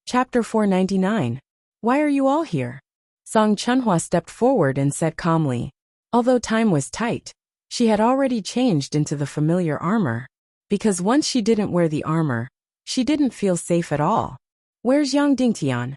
Chapter 499. Why are you all here? Song Chunhua stepped forward and said calmly. Although time was tight, she had already changed into the familiar armor. Because once she didn't wear the armor, she didn't feel safe at all. Where's Yang Dingtian?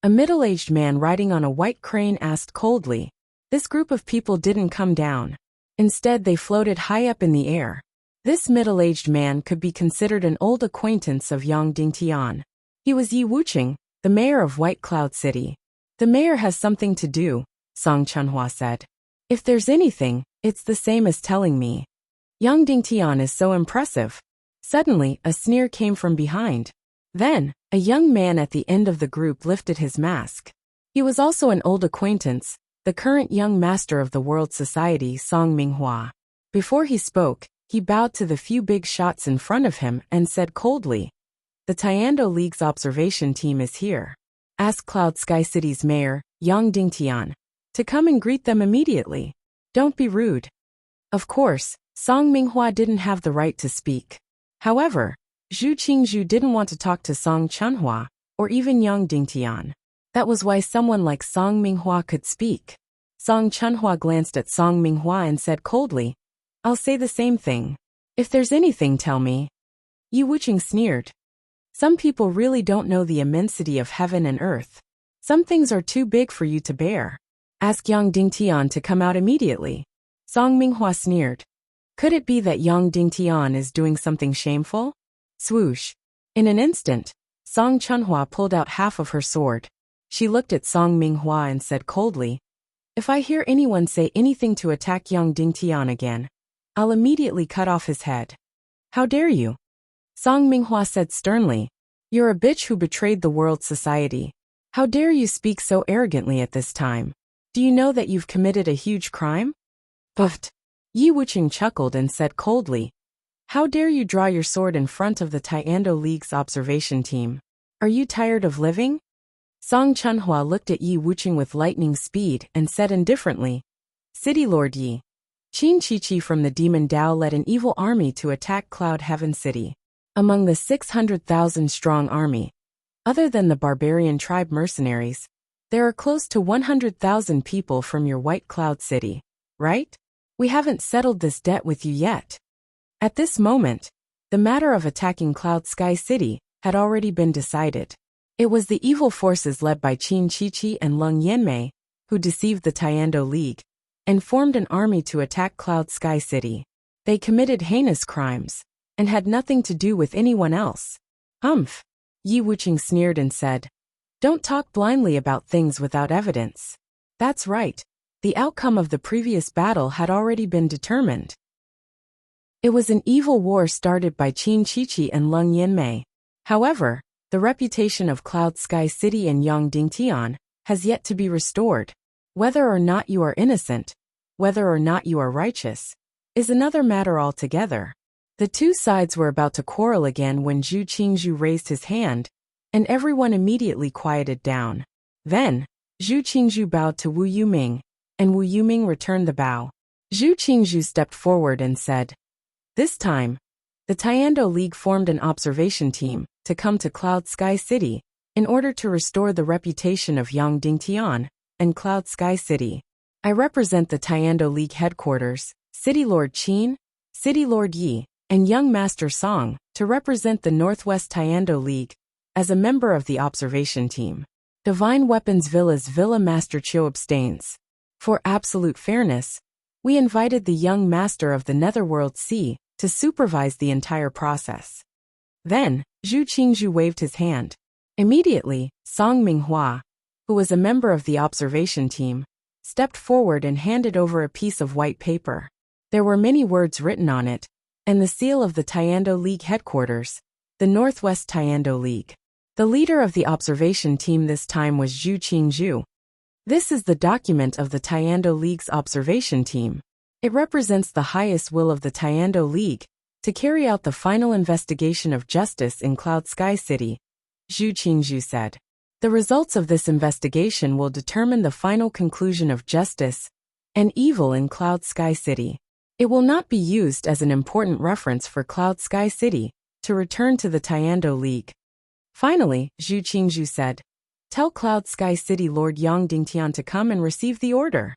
A middle-aged man riding on a white crane asked coldly. This group of people didn't come down. Instead, they floated high up in the air. This middle-aged man could be considered an old acquaintance of Yang Dingtian. He was Yi Wuqing, the mayor of White Cloud City. The mayor has something to do, Song Chunhua said. If there's anything, it's the same as telling me. Yang Dingtian is so impressive. Suddenly, a sneer came from behind. Then, a young man at the end of the group lifted his mask. He was also an old acquaintance, the current young master of the World Society, Song Minghua. Before he spoke, he bowed to the few big shots in front of him and said coldly, "The Tiando League's observation team is here. Ask Cloud Sky City's mayor, Yang Dingtian, to come and greet them immediately. Don't be rude." Of course, Song Minghua didn't have the right to speak. However, Zhu Qingzhu didn't want to talk to Song Chunhua, or even Yang Dingtian. That was why someone like Song Minghua could speak. Song Chunhua glanced at Song Minghua and said coldly, "I'll say the same thing. If there's anything, tell me." Yi Wuqing sneered. Some people really don't know the immensity of heaven and earth. Some things are too big for you to bear. Ask Yang Dingtian to come out immediately. Song Minghua sneered. Could it be that Yang Dingtian is doing something shameful? Swoosh. In an instant, Song Chunhua pulled out half of her sword. She looked at Song Minghua and said coldly, "If I hear anyone say anything to attack Yang Dingtian again, I'll immediately cut off his head." "How dare you?" Song Minghua said sternly. "You're a bitch who betrayed the World Society. How dare you speak so arrogantly at this time? Do you know that you've committed a huge crime?" Buffed. Yi Wuqing chuckled and said coldly, "How dare you draw your sword in front of the Tiando League's observation team? Are you tired of living?" Song Chunhua looked at Yi Wuqing with lightning speed and said indifferently, "City Lord Yi. Qin Chi from the Demon Dao led an evil army to attack Cloud Heaven City. Among the 600,000-strong army, other than the barbarian tribe mercenaries, there are close to 100,000 people from your White Cloud City, right? We haven't settled this debt with you yet." At this moment, the matter of attacking Cloud Sky City had already been decided. It was the evil forces led by Qin Chi and Leng Yanmei who deceived the Tiando League and formed an army to attack Cloud Sky City. They committed heinous crimes and had nothing to do with anyone else. "Humph," Yi Wuqing sneered and said. "Don't talk blindly about things without evidence." That's right. The outcome of the previous battle had already been determined. It was an evil war started by Qin Chi and Leng Yanmei. However, the reputation of Cloud Sky City and Yang Dingtian has yet to be restored. Whether or not you are innocent, whether or not you are righteous, is another matter altogether. The two sides were about to quarrel again when Zhu Qingzhu raised his hand, and everyone immediately quieted down. Then, Zhu Qingzhu bowed to Wu Yuming, and Wu Yuming returned the bow. Zhu Qingzhu stepped forward and said, "This time, the Tiando League formed an observation team to come to Cloud Sky City in order to restore the reputation of Yang Dingtian and Cloud Sky City. I represent the Tiando League headquarters, City Lord Qin, City Lord Yi, and Young Master Song, to represent the Northwest Tiando League as a member of the observation team. Divine Weapons Villa's Villa Master Chiu abstains. For absolute fairness, we invited the young master of the Netherworld Sea to supervise the entire process." Then, Zhu Qingzhu waved his hand. Immediately, Song Minghua, who was a member of the observation team, stepped forward and handed over a piece of white paper. There were many words written on it, and the seal of the Tiando League headquarters, the Northwest Tiando League. The leader of the observation team this time was Zhu Qingzhu. This is the document of the Tiando League's observation team. It represents the highest will of the Tiando League to carry out the final investigation of justice in Cloud Sky City, Zhu Qingzhu said. The results of this investigation will determine the final conclusion of justice and evil in Cloud Sky City. It will not be used as an important reference for Cloud Sky City to return to the Tiando League. Finally, Zhu Qingzhu said, "Tell Cloud Sky City Lord Yang Dingtian to come and receive the order."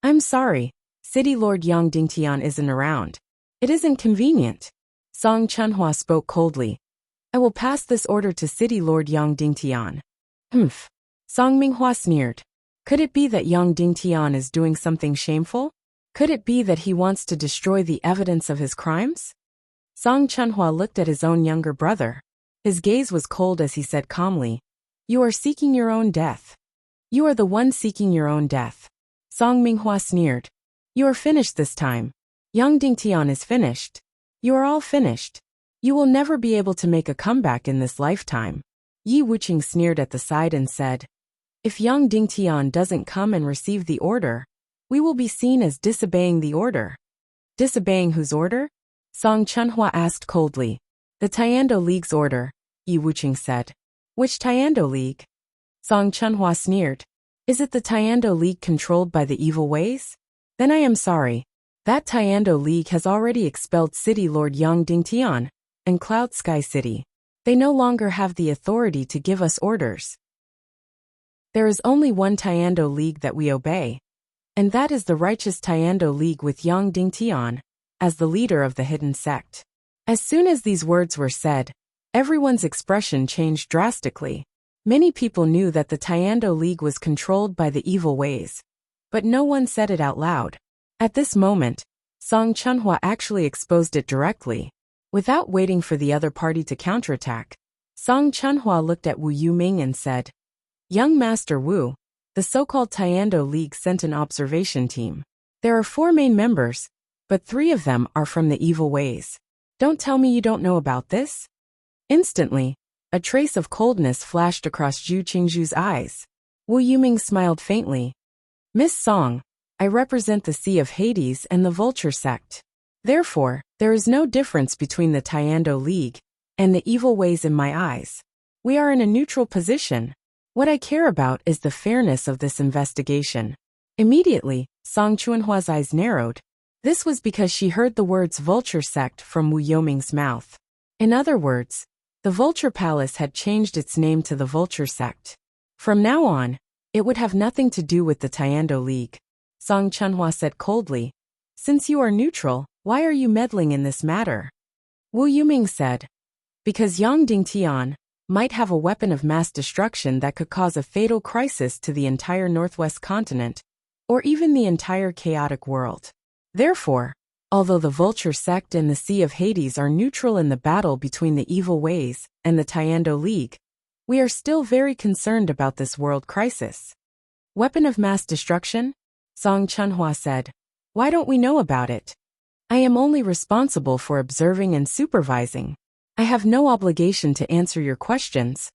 "I'm sorry, City Lord Yang Dingtian isn't around. It isn't convenient." Song Chunhua spoke coldly. "I will pass this order to City Lord Yang Dingtian." "Humph." Song Minghua sneered. Could it be that Yang Dingtian is doing something shameful? Could it be that he wants to destroy the evidence of his crimes? Song Chunhua looked at his own younger brother. His gaze was cold as he said calmly, "You are seeking your own death. You are the one seeking your own death." Song Minghua sneered. "You are finished this time. Yang Dingtian is finished. You are all finished. You will never be able to make a comeback in this lifetime." Yi Wuqing sneered at the side and said, "If Yang Dingtian doesn't come and receive the order, we will be seen as disobeying the order." "Disobeying whose order?" Song Chunhua asked coldly. "The Tiando League's order," Yi Wuqing said. "Which Tiando League?" Song Chunhua sneered. "Is it the Tiando League controlled by the evil ways? Then I am sorry. That Tiando League has already expelled City Lord Yang Dingtian and Cloud Sky City. They no longer have the authority to give us orders. There is only one Tiando League that we obey, and that is the righteous Tiando League with Yang Dingtian as the leader of the hidden sect." As soon as these words were said, everyone's expression changed drastically. Many people knew that the Tiando League was controlled by the evil ways, but no one said it out loud. At this moment, Song Chunhua actually exposed it directly. Without waiting for the other party to counterattack, Song Chunhua looked at Wu Yuming and said, "Young Master Wu, the so-called Tiando League sent an observation team. There are 4 main members, but 3 of them are from the evil ways. Don't tell me you don't know about this?" Instantly, a trace of coldness flashed across Zhu Qingzhu's eyes. Wu Yuming smiled faintly. "Miss Song, I represent the Sea of Hades and the Vulture sect. Therefore, there is no difference between the Tiando League and the evil ways in my eyes. We are in a neutral position. What I care about is the fairness of this investigation." Immediately, Song Chunhua's eyes narrowed. This was because she heard the words Vulture sect from Wu Yoming's mouth. In other words, the Vulture Palace had changed its name to the Vulture sect. From now on, it would have nothing to do with the Tiando League. Song Chunhua said coldly, "Since you are neutral, why are you meddling in this matter?" Wu Yuming said, "Because Yang Dingtian might have a weapon of mass destruction that could cause a fatal crisis to the entire Northwest continent, or even the entire chaotic world. Therefore, although the Vulture sect and the Sea of Hades are neutral in the battle between the evil ways and the Tiando League, we are still very concerned about this world crisis." "Weapon of mass destruction?" Song Chunhua said. "Why don't we know about it? I am only responsible for observing and supervising. I have no obligation to answer your questions,"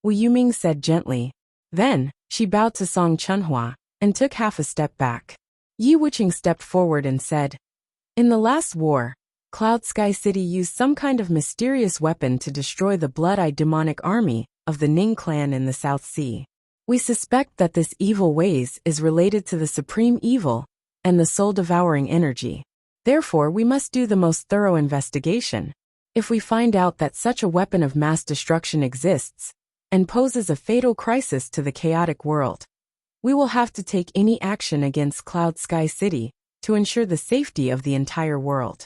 Wu Yuming said gently. Then, she bowed to Song Chunhua and took half a step back. Yi Wuqing stepped forward and said, "In the last war, Cloud Sky City used some kind of mysterious weapon to destroy the blood-eyed demonic army of the Ning clan in the South Sea. We suspect that this evil ways is related to the supreme evil and the soul-devouring energy. Therefore, we must do the most thorough investigation. If we find out that such a weapon of mass destruction exists and poses a fatal crisis to the chaotic world, we will have to take any action against Cloud Sky City to ensure the safety of the entire world."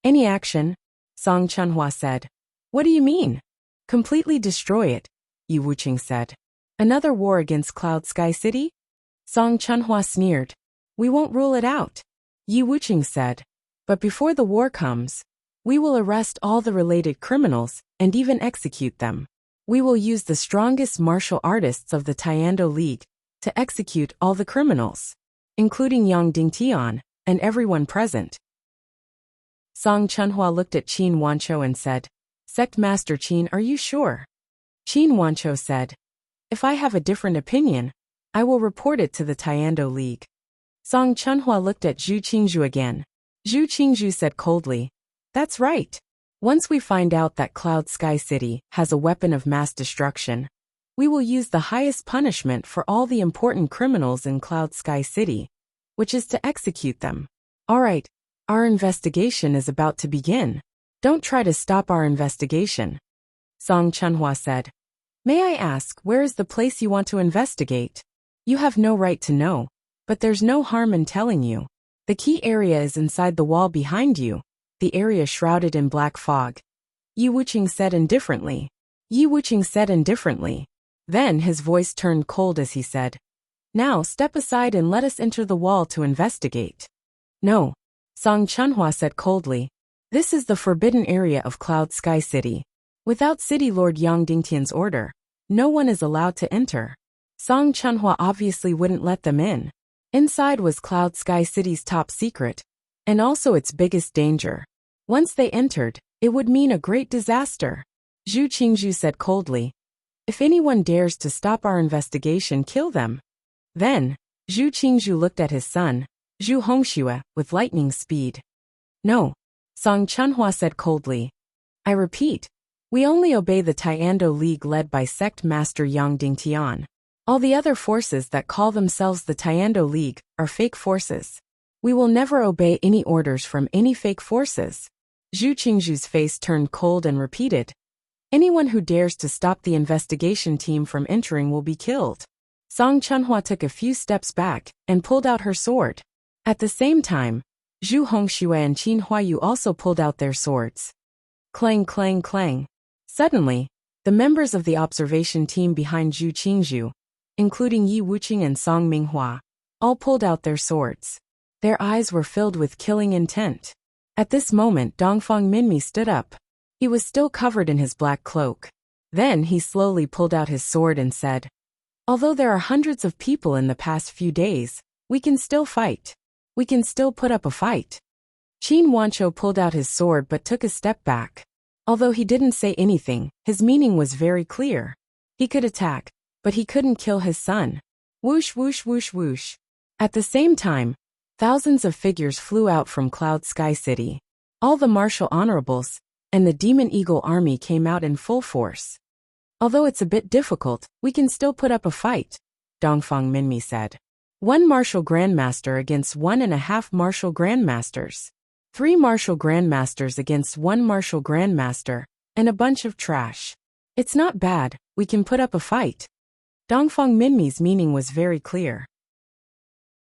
"Any action?" Song Chunhua said. "What do you mean?" "Completely destroy it," Yi Wuqing said. "Another war against Cloud Sky City?" Song Chunhua sneered. "We won't rule it out," Yi Wuqing said. "But before the war comes, we will arrest all the related criminals and even execute them. We will use the strongest martial artists of the Tiando League to execute all the criminals, including Yang Dingtian and everyone present." Song Chunhua looked at Qin Wancho and said, "Sect Master Qin, are you sure?" Qin Wancho said, "If I have a different opinion, I will report it to the Tiando League." Song Chunhua looked at Zhu Qingzhu again. Zhu Qingzhu said coldly, "That's right. Once we find out that Cloud Sky City has a weapon of mass destruction, we will use the highest punishment for all the important criminals in Cloud Sky City, which is to execute them. All right, our investigation is about to begin. Don't try to stop our investigation," Song Chunhua said. May I ask, where is the place you want to investigate? You have no right to know, but there's no harm in telling you. The key area is inside the wall behind you, the area shrouded in black fog. Yi Wuqing said indifferently. Yi Wuqing said indifferently. Then his voice turned cold as he said, "Now step aside and let us enter the wall to investigate." "No," Song Chunhua said coldly. "This is the forbidden area of Cloud Sky City. Without City Lord Yang Dingtian's order, no one is allowed to enter." Song Chunhua obviously wouldn't let them in. Inside was Cloud Sky City's top secret, and also its biggest danger. Once they entered, it would mean a great disaster. Zhu Qingzhu said coldly, "If anyone dares to stop our investigation, kill them." Then, Zhu Qingzhu looked at his son, Zhu Hongxue, with lightning speed. "No," Song Chunhua said coldly. "I repeat, we only obey the Taiando League led by Sect Master Yang Dingtian. All the other forces that call themselves the Taiando League are fake forces. We will never obey any orders from any fake forces." Zhu Qingzhu's face turned cold and repeated, "Anyone who dares to stop the investigation team from entering will be killed." Song Chunhua took a few steps back and pulled out her sword. At the same time, Zhu Hongxue and Qin Huayu also pulled out their swords. Clang, clang, clang. Suddenly, the members of the observation team behind Zhu Qingzhu, including Yi Wuqing and Song Minghua, all pulled out their swords. Their eyes were filled with killing intent. At this moment, Dongfang Minmi stood up. He was still covered in his black cloak. Then he slowly pulled out his sword and said, "Although there are hundreds of people in the past few days, we can still fight. We can still put up a fight." Qin Wancho pulled out his sword but took a step back. Although he didn't say anything, his meaning was very clear. He could attack, but he couldn't kill his son. Whoosh, whoosh, whoosh, whoosh. At the same time, thousands of figures flew out from Cloud Sky City. All the martial honorables and the Demon Eagle army came out in full force. "Although it's a bit difficult, we can still put up a fight," Dongfang Minmi said. "One martial grandmaster against 1.5 martial grandmasters. 3 martial grandmasters against 1 martial grandmaster, and a bunch of trash. It's not bad, we can put up a fight." Dongfang Minmi's meaning was very clear.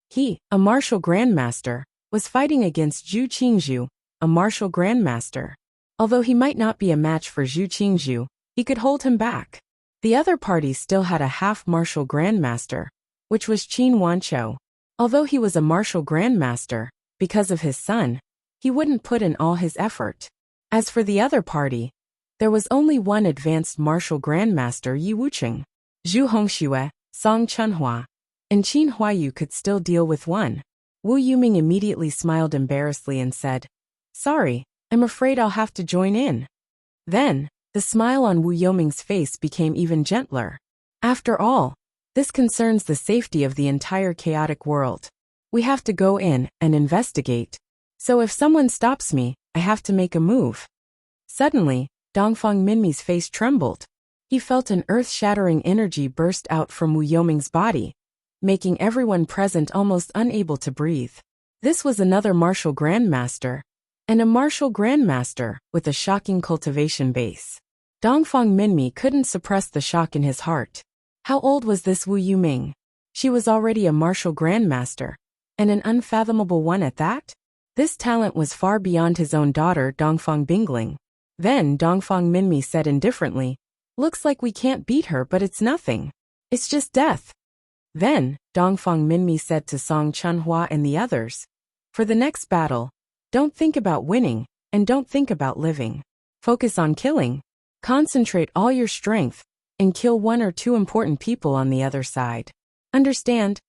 He, a martial grandmaster, was fighting against Zhu Qingzhu, a martial grandmaster. Although he might not be a match for Zhu Qingzhu, he could hold him back. The other party still had a half-martial grandmaster, which was Qin Wancho. Although he was a martial grandmaster, because of his son, he wouldn't put in all his effort. As for the other party, there was only one advanced martial grandmaster, Yi Wuqing. Zhu Hongxue, Song Chunhua, and Qin Huayu could still deal with one. Wu Yuming immediately smiled embarrassedly and said, "Sorry, I'm afraid I'll have to join in." Then, the smile on Wu Yuming's face became even gentler. After all, this concerns the safety of the entire chaotic world. We have to go in and investigate. So if someone stops me, I have to make a move. Suddenly, Dongfang Minmi's face trembled. He felt an earth-shattering energy burst out from Wu Yoming's body, making everyone present almost unable to breathe. This was another martial grandmaster, and a martial grandmaster with a shocking cultivation base. Dongfang Minmi couldn't suppress the shock in his heart. How old was this Wu Yuming? She was already a martial grandmaster, and an unfathomable one at that? This talent was far beyond his own daughter Dongfang Bingling. Then Dongfang Minmi said indifferently, "Looks like we can't beat her, but it's nothing. It's just death." Then, Dongfang Minmi said to Song Chunhua and the others, "For the next battle, don't think about winning, and don't think about living. Focus on killing. Concentrate all your strength, and kill 1 or 2 important people on the other side. Understand?"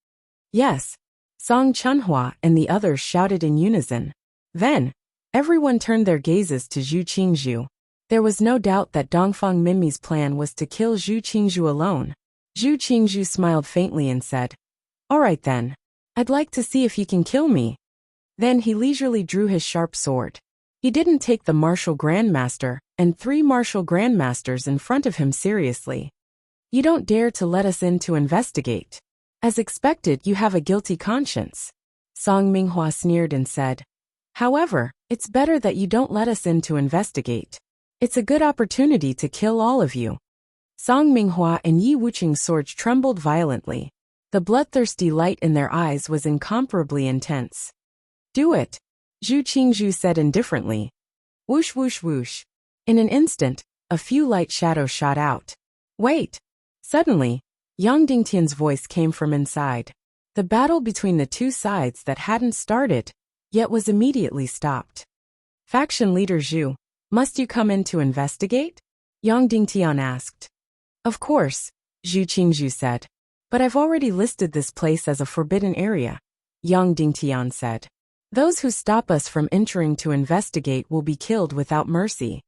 "Yes," Song Chunhua and the others shouted in unison. Then, everyone turned their gazes to Zhu Qingzhu. There was no doubt that Dongfang Minmi's plan was to kill Zhu Qingzhu alone. Zhu Qingzhu smiled faintly and said, "All right then. I'd like to see if you can kill me." Then he leisurely drew his sharp sword. He didn't take the martial grandmaster and 3 martial grandmasters in front of him seriously. "You don't dare to let us in to investigate. As expected, you have a guilty conscience." Song Minghua sneered and said, "However, it's better that you don't let us in to investigate. It's a good opportunity to kill all of you." Song Minghua and Yi Wuqing's swords trembled violently. The bloodthirsty light in their eyes was incomparably intense. Do it, Zhu Qingzhu said indifferently. Whoosh whoosh whoosh. In an instant, a few light shadows shot out. Wait! Suddenly, Yang Dingtian's voice came from inside. The battle between the two sides that hadn't started, yet was immediately stopped. Faction leader Zhu, must you come in to investigate? Yang Dingtian asked. Of course, Zhu Qingzhu said. But I've already listed this place as a forbidden area, Yang Dingtian said. Those who stop us from entering to investigate will be killed without mercy.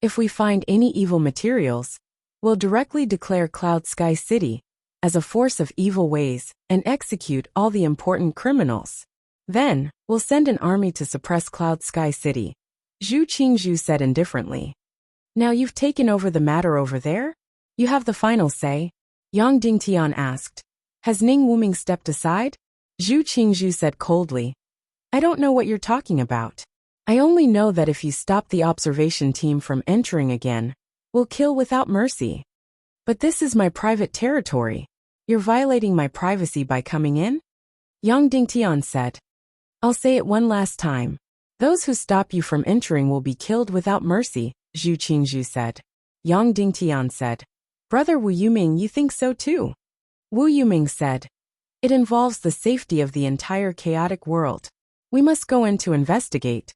If we find any evil materials, we'll directly declare Cloud Sky City as a force of evil ways and execute all the important criminals. Then, we'll send an army to suppress Cloud Sky City, Zhu Qingzhu said indifferently. Now you've taken over the matter over there? You have the final say? Yang Dingtian asked. Has Ning Wuming stepped aside? Zhu Qingzhu said coldly. I don't know what you're talking about. I only know that if you stop the observation team from entering again, we'll kill without mercy. But this is my private territory. You're violating my privacy by coming in? Yang Dingtian said. I'll say it one last time. Those who stop you from entering will be killed without mercy, Zhu Qingzhu said. Yang Dingtian said. Brother Wu Yuming, you think so too? Wu Yuming said. It involves the safety of the entire chaotic world. We must go in to investigate.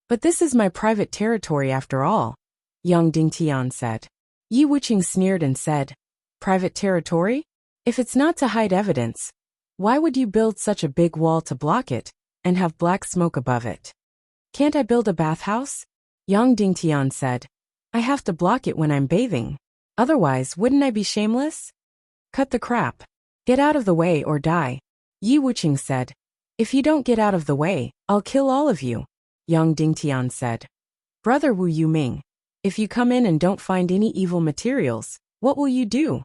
But this is my private territory after all, Yang Dingtian said. Yi Wuqing sneered and said, Private territory? If it's not to hide evidence, why would you build such a big wall to block it and have black smoke above it? Can't I build a bathhouse? Yang Dingtian said. I have to block it when I'm bathing. Otherwise, wouldn't I be shameless? Cut the crap. Get out of the way or die, Yi Wuqing said. If you don't get out of the way, I'll kill all of you, Yang Dingtian said. Brother Wu Yuming, if you come in and don't find any evil materials, what will you do?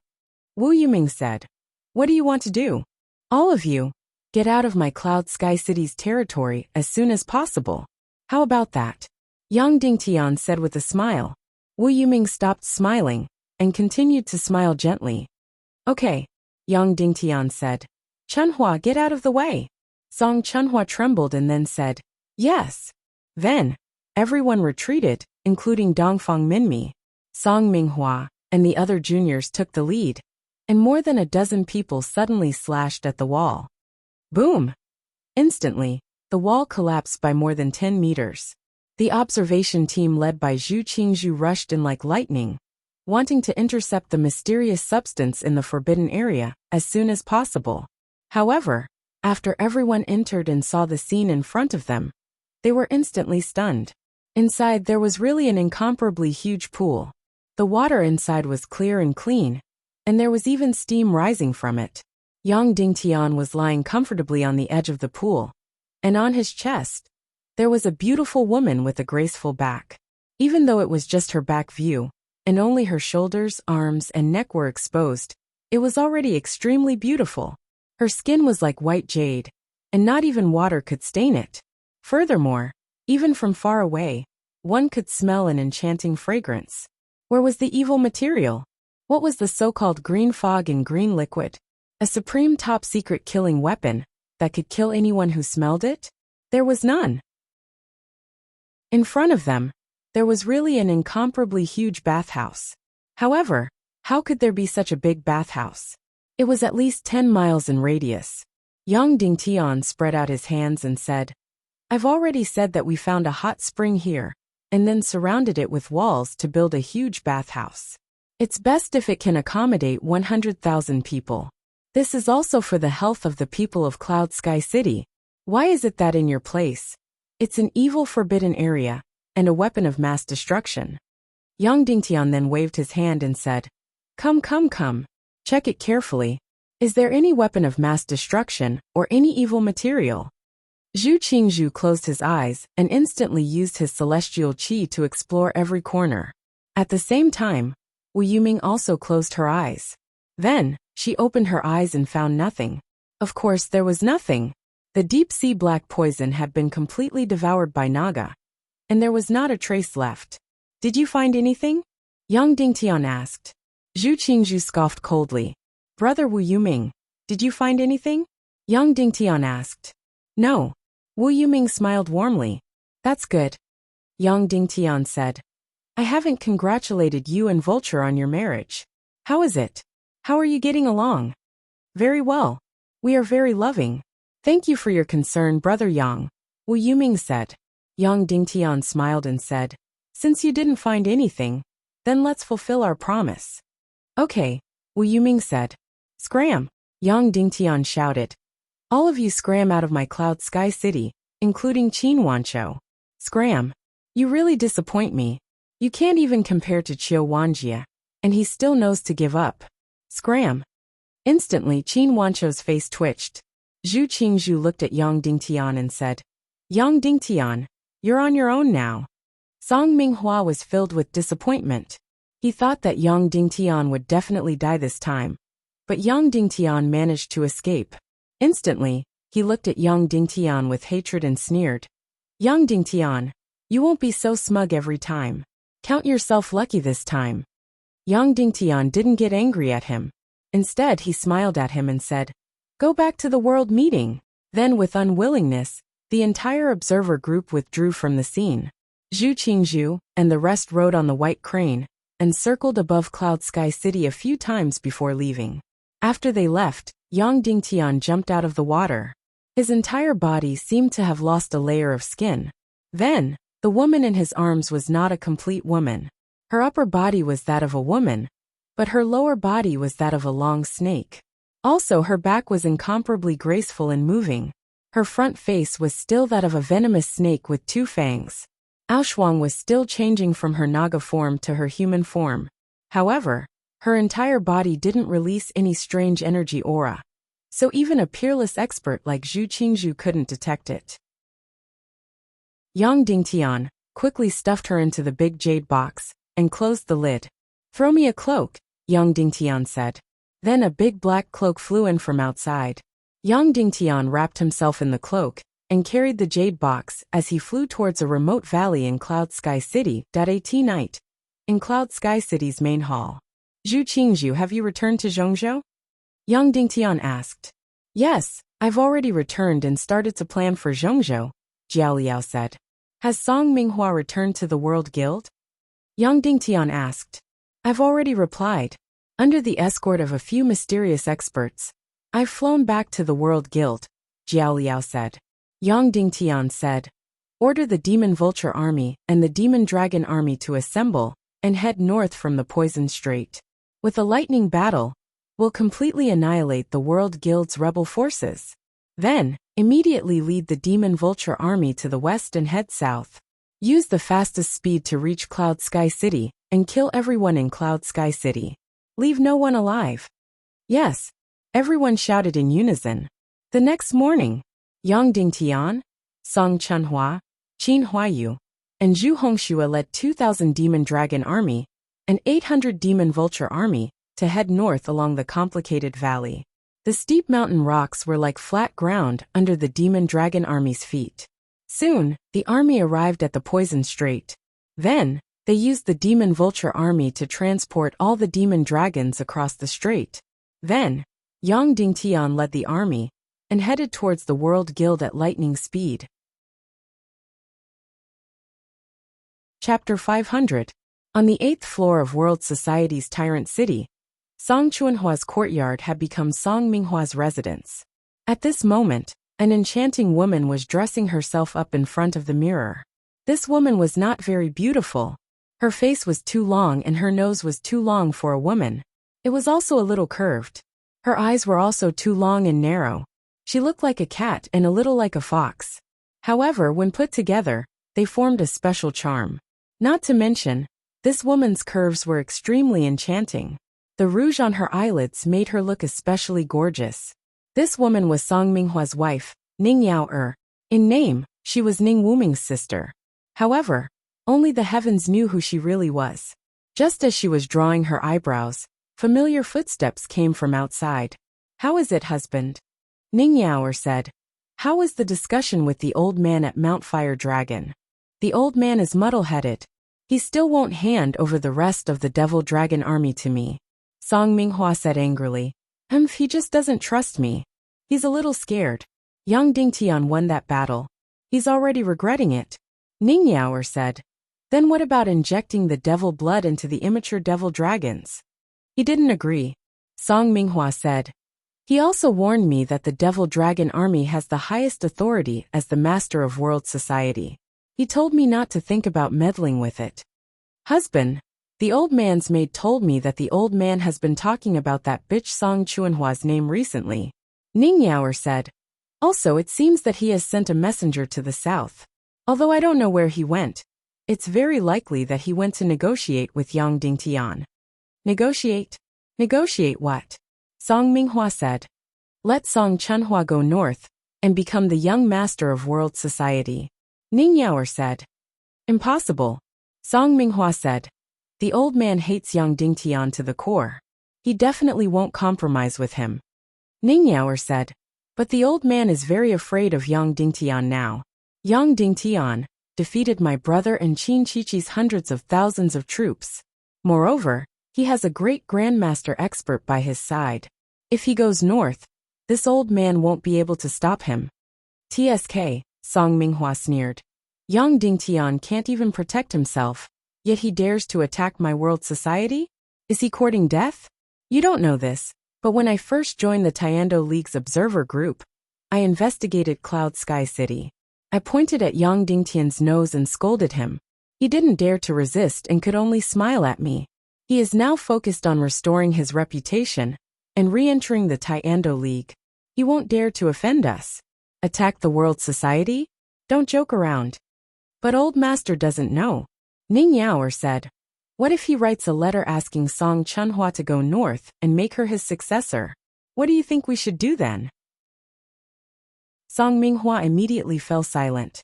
Wu Yuming said. What do you want to do? All of you, get out of my Cloud Sky City's territory as soon as possible. How about that? Yang Dingtian said with a smile. Wu Yuming stopped smiling and continued to smile gently. Okay, Yang Dingtian said. Chunhua, get out of the way. Song Chunhua trembled and then said, Yes. Then, everyone retreated, including Dongfang Minmi. Song Minghua and the other juniors took the lead, and more than a dozen people suddenly slashed at the wall. Boom! Instantly, the wall collapsed by more than 10 meters. The observation team led by Zhu Qingzhu rushed in like lightning, wanting to intercept the mysterious substance in the forbidden area as soon as possible. However, after everyone entered and saw the scene in front of them, they were instantly stunned. Inside there was really an incomparably huge pool. The water inside was clear and clean, and there was even steam rising from it. Yang Dingtian was lying comfortably on the edge of the pool, and on his chest, there was a beautiful woman with a graceful back. Even though it was just her back view, and only her shoulders, arms, and neck were exposed, it was already extremely beautiful. Her skin was like white jade, and not even water could stain it. Furthermore, even from far away, one could smell an enchanting fragrance. Where was the evil material? What was the so-called green fog and green liquid? A supreme top-secret killing weapon that could kill anyone who smelled it? There was none. In front of them, there was really an incomparably huge bathhouse. However, how could there be such a big bathhouse? It was at least 10 miles in radius. Yang Dingtian spread out his hands and said, I've already said that we found a hot spring here, and then surrounded it with walls to build a huge bathhouse. It's best if it can accommodate 100,000 people. This is also for the health of the people of Cloud Sky City. Why is it that in your place, it's an evil forbidden area, and a weapon of mass destruction? Yang Dingtian then waved his hand and said, Come, come, come. Check it carefully. Is there any weapon of mass destruction or any evil material? Zhu Qingzhu closed his eyes and instantly used his celestial qi to explore every corner. At the same time, Wu Yuming also closed her eyes. Then, she opened her eyes and found nothing. Of course, there was nothing. The deep-sea black poison had been completely devoured by Naga, and there was not a trace left. Did you find anything? Yang Dingtian asked. Zhu Qingzhu scoffed coldly. Brother Wu Yuming, did you find anything? Yang Dingtian asked. No. Wu Yuming smiled warmly. That's good. Yang Dingtian said. I haven't congratulated you and Vulture on your marriage. How is it? How are you getting along? Very well. We are very loving. Thank you for your concern, Brother Yang, Wu Yuming said. Yang Dingtian smiled and said, since you didn't find anything, then let's fulfill our promise. Okay, Wu Yuming said. Scram! Yang Dingtian shouted. All of you scram out of my Cloud Sky City, including Qin Wanzhou. Scram! You really disappoint me. You can't even compare to Qiu Wanjie, and he still knows to give up. Scram! Instantly Qin Wanzhou's face twitched. Zhu Qingzhu looked at Yang Dingtian and said, Yang Dingtian, you're on your own now. Song Minghua was filled with disappointment. He thought that Yang Dingtian would definitely die this time. But Yang Dingtian managed to escape. Instantly, he looked at Yang Dingtian with hatred and sneered. Yang Dingtian, you won't be so smug every time. Count yourself lucky this time. Yang Dingtian didn't get angry at him. Instead, he smiled at him and said, Go back to the world meeting. Then with unwillingness, the entire observer group withdrew from the scene. Zhu Qingzhu and the rest rode on the white crane and circled above Cloud Sky City a few times before leaving. After they left, Yang Dingtian jumped out of the water. His entire body seemed to have lost a layer of skin. Then, the woman in his arms was not a complete woman. Her upper body was that of a woman, but her lower body was that of a long snake. Also, her back was incomparably graceful and moving. Her front face was still that of a venomous snake with 2 fangs. Aoshuang was still changing from her Naga form to her human form. However, her entire body didn't release any strange energy aura. So even a peerless expert like Zhu Qingzhu couldn't detect it. Yang Dingtian quickly stuffed her into the big jade box and closed the lid. Throw me a cloak, Yang Dingtian said. Then a big black cloak flew in from outside. Yang Dingtian wrapped himself in the cloak and carried the jade box as he flew towards a remote valley in Cloud Sky City. At night, in Cloud Sky City's main hall. Zhu Qingzhu, have you returned to Zhongzhou? Yang Dingtian asked. Yes, I've already returned and started to plan for Zhongzhou, Jiao Liao said. Has Song Minghua returned to the World Guild? Yang Dingtian asked. I've already replied. Under the escort of a few mysterious experts, I've flown back to the World Guild, Jiao Liao said. Yang Dingtian said, Order the Demon Vulture Army and the Demon Dragon Army to assemble and head north from the Poison Strait. With a lightning battle, we'll completely annihilate the World Guild's rebel forces. Then, immediately lead the Demon Vulture Army to the west and head south. Use the fastest speed to reach Cloud Sky City and kill everyone in Cloud Sky City. Leave no one alive. Yes, everyone shouted in unison. The next morning, Yang Dingtian, Song Chunhua, Qin Huayu, and Zhu Hongxue led 2,000 Demon Dragon Army and 800 Demon Vulture Army to head north along the complicated valley. The steep mountain rocks were like flat ground under the Demon Dragon Army's feet. Soon, the army arrived at the Poison Strait. Then, they used the Demon Vulture Army to transport all the demon dragons across the strait. Then, Yang Dingtian led the army and headed towards the World Guild at lightning speed. Chapter 500. On the 8th floor of World Society's Tyrant City, Song Chunhua's courtyard had become Song Minghua's residence. At this moment, an enchanting woman was dressing herself up in front of the mirror. This woman was not very beautiful. Her face was too long and her nose was too long for a woman. It was also a little curved. Her eyes were also too long and narrow. She looked like a cat and a little like a fox. However, when put together, they formed a special charm. Not to mention, this woman's curves were extremely enchanting. The rouge on her eyelids made her look especially gorgeous. This woman was Song Minghua's wife, Ning Yao. In name, she was Ning Wuming's sister. However, only the heavens knew who she really was. Just as she was drawing her eyebrows, familiar footsteps came from outside. How is it, husband? Ning Yao said. How was the discussion with the old man at Mount Fire Dragon? The old man is muddle-headed. He still won't hand over the rest of the devil dragon army to me. Song Minghua said angrily. He just doesn't trust me. He's a little scared. Yang Dingtian won that battle. He's already regretting it. Ning Yaoer said. Then what about injecting the devil blood into the immature devil dragons? He didn't agree. Song Minghua said. He also warned me that the devil dragon army has the highest authority as the master of world society. He told me not to think about meddling with it. Husband, the old man's maid told me that the old man has been talking about that bitch Song Chuanhua's name recently. Ning Yaoer said. Also, it seems that he has sent a messenger to the south. Although I don't know where he went. It's very likely that he went to negotiate with Yang Dingtian. Negotiate? Negotiate what? Song Minghua said. Let Song Chunhua go north and become the young master of world society. Ning Yaoer said. Impossible. Song Minghua said. The old man hates Yang Dingtian to the core. He definitely won't compromise with him. Ning Yaoer said. But the old man is very afraid of Yang Dingtian now. Yang Dingtian defeated my brother and Qin Chichi's hundreds of thousands of troops. Moreover, he has a great grandmaster expert by his side. If he goes north, this old man won't be able to stop him. TSK, Song Minghua sneered. Yang Dingtian can't even protect himself, yet he dares to attack my world society? Is he courting death? You don't know this, but when I first joined the Tiando League's observer group, I investigated Cloud Sky City. I pointed at Yang Dingtian's nose and scolded him. He didn't dare to resist and could only smile at me. He is now focused on restoring his reputation and re-entering the Tiando League. He won't dare to offend us. Attack the world society? Don't joke around. But old master doesn't know. Ning Yaoer said. What if he writes a letter asking Song Chunhua to go north and make her his successor? What do you think we should do then? Song Minghua immediately fell silent.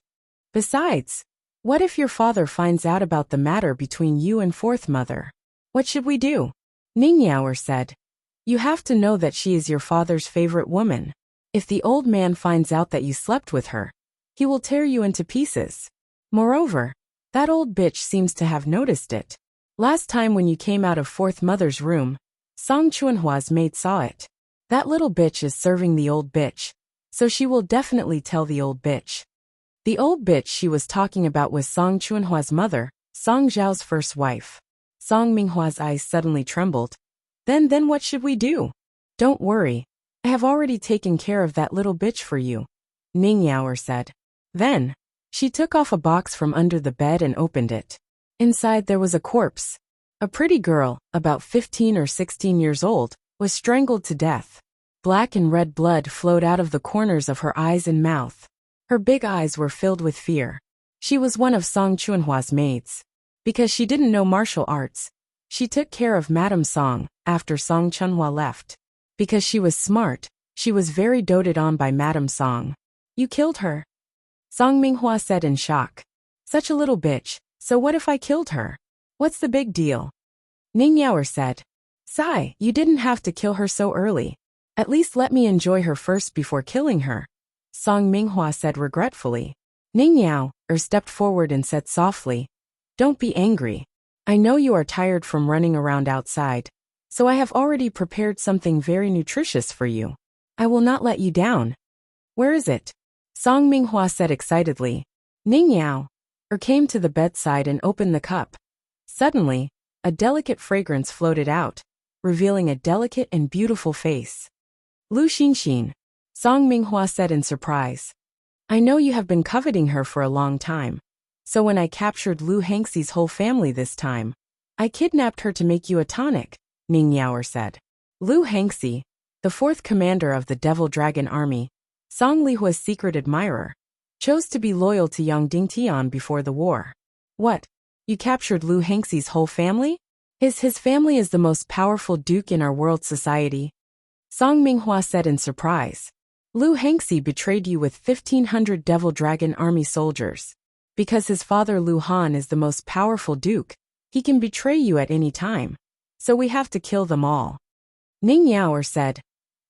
Besides, what if your father finds out about the matter between you and fourth mother? What should we do? Ning Yaoer said. You have to know that she is your father's favorite woman. If the old man finds out that you slept with her, he will tear you into pieces. Moreover, that old bitch seems to have noticed it. Last time when you came out of fourth mother's room, Song Chuanhua's maid saw it. That little bitch is serving the old bitch, so she will definitely tell the old bitch. The old bitch she was talking about was Song Chuanhua's mother, Song Zhao's first wife. Song Minghua's eyes suddenly trembled. Then what should we do? Don't worry. I have already taken care of that little bitch for you. Ning Yaoer said. Then, she took off a box from under the bed and opened it. Inside there was a corpse. A pretty girl, about 15 or 16 years old, was strangled to death. Black and red blood flowed out of the corners of her eyes and mouth. Her big eyes were filled with fear. She was one of Song Chuanhua's maids. Because she didn't know martial arts, she took care of Madame Song after Song Chunhua left. Because she was smart, she was very doted on by Madame Song. You killed her? Song Minghua said in shock. Such a little bitch, so what if I killed her? What's the big deal? Ning Yaoer said. Sai, you didn't have to kill her so early. At least let me enjoy her first before killing her. Song Minghua said regretfully. Ning Yaoer stepped forward and said softly. Don't be angry. I know you are tired from running around outside, so I have already prepared something very nutritious for you. I will not let you down. Where is it? Song Minghua said excitedly. Ning Yaoer came to the bedside and opened the cup. Suddenly, a delicate fragrance floated out, revealing a delicate and beautiful face. Lu Xinxin, Song Minghua said in surprise. I know you have been coveting her for a long time. So when I captured Lu Hengxi's whole family this time, I kidnapped her to make you a tonic, Ning Yaoer said. Lu Hengxi, the fourth commander of the Devil Dragon Army, Song Lihua's secret admirer, chose to be loyal to Yang Dingtian before the war. What? You captured Lu Hengxi's whole family? His family is the most powerful duke in our world society. Song Minghua said in surprise. Lu Hengxi betrayed you with 1,500 Devil Dragon Army soldiers. Because his father Lu Han is the most powerful duke, he can betray you at any time. So we have to kill them all. Ning Yaoer said.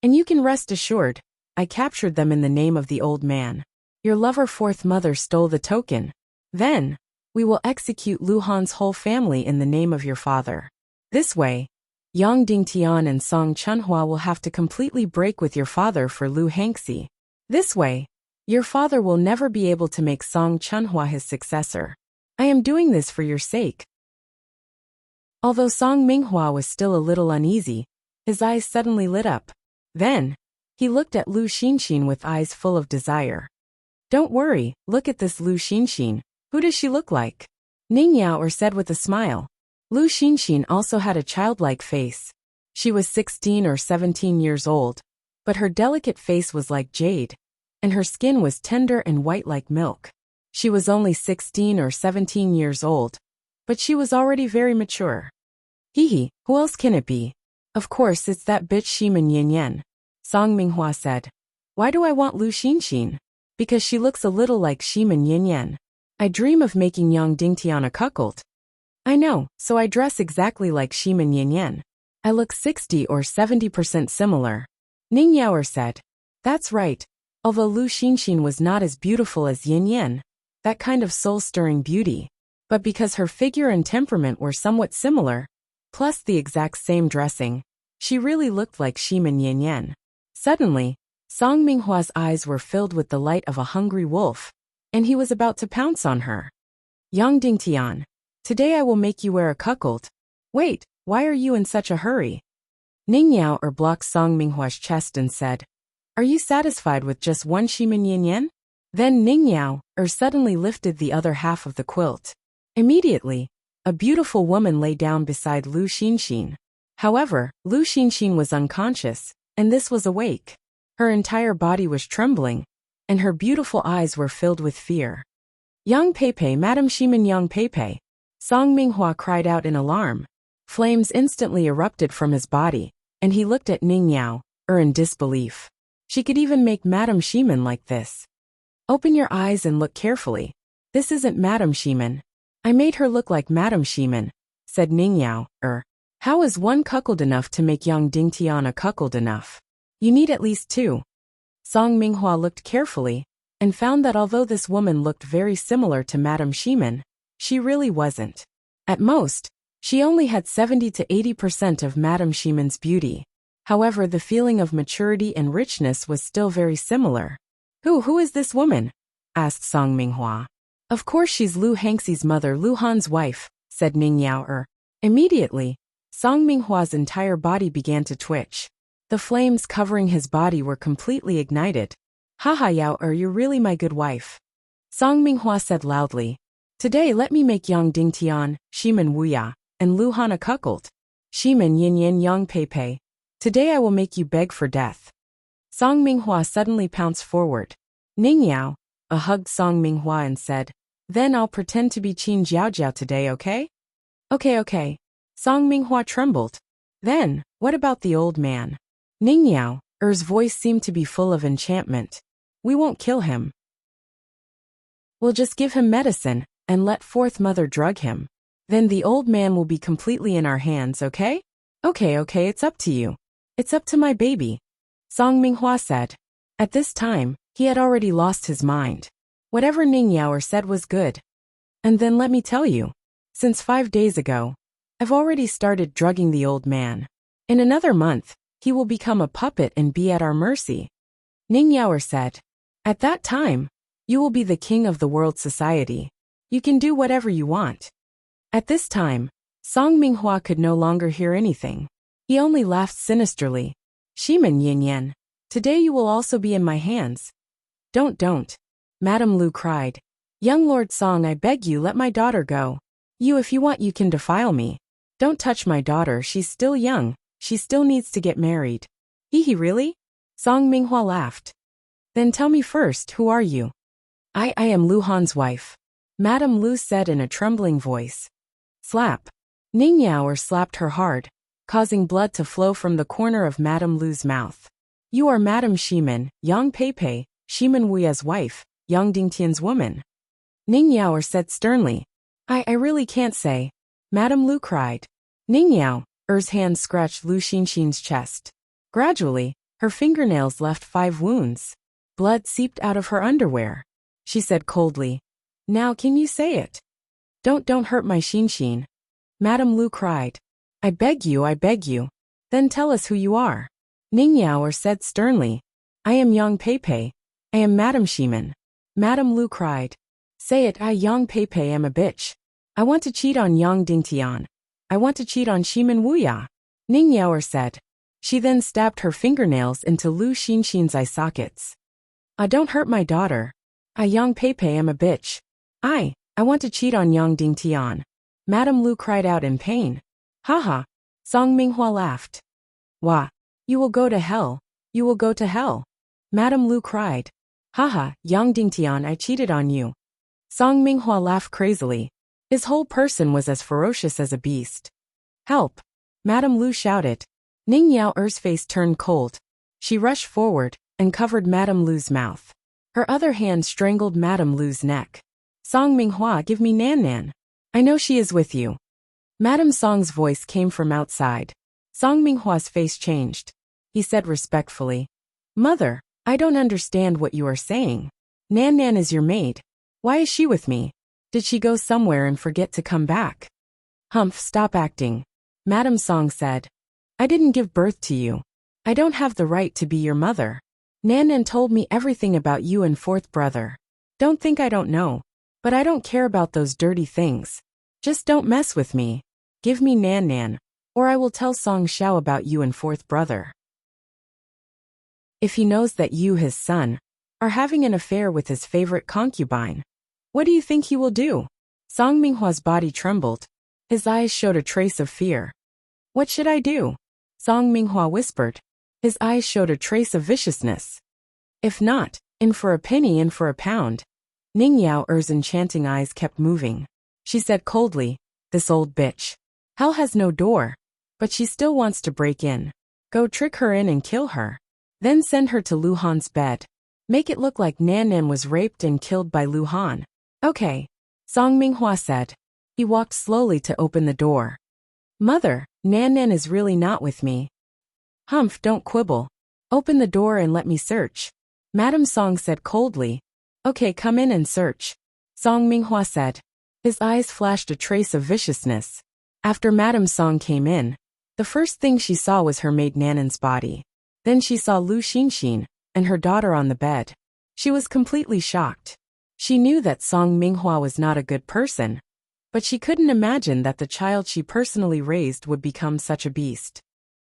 And you can rest assured, I captured them in the name of the old man. Your lover fourth mother stole the token. Then, We will execute Lu Han's whole family in the name of your father. This way, Yang Dingtian and Song Chunhua will have to completely break with your father for Lu Hangxi. This way, your father will never be able to make Song Chunhua his successor. I am doing this for your sake. Although Song Minghua was still a little uneasy, his eyes suddenly lit up. Then, he looked at Lu Xinxin with eyes full of desire. Don't worry, look at this Lu Xinxin. Who does she look like? Ning Yao said with a smile. Lu Xinxin also had a childlike face. She was 16 or 17 years old, but her delicate face was like jade, and her skin was tender and white like milk. She was only 16 or 17 years old, but she was already very mature. Hee, who else can it be? Of course it's that bitch Shimin Yinyan, Song Minghua said. Why do I want Lu Xinxin? Because she looks a little like Shimin Yinyan. I dream of making Yang Dingtian a cuckold. I know, so I dress exactly like Shimin Yinyan. I look 60 or 70% similar. Ning Yao said. That's right. Although Lu Xinxin was not as beautiful as Yin Yan, that kind of soul-stirring beauty, but because her figure and temperament were somewhat similar, plus the exact same dressing, she really looked like Shimin Yin Yan. Suddenly, Song Minghua's eyes were filled with the light of a hungry wolf, and he was about to pounce on her. Yang Dingtian, today I will make you wear a cuckold. Wait, why are you in such a hurry? Ning Yao blocked Song Minghua's chest and said, Are you satisfied with just one Shimin Yin Yan? Then Ning Yao suddenly lifted the other half of the quilt. Immediately, a beautiful woman lay down beside Lu Xinxin. However, Lu Xinxin was unconscious, and this was awake. Her entire body was trembling, and her beautiful eyes were filled with fear. Yang Peipei, Madam Shimin Yang Peipei, Song Minghua cried out in alarm. Flames instantly erupted from his body, and he looked at Ning Yao, in disbelief. She could even make Madam Shimin like this. Open your eyes and look carefully. This isn't Madam Shimin. I made her look like Madam Shimin, said Ning Yao. How is one cuckold enough to make Yang Dingtian a cuckold enough? You need at least two. Song Minghua looked carefully, and found that although this woman looked very similar to Madam Shimin, she really wasn't. At most, she only had 70 to 80% of Madam Shimin's beauty. However, the feeling of maturity and richness was still very similar. Who is this woman? Asked Song Minghua. Of course she's Lu Hangxi's mother, Lu Han's wife, said Ning Yao. Immediately, Song Minghua's entire body began to twitch. The flames covering his body were completely ignited. Haha Yao, you're really my good wife. Song Minghua said loudly. Today let me make Yang Dingtian, Shimin Wuya, and Lu Han a cuckold. Shimin Yin Yin Yang Peipei. Today I will make you beg for death. Song Minghua suddenly pounced forward. Ning Yao hugged Song Minghua and said, Then I'll pretend to be Qin Jiaojiao today, okay? Okay. Song Minghua trembled. Then, what about the old man? Ning Yao's voice seemed to be full of enchantment. We won't kill him. We'll just give him medicine, and let Fourth Mother drug him. Then the old man will be completely in our hands, okay? Okay, it's up to you. It's up to my baby. Song Minghua said. At this time, he had already lost his mind. Whatever Ning Yao said was good. And then let me tell you, since 5 days ago, I've already started drugging the old man. In another month, he will become a puppet and be at our mercy. Ning Yao said. At that time, you will be the king of the world society. You can do whatever you want. At this time, Song Minghua could no longer hear anything. He only laughed sinisterly. Shimin Yin Yan, today you will also be in my hands. Don't. Madame Lu cried. Young Lord Song, I beg you, let my daughter go. If you want, you can defile me. Don't touch my daughter, she's still young. She still needs to get married. Hee, really? Song Minghua laughed. Then tell me first, who are you? I am Lu Han's wife. Madame Lu said in a trembling voice. Slap. Ning Yao slapped her hard, causing blood to flow from the corner of Madame Lu's mouth. You are Madame Shimin, Yang Peipei, Shimin Wuya's wife, Yang Dingtian's woman. Ning Yao said sternly. I really can't say. Madame Lu cried. Ning Yao's hand scratched Lu Xinxin's chest. Gradually, her fingernails left 5 wounds. Blood seeped out of her underwear. She said coldly. Now can you say it? Don't hurt my Xin. Madame Lu cried. I beg you. Then tell us who you are. Ning Yao said sternly. I am Yang Peipei. I am Madame Ximan. Madame Lu cried. Say it, I Yang Peipei am a bitch. I want to cheat on Yang Dingtian. I want to cheat on Ximan Wuya. Ning Yao said. She then stabbed her fingernails into Lu Xinxin's eye sockets. Don't hurt my daughter. I Yang Peipei am a bitch. I want to cheat on Yang Dingtian. Madame Lu cried out in pain. Haha. Song Minghua laughed. Wah. You will go to hell. You will go to hell. Madame Lu cried. Haha, Yang Dingtian, I cheated on you. Song Minghua laughed crazily. His whole person was as ferocious as a beast. Help! Madame Lu shouted. Ning Yao's face turned cold. She rushed forward and covered Madame Lu's mouth. Her other hand strangled Madame Lu's neck. Song Minghua, give me Nan. I know she is with you. Madame Song's voice came from outside. Song Minghua's face changed. He said respectfully. Mother, I don't understand what you are saying. Nan is your maid. Why is she with me? Did she go somewhere and forget to come back? Humph, stop acting. Madame Song said. I didn't give birth to you. I don't have the right to be your mother. Nan told me everything about you and fourth brother. Don't think I don't know. But I don't care about those dirty things. Just don't mess with me. Give me Nan, or I will tell Song Xiao about you and fourth brother. If he knows that you, his son, are having an affair with his favorite concubine, what do you think he will do? Song Minghua's body trembled. His eyes showed a trace of fear. What should I do? Song Minghua whispered. His eyes showed a trace of viciousness. If not, in for a penny, in for a pound. Ning Yao's enchanting eyes kept moving. She said coldly, this old bitch. Hell has no door. But she still wants to break in. Go trick her in and kill her. Then send her to Lu Han's bed. Make it look like Nan was raped and killed by Lu Han. Okay. Song Minghua said. He walked slowly to open the door. Mother, Nan is really not with me. Humph, don't quibble. Open the door and let me search. Madame Song said coldly. Okay, come in and search. Song Minghua said. His eyes flashed a trace of viciousness. After Madame Song came in, the first thing she saw was her maid Nanan's body. Then she saw Lu Xinxin and her daughter on the bed. She was completely shocked. She knew that Song Minghua was not a good person, but she couldn't imagine that the child she personally raised would become such a beast.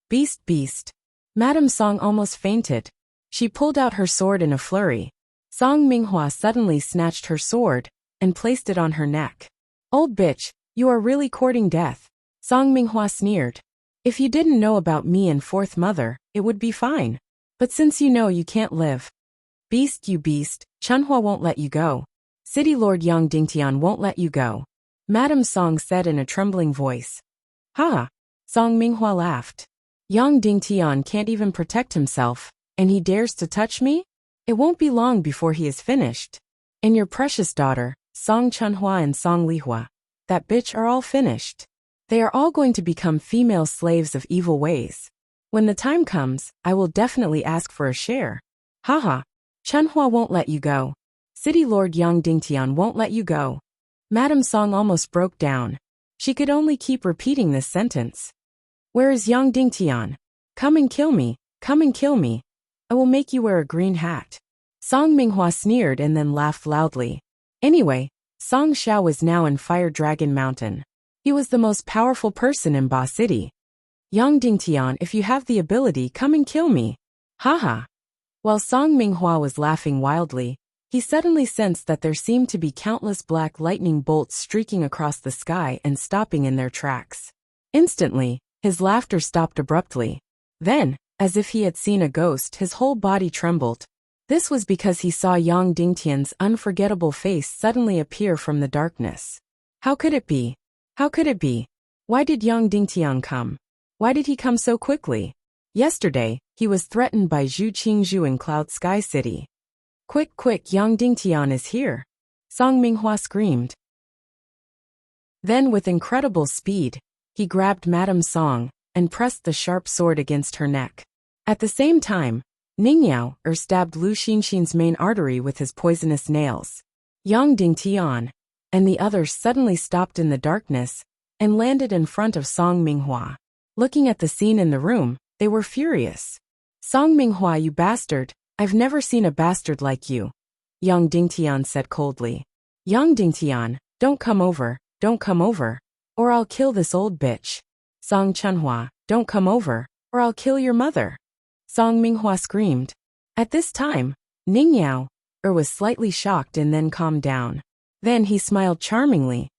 Beast. Madame Song almost fainted. She pulled out her sword in a flurry. Song Minghua suddenly snatched her sword and placed it on her neck. Old bitch, you are really courting death. Song Minghua sneered. If you didn't know about me and fourth mother, it would be fine. But since you know, you can't live. Beast, you beast, Chunhua won't let you go. City Lord Yang Dingtian won't let you go. Madame Song said in a trembling voice. Ha! Song Minghua laughed. Yang Dingtian can't even protect himself, and he dares to touch me? It won't be long before he is finished. And your precious daughter, Song Chunhua and Song Lihua, that bitch, are all finished. They are all going to become female slaves of evil ways. When the time comes, I will definitely ask for a share. Haha. Chunhua won't let you go. City Lord Yang Dingtian won't let you go. Madame Song almost broke down. She could only keep repeating this sentence. Where is Yang Dingtian? Come and kill me. Come and kill me. I will make you wear a green hat. Song Minghua sneered and then laughed loudly. Anyway, Song Xiao was now in Fire Dragon Mountain. He was the most powerful person in Ba City. Yang Dingtian, if you have the ability, come and kill me. Haha. While Song Minghua was laughing wildly, he suddenly sensed that there seemed to be countless black lightning bolts streaking across the sky and stopping in their tracks. Instantly, his laughter stopped abruptly. Then, as if he had seen a ghost, his whole body trembled. This was because he saw Yang Dingtian's unforgettable face suddenly appear from the darkness. How could it be? How could it be? Why did Yang Dingtian come? Why did he come so quickly? Yesterday, he was threatened by Zhu Qingzhu in Cloud Sky City. Quick, Yang Dingtian is here! Song Minghua screamed. Then with incredible speed, he grabbed Madame Song and pressed the sharp sword against her neck. At the same time, Ning Yao stabbed Lu Xinxin's main artery with his poisonous nails. Yang Dingtian, and the others suddenly stopped in the darkness and landed in front of Song Minghua. Looking at the scene in the room, they were furious. Song Minghua, you bastard, I've never seen a bastard like you, Yang Dingtian said coldly. Yang Dingtian, don't come over, or I'll kill this old bitch. Song Chunhua, don't come over, or I'll kill your mother. Song Minghua screamed. At this time, Ning Yao was slightly shocked and then calmed down. Then he smiled charmingly.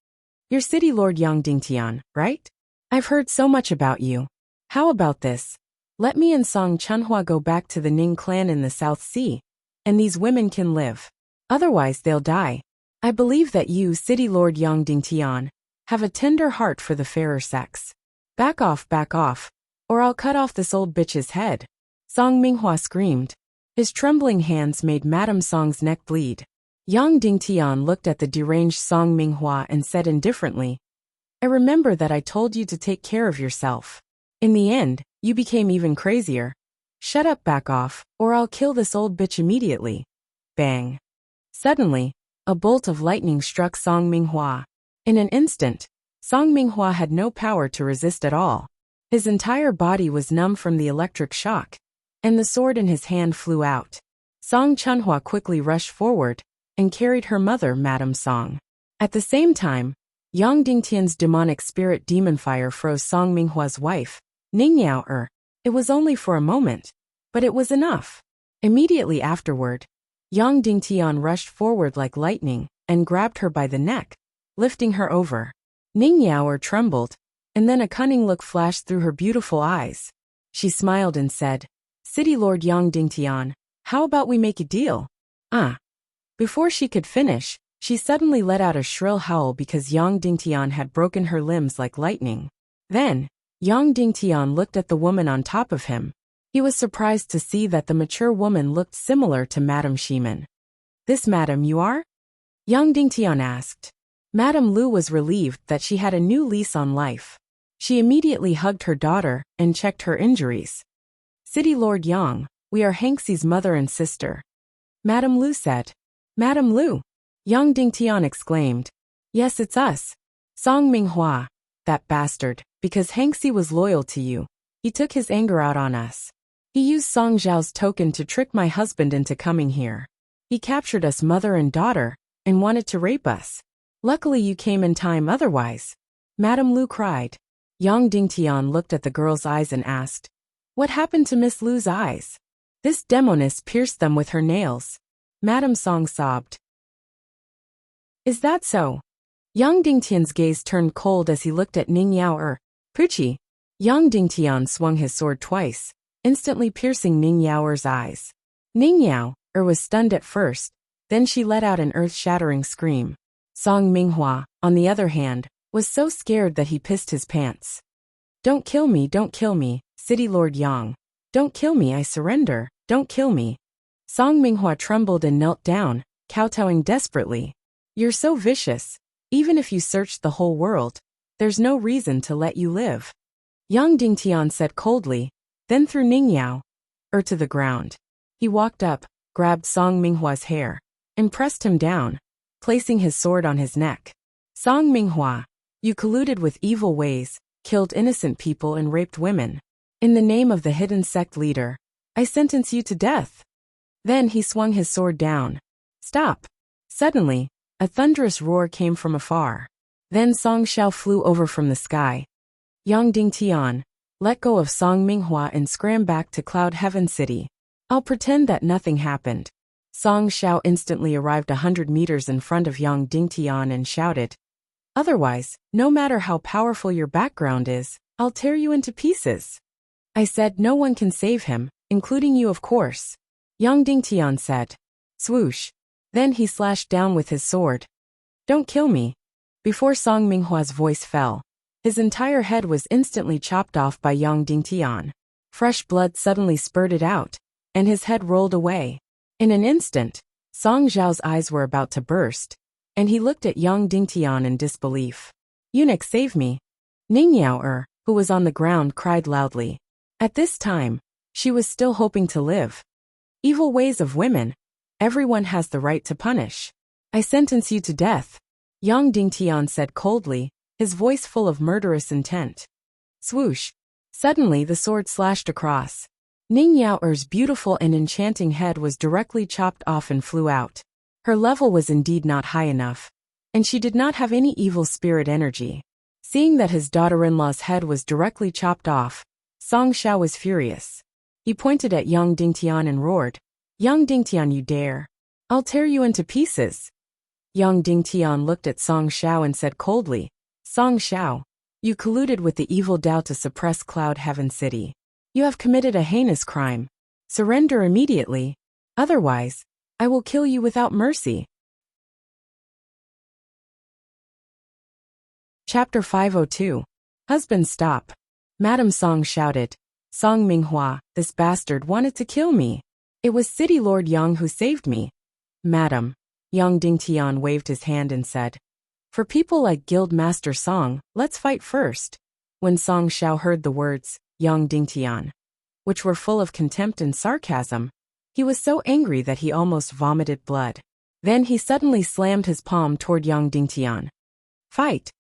You're City Lord Yang Dingtian, right? I've heard so much about you. How about this? Let me and Song Chunhua go back to the Ning clan in the South Sea, and these women can live. Otherwise they'll die. I believe that you, City Lord Yang Dingtian, have a tender heart for the fairer sex. Back off, or I'll cut off this old bitch's head. Song Minghua screamed. His trembling hands made Madame Song's neck bleed. Yang Dingtian looked at the deranged Song Minghua and said indifferently, I remember that I told you to take care of yourself. In the end, you became even crazier. Shut up, back off, or I'll kill this old bitch immediately. Bang. Suddenly, a bolt of lightning struck Song Minghua. In an instant, Song Minghua had no power to resist at all. His entire body was numb from the electric shock, and the sword in his hand flew out. Song Chunhua quickly rushed forward and carried her mother, Madame Song. At the same time, Yang Dingtian's demonic spirit demon fire froze Song Minghua's wife, Ning Yao. It was only for a moment, but it was enough. Immediately afterward, Yang Dingtian rushed forward like lightning and grabbed her by the neck, lifting her over. Ning Yao trembled, and then a cunning look flashed through her beautiful eyes. She smiled and said, City Lord Yang Dingtian, how about we make a deal? Before she could finish, she suddenly let out a shrill howl because Yang Dingtian had broken her limbs like lightning. Then, Yang Dingtian looked at the woman on top of him. He was surprised to see that the mature woman looked similar to Madame Shiman. This madam you are? Yang Dingtian asked. Madame Lu was relieved that she had a new lease on life. She immediately hugged her daughter and checked her injuries. City Lord Yang, we are Hanksy's mother and sister. Madame Lu said. Madame Lu? Yang Dingtian exclaimed. Yes, it's us. Song Minghua, that bastard, because Hanksy was loyal to you. He took his anger out on us. He used Song Zhao's token to trick my husband into coming here. He captured us mother and daughter, and wanted to rape us. Luckily you came in time otherwise. Madame Lu cried. Yang Dingtian looked at the girl's eyes and asked, What happened to Miss Lu's eyes? This demoness pierced them with her nails. Madame Song sobbed. Is that so? Yang Dingtian's gaze turned cold as he looked at Ning Yao. Puchi. Yang Dingtian swung his sword twice, instantly piercing Ning Yao's eyes. Ning Yao was stunned at first, then she let out an earth-shattering scream. Song Minghua, on the other hand, was so scared that he pissed his pants. Don't kill me, City Lord Yang. Don't kill me, I surrender, don't kill me. Song Minghua trembled and knelt down, kowtowing desperately. You're so vicious. Even if you searched the whole world, there's no reason to let you live. Yang Dingtian said coldly, then threw Ning Yao to the ground. He walked up, grabbed Song Minghua's hair, and pressed him down, placing his sword on his neck. Song Minghua, you colluded with evil ways, killed innocent people and raped women. In the name of the hidden sect leader, I sentence you to death. Then he swung his sword down. Stop. Suddenly, a thunderous roar came from afar. Then Song Xiao flew over from the sky. Yang Dingtian, let go of Song Minghua and scram back to Cloud Heaven City. I'll pretend that nothing happened. Song Xiao instantly arrived 100 meters in front of Yang Dingtian and shouted, Otherwise, no matter how powerful your background is, I'll tear you into pieces. I said no one can save him, including you of course. Yang Dingtian said. Swoosh. Then he slashed down with his sword. Don't kill me. Before Song Minghua's voice fell, his entire head was instantly chopped off by Yang Dingtian. Fresh blood suddenly spurted out, and his head rolled away. In an instant, Song Zhao's eyes were about to burst, and he looked at Yang Dingtian in disbelief. Eunuch, save me. Ning Yao, who was on the ground, cried loudly. At this time, she was still hoping to live. Evil ways of women. Everyone has the right to punish. I sentence you to death. Yang Dingtian said coldly, his voice full of murderous intent. Swoosh! Suddenly the sword slashed across. Ning Yao'er's beautiful and enchanting head was directly chopped off and flew out. Her level was indeed not high enough, and she did not have any evil spirit energy. Seeing that his daughter-in-law's head was directly chopped off, Song Xiao was furious. He pointed at Yang Dingtian and roared, "Yang Dingtian, you dare! I'll tear you into pieces!" Yang Dingtian looked at Song Xiao and said coldly, "Song Xiao, you colluded with the evil Dao to suppress Cloud Heaven City. You have committed a heinous crime. Surrender immediately. Otherwise, I will kill you without mercy." Chapter 502. Husband, stop. Madame Song shouted. Song Minghua, this bastard wanted to kill me. It was City Lord Yang who saved me. Madam. Yang Dingtian waved his hand and said, "For people like Guild Master Song, let's fight first." When Song Xiao heard the words, Yang Dingtian, which were full of contempt and sarcasm, he was so angry that he almost vomited blood. Then he suddenly slammed his palm toward Yang Dingtian. "Fight!"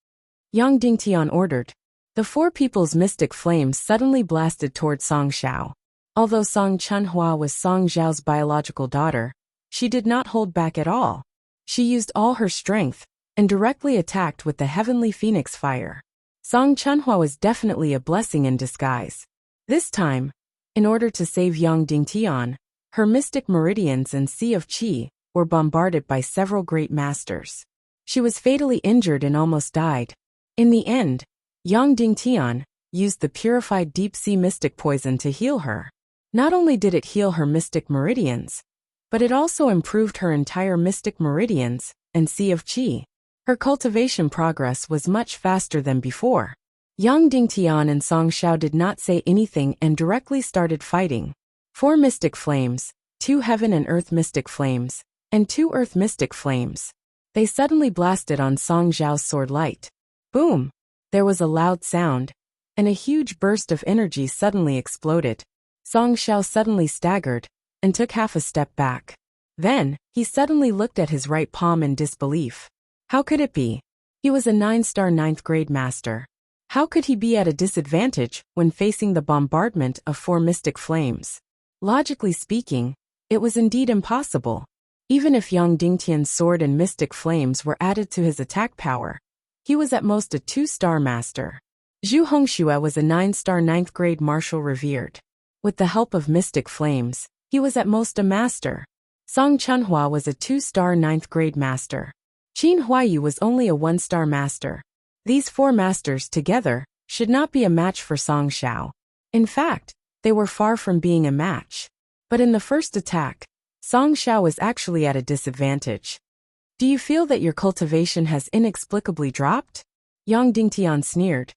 Yang Dingtian ordered. The four people's mystic flames suddenly blasted toward Song Xiao. Although Song Chunhua was Song Zhao's biological daughter, she did not hold back at all. She used all her strength and directly attacked with the heavenly phoenix fire. Song Chunhua was definitely a blessing in disguise. This time, in order to save Yang Dingtian, her mystic meridians and sea of qi were bombarded by several great masters. She was fatally injured and almost died. In the end, Yang Dingtian used the purified deep-sea mystic poison to heal her. Not only did it heal her mystic meridians, but it also improved her entire mystic meridians and sea of qi. Her cultivation progress was much faster than before. Yang Dingtian and Song Xiao did not say anything and directly started fighting. 4 mystic flames, 2 heaven and earth mystic flames, and 2 earth mystic flames. They suddenly blasted on Song Zhao's sword light. Boom! There was a loud sound, and a huge burst of energy suddenly exploded. Song Xiao suddenly staggered and took half a step back. Then, he suddenly looked at his right palm in disbelief. How could it be? He was a 9-star 9th grade master. How could he be at a disadvantage when facing the bombardment of 4 mystic flames? Logically speaking, it was indeed impossible. Even if Yang Dingtian's sword and mystic flames were added to his attack power, he was at most a 2-star master. Zhu Hongxue was a 9-star 9th grade martial revered. With the help of mystic flames, he was at most a master. Song Chunhua was a 2-star 9th grade master. Qin Huaiyu was only a 1-star master. These 4 masters together should not be a match for Song Xiao. In fact, they were far from being a match. But in the first attack, Song Xiao was actually at a disadvantage. Do you feel that your cultivation has inexplicably dropped? Yang Dingtian sneered.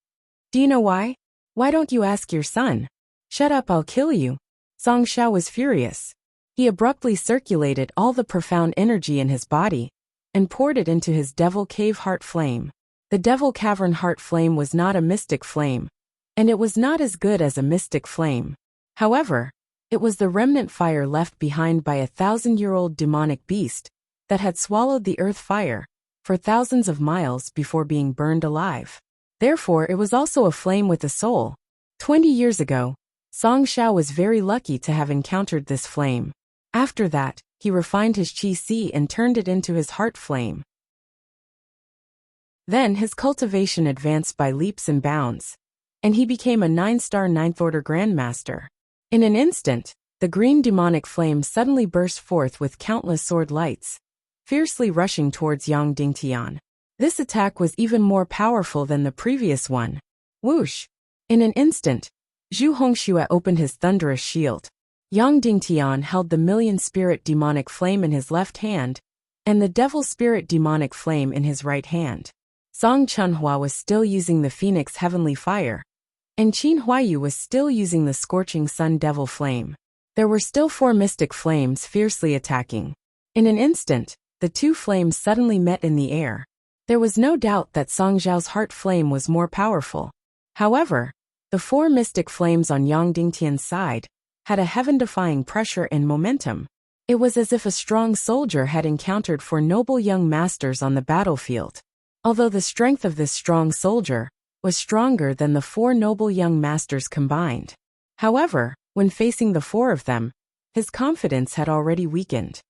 Do you know why? Why don't you ask your son? Shut up, I'll kill you. Song Xiao was furious. He abruptly circulated all the profound energy in his body and poured it into his Devil Cave Heart Flame. The Devil Cavern Heart Flame was not a mystic flame, and it was not as good as a mystic flame. However, it was the remnant fire left behind by a 1,000-year-old demonic beast that had swallowed the earth fire for thousands of miles before being burned alive. Therefore, it was also a flame with a soul. 20 years ago, Song Xiao was very lucky to have encountered this flame. After that, he refined his qi si and turned it into his heart flame. Then his cultivation advanced by leaps and bounds, and he became a 9-star 9th order grandmaster. In an instant, the green demonic flame suddenly burst forth with countless sword lights, fiercely rushing towards Yang Dingtian. This attack was even more powerful than the previous one. Whoosh! In an instant, Zhu Hongxue opened his thunderous shield. Yang Dingtian held the million spirit demonic flame in his left hand, and the devil spirit demonic flame in his right hand. Song Chunhua was still using the phoenix heavenly fire, and Qin Huaiyu was still using the scorching sun devil flame. There were still 4 mystic flames fiercely attacking. In an instant, the 2 flames suddenly met in the air. There was no doubt that Song Zhao's heart flame was more powerful. However, the 4 mystic flames on Yang Dingtian's side had a heaven-defying pressure and momentum. It was as if a strong soldier had encountered 4 noble young masters on the battlefield. although the strength of this strong soldier was stronger than the 4 noble young masters combined. However, when facing the 4 of them, his confidence had already weakened.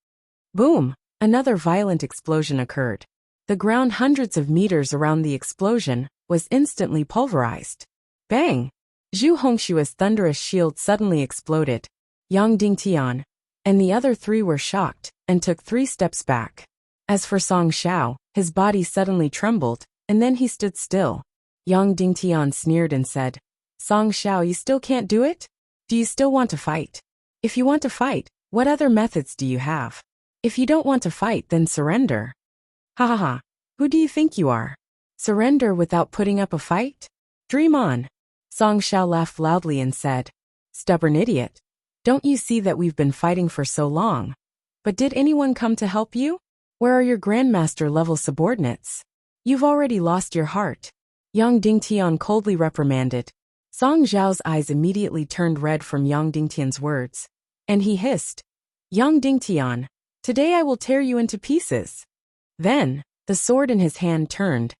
Boom! Another violent explosion occurred. The ground hundreds of meters around the explosion was instantly pulverized. Bang! Zhu Hongshua's thunderous shield suddenly exploded. Yang Dingtian and the other 3 were shocked and took 3 steps back. As for Song Xiao, his body suddenly trembled, and then he stood still. Yang Dingtian sneered and said, "Song Xiao, you still can't do it? Do you still want to fight? If you want to fight, what other methods do you have? If you don't want to fight, then surrender." Ha ha ha. Who do you think you are? Surrender without putting up a fight? Dream on. Song Xiao laughed loudly and said, "Stubborn idiot. Don't you see that we've been fighting for so long? But did anyone come to help you? Where are your grandmaster-level subordinates? You've already lost your heart." Yang Dingtian coldly reprimanded. Song Xiao's eyes immediately turned red from Yang Dingtian's words, and he hissed, "Yang Dingtian, today I will tear you into pieces." Then, the sword in his hand turned,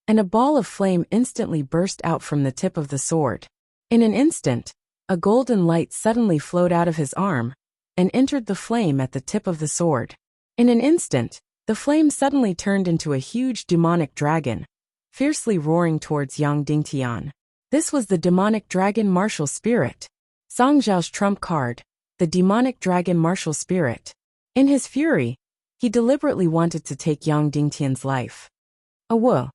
and a ball of flame instantly burst out from the tip of the sword. In an instant, a golden light suddenly flowed out of his arm and entered the flame at the tip of the sword. In an instant, the flame suddenly turned into a huge demonic dragon, fiercely roaring towards Yang Dingtian. This was the demonic dragon martial spirit. Song Zhao's trump card, the demonic dragon martial spirit. In his fury, he deliberately wanted to take Yang Dingtian's life. Whoa!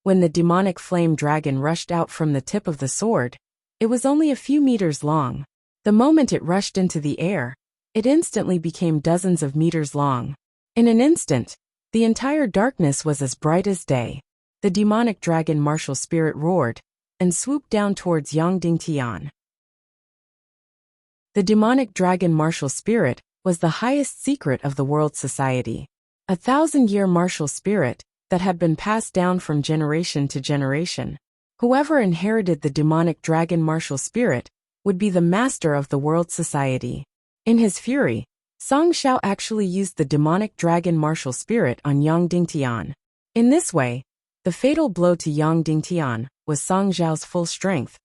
When the demonic flame dragon rushed out from the tip of the sword, it was only a few meters long. The moment it rushed into the air, it instantly became dozens of meters long. In an instant, the entire darkness was as bright as day. The demonic dragon martial spirit roared and swooped down towards Yang Dingtian. The demonic dragon martial spirit was the highest secret of the world society. 1,000-year martial spirit that had been passed down from generation to generation. Whoever inherited the demonic dragon martial spirit would be the master of the world society. In his fury, Song Xiao actually used the demonic dragon martial spirit on Yang Dingtian. In this way, the fatal blow to Yang Dingtian was Song Xiao's full strength,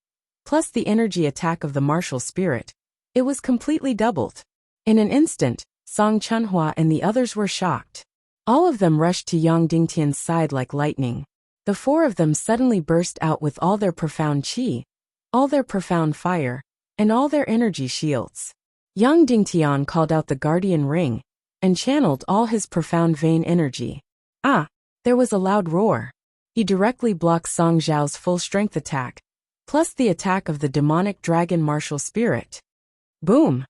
plus the energy attack of the martial spirit. It was completely doubled. In an instant, Song Chunhua and the others were shocked. All of them rushed to Yang Dingtian's side like lightning. The 4 of them suddenly burst out with all their profound qi, all their profound fire, and all their energy shields. Yang Dingtian called out the guardian ring and channeled all his profound vein energy. Ah! There was a loud roar. He directly blocked Song Zhao's full strength attack, plus the attack of the demonic dragon martial spirit. Boom!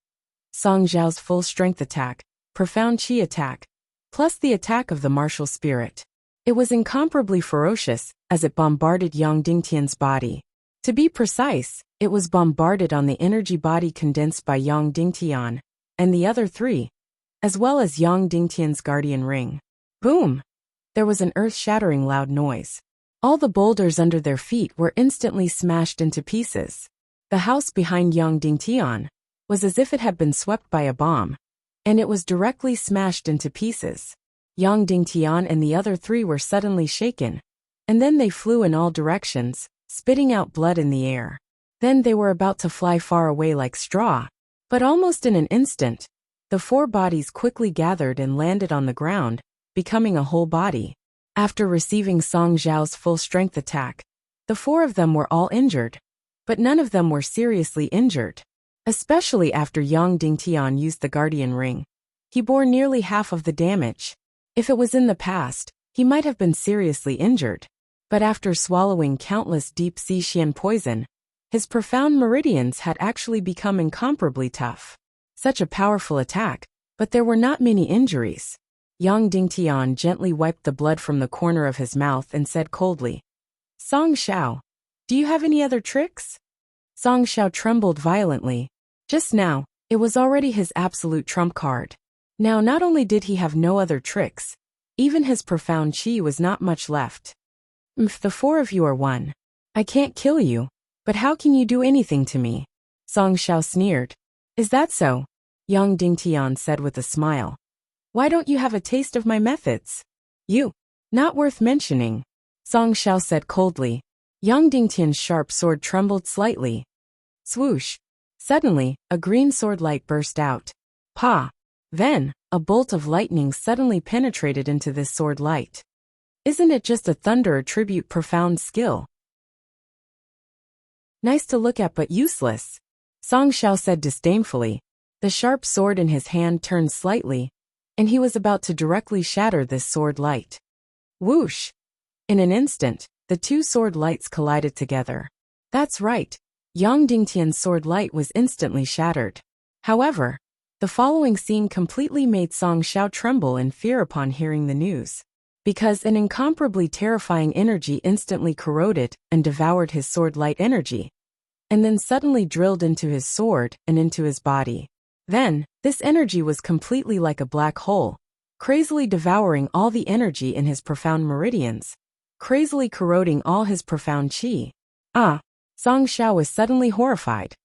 Song Zhao's full strength attack, profound qi attack, plus the attack of the martial spirit. It was incomparably ferocious as it bombarded Yang Dingtian's body. To be precise, it was bombarded on the energy body condensed by Yang Dingtian and the other 3, as well as Yang Dingtian's guardian ring. Boom! There was an earth-shattering loud noise. All the boulders under their feet were instantly smashed into pieces. The house behind Yang Dingtian was as if it had been swept by a bomb, and it was directly smashed into pieces. Yang Dingtian and the other 3 were suddenly shaken, and then they flew in all directions, spitting out blood in the air. Then they were about to fly far away like straw, but almost in an instant, the 4 bodies quickly gathered and landed on the ground, becoming a whole body. After receiving Song Zhao's full strength attack, the 4 of them were all injured, but none of them were seriously injured. Especially after Yang Dingtian used the guardian ring. He bore nearly half of the damage. If it was in the past, he might have been seriously injured. But after swallowing countless deep-sea Xian poison, his profound meridians had actually become incomparably tough. Such a powerful attack, but there were not many injuries. Yang Dingtian gently wiped the blood from the corner of his mouth and said coldly, "Song Xiao, do you have any other tricks?" Song Xiao trembled violently. Just now, it was already his absolute trump card. Now not only did he have no other tricks, even his profound qi was not much left. If the 4 of you are one, I can't kill you, but how can you do anything to me? Song Xiao sneered. Is that so? Yang Dingtian said with a smile. Why don't you have a taste of my methods? You, not worth mentioning. Song Xiao said coldly. Yang Dingtian's sharp sword trembled slightly. Swoosh! Suddenly, a green sword light burst out. Pa! Then, a bolt of lightning suddenly penetrated into this sword light. Isn't it just a thunder attribute profound skill? Nice to look at but useless, Song Xiao said disdainfully. The sharp sword in his hand turned slightly, and he was about to directly shatter this sword light. Whoosh! In an instant, the two sword lights collided together. That's right, Yang Dingtian's sword light was instantly shattered. However, the following scene completely made Song Xiao tremble in fear upon hearing the news. Because an incomparably terrifying energy instantly corroded and devoured his sword light energy, and then suddenly drilled into his sword and into his body. Then, this energy was completely like a black hole, crazily devouring all the energy in his profound meridians, crazily corroding all his profound qi. Song Xiao was suddenly horrified.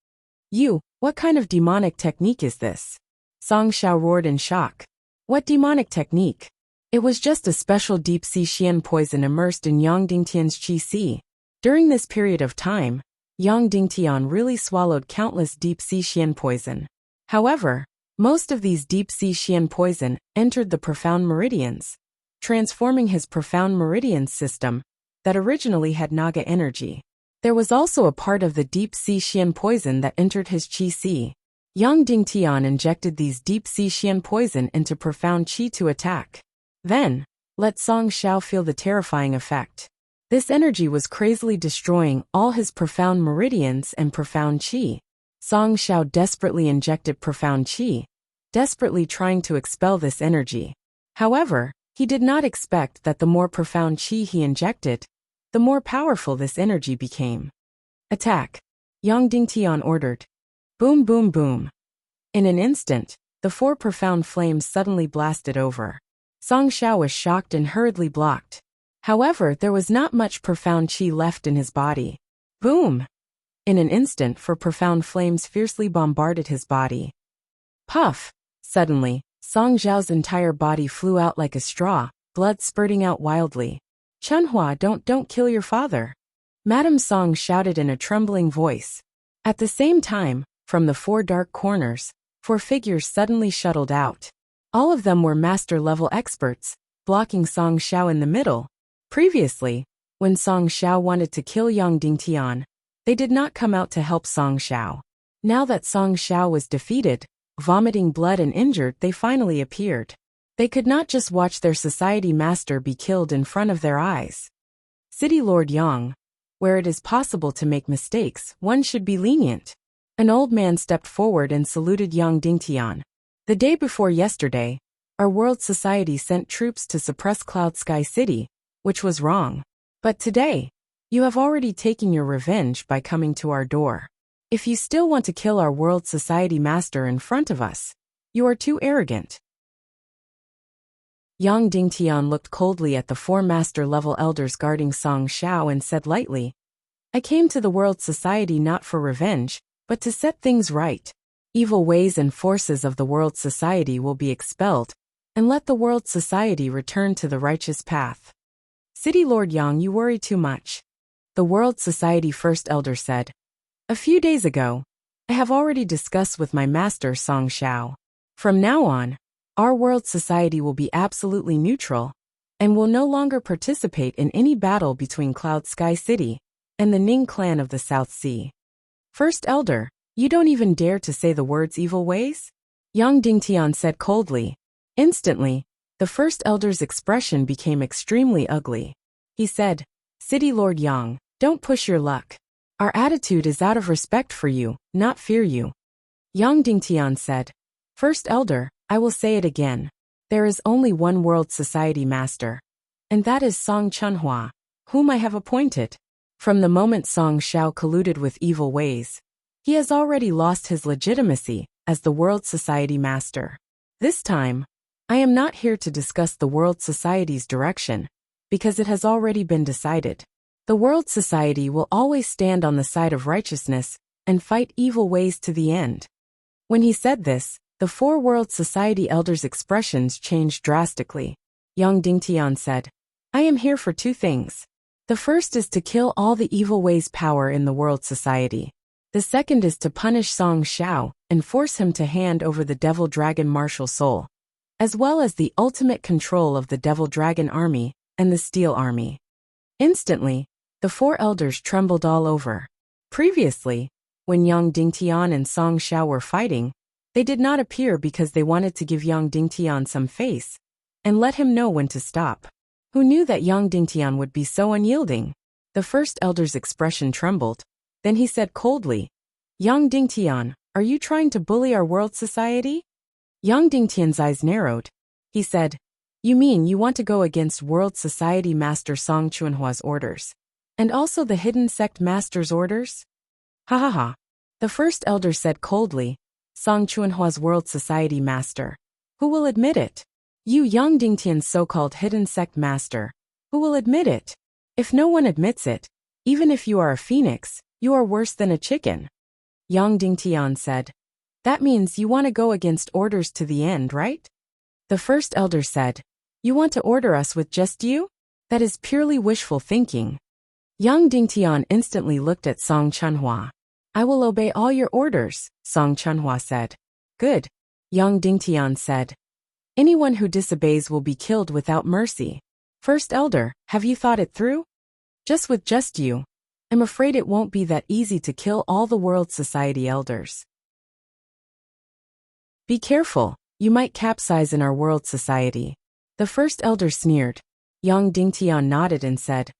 What kind of demonic technique is this? Song Xiao roared in shock. What demonic technique? It was just a special deep-sea xian poison immersed in Yang Dingtian's qi. During this period of time, Yang Dingtian really swallowed countless deep-sea xian poison. However, most of these deep-sea xian poison entered the profound meridians, transforming his profound meridian system that originally had Naga energy. There was also a part of the deep-sea xian poison that entered his qi. Yang Dingtian injected these deep-sea xian poison into profound qi to attack. Then, let Song Xiao feel the terrifying effect. This energy was crazily destroying all his profound meridians and profound qi. Song Xiao desperately injected profound qi, desperately trying to expel this energy. However, he did not expect that the more profound qi he injected, the more powerful this energy became. Attack! Yang Dingtian ordered. Boom boom boom. In an instant, the four profound flames suddenly blasted over. Song Xiao was shocked and hurriedly blocked. However, there was not much profound qi left in his body. Boom! In an instant, four profound flames fiercely bombarded his body. Puff! Suddenly, Song Xiao's entire body flew out like a straw, blood spurting out wildly. Chunhua, don't kill your father! Madame Song shouted in a trembling voice. At the same time, from the four dark corners, four figures suddenly shuttled out. All of them were master-level experts, blocking Song Xiao in the middle. Previously, when Song Xiao wanted to kill Yang Dingtian, they did not come out to help Song Xiao. Now that Song Xiao was defeated, vomiting blood and injured, they finally appeared. They could not just watch their society master be killed in front of their eyes. City Lord Yang, where it is possible to make mistakes, one should be lenient. An old man stepped forward and saluted Yang Dingtian. The day before yesterday, our world society sent troops to suppress Cloud Sky City, which was wrong. But today, you have already taken your revenge by coming to our door. If you still want to kill our world society master in front of us, you are too arrogant. Yang Dingtian looked coldly at the four master-level elders guarding Song Xiao and said lightly, I came to the world society not for revenge, but to set things right. Evil ways and forces of the world society will be expelled, and let the world society return to the righteous path. City Lord Yang, you worry too much. The world society first elder said. A few days ago, I have already discussed with my master Song Xiao. From now on, our world society will be absolutely neutral, and will no longer participate in any battle between Cloud Sky City and the Ning clan of the South Sea. First elder, you don't even dare to say the words evil ways? Yang Dingtian said coldly. Instantly, the first elder's expression became extremely ugly. He said, City Lord Yang, don't push your luck. Our attitude is out of respect for you, not fear you. Yang Dingtian said, First elder, I will say it again. There is only one world society master, and that is Song Chunhua, whom I have appointed. From the moment Song Xiao colluded with evil ways, he has already lost his legitimacy as the World Society Master. This time, I am not here to discuss the World Society's direction, because it has already been decided. The World Society will always stand on the side of righteousness and fight evil ways to the end. When he said this, the four World Society elders' expressions changed drastically. Yang Dingtian said, I am here for two things. The first is to kill all the evil ways power in the world society. The second is to punish Song Xiao and force him to hand over the Devil Dragon martial soul, as well as the ultimate control of the Devil Dragon army and the Steel army. Instantly, the four elders trembled all over. Previously, when Yang Dingtian and Song Xiao were fighting, they did not appear because they wanted to give Yang Dingtian some face and let him know when to stop. Who knew that Yang Dingtian would be so unyielding? The first elder's expression trembled. Then he said coldly, "Yang Dingtian, are you trying to bully our world society?" Yang Dingtian's eyes narrowed. He said, "You mean you want to go against world society master Song Chuanhua's orders? And also the hidden sect master's orders?" "Ha ha ha." The first elder said coldly, "Song Chuanhua's world society master. Who will admit it? You Yang Dingtian's so-called hidden sect master. Who will admit it? If no one admits it, even if you are a phoenix, you are worse than a chicken." Yang Dingtian said, "That means you want to go against orders to the end, right?" The first elder said, "You want to order us with just you? That is purely wishful thinking." Yang Dingtian instantly looked at Song Chunhua. "I will obey all your orders," Song Chunhua said. "Good," Yang Dingtian said. "Anyone who disobeys will be killed without mercy. First elder, have you thought it through? Just with just you, I'm afraid it won't be that easy to kill all the world society elders. Be careful, you might capsize in our world society." The first elder sneered. Yang Dingtian nodded and said,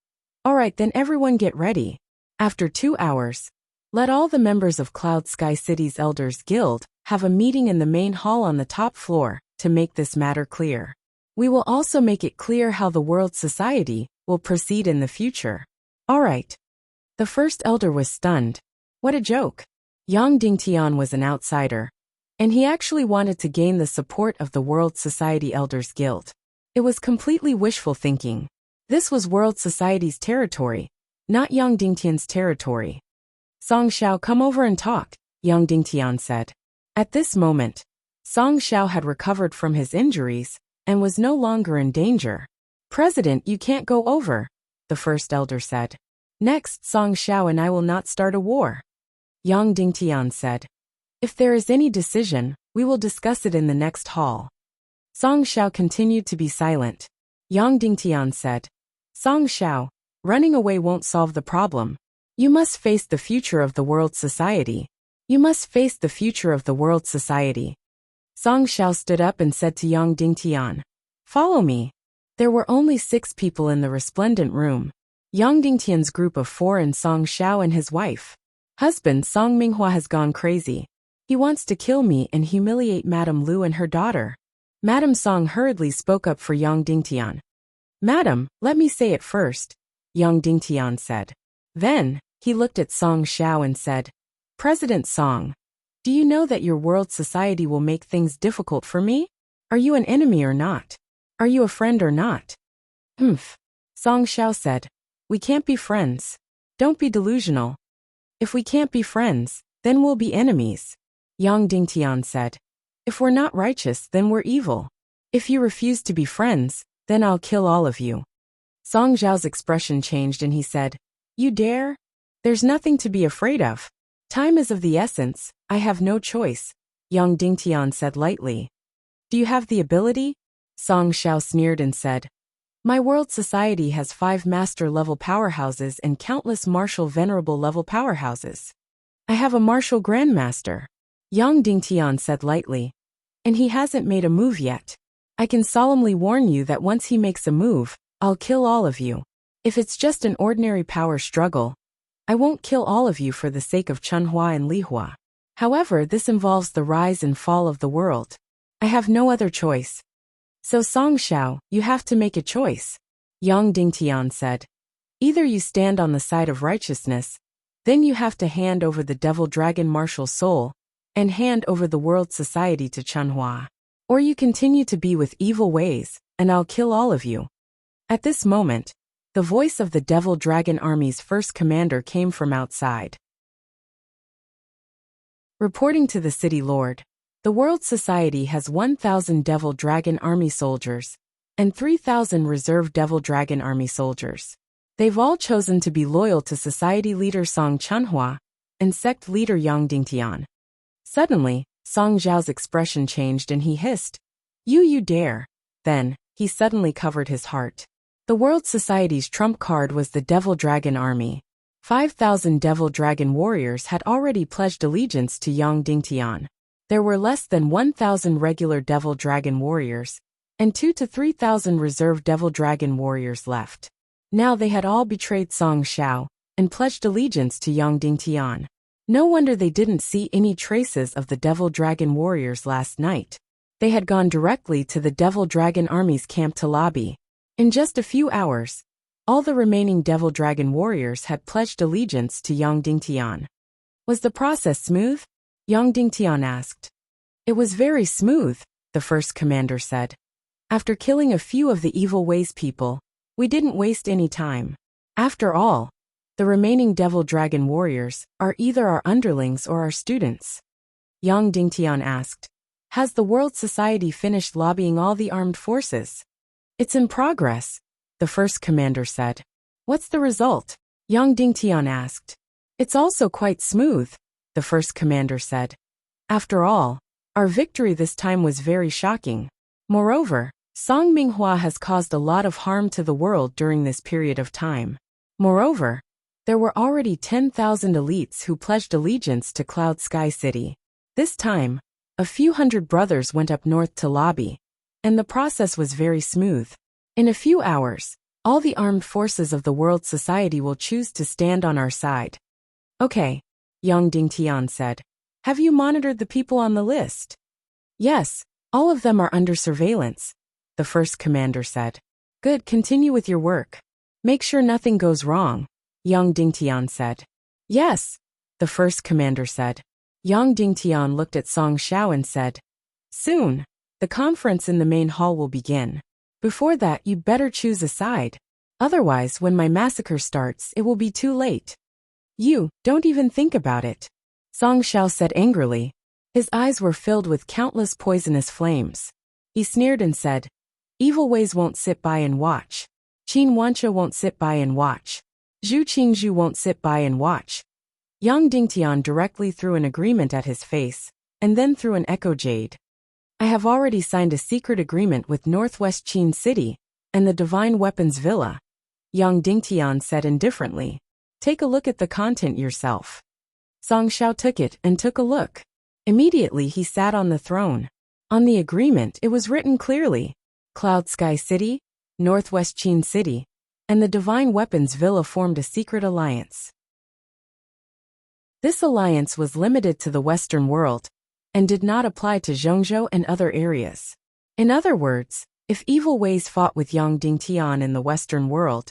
"All right, then everyone get ready. After 2 hours, let all the members of Cloud Sky City's Elders Guild have a meeting in the main hall on the top floor to make this matter clear. We will also make it clear how the world society will proceed in the future." "All right." The first elder was stunned. What a joke. Yang Dingtian was an outsider, and he actually wanted to gain the support of the World Society Elders Guild. It was completely wishful thinking. This was World Society's territory, not Yang Dingtian's territory. "Song Xiao, come over and talk," Yang Dingtian said. At this moment, Song Xiao had recovered from his injuries and was no longer in danger. "President, you can't go over," the first elder said. "Next, Song Xiao and I will not start a war," Yang Dingtian said. "If there is any decision, we will discuss it in the next hall." Song Xiao continued to be silent. Yang Dingtian said, "Song Xiao, running away won't solve the problem. You must face the future of the world society. You must face the future of the world society." Song Xiao stood up and said to Yang Dingtian, "Follow me." There were only 6 people in the resplendent room. Yang Dingtian's group of 4 and Song Xiao and his wife. Husband Song Minghua has gone crazy. He wants to kill me and humiliate Madame Lu and her daughter. Madame Song hurriedly spoke up for Yang Dingtian. "Madam, let me say it first," Yang Dingtian said. Then, he looked at Song Xiao and said, "President Song, do you know that your world society will make things difficult for me? Are you an enemy or not? Are you a friend or not?" "Humph," Song Xiao said. "We can't be friends. Don't be delusional. If we can't be friends, then we'll be enemies," Yang Dingtian said. "If we're not righteous, then we're evil. If you refuse to be friends, then I'll kill all of you." Song Xiao's expression changed and he said, "You dare? There's nothing to be afraid of. Time is of the essence, I have no choice," Yang Dingtian said lightly. "Do you have the ability?" Song Xiao sneered and said, "My world society has 5 master-level powerhouses and countless martial venerable-level powerhouses. I have a martial grandmaster," Yang Dingtian said lightly. "And he hasn't made a move yet. I can solemnly warn you that once he makes a move, I'll kill all of you. If it's just an ordinary power struggle, I won't kill all of you for the sake of Chunhua and Lihua. However, this involves the rise and fall of the world. I have no other choice." "So Song Xiao, you have to make a choice," Yang Dingtian said. "Either you stand on the side of righteousness, then you have to hand over the Devil Dragon martial soul, and hand over the world society to Chunhua. Or you continue to be with evil ways, and I'll kill all of you." At this moment, the voice of the Devil Dragon Army's first commander came from outside. Reporting to the city lord, the World Society has 1,000 Devil Dragon Army soldiers and 3,000 reserve Devil Dragon Army soldiers. They've all chosen to be loyal to society leader Song Chunhua and sect leader Yang Dingtian. Suddenly, Song Zhao's expression changed and he hissed, You dare. Then, he suddenly covered his heart. The World Society's trump card was the Devil Dragon Army. 5,000 Devil Dragon warriors had already pledged allegiance to Yang Dingtian. There were less than 1,000 regular Devil Dragon warriors, and 2,000 to 3,000 reserve Devil Dragon warriors left. Now they had all betrayed Song Zhao and pledged allegiance to Yang Dingtian. No wonder they didn't see any traces of the Devil Dragon warriors last night. They had gone directly to the Devil Dragon army's camp to lobby. In just a few hours, all the remaining Devil Dragon warriors had pledged allegiance to Yang Dingtian. Was the process smooth? Yang Dingtian asked. It was very smooth, the first commander said. After killing a few of the Evil Ways people, we didn't waste any time. After all, the remaining Devil Dragon warriors are either our underlings or our students. Yang Dingtian asked. Has the World Society finished lobbying all the armed forces? It's in progress, the first commander said. What's the result? Yang Dingtian asked. It's also quite smooth, the first commander said. After all, our victory this time was very shocking. Moreover, Song Minghua has caused a lot of harm to the world during this period of time. Moreover, there were already 10,000 elites who pledged allegiance to Cloud Sky City. This time, a few hundred brothers went up north to lobby, and the process was very smooth. In a few hours, all the armed forces of the World Society will choose to stand on our side. Okay, Yang Dingtian said. Have you monitored the people on the list? Yes, all of them are under surveillance, the first commander said. Good, continue with your work. Make sure nothing goes wrong, Yang Dingtian said. Yes, the first commander said. Yang Dingtian looked at Song Zhao and said, Soon, the conference in the main hall will begin. Before that, you'd better choose a side. Otherwise, when my massacre starts, it will be too late. You, don't even think about it, Song Zhao said angrily. His eyes were filled with countless poisonous flames. He sneered and said, Evil Ways won't sit by and watch. Qin Wancha won't sit by and watch. Zhu Qingzhu won't sit by and watch. Yang Dingtian directly threw an agreement at his face, and then threw an echo jade. I have already signed a secret agreement with Northwest Qin City and the Divine Weapons Villa, Yang Dingtian said indifferently. Take a look at the content yourself. Song Zhao took it and took a look. Immediately he sat on the throne. On the agreement it was written clearly, Cloud Sky City, Northwest Qin City, and the Divine Weapons Villa formed a secret alliance. This alliance was limited to the Western world, and did not apply to Zhongzhou and other areas. In other words, if Evil Ways fought with Yang Dingtian in the Western world,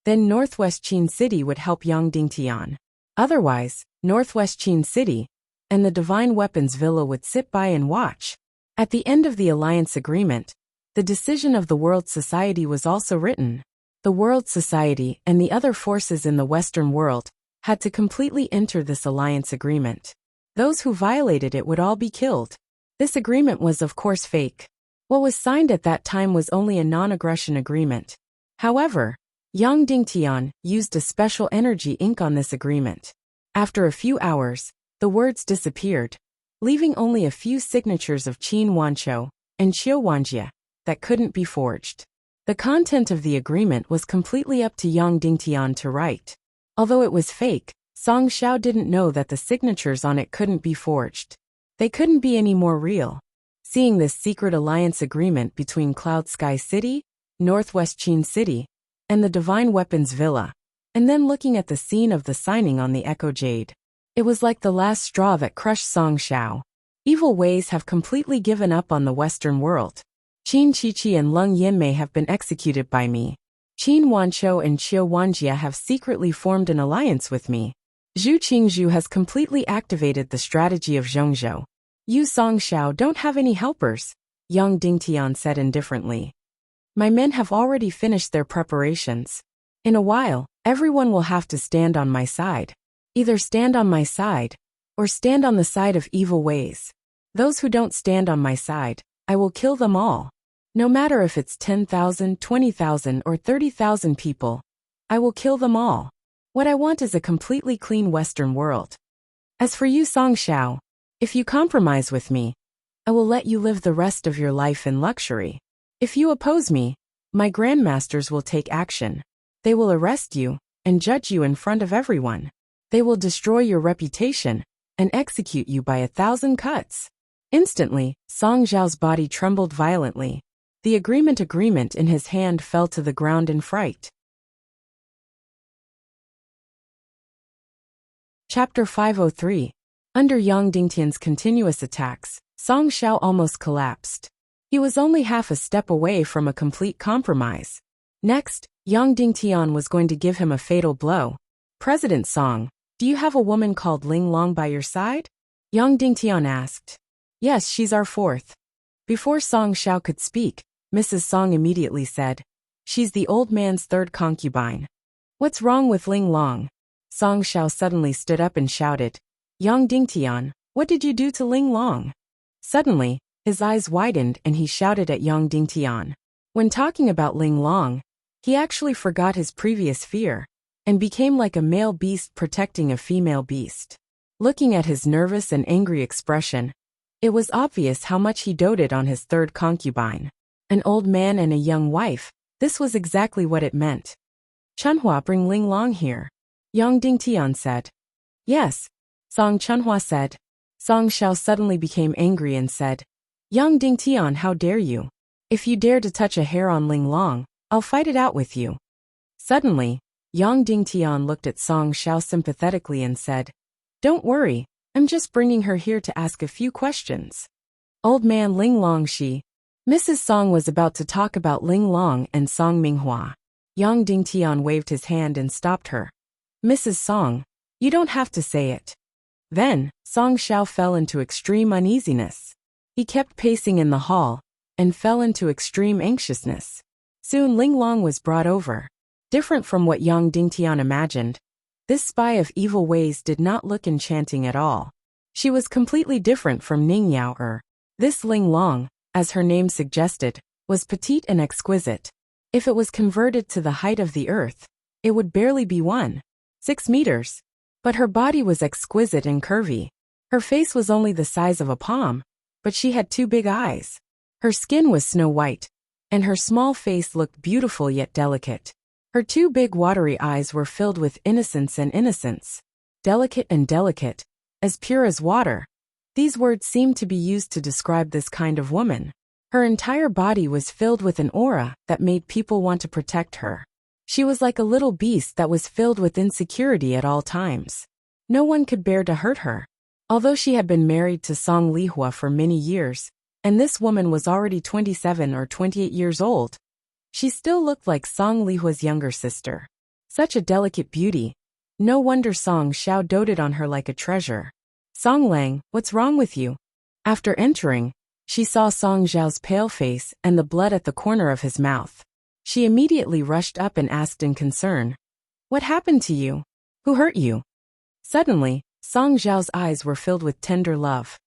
then Northwest Qin City would help Yang Dingtian. Otherwise, Northwest Qin City and the Divine Weapons Villa would sit by and watch. At the end of the alliance agreement, the decision of the World Society was also written. The World Society and the other forces in the Western world had to completely enter this alliance agreement. Those who violated it would all be killed. This agreement was of course fake. What was signed at that time was only a non-aggression agreement. However, Yang Dingtian used a special energy ink on this agreement. After a few hours, the words disappeared, leaving only a few signatures of Qin Wanchou and Qiu Wanjie that couldn't be forged. The content of the agreement was completely up to Yang Dingtian to write. Although it was fake, Song Zhao didn't know that the signatures on it couldn't be forged. They couldn't be any more real. Seeing this secret alliance agreement between Cloud Sky City, Northwest Qin City, and the Divine Weapons Villa, and then looking at the scene of the signing on the Echo Jade, it was like the last straw that crushed Song Zhao. Evil Ways have completely given up on the Western world. Qin Qiqi and Leng Yinmei have been executed by me. Qin Wanchou and Qiu Wanjie have secretly formed an alliance with me. Zhu Qingzhu has completely activated the strategy of Zhongzhou. You Song Zhao don't have any helpers, Yang Dingtian said indifferently. My men have already finished their preparations. In a while, everyone will have to stand on my side. Either stand on my side, or stand on the side of Evil Ways. Those who don't stand on my side, I will kill them all. No matter if it's 10,000, 20,000 or 30,000 people, I will kill them all. What I want is a completely clean Western world. As for you, Song Xiao, if you compromise with me, I will let you live the rest of your life in luxury. If you oppose me, my grandmasters will take action. They will arrest you and judge you in front of everyone. They will destroy your reputation and execute you by 1,000 cuts. Instantly, Song Xiao's body trembled violently. The agreement in his hand fell to the ground in fright. Chapter 503. Under Yang Dingtian's continuous attacks, Song Xiao almost collapsed. He was only half a step away from a complete compromise. Next, Yang Dingtian was going to give him a fatal blow. President Song, do you have a woman called Ling Long by your side? Yang Dingtian asked. Yes, she's our fourth. Before Song Xiao could speak, Mrs. Song immediately said, she's the old man's third concubine. What's wrong with Ling Long? Song Xiao suddenly stood up and shouted, Yang Dingtian, what did you do to Ling Long? Suddenly, his eyes widened and he shouted at Yang Dingtian. When talking about Ling Long, he actually forgot his previous fear and became like a male beast protecting a female beast. Looking at his nervous and angry expression, it was obvious how much he doted on his third concubine. An old man and a young wife, this was exactly what it meant. Chunhua, bring Ling Long here. Yang Dingtian said. Yes, Song Chunhua said. Song Xiao suddenly became angry and said, Yang Dingtian, how dare you? If you dare to touch a hair on Ling Long, I'll fight it out with you. Suddenly, Yang Dingtian looked at Song Xiao sympathetically and said, Don't worry, I'm just bringing her here to ask a few questions. Old man Ling Long Mrs. Song was about to talk about Ling Long and Song Minghua. Yang Dingtian waved his hand and stopped her. Mrs. Song, you don't have to say it. Then, Song Xiao fell into extreme uneasiness. He kept pacing in the hall and fell into extreme anxiousness. Soon Ling Long was brought over. Different from what Yang Dingtian imagined, this spy of evil ways did not look enchanting at all. She was completely different from Ning Yao. This Ling Long, as her name suggested, was petite and exquisite. If it was converted to the height of the earth, it would barely be 1.6 meters. But her body was exquisite and curvy. Her face was only the size of a palm, but she had 2 big eyes. Her skin was snow white, and her small face looked beautiful yet delicate. Her 2 big watery eyes were filled with innocence and innocence. Delicate and delicate, as pure as water. These words seemed to be used to describe this kind of woman. Her entire body was filled with an aura that made people want to protect her. She was like a little beast that was filled with insecurity at all times. No one could bear to hurt her. Although she had been married to Song Lihua for many years, and this woman was already 27 or 28 years old, she still looked like Song Lihua's younger sister. Such a delicate beauty. No wonder Song Xiao doted on her like a treasure. Song Lang, what's wrong with you? After entering, she saw Song Xiao's pale face and the blood at the corner of his mouth. She immediately rushed up and asked in concern, What happened to you? Who hurt you? Suddenly, Song Xiao's eyes were filled with tender love.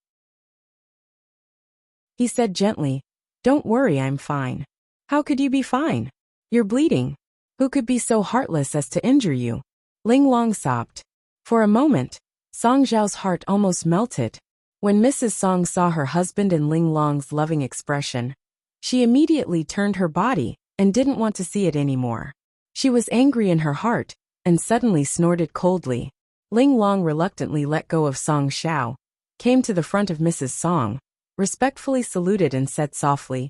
He said gently, Don't worry, I'm fine. How could you be fine? You're bleeding. Who could be so heartless as to injure you? Ling Long sobbed. For a moment, Song Xiao's heart almost melted. When Mrs. Song saw her husband and Ling Long's loving expression, she immediately turned her body and didn't want to see it anymore. She was angry in her heart, and suddenly snorted coldly. Ling Long reluctantly let go of Song Xiao, came to the front of Mrs. Song, respectfully saluted and said softly,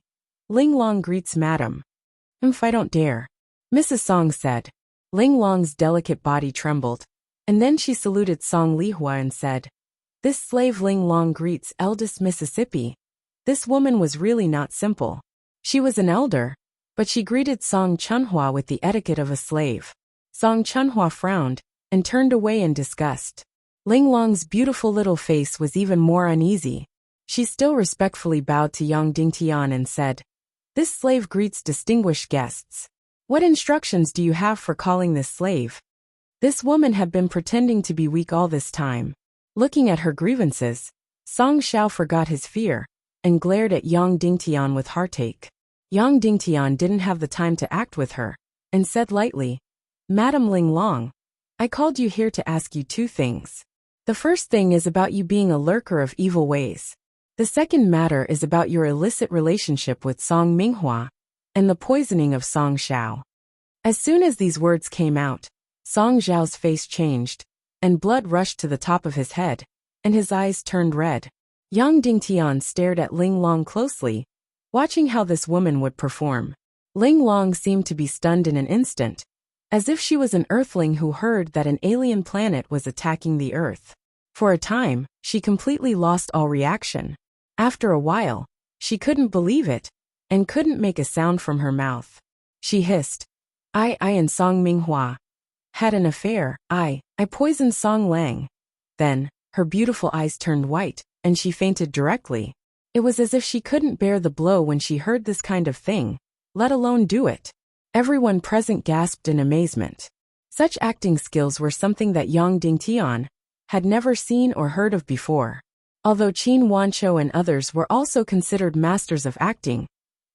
Ling Long greets Madam. If I don't dare. Mrs. Song said. Ling Long's delicate body trembled, and then she saluted Song Lihua and said, This slave Ling Long greets eldest Mississippi. This woman was really not simple. She was an elder, but she greeted Song Chunhua with the etiquette of a slave. Song Chunhua frowned and turned away in disgust. Ling Long's beautiful little face was even more uneasy. She still respectfully bowed to Yang Dingtian and said, This slave greets distinguished guests. What instructions do you have for calling this slave? This woman had been pretending to be weak all this time. Looking at her grievances, Song Xiao forgot his fear and glared at Yang Dingtian with heartache. Yang Dingtian didn't have the time to act with her, and said lightly, Madam Ling Long, I called you here to ask you two things. The first thing is about you being a lurker of evil ways. The second matter is about your illicit relationship with Song Minghua and the poisoning of Song Xiao. As soon as these words came out, Song Xiao's face changed, and blood rushed to the top of his head, and his eyes turned red. Yang Dingtian stared at Ling Long closely, watching how this woman would perform. Ling Long seemed to be stunned in an instant, as if she was an earthling who heard that an alien planet was attacking the Earth. For a time, she completely lost all reaction. After a while, she couldn't believe it, and couldn't make a sound from her mouth. She hissed, I and Song Minghua had an affair. I poisoned Song Lang. Then, her beautiful eyes turned white, and she fainted directly. It was as if she couldn't bear the blow when she heard this kind of thing, let alone do it. Everyone present gasped in amazement. Such acting skills were something that Yang Dingtian had never seen or heard of before. Although Qin Wanqiu and others were also considered masters of acting,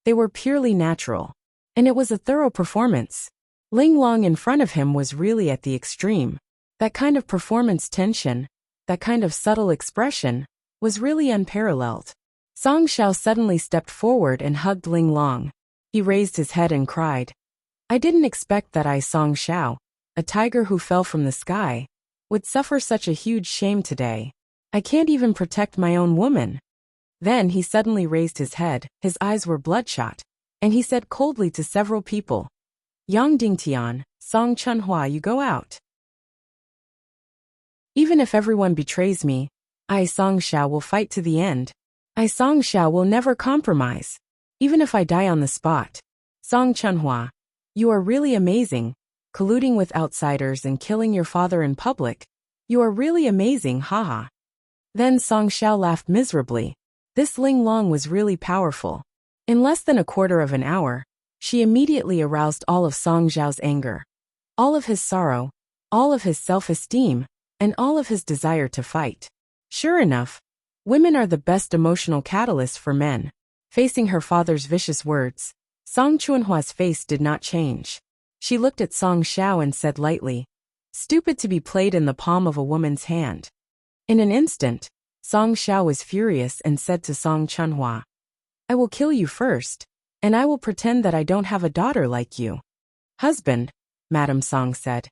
they were purely natural. And it was a thorough performance. Ling Long in front of him was really at the extreme. That kind of performance tension, that kind of subtle expression, was really unparalleled. Song Xiao suddenly stepped forward and hugged Ling Long. He raised his head and cried, I didn't expect that I, Song Xiao, a tiger who fell from the sky, would suffer such a huge shame today. I can't even protect my own woman. Then he suddenly raised his head, his eyes were bloodshot, and he said coldly to several people, Yang Dingtian, Song Chunhua, you go out. Even if everyone betrays me, I, Song Xiao, will fight to the end. I, Song Xiao, will never compromise, even if I die on the spot. Song Chunhua, you are really amazing, colluding with outsiders and killing your father in public. You are really amazing, haha. Then Song Xiao laughed miserably. This Ling Long was really powerful. In less than a quarter of an hour, she immediately aroused all of Song Xiao's anger, all of his sorrow, all of his self-esteem, and all of his desire to fight. Sure enough, women are the best emotional catalyst for men. Facing her father's vicious words, Song Chunhua's face did not change. She looked at Song Xiao and said lightly, stupid to be played in the palm of a woman's hand. In an instant, Song Xiao was furious and said to Song Chunhua, I will kill you first, and I will pretend that I don't have a daughter like you. Husband, Madam Song said,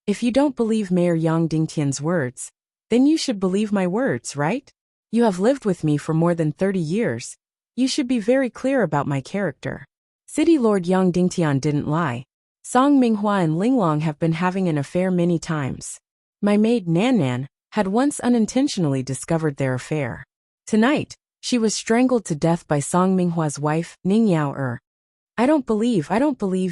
if you don't believe Mayor Yang Dingtian's words, then you should believe my words, right? You have lived with me for more than 30 years. You should be very clear about my character. City Lord Yang Dingtian didn't lie. Song Minghua and Ling Long have been having an affair many times. My maid Nan Nan had once unintentionally discovered their affair. Tonight, she was strangled to death by Song Minghua's wife, Ning Yao. I don't believe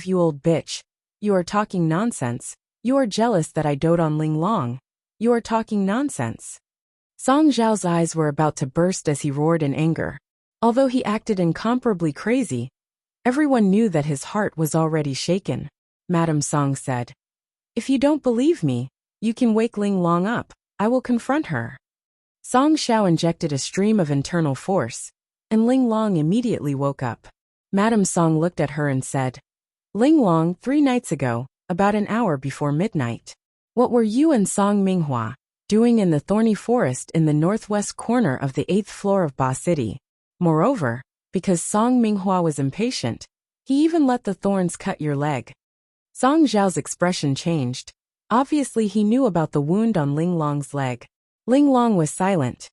you old bitch. You are talking nonsense. You are jealous that I dote on Ling Long. You are talking nonsense. Song Xiao's eyes were about to burst as he roared in anger. Although he acted incomparably crazy, everyone knew that his heart was already shaken. Madam Song said, if you don't believe me, you can wake Ling Long up. I will confront her. Song Xiao injected a stream of internal force, and Ling Long immediately woke up. Madam Song looked at her and said, Ling Long, 3 nights ago, about an hour before midnight, what were you and Song Minghua doing in the thorny forest in the northwest corner of the 8th floor of Ba City? Moreover, because Song Minghua was impatient, he even let the thorns cut your leg. Song Xiao's expression changed. Obviously he knew about the wound on Ling Long's leg. Ling Long was silent.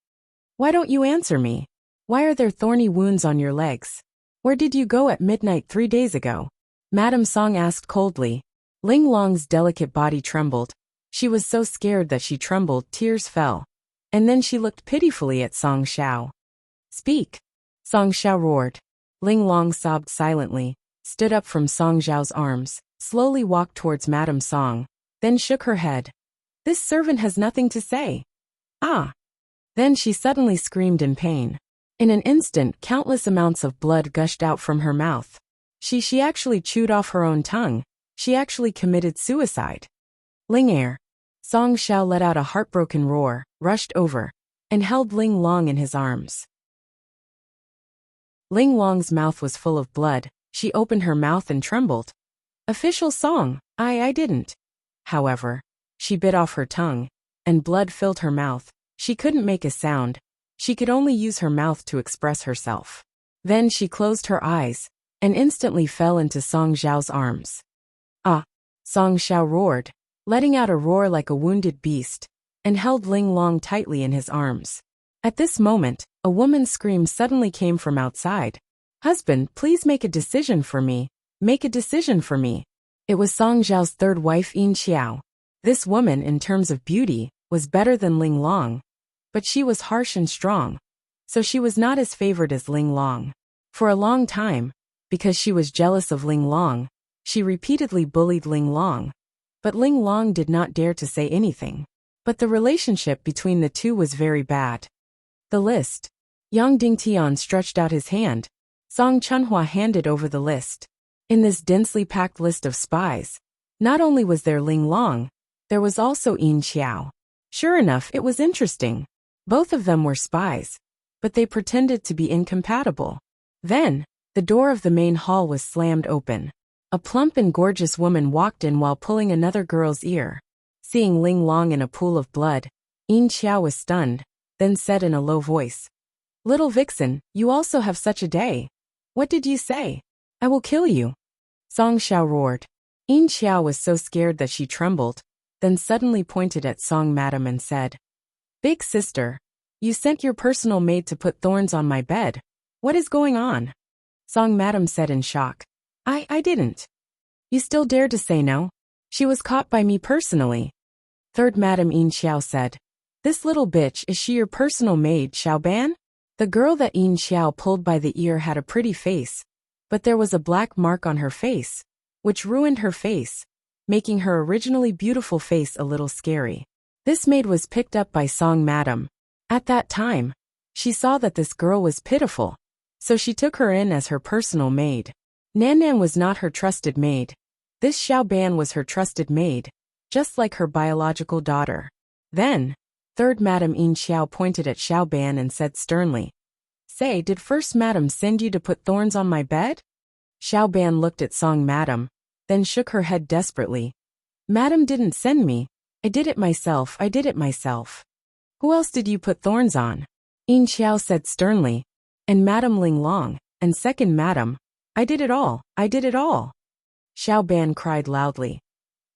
Why don't you answer me? Why are there thorny wounds on your legs? Where did you go at midnight 3 days ago? Madam Song asked coldly. Ling Long's delicate body trembled. She was so scared that she trembled, tears fell. And then she looked pitifully at Song Xiao. Speak. Song Xiao roared. Ling Long sobbed silently, stood up from Song Xiao's arms, slowly walked towards Madam Song, then shook her head. This servant has nothing to say. Ah! Then she suddenly screamed in pain. In an instant, countless amounts of blood gushed out from her mouth. She actually chewed off her own tongue. She actually committed suicide. Ling Song Xiao let out a heartbroken roar, rushed over, and held Ling Long in his arms. Ling Long's mouth was full of blood. She opened her mouth and trembled. Official song. I didn't. However, she bit off her tongue, and blood filled her mouth. She couldn't make a sound. She could only use her mouth to express herself. Then she closed her eyes, and instantly fell into Song Zhao's arms. Ah! Song Zhao roared, letting out a roar like a wounded beast, and held Ling Long tightly in his arms. At this moment, a woman's scream suddenly came from outside. Husband, please make a decision for me. Make a decision for me. It was Song Zhao's third wife Yin Xiao. This woman, in terms of beauty, was better than Ling Long, but she was harsh and strong, so she was not as favored as Ling Long. For a long time, because she was jealous of Ling Long, she repeatedly bullied Ling Long, but Ling Long did not dare to say anything. But the relationship between the two was very bad. The list. Yang Dingtian stretched out his hand. Song Chunhua handed over the list. In this densely packed list of spies, not only was there Ling Long, there was also Yin Xiao. Sure enough, it was interesting. Both of them were spies, but they pretended to be incompatible. Then, the door of the main hall was slammed open. A plump and gorgeous woman walked in while pulling another girl's ear. Seeing Ling Long in a pool of blood, Yin Xiao was stunned, then said in a low voice, "Little vixen, you also have such a day. What did you say? I will kill you." Song Xiao roared. Yin Xiao was so scared that she trembled, then suddenly pointed at Song Madam and said, "Big sister, you sent your personal maid to put thorns on my bed. What is going on?" Song Madam said in shock, I didn't. You still dare to say no? She was caught by me personally. Third Madam Yin Xiao said, "This little bitch, is she your personal maid, Xiaoban?" The girl that Yin Xiao pulled by the ear had a pretty face, but there was a black mark on her face, which ruined her face, making her originally beautiful face a little scary. This maid was picked up by Song Madam. At that time, she saw that this girl was pitiful, so she took her in as her personal maid. Nan Nan was not her trusted maid. This Xiaoban was her trusted maid, just like her biological daughter. Then, Third Madam Yin Xiao pointed at Xiaoban and said sternly, "Say, did First Madam send you to put thorns on my bed?" Xiaoban looked at Song Madam, then shook her head desperately. "Madam didn't send me. I did it myself, I did it myself." "Who else did you put thorns on?" Yin Xiao said sternly. "And Madam Ling Long, and second Madam. I did it all, I did it all." Xiaoban cried loudly.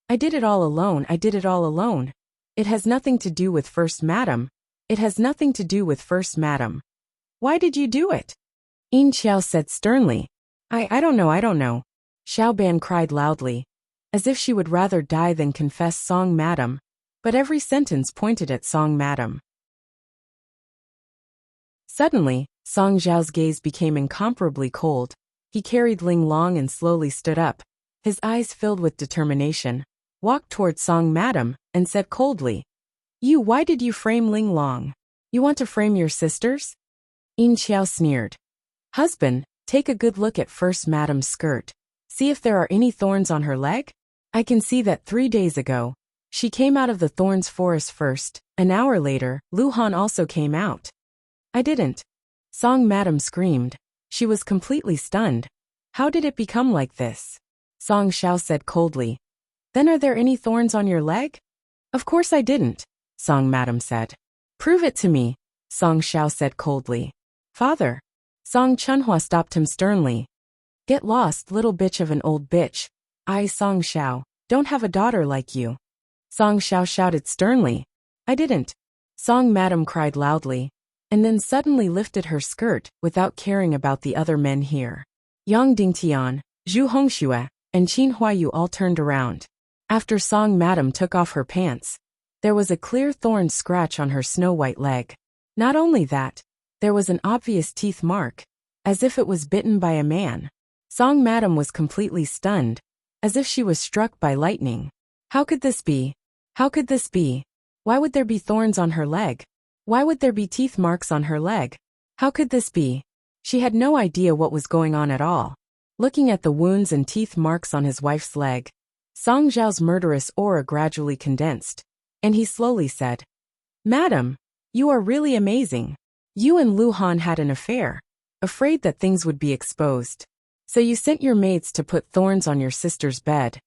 "I did it all alone, I did it all alone. It has nothing to do with First Madam. It has nothing to do with First Madam." "Why did you do it?" Yin Xiao said sternly. I don't know, I don't know." Xiaoban cried loudly, as if she would rather die than confess Song Madam, but every sentence pointed at Song Madam. Suddenly, Song Zhao's gaze became incomparably cold. He carried Ling Long and slowly stood up. His eyes filled with determination, walked toward Song Madam, and said coldly, Why did you frame Ling Long? You want to frame your sisters?" Yin Xiao sneered. "Husband, take a good look at First Madam's skirt. See if there are any thorns on her leg? I can see that 3 days ago, she came out of the thorns forest first. An hour later, Lu Han also came out." "I didn't." Song Madam screamed. She was completely stunned. "How did it become like this?" Song Xiao said coldly. "Then are there any thorns on your leg?" "Of course I didn't," Song Madam said. "Prove it to me," Song Xiao said coldly. "Father." Song Chunhua stopped him sternly. "Get lost, little bitch of an old bitch. I, Song Xiao, don't have a daughter like you." Song Xiao shouted sternly. "I didn't." Song Madam cried loudly, and then suddenly lifted her skirt without caring about the other men here. Yang Dingtian, Zhu Hongxue, and Qin Huayu all turned around. After Song Madam took off her pants, there was a clear thorn scratch on her snow-white leg. Not only that, there was an obvious teeth mark, as if it was bitten by a man. Song Madam was completely stunned, as if she was struck by lightning. How could this be? How could this be? Why would there be thorns on her leg? Why would there be teeth marks on her leg? How could this be? She had no idea what was going on at all. Looking at the wounds and teeth marks on his wife's leg, Song Zhao's murderous aura gradually condensed, and he slowly said, "Madam, you are really amazing. You and Lu Han had an affair, afraid that things would be exposed. So you sent your maids to put thorns on your sister's bed,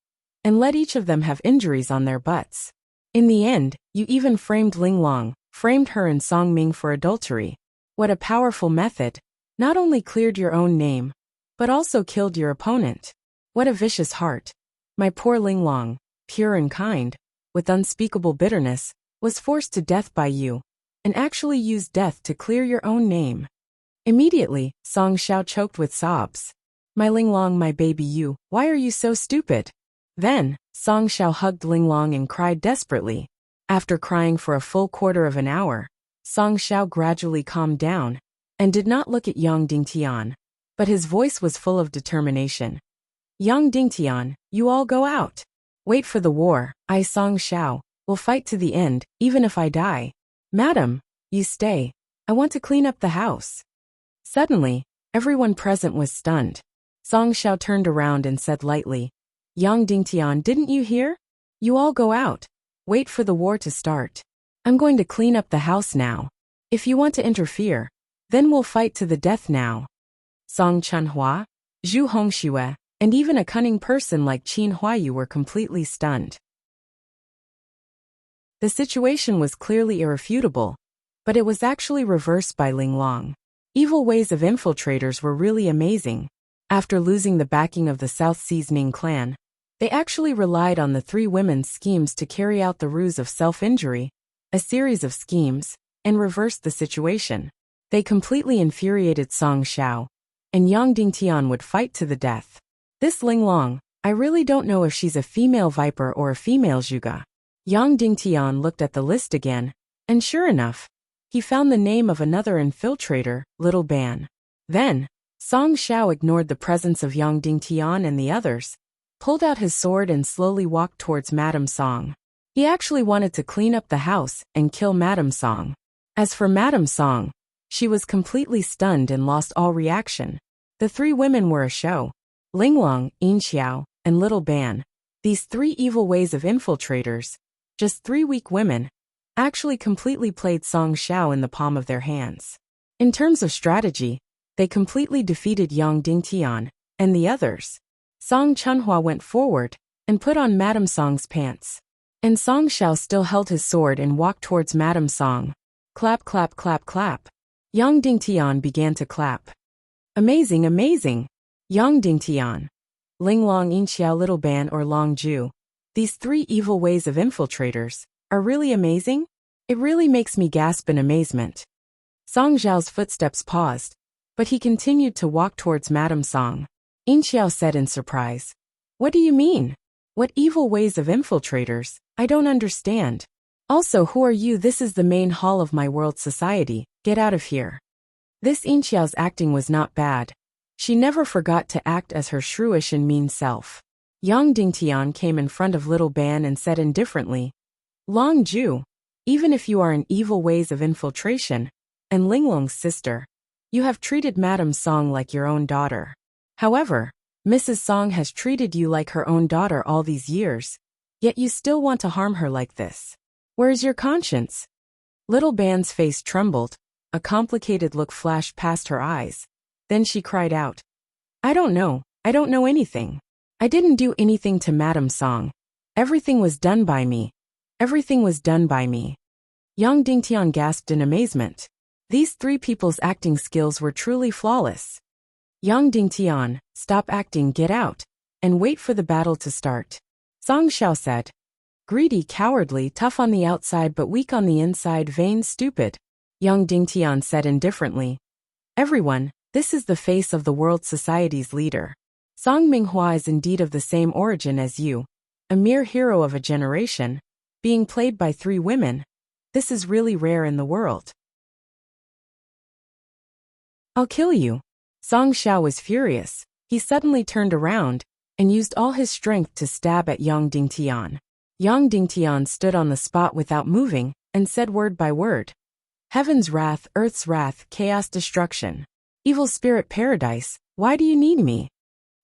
and let each of them have injuries on their butts. In the end, you even framed Linglong, framed her and Song Ming for adultery. What a powerful method. Not only cleared your own name, but also killed your opponent. What a vicious heart. My poor Linglong, pure and kind, with unspeakable bitterness, was forced to death by you, and actually used death to clear your own name. Immediately, Song Xiao choked with sobs. My Linglong, my baby, why are you so stupid? Then, Song Xiao hugged Linglong and cried desperately. After crying for a full quarter of an hour, Song Xiao gradually calmed down, and did not look at Yang Dingtian. But his voice was full of determination. Yang Dingtian, you all go out. Wait for the war, I Song Xiao, will fight to the end, even if I die. Madam, you stay. I want to clean up the house. Suddenly, everyone present was stunned. Song Xiao turned around and said lightly, Yang Dingtian, didn't you hear? You all go out. Wait for the war to start. I'm going to clean up the house now. If you want to interfere, then we'll fight to the death now. Song Chunhua, Zhu Hongxue, and even a cunning person like Qin Huayu were completely stunned. The situation was clearly irrefutable, but it was actually reversed by Linglong. Evil ways of infiltrators were really amazing. After losing the backing of the South Seas Ning clan, they actually relied on the three women's schemes to carry out the ruse of self-injury, a series of schemes, and reversed the situation. They completely infuriated Song Xiao, and Yang Dingtian would fight to the death. This Linglong, I really don't know if she's a female viper or a female zhuge. Yang Dingtian looked at the list again, and sure enough, he found the name of another infiltrator, Little Ban. Then, Song Xiao ignored the presence of Yang Dingtian and the others, pulled out his sword and slowly walked towards Madame Song. He actually wanted to clean up the house and kill Madame Song. As for Madame Song, she was completely stunned and lost all reaction. The three women were a show. Linglong, Yin Xiao, and Little Ban, these three evil ways of infiltrators, just three weak women, actually completely played Song Xiao in the palm of their hands. In terms of strategy, they completely defeated Yang Dingtian and the others. Song Chunhua went forward and put on Madame Song's pants. And Song Xiao still held his sword and walked towards Madame Song. Clap, clap, clap, clap. Yang Dingtian began to clap. Amazing, amazing. Yang Dingtian, Linglong, Yin Xiao, Little Ban, or Long Ju. These three evil ways of infiltrators are really amazing. It really makes me gasp in amazement. Song Xiao's footsteps paused, but he continued to walk towards Madame Song. Yin Xiao said in surprise, What do you mean? What evil ways of infiltrators? I don't understand. Also, who are you? This is the main hall of my world society. Get out of here. This Yin Xiao's acting was not bad. She never forgot to act as her shrewish and mean self. Yang Dingtian came in front of Little Ban and said indifferently, Long Ju, even if you are in evil ways of infiltration, and Linglong's sister, you have treated Madame Song like your own daughter. However, Mrs. Song has treated you like her own daughter all these years, yet you still want to harm her like this. Where is your conscience? Little Ban's face trembled, a complicated look flashed past her eyes. Then she cried out, I don't know anything. I didn't do anything to Madame Song. Everything was done by me. Everything was done by me. Yang Dingtian gasped in amazement. These three people's acting skills were truly flawless. Yang Dingtian, stop acting, get out, and wait for the battle to start. Song Xiao said. Greedy, cowardly, tough on the outside but weak on the inside, vain, stupid. Yang Dingtian said indifferently. Everyone, this is the face of the world society's leader. Song Minghua is indeed of the same origin as you, a mere hero of a generation, being played by three women. This is really rare in the world. I'll kill you. Song Xiao was furious. He suddenly turned around and used all his strength to stab at Yang Dingtian. Yang Dingtian stood on the spot without moving and said word by word. Heaven's wrath, earth's wrath, chaos, destruction. Evil spirit paradise, why do you need me?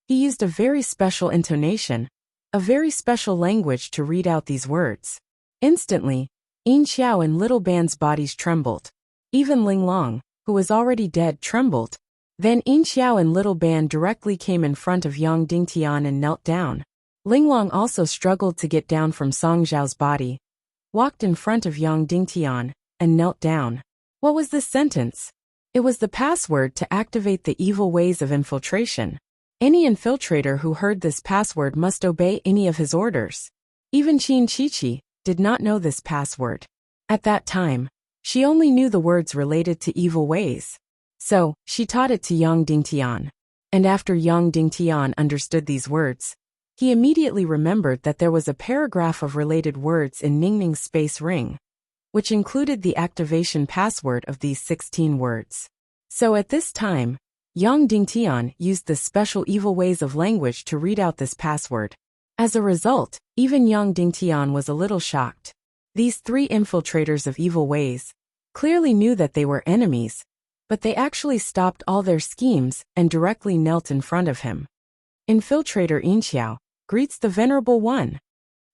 He used a very special intonation, a very special language to read out these words. Instantly, Yin Xiao and Little Ban's bodies trembled. Even Linglong, who was already dead, trembled. Then Yin Xiao and Little Ban directly came in front of Yang Dingtian and knelt down. Linglong also struggled to get down from Song Zhao's body, walked in front of Yang Dingtian, and knelt down. What was this sentence? It was the password to activate the evil ways of infiltration. Any infiltrator who heard this password must obey any of his orders. Even Qin Chichi did not know this password. At that time, she only knew the words related to evil ways. So, she taught it to Yang Dingtian. And after Yang Dingtian understood these words, he immediately remembered that there was a paragraph of related words in Ningning's space ring, which included the activation password of these 16 words. So at this time, Yang Dingtian used the special evil ways of language to read out this password. As a result, even Yang Dingtian was a little shocked. These 3 infiltrators of evil ways clearly knew that they were enemies, but they actually stopped all their schemes and directly knelt in front of him. Infiltrator Yin Xiao greets the Venerable One.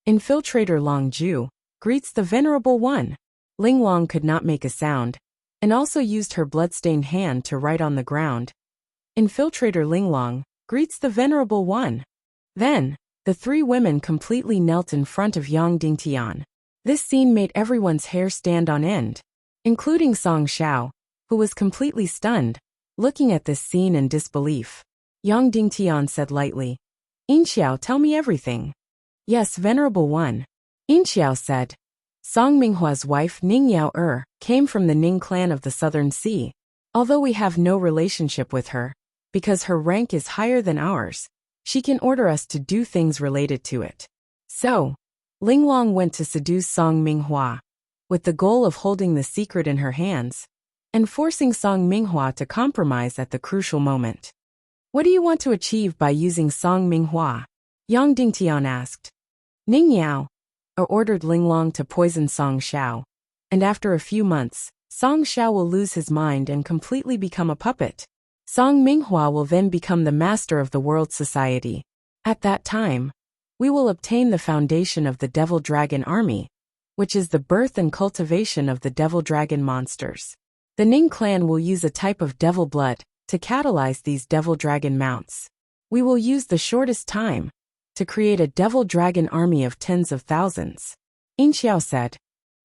Infiltrator Long Ju greets the Venerable One. Linglong could not make a sound, and also used her bloodstained hand to write on the ground. Infiltrator Linglong greets the Venerable One. Then, the 3 women completely knelt in front of Yang Dingtian. This scene made everyone's hair stand on end, including Song Xiao, who was completely stunned, looking at this scene in disbelief. Yang Dingtian said lightly, "Yin Xiao, tell me everything." "Yes, Venerable One." Yin Xiao said. Song Minghua's wife Ning Yao came from the Ning clan of the Southern Sea. Although we have no relationship with her, because her rank is higher than ours, she can order us to do things related to it. So, Linglong went to seduce Song Minghua, with the goal of holding the secret in her hands, and forcing Song Minghua to compromise at the crucial moment. "What do you want to achieve by using Song Minghua?" Yang Dingtian asked. Ning Yao ordered Linglong to poison Song Xiao, and after a few months, Song Xiao will lose his mind and completely become a puppet. Song Minghua will then become the master of the world society. At that time, we will obtain the foundation of the Devil Dragon Army, which is the birth and cultivation of the Devil Dragon monsters. The Ning clan will use a type of devil blood to catalyze these Devil Dragon mounts. We will use the shortest time to create a Devil Dragon army of tens of thousands. Yin Xiao said.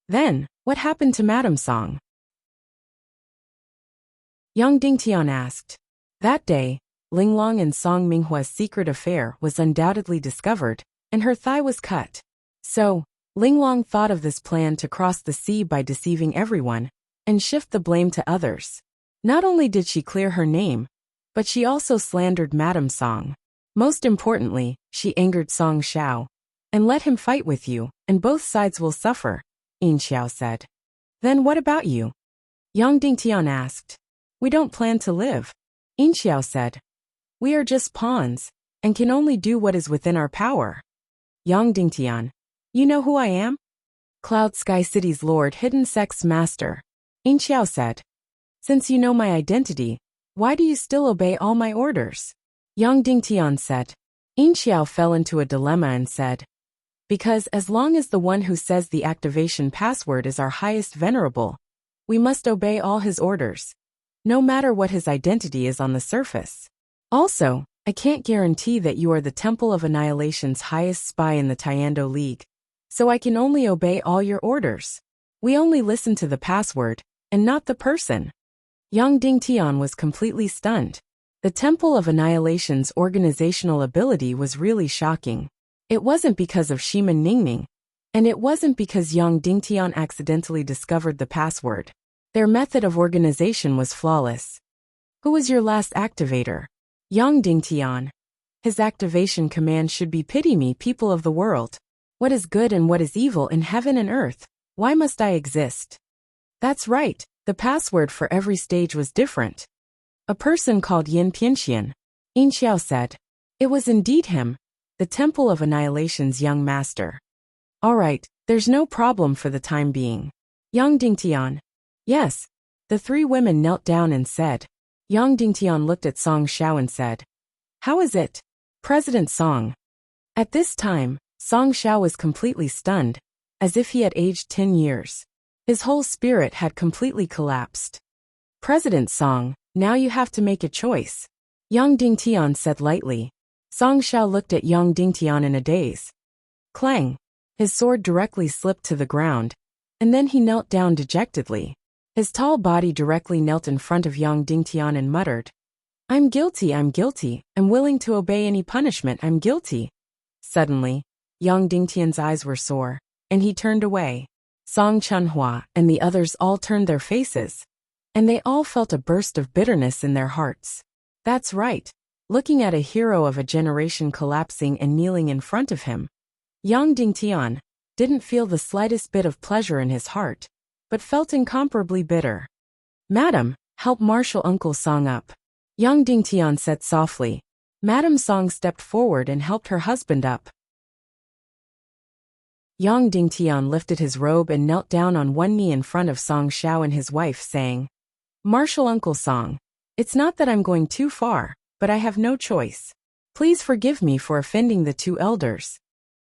Then, what happened to Madame Song? Yang Dingtian asked. That day, Linglong and Song Minghua's secret affair was undoubtedly discovered, and her thigh was cut. So, Linglong thought of this plan to cross the sea by deceiving everyone, and shift the blame to others. Not only did she clear her name, but she also slandered Madame Song. Most importantly, she angered Song Xiao. And let him fight with you, and both sides will suffer, Yin Xiao said. Then what about you? Yang Dingtian asked. We don't plan to live, Yin Xiao said. We are just pawns, and can only do what is within our power. Yang Dingtian. You know who I am? Cloud Sky City's Lord Hidden Sex Master, Yin Xiao said. Since you know my identity, why do you still obey all my orders? Yang Dingtian said. Yin Xiao fell into a dilemma and said, because as long as the one who says the activation password is our highest venerable, we must obey all his orders, no matter what his identity is on the surface. Also, I can't guarantee that you are the Temple of Annihilation's highest spy in the Tiando League, so I can only obey all your orders. We only listen to the password, and not the person. Yang Dingtian was completely stunned. The Temple of Annihilation's organizational ability was really shocking. It wasn't because of Shiman Ningning, and it wasn't because Yang Dingtian accidentally discovered the password. Their method of organization was flawless. Who was your last activator? Yang Dingtian. His activation command should be pity me, people of the world. What is good and what is evil in heaven and earth? Why must I exist? That's right, the password for every stage was different. A person called Yin Pianxian, Yin Xiao said. It was indeed him, the Temple of Annihilation's young master. All right, there's no problem for the time being. Yang Dingtian. Yes. The three women knelt down and said. Yang Dingtian looked at Song Xiao and said. How is it? President Song. At this time, Song Xiao was completely stunned, as if he had aged 10 years. His whole spirit had completely collapsed. President Song, Now you have to make a choice. Yang Dingtian said lightly. Song Xiao looked at Yang Dingtian in a daze. Clang! His sword directly slipped to the ground, and then he knelt down dejectedly. His tall body directly knelt in front of Yang Dingtian and muttered, I'm guilty, I'm willing to obey any punishment, I'm guilty. Suddenly, Yang Dingtian's eyes were sore, and he turned away. Song Chunhua and the others all turned their faces, and they all felt a burst of bitterness in their hearts. That's right, looking at a hero of a generation collapsing and kneeling in front of him, Yang Dingtian didn't feel the slightest bit of pleasure in his heart, but felt incomparably bitter. Madam, help Martial Uncle Song up. Yang Dingtian said softly. Madam Song stepped forward and helped her husband up. Yang Dingtian lifted his robe and knelt down on one knee in front of Song Xiao and his wife, saying, Martial Uncle Song, it's not that I'm going too far, but I have no choice. Please forgive me for offending the two elders.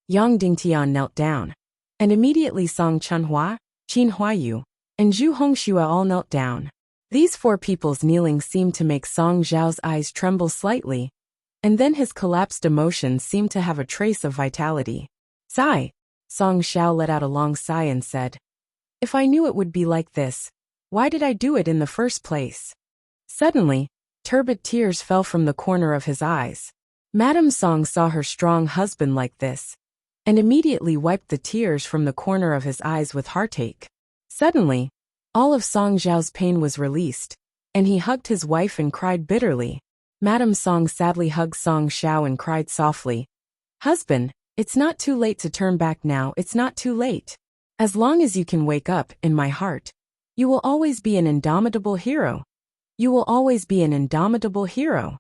Yang Dingtian knelt down, and immediately Song Chunhua, Qin Huayu, and Zhu Hongxue all knelt down. These four people's kneeling seemed to make Song Zhao's eyes tremble slightly, and then his collapsed emotions seemed to have a trace of vitality. Sigh. Song Xiao let out a long sigh and said, If I knew it would be like this, why did I do it in the first place? Suddenly, turbid tears fell from the corner of his eyes. Madame Song saw her strong husband like this, and immediately wiped the tears from the corner of his eyes with heartache. Suddenly, all of Song Zhao's pain was released, and he hugged his wife and cried bitterly. Madame Song sadly hugged Song Xiao and cried softly, Husband, it's not too late to turn back now, it's not too late. As long as you can wake up, in my heart, you will always be an indomitable hero. You will always be an indomitable hero.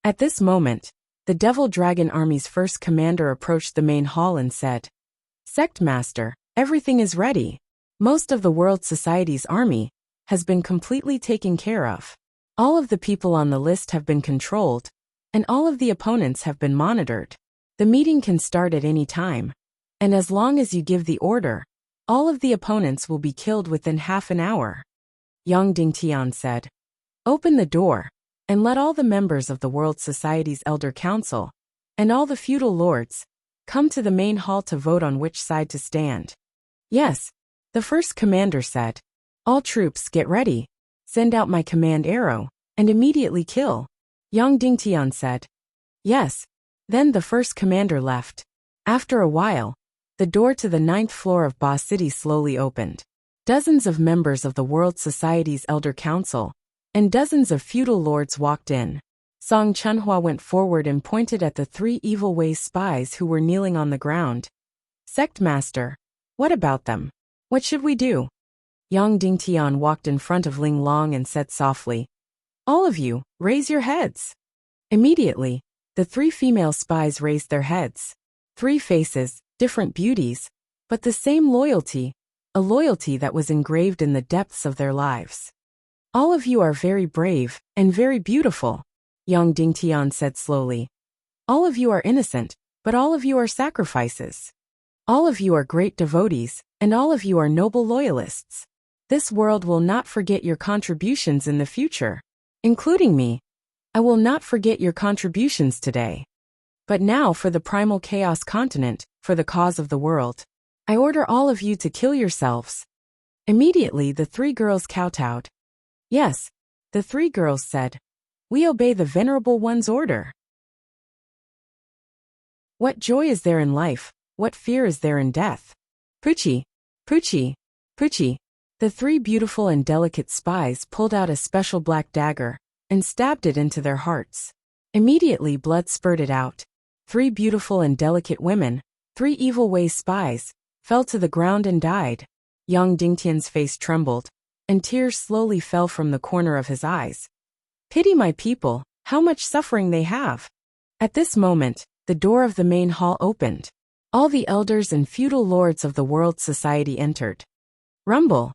At this moment, the Devil Dragon Army's first commander approached the main hall and said, Sect Master, everything is ready. Most of the World Society's army has been completely taken care of. All of the people on the list have been controlled, and all of the opponents have been monitored. The meeting can start at any time, and as long as you give the order, all of the opponents will be killed within half an hour. Yang Dingtian said, Open the door, and let all the members of the World Society's Elder Council, and all the feudal lords, come to the main hall to vote on which side to stand. Yes, the first commander said, All troops get ready, send out my command arrow, and immediately kill. Yang Dingtian said, Yes. Then the first commander left. After a while, the door to the 9th floor of Ba City slowly opened. Dozens of members of the World Society's Elder Council and dozens of feudal lords walked in. Song Chunhua went forward and pointed at the three Evil Ways spies who were kneeling on the ground. Sect Master, what about them? What should we do? Yang Dingtian walked in front of Ling Long and said softly, All of you, raise your heads. Immediately, the three female spies raised their heads. Three faces, different beauties, but the same loyalty, a loyalty that was engraved in the depths of their lives. All of you are very brave and very beautiful, Yang Dingtian said slowly. All of you are innocent, but all of you are sacrifices. All of you are great devotees, and all of you are noble loyalists. This world will not forget your contributions in the future, including me. I will not forget your contributions today. But now for the primal chaos continent, for the cause of the world, I order all of you to kill yourselves. Immediately the three girls kowtowed. Yes, the three girls said, We obey the Venerable One's order. What joy is there in life, what fear is there in death? Puchi, Puchi, Puchi. The three beautiful and delicate spies pulled out a special black dagger and stabbed it into their hearts. Immediately blood spurted out. Three beautiful and delicate women, three Evil Ways spies, fell to the ground and died. Yang Dingtian's face trembled, and tears slowly fell from the corner of his eyes. Pity my people, how much suffering they have. At this moment, the door of the main hall opened. All the elders and feudal lords of the World Society entered. Rumble!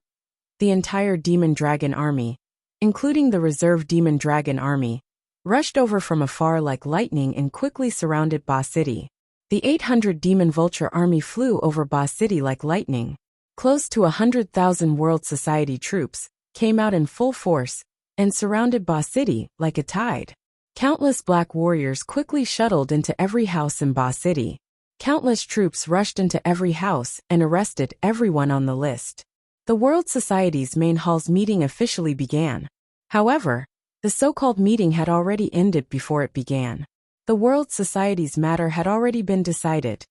The entire Demon Dragon Army, including the reserve Demon Dragon Army, rushed over from afar like lightning and quickly surrounded Ba City. The 800 Demon Vulture Army flew over Ba City like lightning. Close to 100,000 World Society troops came out in full force and surrounded Ba City like a tide. Countless black warriors quickly shuttled into every house in Ba City. Countless troops rushed into every house and arrested everyone on the list. The World Society's main hall's meeting officially began. However, the so-called meeting had already ended before it began. The World Society's matter had already been decided.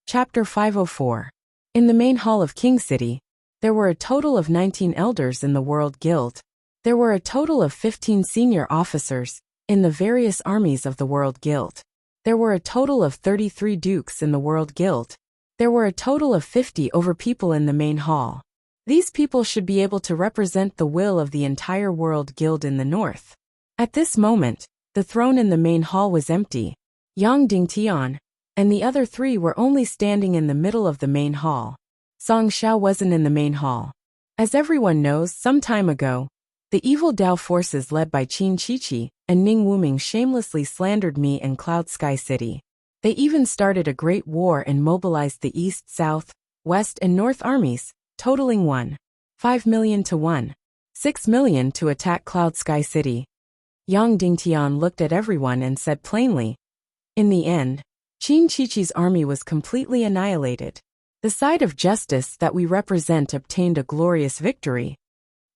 Chapter 504. In the main hall of King City, there were a total of 19 elders in the World Guild. There were a total of 15 senior officers in the various armies of the World Guild. There were a total of 33 dukes in the World Guild. There were a total of 50 over people in the main hall. These people should be able to represent the will of the entire World Guild in the north. At this moment, the throne in the main hall was empty. Yang Dingtian and the other three were only standing in the middle of the main hall. Song Xiao wasn't in the main hall. As everyone knows, some time ago, the evil Dao forces led by Qin Chichi and Ning Wuming shamelessly slandered me and Cloud Sky City. They even started a great war and mobilized the East, South, West and North armies, totaling 1.5 million to 1.6 million to attack Cloud Sky City. Yang Dingtian looked at everyone and said plainly, in the end, Qin Chichi's army was completely annihilated. The side of justice that we represent obtained a glorious victory.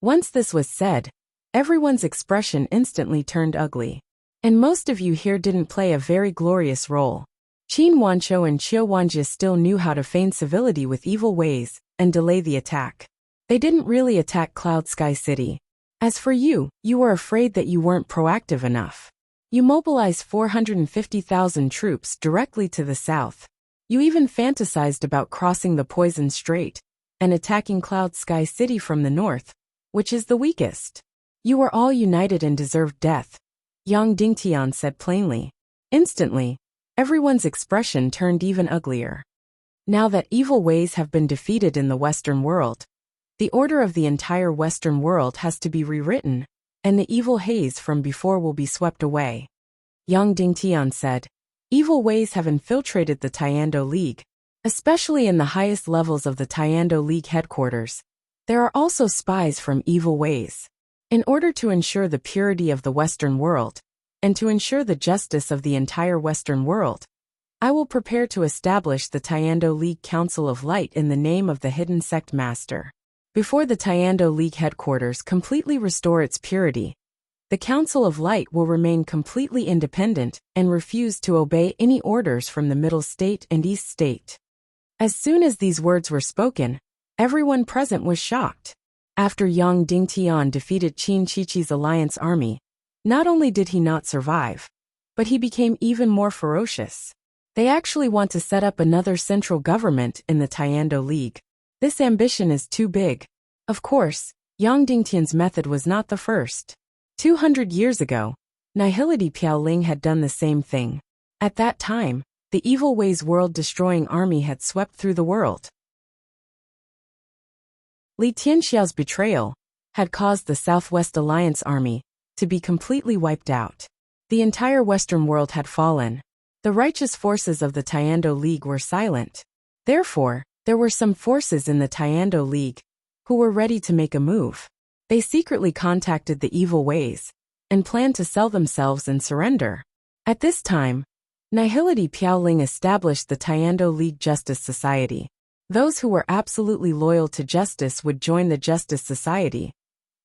Once this was said, everyone's expression instantly turned ugly. And most of you here didn't play a very glorious role. Qin Wanqiu and Qiu Wanjie still knew how to feign civility with evil ways and delay the attack. They didn't really attack Cloud Sky City. As for you, you were afraid that you weren't proactive enough. You mobilized 450,000 troops directly to the south. You even fantasized about crossing the Poison Strait and attacking Cloud Sky City from the north, which is the weakest. You were all united and deserved death, Yang Dingtian said plainly. Instantly, everyone's expression turned even uglier. Now that evil ways have been defeated in the Western world, the order of the entire Western world has to be rewritten, and the evil haze from before will be swept away. Yang Dingtian said, evil ways have infiltrated the Tiando League, especially in the highest levels of the Tiando League headquarters. There are also spies from evil ways. In order to ensure the purity of the Western world, and to ensure the justice of the entire Western world, I will prepare to establish the Tiando League Council of Light in the name of the Hidden Sect Master. Before the Tiando League headquarters completely restore its purity, the Council of Light will remain completely independent and refuse to obey any orders from the Middle State and East State. As soon as these words were spoken, everyone present was shocked. After Yang Dingtian defeated Qin Chichi's alliance army, not only did he not survive, but he became even more ferocious. They actually want to set up another central government in the Tiando League. This ambition is too big. Of course, Yang Dingtian's method was not the first. 200 years ago, Nihility Piaoling had done the same thing. At that time, the Evil Ways world-destroying army had swept through the world. Li Tianxiao's betrayal had caused the Southwest Alliance army to be completely wiped out. The entire Western world had fallen. The righteous forces of the Tiando League were silent. Therefore, there were some forces in the Tiando League who were ready to make a move. They secretly contacted the Evil Ways and planned to sell themselves and surrender. At this time, Nihility Piaoling established the Tiando League Justice Society. Those who were absolutely loyal to justice would join the Justice Society,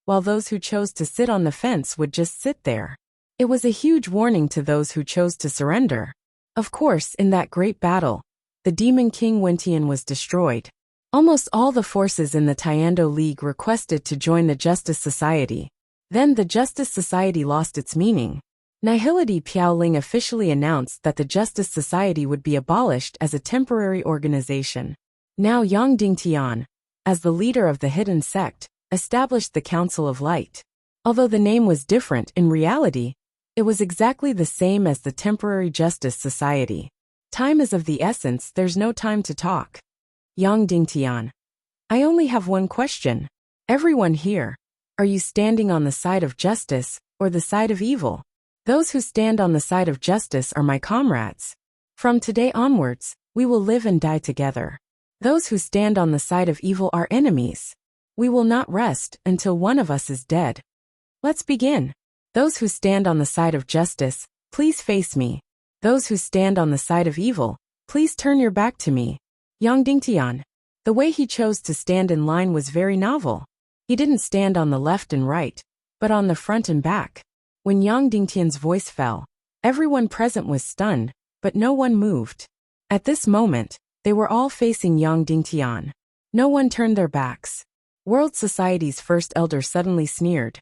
while those who chose to sit on the fence would just sit there. It was a huge warning to those who chose to surrender. Of course, in that great battle, the Demon King Wentian was destroyed. Almost all the forces in the Tiando League requested to join the Justice Society. Then the Justice Society lost its meaning. Nihility Piaoling officially announced that the Justice Society would be abolished as a temporary organization. Now Yang Dingtian, as the leader of the hidden sect, established the Council of Light. Although the name was different, in reality, it was exactly the same as the Temporary Justice Society. Time is of the essence, there's no time to talk. Yang Dingtian, I only have one question. Everyone here, are you standing on the side of justice or the side of evil? Those who stand on the side of justice are my comrades. From today onwards, we will live and die together. Those who stand on the side of evil are enemies. We will not rest until one of us is dead. Let's begin. Those who stand on the side of justice, please face me. Those who stand on the side of evil, please turn your back to me. Yang Dingtian. The way he chose to stand in line was very novel. He didn't stand on the left and right, but on the front and back. When Yang Dingtian's voice fell, everyone present was stunned, but no one moved. At this moment, they were all facing Yang Dingtian. No one turned their backs. World Society's first elder suddenly sneered.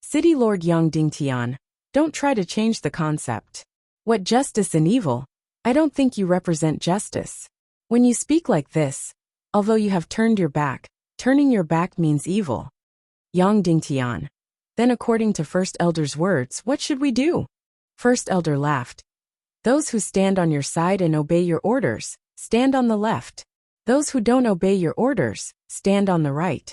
City Lord Yang Dingtian, don't try to change the concept. What justice and evil? I don't think you represent justice. When you speak like this, although you have turned your back, turning your back means evil. Yang Dingtian. Then according to First Elder's words, what should we do? First Elder laughed. Those who stand on your side and obey your orders, stand on the left. Those who don't obey your orders, stand on the right.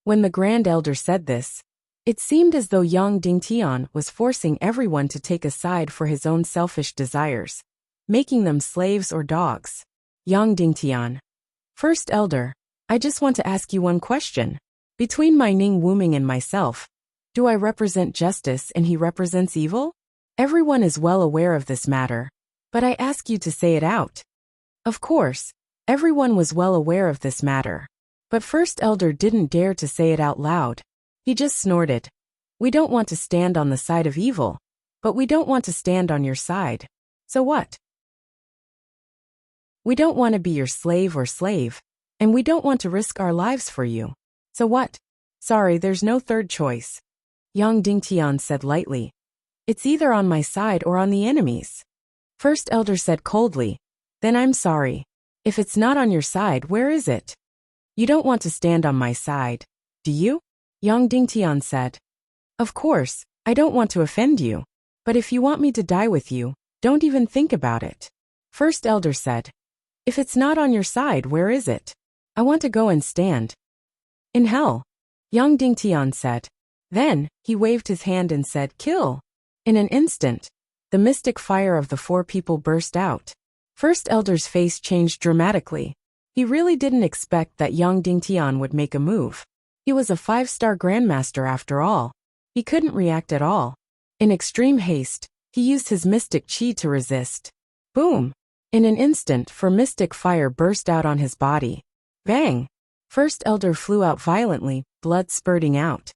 When the Grand Elder said this, it seemed as though Yang Dingtian was forcing everyone to take a side for his own selfish desires, making them slaves or dogs. Yang Dingtian. First Elder, I just want to ask you one question. Between my Ning Wuming and myself, do I represent justice and he represents evil? Everyone is well aware of this matter, but I ask you to say it out. Of course, everyone was well aware of this matter, but First Elder didn't dare to say it out loud. He just snorted. We don't want to stand on the side of evil, but we don't want to stand on your side. So what? We don't want to be your slave, and we don't want to risk our lives for you. So what? Sorry, there's no third choice. Yang Dingtian said lightly. It's either on my side or on the enemy's. First Elder said coldly. Then I'm sorry. If it's not on your side, where is it? You don't want to stand on my side, do you? Yang Dingtian said. Of course, I don't want to offend you. But if you want me to die with you, don't even think about it. First Elder said. If it's not on your side, where is it? I want to go and stand. In hell. Yang Dingtian said. Then, he waved his hand and said, kill. In an instant, the mystic fire of the four people burst out. First Elder's face changed dramatically. He really didn't expect that Yang Dingtian would make a move. He was a 5-star grandmaster after all. He couldn't react at all. In extreme haste, he used his mystic chi to resist. Boom! In an instant, mystic fire burst out on his body. Bang! First Elder flew out violently, blood spurting out.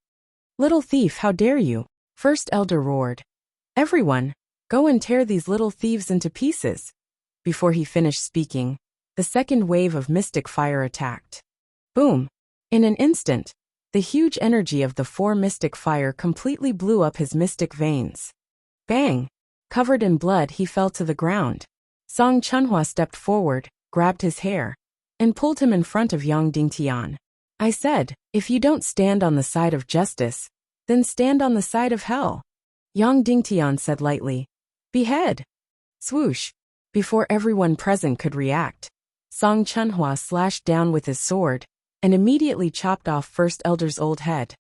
Little thief, how dare you? First Elder roared. Everyone, go and tear these little thieves into pieces. Before he finished speaking, the second wave of mystic fire attacked. Boom! In an instant, the huge energy of the 4 mystic fire completely blew up his mystic veins. Bang! Covered in blood, he fell to the ground. Song Chunhua stepped forward, grabbed his hair, and pulled him in front of Yang Dingtian. I said, if you don't stand on the side of justice, then stand on the side of hell. Yang Dingtian said lightly. Behead! Swoosh! Before everyone present could react, Song Chunhua slashed down with his sword, and immediately chopped off First Elder's old head,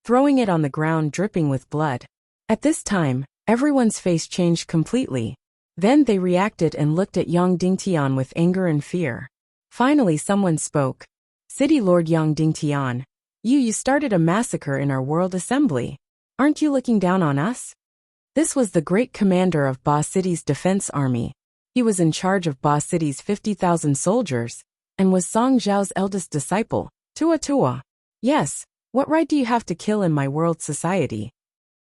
throwing it on the ground dripping with blood. At this time, everyone's face changed completely. Then they reacted and looked at Yang Dingtian with anger and fear. Finally someone spoke. City Lord Yang Dingtian, you started a massacre in our world assembly. Aren't you looking down on us? This was the great commander of Ba City's defense army. He was in charge of Ba City's 50,000 soldiers, and was Song Zhao's eldest disciple, Tua Tua. Yes, what right do you have to kill in my world society?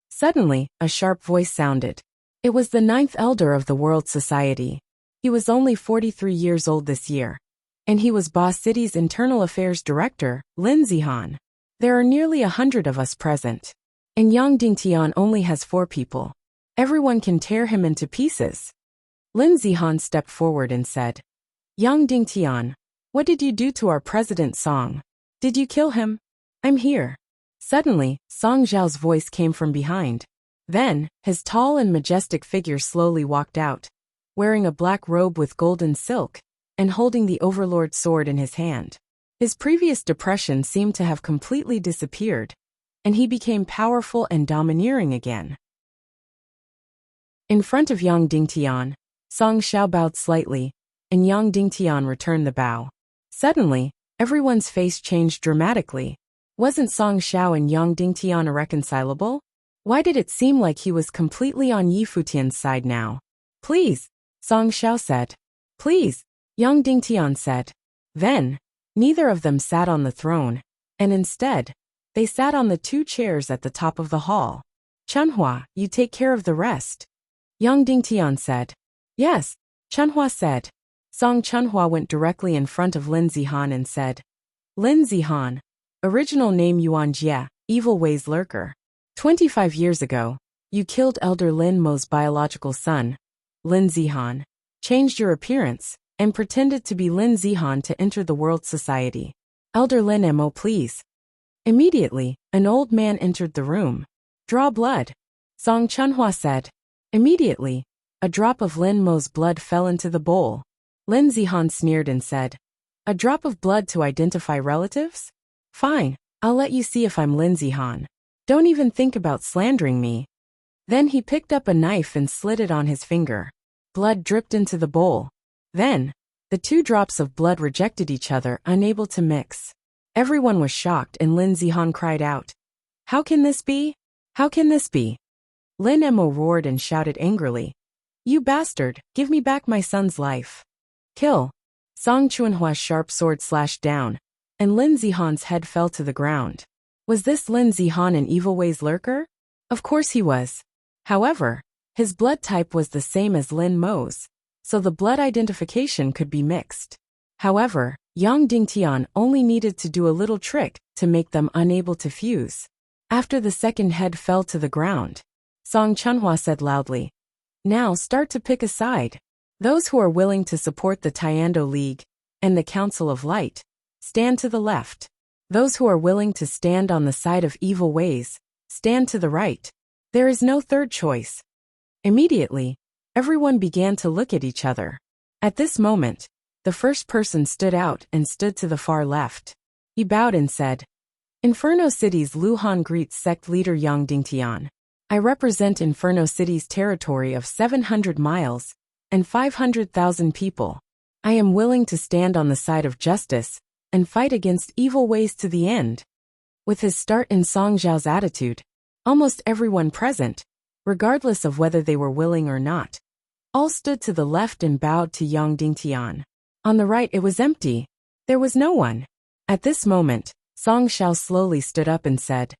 Suddenly, a sharp voice sounded. It was the 9th elder of the world society. He was only 43 years old this year. And he was Ba City's internal affairs director, Lin Zihan. There are nearly 100 of us present. And Yang Dingtian only has 4 people. Everyone can tear him into pieces. Lin Zihan stepped forward and said, Yang Dingtian, what did you do to our president Song? Did you kill him? I'm here. Suddenly, Song Zhao's voice came from behind. Then, his tall and majestic figure slowly walked out, wearing a black robe with golden silk, and holding the Overlord sword in his hand. His previous depression seemed to have completely disappeared, and he became powerful and domineering again. In front of Yang Dingtian, Song Xiao bowed slightly, and Yang Dingtian returned the bow. Suddenly, everyone's face changed dramatically. Wasn't Song Xiao and Yang Dingtian irreconcilable? Why did it seem like he was completely on Yi Futian's side now? Please, Song Xiao said. Please, Yang Dingtian said. Then, neither of them sat on the throne, and instead, they sat on the 2 chairs at the top of the hall. Chunhua, you take care of the rest. Yang Dingtian said. Yes, Chunhua said. Song Chunhua went directly in front of Lin Zihan and said, Lin Zihan, original name Yuan Jie, Evil Ways Lurker. 25 years ago, you killed Elder Lin Mo's biological son, Lin Zihan, changed your appearance, and pretended to be Lin Zihan to enter the world society. Elder Lin Mo, please. Immediately, an old man entered the room. Draw blood. Song Chunhua said. Immediately, a drop of Lin Mo's blood fell into the bowl. Lin Zihan sneered and said, A drop of blood to identify relatives? Fine, I'll let you see if I'm Lin Zihan. Don't even think about slandering me. Then he picked up a knife and slid it on his finger. Blood dripped into the bowl. Then, the 2 drops of blood rejected each other, unable to mix. Everyone was shocked and Lin Zihan cried out, How can this be? How can this be? Lin Mo roared and shouted angrily, You bastard, give me back my son's life. Kill. Song Chunhua's sharp sword slashed down, and Lin Zihan's head fell to the ground. Was this Lin Zihan an Evil Ways Lurker? Of course he was. However, his blood type was the same as Lin Mo's, so the blood identification could be mixed. However, Yang Dingtian only needed to do a little trick to make them unable to fuse. After the second head fell to the ground, Song Chunhua said loudly, Now start to pick a side. Those who are willing to support the Tiando League and the Council of Light, stand to the left. Those who are willing to stand on the side of evil ways, stand to the right. There is no third choice. Immediately, everyone began to look at each other. At this moment, the first person stood out and stood to the far left. He bowed and said, Inferno City's Luhan greets sect leader Yang Dingtian. I represent Inferno City's territory of 700 miles and 500,000 people. I am willing to stand on the side of justice and fight against evil ways to the end. With his start in Song Zhao's attitude, almost everyone present, regardless of whether they were willing or not, all stood to the left and bowed to Yang Dingtian. On the right it was empty. There was no one. At this moment, Song Xiao slowly stood up and said,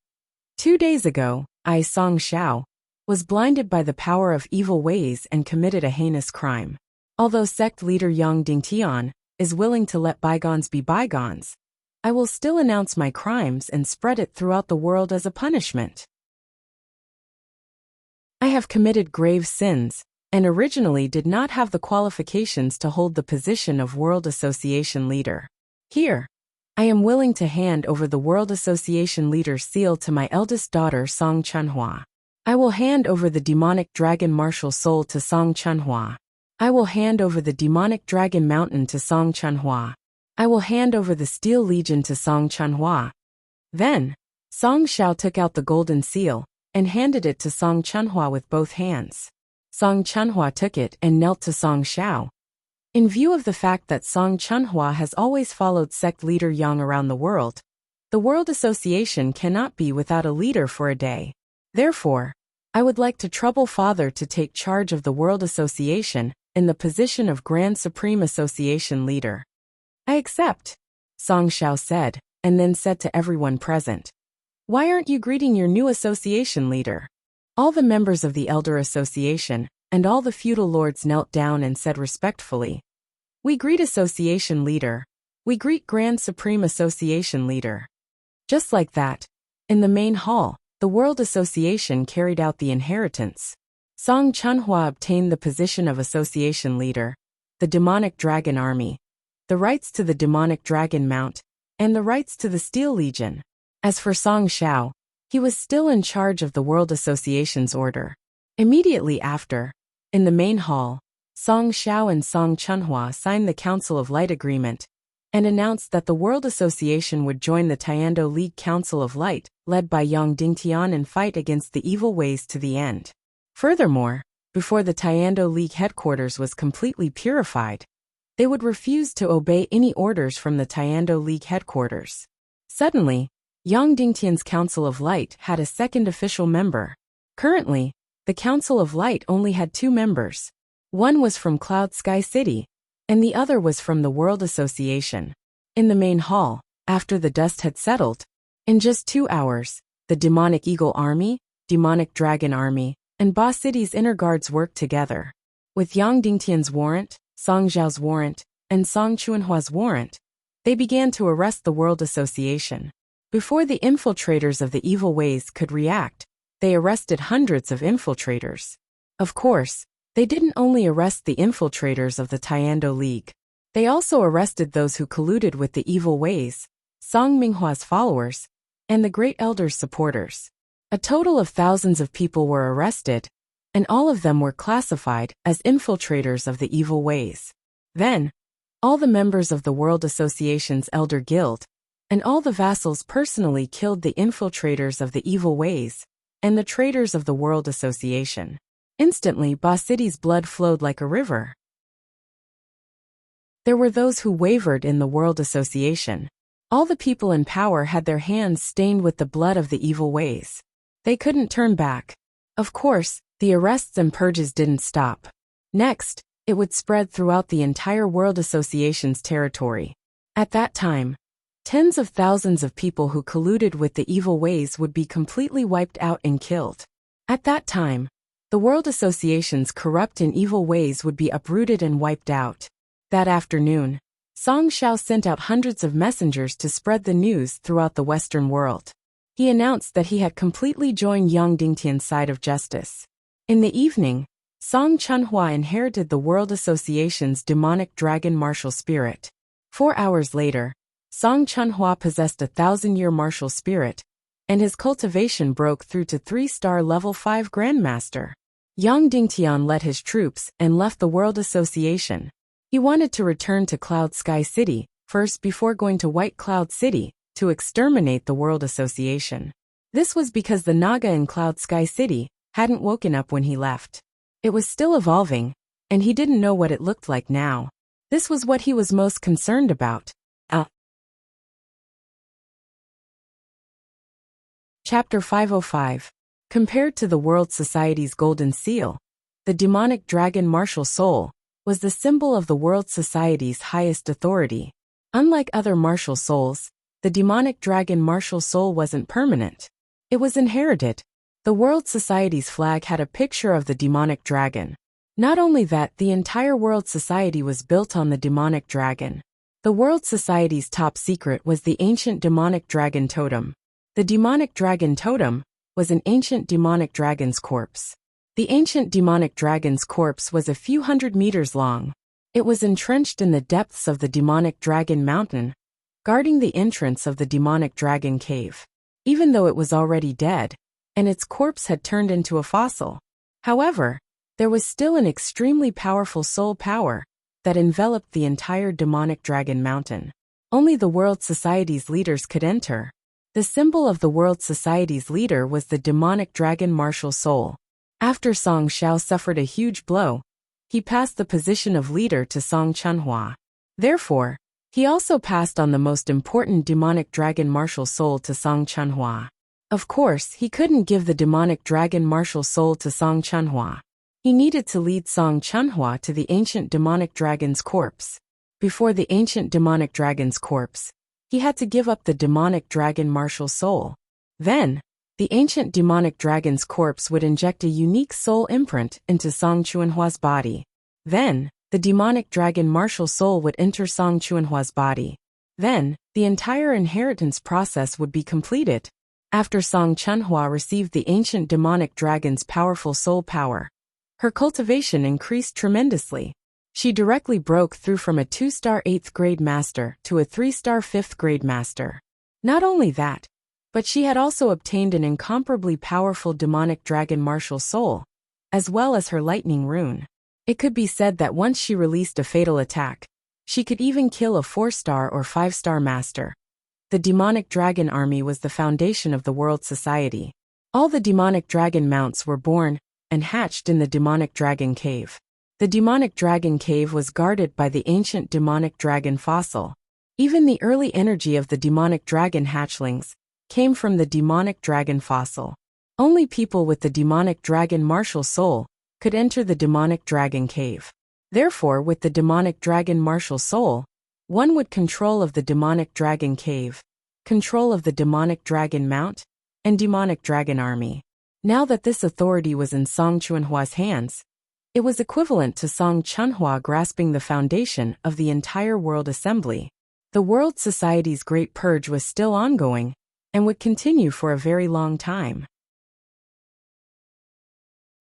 2 days ago, I, Song Xiao, was blinded by the power of evil ways and committed a heinous crime. Although sect leader Yang Dingtian is willing to let bygones be bygones, I will still announce my crimes and spread it throughout the world as a punishment. I have committed grave sins, and originally did not have the qualifications to hold the position of World Association leader. Here, I am willing to hand over the World Association leader's seal to my eldest daughter Song Chunhua. I will hand over the demonic dragon martial soul to Song Chunhua. I will hand over the demonic dragon mountain to Song Chunhua. I will hand over the steel legion to Song Chunhua. Then, Song Xiao took out the golden seal and handed it to Song Chunhua with both hands. Song Chunhua took it and knelt to Song Xiao. In view of the fact that Song Chunhua has always followed sect leader Yang around the world, the World Association cannot be without a leader for a day. Therefore, I would like to trouble Father to take charge of the World Association in the position of Grand Supreme Association leader. I accept, Song Xiao said, and then said to everyone present, Why aren't you greeting your new association leader? All the members of the Elder Association and all the feudal lords knelt down and said respectfully, We greet Association Leader. We greet Grand Supreme Association Leader. Just like that, in the main hall, the World Association carried out the inheritance. Song Chunhua obtained the position of Association Leader, the Demonic Dragon Army, the rights to the Demonic Dragon Mount, and the rights to the Steel Legion. As for Song Xiao, he was still in charge of the World Association's order. Immediately after, in the main hall, Song Xiao and Song Chunhua signed the Council of Light Agreement and announced that the World Association would join the Tiando League Council of Light, led by Yang Dingtian, and fight against the evil ways to the end. Furthermore, before the Tiando League headquarters was completely purified, They would refuse to obey any orders from the Taekwondo League headquarters. Suddenly, Yang Dingtian's Council of Light had a second official member. Currently, the Council of Light only had 2 members. One was from Cloud Sky City, and the other was from the World Association. In the main hall, after the dust had settled, in just 2 hours, the Demonic Eagle Army, Demonic Dragon Army, and Ba City's inner guards worked together. With Yang Dingtian's warrant, Song Zhao's warrant, and Song Chuanhua's warrant, they began to arrest the World Association. Before the infiltrators of the evil ways could react, they arrested hundreds of infiltrators. Of course, they didn't only arrest the infiltrators of the Taekwondo League. They also arrested those who colluded with the evil ways, Song Minghua's followers, and the Great Elder's supporters. A total of thousands of people were arrested, and all of them were classified as infiltrators of the evil ways. Then, all the members of the World Association's Elder Guild, and all the vassals personally killed the infiltrators of the evil ways, and the traitors of the World Association. Instantly, Ba City's blood flowed like a river. There were those who wavered in the World Association. All the people in power had their hands stained with the blood of the evil ways. They couldn't turn back. Of course, the arrests and purges didn't stop. Next, it would spread throughout the entire World Association's territory. At that time, tens of thousands of people who colluded with the evil ways would be completely wiped out and killed. At that time, the World Association's corrupt and evil ways would be uprooted and wiped out. That afternoon, Song Xiao sent out hundreds of messengers to spread the news throughout the Western world. He announced that he had completely joined Yang Dingtian's side of justice. In the evening, Song Chunhua inherited the World Association's demonic dragon martial spirit. 4 hours later, Song Chunhua possessed a 1,000-year martial spirit, and his cultivation broke through to 3-star level 5 Grandmaster. Yang Dingtian led his troops and left the World Association. He wanted to return to Cloud Sky City, first before going to White Cloud City, to exterminate the World Association. This was because the Naga in Cloud Sky City hadn't woken up when he left. It was still evolving, and he didn't know what it looked like now. This was what he was most concerned about. Chapter 505. Compared to the World Society's Golden Seal, the demonic dragon martial soul was the symbol of the World Society's highest authority. Unlike other martial souls, the demonic dragon martial soul wasn't permanent. It was inherited. The World Society's flag had a picture of the demonic dragon. Not only that, the entire World Society was built on the demonic dragon. The World Society's top secret was the ancient demonic dragon totem. The demonic dragon totem was an ancient demonic dragon's corpse. The ancient demonic dragon's corpse was a few hundred meters long. It was entrenched in the depths of the demonic dragon mountain, guarding the entrance of the demonic dragon cave. Even though it was already dead, and its corpse had turned into a fossil. However, there was still an extremely powerful soul power that enveloped the entire demonic dragon mountain. Only the World Society's leaders could enter. The symbol of the World Society's leader was the demonic dragon martial soul. After Song Xiao suffered a huge blow, he passed the position of leader to Song Chunhua. Therefore, he also passed on the most important demonic dragon martial soul to Song Chunhua. Of course, he couldn't give the demonic dragon martial soul to Song Chunhua. He needed to lead Song Chunhua to the ancient demonic dragon's corpse. Before the ancient demonic dragon's corpse, he had to give up the demonic dragon martial soul. Then, the ancient demonic dragon's corpse would inject a unique soul imprint into Song Chunhua's body. Then, the demonic dragon martial soul would enter Song Chunhua's body. Then, the entire inheritance process would be completed. After Song Chunhua received the ancient demonic dragon's powerful soul power, her cultivation increased tremendously. She directly broke through from a 2-star 8th grade master to a 3-star 5th grade master. Not only that, but she had also obtained an incomparably powerful demonic dragon martial soul, as well as her lightning rune. It could be said that once she released a fatal attack, she could even kill a 4-star or 5-star master. The demonic dragon army was the foundation of the World Society. All the demonic dragon mounts were born and hatched in the demonic dragon cave. The demonic dragon cave was guarded by the ancient demonic dragon fossil. Even the early energy of the demonic dragon hatchlings came from the demonic dragon fossil. Only people with the demonic dragon martial soul could enter the demonic dragon cave. Therefore, with the demonic dragon martial soul, one would control of the demonic dragon cave, control of the demonic dragon mount, and demonic dragon army. Now that this authority was in Song Chunhua's hands, it was equivalent to Song Chunhua grasping the foundation of the entire World Assembly. The World Society's Great Purge was still ongoing and would continue for a very long time.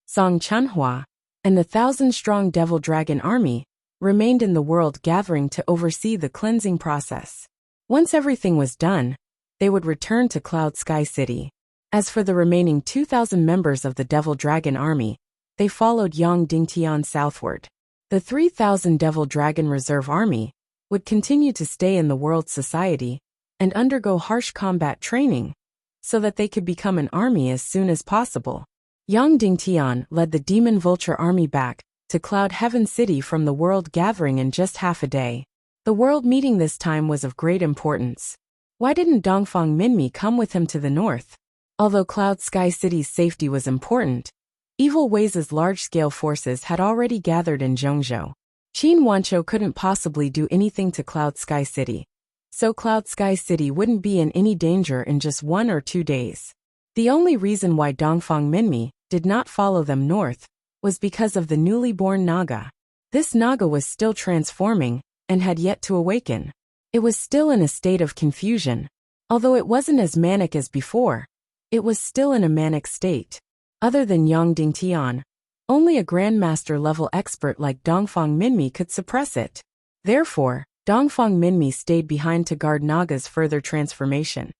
Song Chunhua and the 1,000-strong Devil Dragon army remained in the world gathering to oversee the cleansing process. Once everything was done, they would return to Cloud Sky City. As for the remaining 2,000 members of the Devil Dragon army, they followed Yang Dingtian southward. The 3,000 Devil Dragon Reserve Army would continue to stay in the World Society and undergo harsh combat training so that they could become an army as soon as possible. Yang Dingtian led the Demon Vulture Army back to Cloud Heaven City from the World Gathering in just half a day. The World Meeting this time was of great importance. Why didn't Dongfang Minmi come with him to the north? Although Cloud Sky City's safety was important, Evil Ways' large-scale forces had already gathered in Zhongzhou. Qin Wanchou couldn't possibly do anything to Cloud Sky City, so Cloud Sky City wouldn't be in any danger in just 1 or 2 days. The only reason why Dongfang Minmi did not follow them north was because of the newly born Naga. This Naga was still transforming and had yet to awaken. It was still in a state of confusion. Although it wasn't as manic as before, it was still in a manic state. Other than Yang Dingtian, only a Grandmaster-level expert like Dongfang Minmi could suppress it. Therefore, Dongfang Minmi stayed behind to guard Naga's further transformation.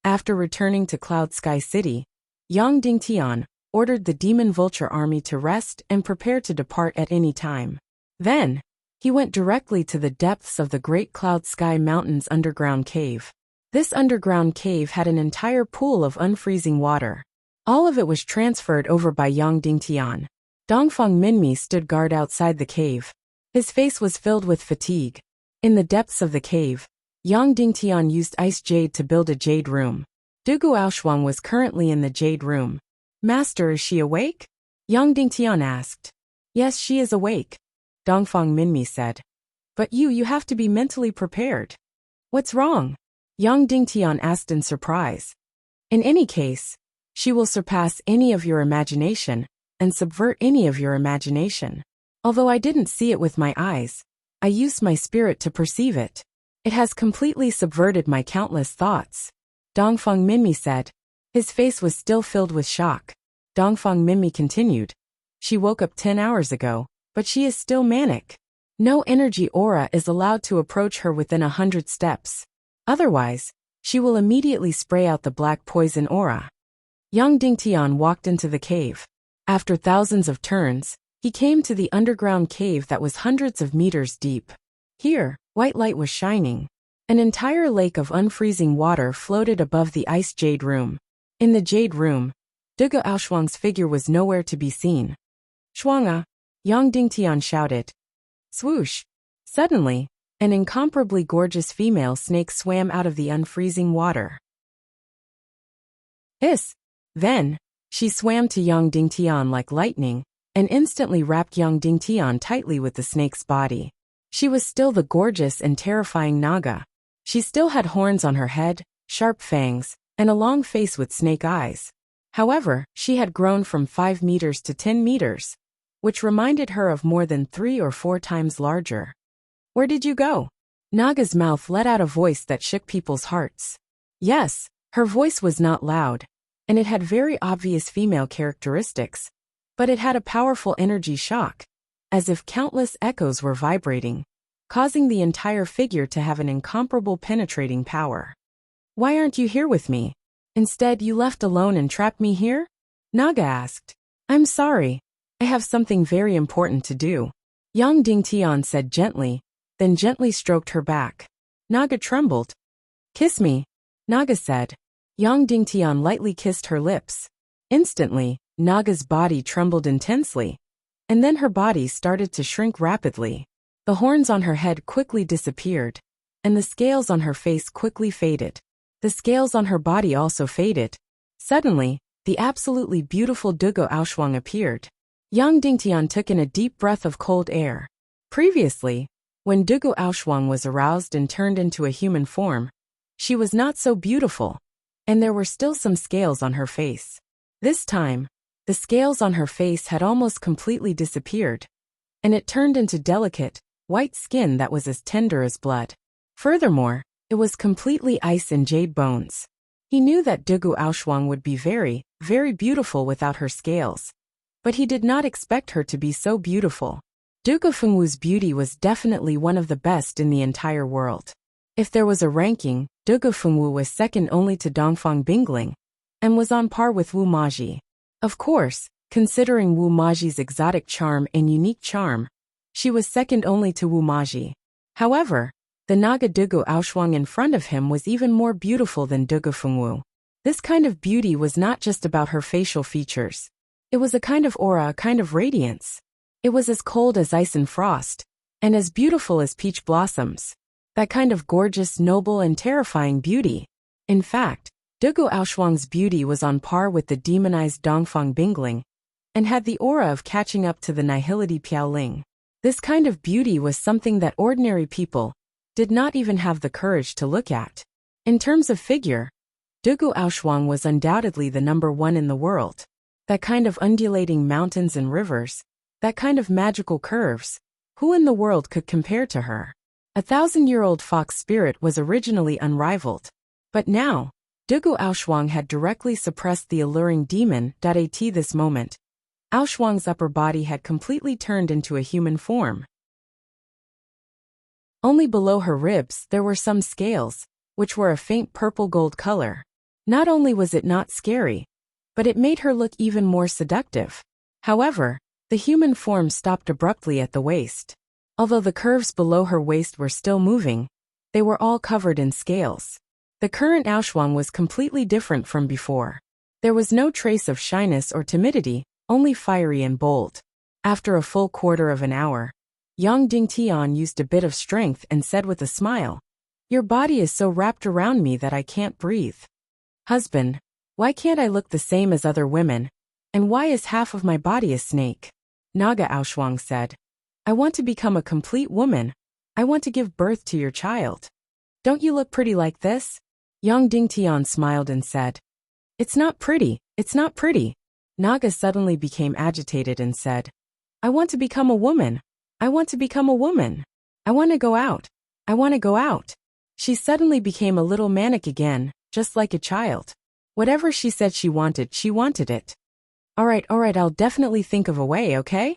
After returning to Cloud Sky City, Yang Dingtian ordered the Demon Vulture Army to rest and prepare to depart at any time. Then, he went directly to the depths of the Great Cloud Sky Mountain's underground cave. This underground cave had an entire pool of unfreezing water. All of it was transferred over by Yang Dingtian. Dongfang Minmi stood guard outside the cave. His face was filled with fatigue. In the depths of the cave, Yang Dingtian used ice jade to build a jade room. Dugu Aoshuang was currently in the jade room. Master, is she awake? Yang Dingtian asked. Yes, she is awake, Dongfang Minmi said. But you have to be mentally prepared. What's wrong? Yang Dingtian asked in surprise. In any case, she will surpass any of your imagination and subvert any of your imagination. Although I didn't see it with my eyes, I used my spirit to perceive it. It has completely subverted my countless thoughts, Dongfang Minmi said. His face was still filled with shock. Dongfang Minmi continued. She woke up 10 hours ago, but she is still manic. No energy aura is allowed to approach her within 100 steps. Otherwise, she will immediately spray out the black poison aura. Yang Dingtian walked into the cave. After thousands of turns, he came to the underground cave that was hundreds of meters deep. Here, white light was shining. An entire lake of unfreezing water floated above the ice jade room. In the jade room, Dugu Aoshuang's figure was nowhere to be seen. Shuanga, Yang Dingtian shouted. Swoosh! Suddenly, an incomparably gorgeous female snake swam out of the unfreezing water. Hiss! Then, she swam to Yang Dingtian like lightning, and instantly wrapped Yang Dingtian tightly with the snake's body. She was still the gorgeous and terrifying Naga. She still had horns on her head, sharp fangs, and a long face with snake eyes. However, she had grown from 5 meters to 10 meters, which reminded her of more than 3 or 4 times larger. Where did you go? Naga's mouth let out a voice that shook people's hearts. Yes, her voice was not loud, and it had very obvious female characteristics, but it had a powerful energy shock, as if countless echoes were vibrating, causing the entire figure to have an incomparable penetrating power. Why aren't you here with me? Instead, you left alone and trapped me here? Naga asked. I'm sorry. I have something very important to do. Yang Dingtian said gently, then gently stroked her back. Naga trembled. Kiss me, Naga said. Yang Dingtian lightly kissed her lips. Instantly, Naga's body trembled intensely. And then her body started to shrink rapidly. The horns on her head quickly disappeared, and the scales on her face quickly faded. The scales on her body also faded. Suddenly, the absolutely beautiful Dugu Aoshwang appeared. Yang Dingtian took in a deep breath of cold air. Previously, when Dugu Aoshwang was aroused and turned into a human form, she was not so beautiful, and there were still some scales on her face. This time, the scales on her face had almost completely disappeared, and it turned into delicate, white skin that was as tender as blood. Furthermore, it was completely ice and jade bones. He knew that Dugu Aoshwang would be very, very beautiful without her scales, but he did not expect her to be so beautiful. Dugu Fengwu's beauty was definitely one of the best in the entire world. If there was a ranking, Dugu Fengwu was second only to Dongfang Bingling, and was on par with Wu Maji. Of course, considering Wu Maji's exotic charm and unique charm, she was second only to Wu Maji. However, the Naga Dugu Aoshwang in front of him was even more beautiful than Dugu Fengwu. This kind of beauty was not just about her facial features. It was a kind of aura, a kind of radiance. It was as cold as ice and frost, and as beautiful as peach blossoms. That kind of gorgeous, noble, and terrifying beauty. In fact, Dugu Aoshwang's beauty was on par with the demonized Dongfang Bingling, and had the aura of catching up to the nihility Piaoling. This kind of beauty was something that ordinary people did not even have the courage to look at. In terms of figure, Dugu Aoshwang was undoubtedly the number one in the world. That kind of undulating mountains and rivers, that kind of magical curves, who in the world could compare to her? 1,000-year-old fox spirit was originally unrivaled. But now, Dugu Aoshwang had directly suppressed the alluring demon. At this moment, Aoshwang's upper body had completely turned into a human form. Only below her ribs there were some scales, which were a faint purple-gold color. Not only was it not scary, but it made her look even more seductive. However, the human form stopped abruptly at the waist. Although the curves below her waist were still moving, they were all covered in scales. The current Aoshwang was completely different from before. There was no trace of shyness or timidity, only fiery and bold. After a full quarter of an hour, Yang Dingtian used a bit of strength and said with a smile, "Your body is so wrapped around me that I can't breathe. Husband, why can't I look the same as other women? And why is half of my body a snake?" Naga Aoshwang said, "I want to become a complete woman. I want to give birth to your child. Don't you look pretty like this?" Yang Dingtian smiled and said, "It's not pretty, it's not pretty." Naga suddenly became agitated and said, "I want to become a woman. I want to become a woman. I want to go out. I want to go out." She suddenly became a little manic again, just like a child. Whatever she said she wanted it. All right, I'll definitely think of a way, okay?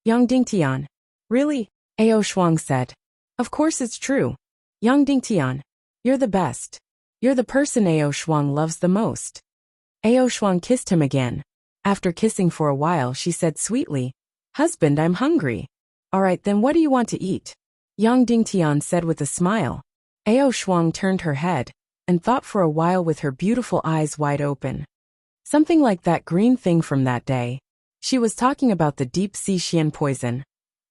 Yang Dingtian. Really? Aoshwang said. Of course it's true. Yang Dingtian. You're the best. You're the person Aoshwang loves the most. Aoshwang kissed him again. After kissing for a while she said sweetly, "Husband, I'm hungry." "All right, then what do you want to eat?" Yang Dingtian said with a smile. Aoshwang turned her head and thought for a while with her beautiful eyes wide open. Something like that green thing from that day. She was talking about the deep-sea xian poison.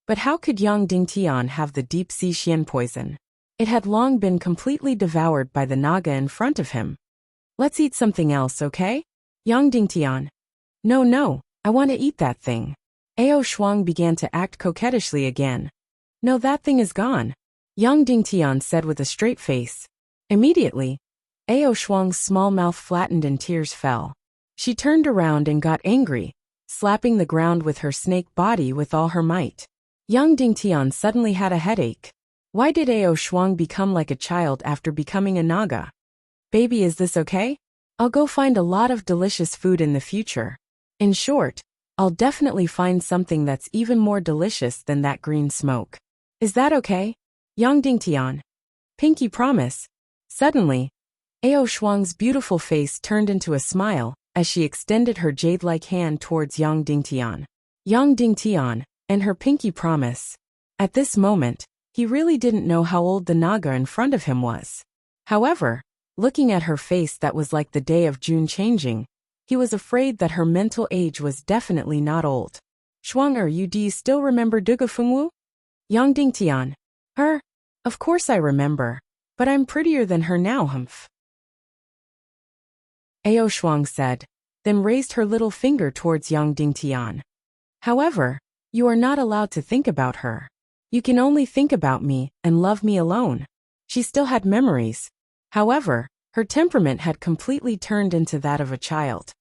But how could Yang Dingtian have the deep-sea xian poison? It had long been completely devoured by the Naga in front of him. "Let's eat something else, okay?" Yang Dingtian. No, I want to eat that thing." Aoshwang began to act coquettishly again. "No, that thing is gone," Yang Dingtian said with a straight face. Immediately, Aoshwang's small mouth flattened and tears fell. She turned around and got angry, slapping the ground with her snake body with all her might. Yang Dingtian suddenly had a headache. Why did Aoshwang become like a child after becoming a Naga? "Baby, is this okay? I'll go find a lot of delicious food in the future. In short, I'll definitely find something that's even more delicious than that green smoke. Is that okay? Yang Dingtian." "Pinky promise." Suddenly, Aoshwang's beautiful face turned into a smile as she extended her jade-like hand towards Yang Dingtian. Yang Dingtian, and her pinky promise. At this moment, he really didn't know how old the Naga in front of him was. However, looking at her face that was like the day of June changing, he was afraid that her mental age was definitely not old. Shuang do you still remember Duga Fengwu? Yang Dingtian. Her? Of course I remember. But I'm prettier than her now, humph. Ao Shuang said, then raised her little finger towards Yang Dingtian. However, you are not allowed to think about her. You can only think about me and love me alone. She still had memories. However, her temperament had completely turned into that of a child.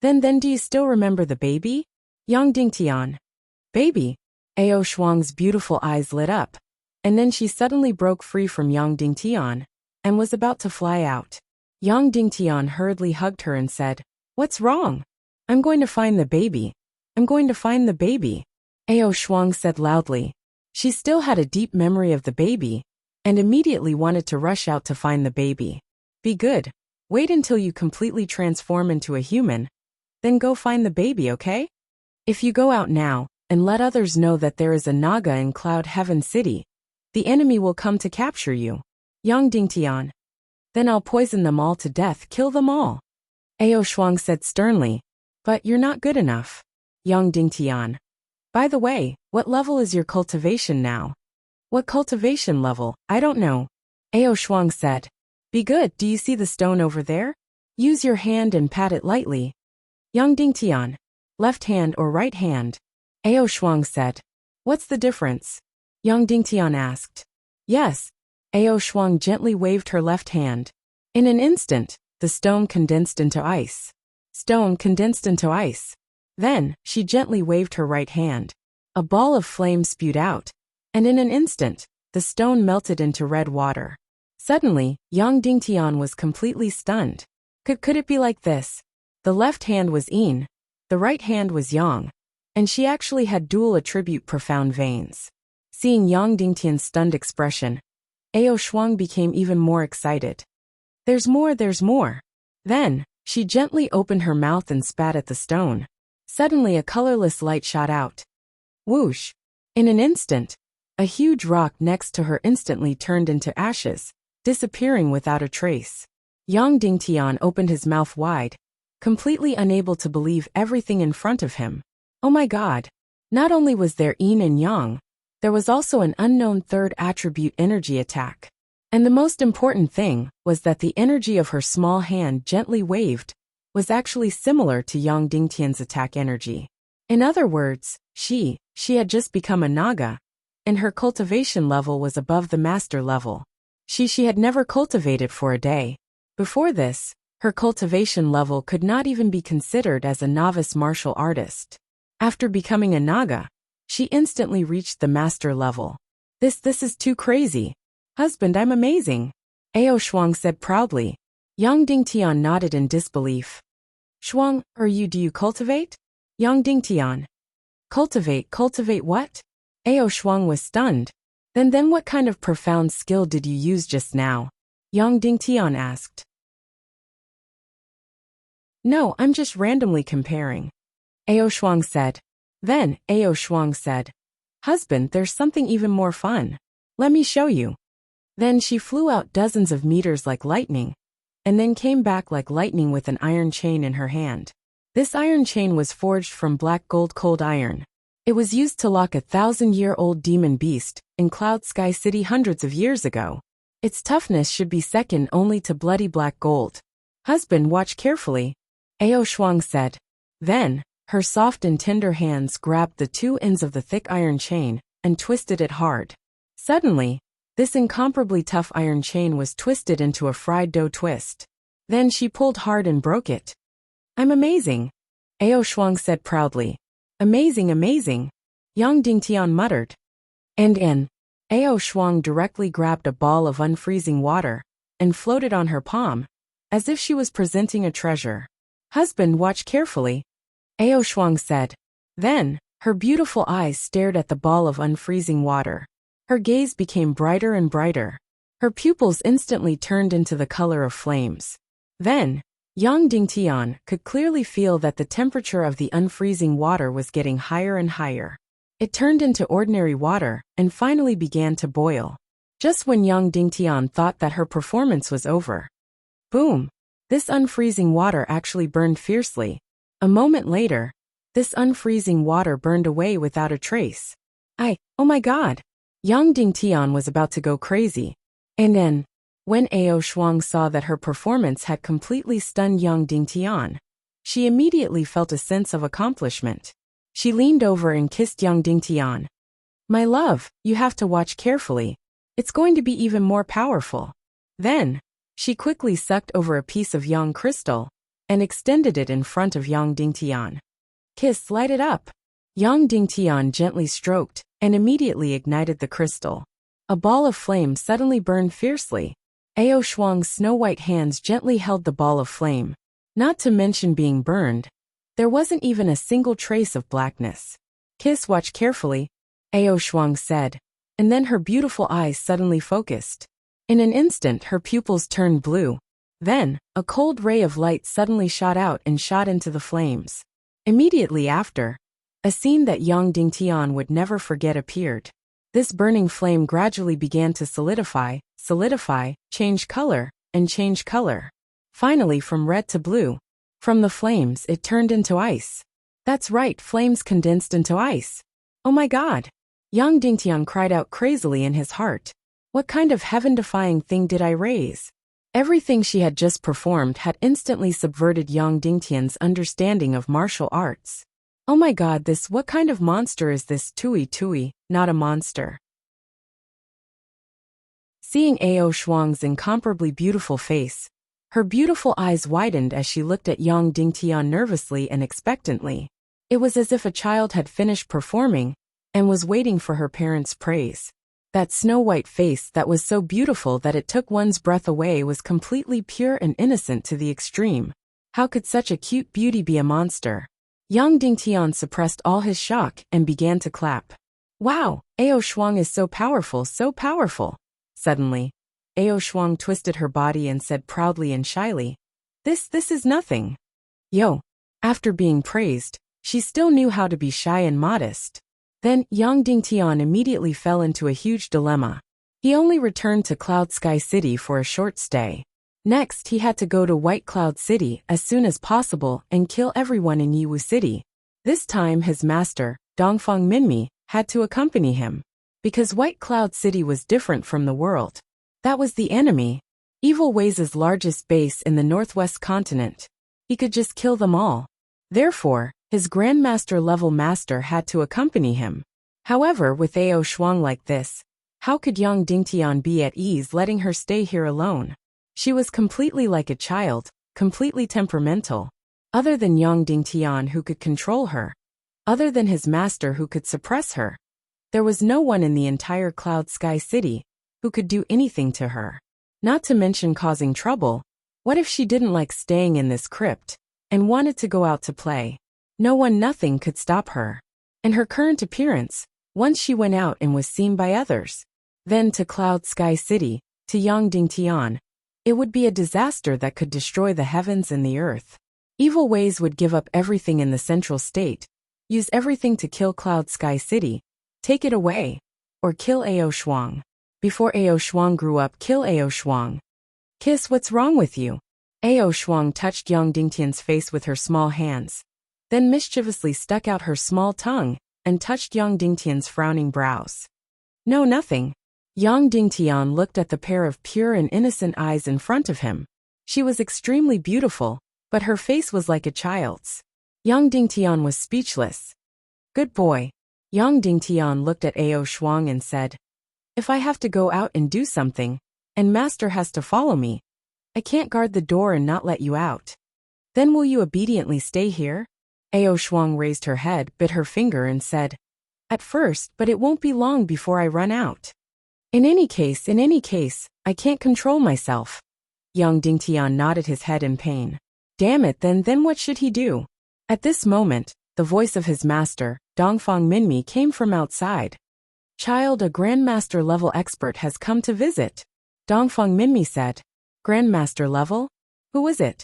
Then do you still remember the baby? Yang Dingtian. Baby? Ao Shuang's beautiful eyes lit up, and then she suddenly broke free from Yang Dingtian and was about to fly out. Yang Dingtian hurriedly hugged her and said, "What's wrong? I'm going to find the baby. I'm going to find the baby," Ao Shuang said loudly. She still had a deep memory of the baby and immediately wanted to rush out to find the baby. Be good. Wait until you completely transform into a human. Then go find the baby, okay? If you go out now and let others know that there is a Naga in Cloud Heaven City, the enemy will come to capture you. Yang Dingtian. Then I'll poison them all to death, kill them all. Ao Shuang said sternly. But you're not good enough. Yang Dingtian. By the way, what level is your cultivation now? What cultivation level? I don't know. Ao Shuang said. Be good. Do you see the stone over there? Use your hand and pat it lightly. Yang Dingtian. Left hand or right hand? Ao Shuang said. What's the difference? Yang Dingtian asked. Yes. Ao Shuang gently waved her left hand. In an instant, the stone condensed into ice. Stone condensed into ice. Then, she gently waved her right hand. A ball of flame spewed out, and in an instant, the stone melted into red water. Suddenly, Yang Dingtian was completely stunned. Could it be like this? The left hand was Yin, the right hand was Yang, and she actually had dual attribute profound veins. Seeing Yang Dingtian's stunned expression, Ao Shuang became even more excited. There's more, there's more. Then, she gently opened her mouth and spat at the stone. Suddenly a colorless light shot out. Whoosh! In an instant, a huge rock next to her instantly turned into ashes, disappearing without a trace. Yang Dingtian opened his mouth wide, completely unable to believe everything in front of him. Oh my god! Not only was there Yin and Yang, there was also an unknown third attribute energy attack. And the most important thing was that the energy of her small hand gently waved was actually similar to Yang Dingtian's attack energy. In other words, she had just become a Naga, and her cultivation level was above the master level. She had never cultivated for a day. Before this, her cultivation level could not even be considered as a novice martial artist. After becoming a Naga, she instantly reached the master level. This is too crazy. Husband, I'm amazing. Ao Shuang said proudly. Yang Dingtian nodded in disbelief. Shuang, do you cultivate? Yang Dingtian. Cultivate what? Ao Shuang was stunned. Then what kind of profound skill did you use just now? Yang Dingtian asked. No, I'm just randomly comparing. Ao Shuang said. Then, Ao Shuang said, Husband, there's something even more fun. Let me show you. Then she flew out dozens of meters like lightning, and then came back like lightning with an iron chain in her hand. This iron chain was forged from black gold cold iron. It was used to lock a 1,000-year-old demon beast in Cloud Sky City hundreds of years ago. Its toughness should be second only to bloody black gold. Husband, watch carefully. Ao Shuang said. Then, her soft and tender hands grabbed the two ends of the thick iron chain and twisted it hard. Suddenly, this incomparably tough iron chain was twisted into a fried dough twist. Then she pulled hard and broke it. I'm amazing. Ao Shuang said proudly. Amazing, amazing. Yang Dingtian muttered. And Ao Shuang directly grabbed a ball of unfreezing water and floated on her palm, as if she was presenting a treasure. Husband, watch carefully. Ao Shuang said. Then, her beautiful eyes stared at the ball of unfreezing water. Her gaze became brighter and brighter. Her pupils instantly turned into the color of flames. Then, Yang Dingtian could clearly feel that the temperature of the unfreezing water was getting higher and higher. It turned into ordinary water and finally began to boil. Just when Yang Dingtian thought that her performance was over. Boom! This unfreezing water actually burned fiercely. A moment later, This unfreezing water burned away without a trace. Oh my god! Yang Dingtian was about to go crazy. And then, when Ao Shuang saw that her performance had completely stunned Yang Dingtian, she immediately felt a sense of accomplishment. She leaned over and kissed Yang Dingtian. My love, you have to watch carefully. It's going to be even more powerful. Then, she quickly sucked over a piece of Yang crystal and extended it in front of Yang Dingtian. Kiss, light it up. Yang Dingtian gently stroked and immediately ignited the crystal. A ball of flame suddenly burned fiercely. Ao Shuang's snow-white hands gently held the ball of flame. Not to mention being burned, there wasn't even a single trace of blackness. Kiss, watch carefully, Ao Shuang said, and then her beautiful eyes suddenly focused. In an instant her pupils turned blue. Then, a cold ray of light suddenly shot out and shot into the flames. Immediately after, a scene that Yang Dingtian would never forget appeared. This burning flame gradually began to solidify, change color, and change color. Finally from red to blue. From the flames it turned into ice. That's right, flames condensed into ice. Oh my god! Yang Dingtian cried out crazily in his heart. What kind of heaven-defying thing did I raise? Everything she had just performed had instantly subverted Yang Dingtian's understanding of martial arts. Oh my god, what kind of monster is this? Tui, not a monster. Seeing Ao Shuang's incomparably beautiful face, her beautiful eyes widened as she looked at Yang Dingtian nervously and expectantly. It was as if a child had finished performing and was waiting for her parents' praise. That snow-white face that was so beautiful that it took one's breath away was completely pure and innocent to the extreme. How could such a cute beauty be a monster? Yang Dingtian suppressed all his shock and began to clap. Wow, Ao Shuang is so powerful, so powerful. Suddenly, Ao Shuang twisted her body and said proudly and shyly, This is nothing. Yo. After being praised, she still knew how to be shy and modest. Then, Yang Dingtian immediately fell into a huge dilemma. He only returned to Cloud Sky City for a short stay. Next, he had to go to White Cloud City as soon as possible and kill everyone in Yiwu City. This time his master, Dongfang Minmi, had to accompany him. Because White Cloud City was different from the world. That was the enemy. Evil Ways' largest base in the Northwest continent. He could just kill them all. Therefore, his Grandmaster-level master had to accompany him. However, with Ao Shuang like this, how could Yang Dingtian be at ease letting her stay here alone? She was completely like a child, completely temperamental. Other than Yang Dingtian who could control her, other than his master who could suppress her, there was no one in the entire Cloud Sky City who could do anything to her. Not to mention causing trouble. What if she didn't like staying in this crypt and wanted to go out to play? Nothing could stop her. And her current appearance, once she went out and was seen by others, then to Cloud Sky City, to Yang Dingtian, it would be a disaster that could destroy the heavens and the earth. Evil Ways would give up everything in the central state, use everything to kill Cloud Sky City, take it away, or kill Ao Shuang. Before Ao Shuang grew up, kill Ao Shuang. Kiss, what's wrong with you? Ao Shuang touched Yang Dingtian's face with her small hands, then mischievously stuck out her small tongue and touched Yang Dingtian's frowning brows. No, nothing. Yang Dingtian looked at the pair of pure and innocent eyes in front of him. She was extremely beautiful, but her face was like a child's. Yang Dingtian was speechless. Good boy. Yang Dingtian looked at Ao Shuang and said, If I have to go out and do something, and master has to follow me, I can't guard the door and not let you out. Then will you obediently stay here? Ao Shuang raised her head, bit her finger and said, At first, but it won't be long before I run out. In any case, I can't control myself. Yang Dingtian nodded his head in pain. Damn it, then what should he do? At this moment, the voice of his master, Dongfang Minmi, came from outside. Child, a Grandmaster level expert has come to visit. Dongfang Minmi said. Grandmaster level? Who is it?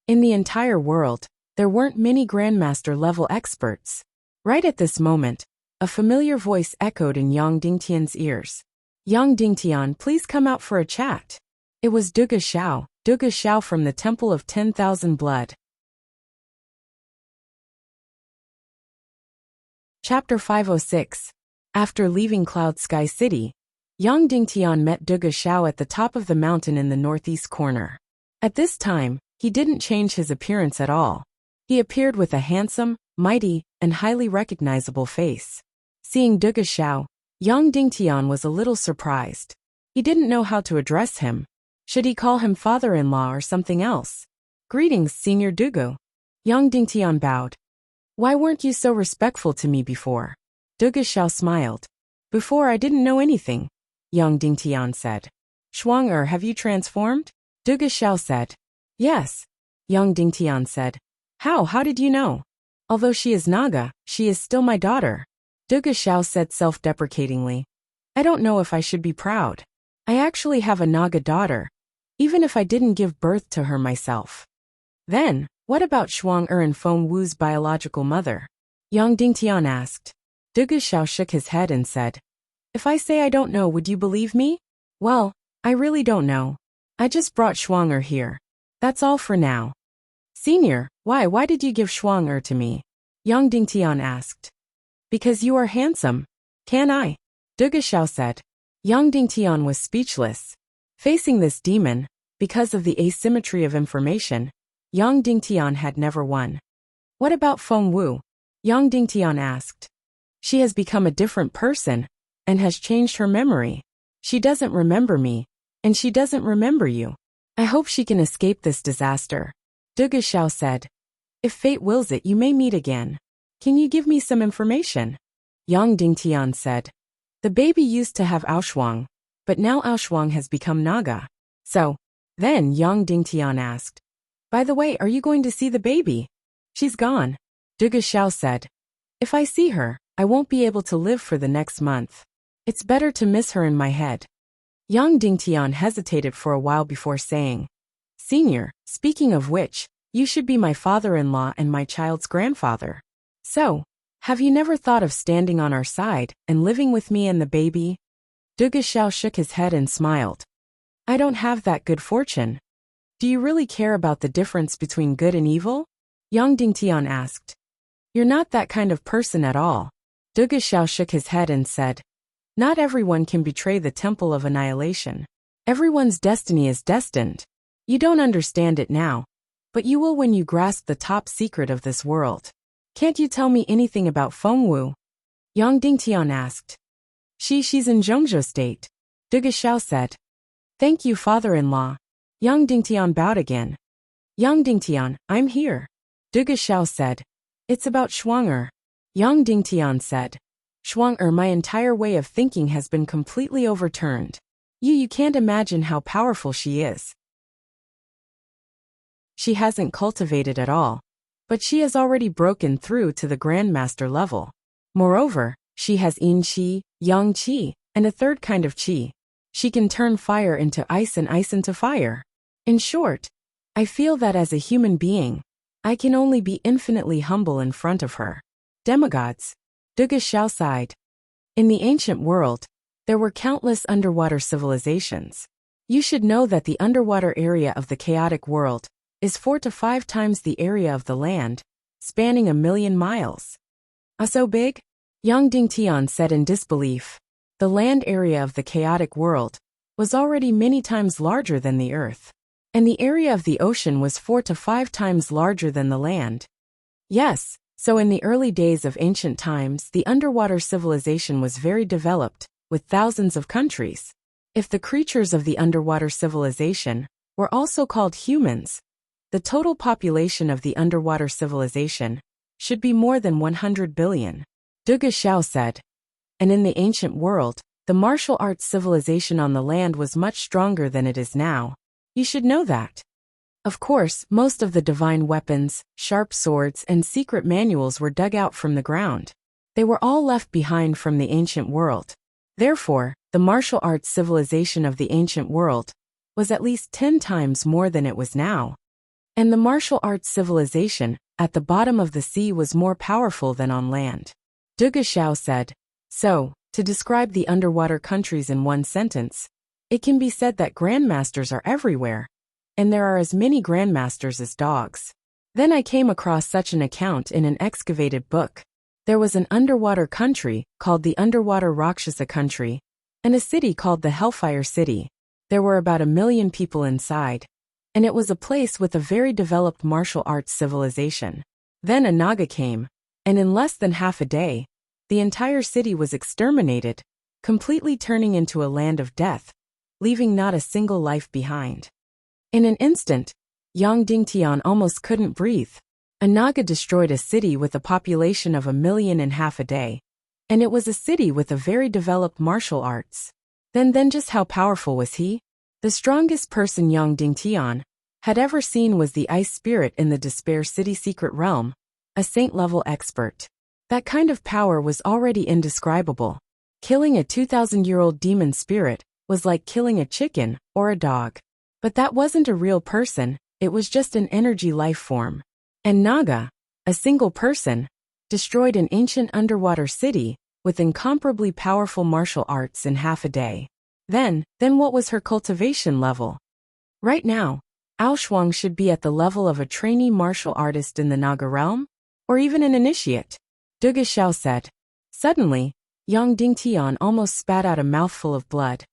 In the entire world, there weren't many Grandmaster level experts. Right at this moment, a familiar voice echoed in Yang Dingtian's ears. Yang Dingtian, please come out for a chat. It was Duga Xiao from the Temple of 10,000 Blood. Chapter 506. After leaving Cloud Sky City, Yang Dingtian met Duga Xiao at the top of the mountain in the northeast corner. At this time, he didn't change his appearance at all. He appeared with a handsome, mighty, and highly recognizable face. Seeing Duga Xiao, Yang Dingtian was a little surprised. He didn't know how to address him. Should he call him father-in-law or something else? Greetings, Senior Dugu. Yang Dingtian bowed. Why weren't you so respectful to me before? Duga Xiao smiled. Before I didn't know anything, Yang Dingtian said. Shuang have you transformed? Duga Xiao said. Yes. Yang Dingtian said. How did you know? Although she is Naga, she is still my daughter. Duga Xiao said self-deprecatingly. I don't know if I should be proud. I actually have a Naga daughter, even if I didn't give birth to her myself. Then, what about Shuang and Feng Wu's biological mother? Yang Dingtian asked. Duga Xiao shook his head and said, If I say I don't know, would you believe me? Well, I really don't know. I just brought Shuang here. That's all for now. Senior, why did you give Shuang to me? Yang Dingtian asked. Because you are handsome. Can I? Duga Xiao said. Yang Dingtian was speechless. Facing this demon, because of the asymmetry of information, Yang Dingtian had never won. What about Feng Wu? Yang Dingtian asked. She has become a different person, and has changed her memory. She doesn't remember me, and she doesn't remember you. I hope she can escape this disaster. Duga Xiao said. If fate wills it, you may meet again. Can you give me some information? Yang Dingtian said. The baby used to have Aoshuang, but now Aoshuang has become Naga. So, then Yang Dingtian asked. By the way, are you going to see the baby? She's gone. Duga Xiao said. If I see her, I won't be able to live for the next month. It's better to miss her in my head. Yang Dingtian hesitated for a while before saying, Senior, speaking of which, you should be my father-in-law and my child's grandfather. So, have you never thought of standing on our side and living with me and the baby? Duga Xiao shook his head and smiled. I don't have that good fortune. Do you really care about the difference between good and evil? Yang Dingtian asked. You're not that kind of person at all. Duga Xiao shook his head and said. Not everyone can betray the temple of annihilation. Everyone's destiny is destined. You don't understand it now, but you will when you grasp the top secret of this world. Can't you tell me anything about Feng Wu? Yang Dingtian asked. She's in Zhongzhou State. Duga Xiao said. Thank you, father-in-law. Yang Dingtian bowed again. Yang Dingtian, I'm here. Duga Xiao said. It's about Shuang. Yang Dingtian said. Shuang, my entire way of thinking has been completely overturned. You can't imagine how powerful she is. She hasn't cultivated at all, but she has already broken through to the Grandmaster level. Moreover, she has Yin Qi, Yang Qi, and a third kind of Qi. She can turn fire into ice and ice into fire. In short, I feel that as a human being, I can only be infinitely humble in front of her. Demigods. Duga Xiao sighed. In the ancient world, there were countless underwater civilizations. You should know that the underwater area of the chaotic world is 4 to 5 times the area of the land, spanning 1,000,000 miles. So big? Yang Dingtian said in disbelief. The land area of the chaotic world was already many times larger than the earth, and the area of the ocean was 4 to 5 times larger than the land. Yes, so in the early days of ancient times, the underwater civilization was very developed, with thousands of countries. If the creatures of the underwater civilization were also called humans, the total population of the underwater civilization should be more than 100 billion. Duga Xiao said. And in the ancient world, the martial arts civilization on the land was much stronger than it is now. You should know that. Of course, most of the divine weapons, sharp swords, and secret manuals were dug out from the ground. They were all left behind from the ancient world. Therefore, the martial arts civilization of the ancient world was at least 10 times more than it was now. And the martial arts civilization at the bottom of the sea was more powerful than on land. Duga Xiao said. So, to describe the underwater countries in one sentence, it can be said that grandmasters are everywhere, and there are as many grandmasters as dogs. Then I came across such an account in an excavated book. There was an underwater country called the Underwater Rakshasa Country, and a city called the Hellfire City. There were about 1 million people inside, and it was a place with a very developed martial arts civilization. Then a Naga came, and in less than half a day, the entire city was exterminated, completely turning into a land of death, leaving not a single life behind. In an instant, Yang Dingtian almost couldn't breathe. A Naga destroyed a city with a population of 1 million in half a day, and it was a city with a very developed martial arts. Then just how powerful was he? The strongest person Yang Dingtian had ever seen was the ice spirit in the Despair City secret realm, a saint-level expert. That kind of power was already indescribable. Killing a 2,000-year-old demon spirit was like killing a chicken or a dog. But that wasn't a real person, it was just an energy life form. And Naga, a single person, destroyed an ancient underwater city with incomparably powerful martial arts in half a day. Then what was her cultivation level? Right now, Ao Shuang should be at the level of a trainee martial artist in the Naga realm, or even an initiate, Duga Xiao said. Suddenly, Yang Dingtian almost spat out a mouthful of blood.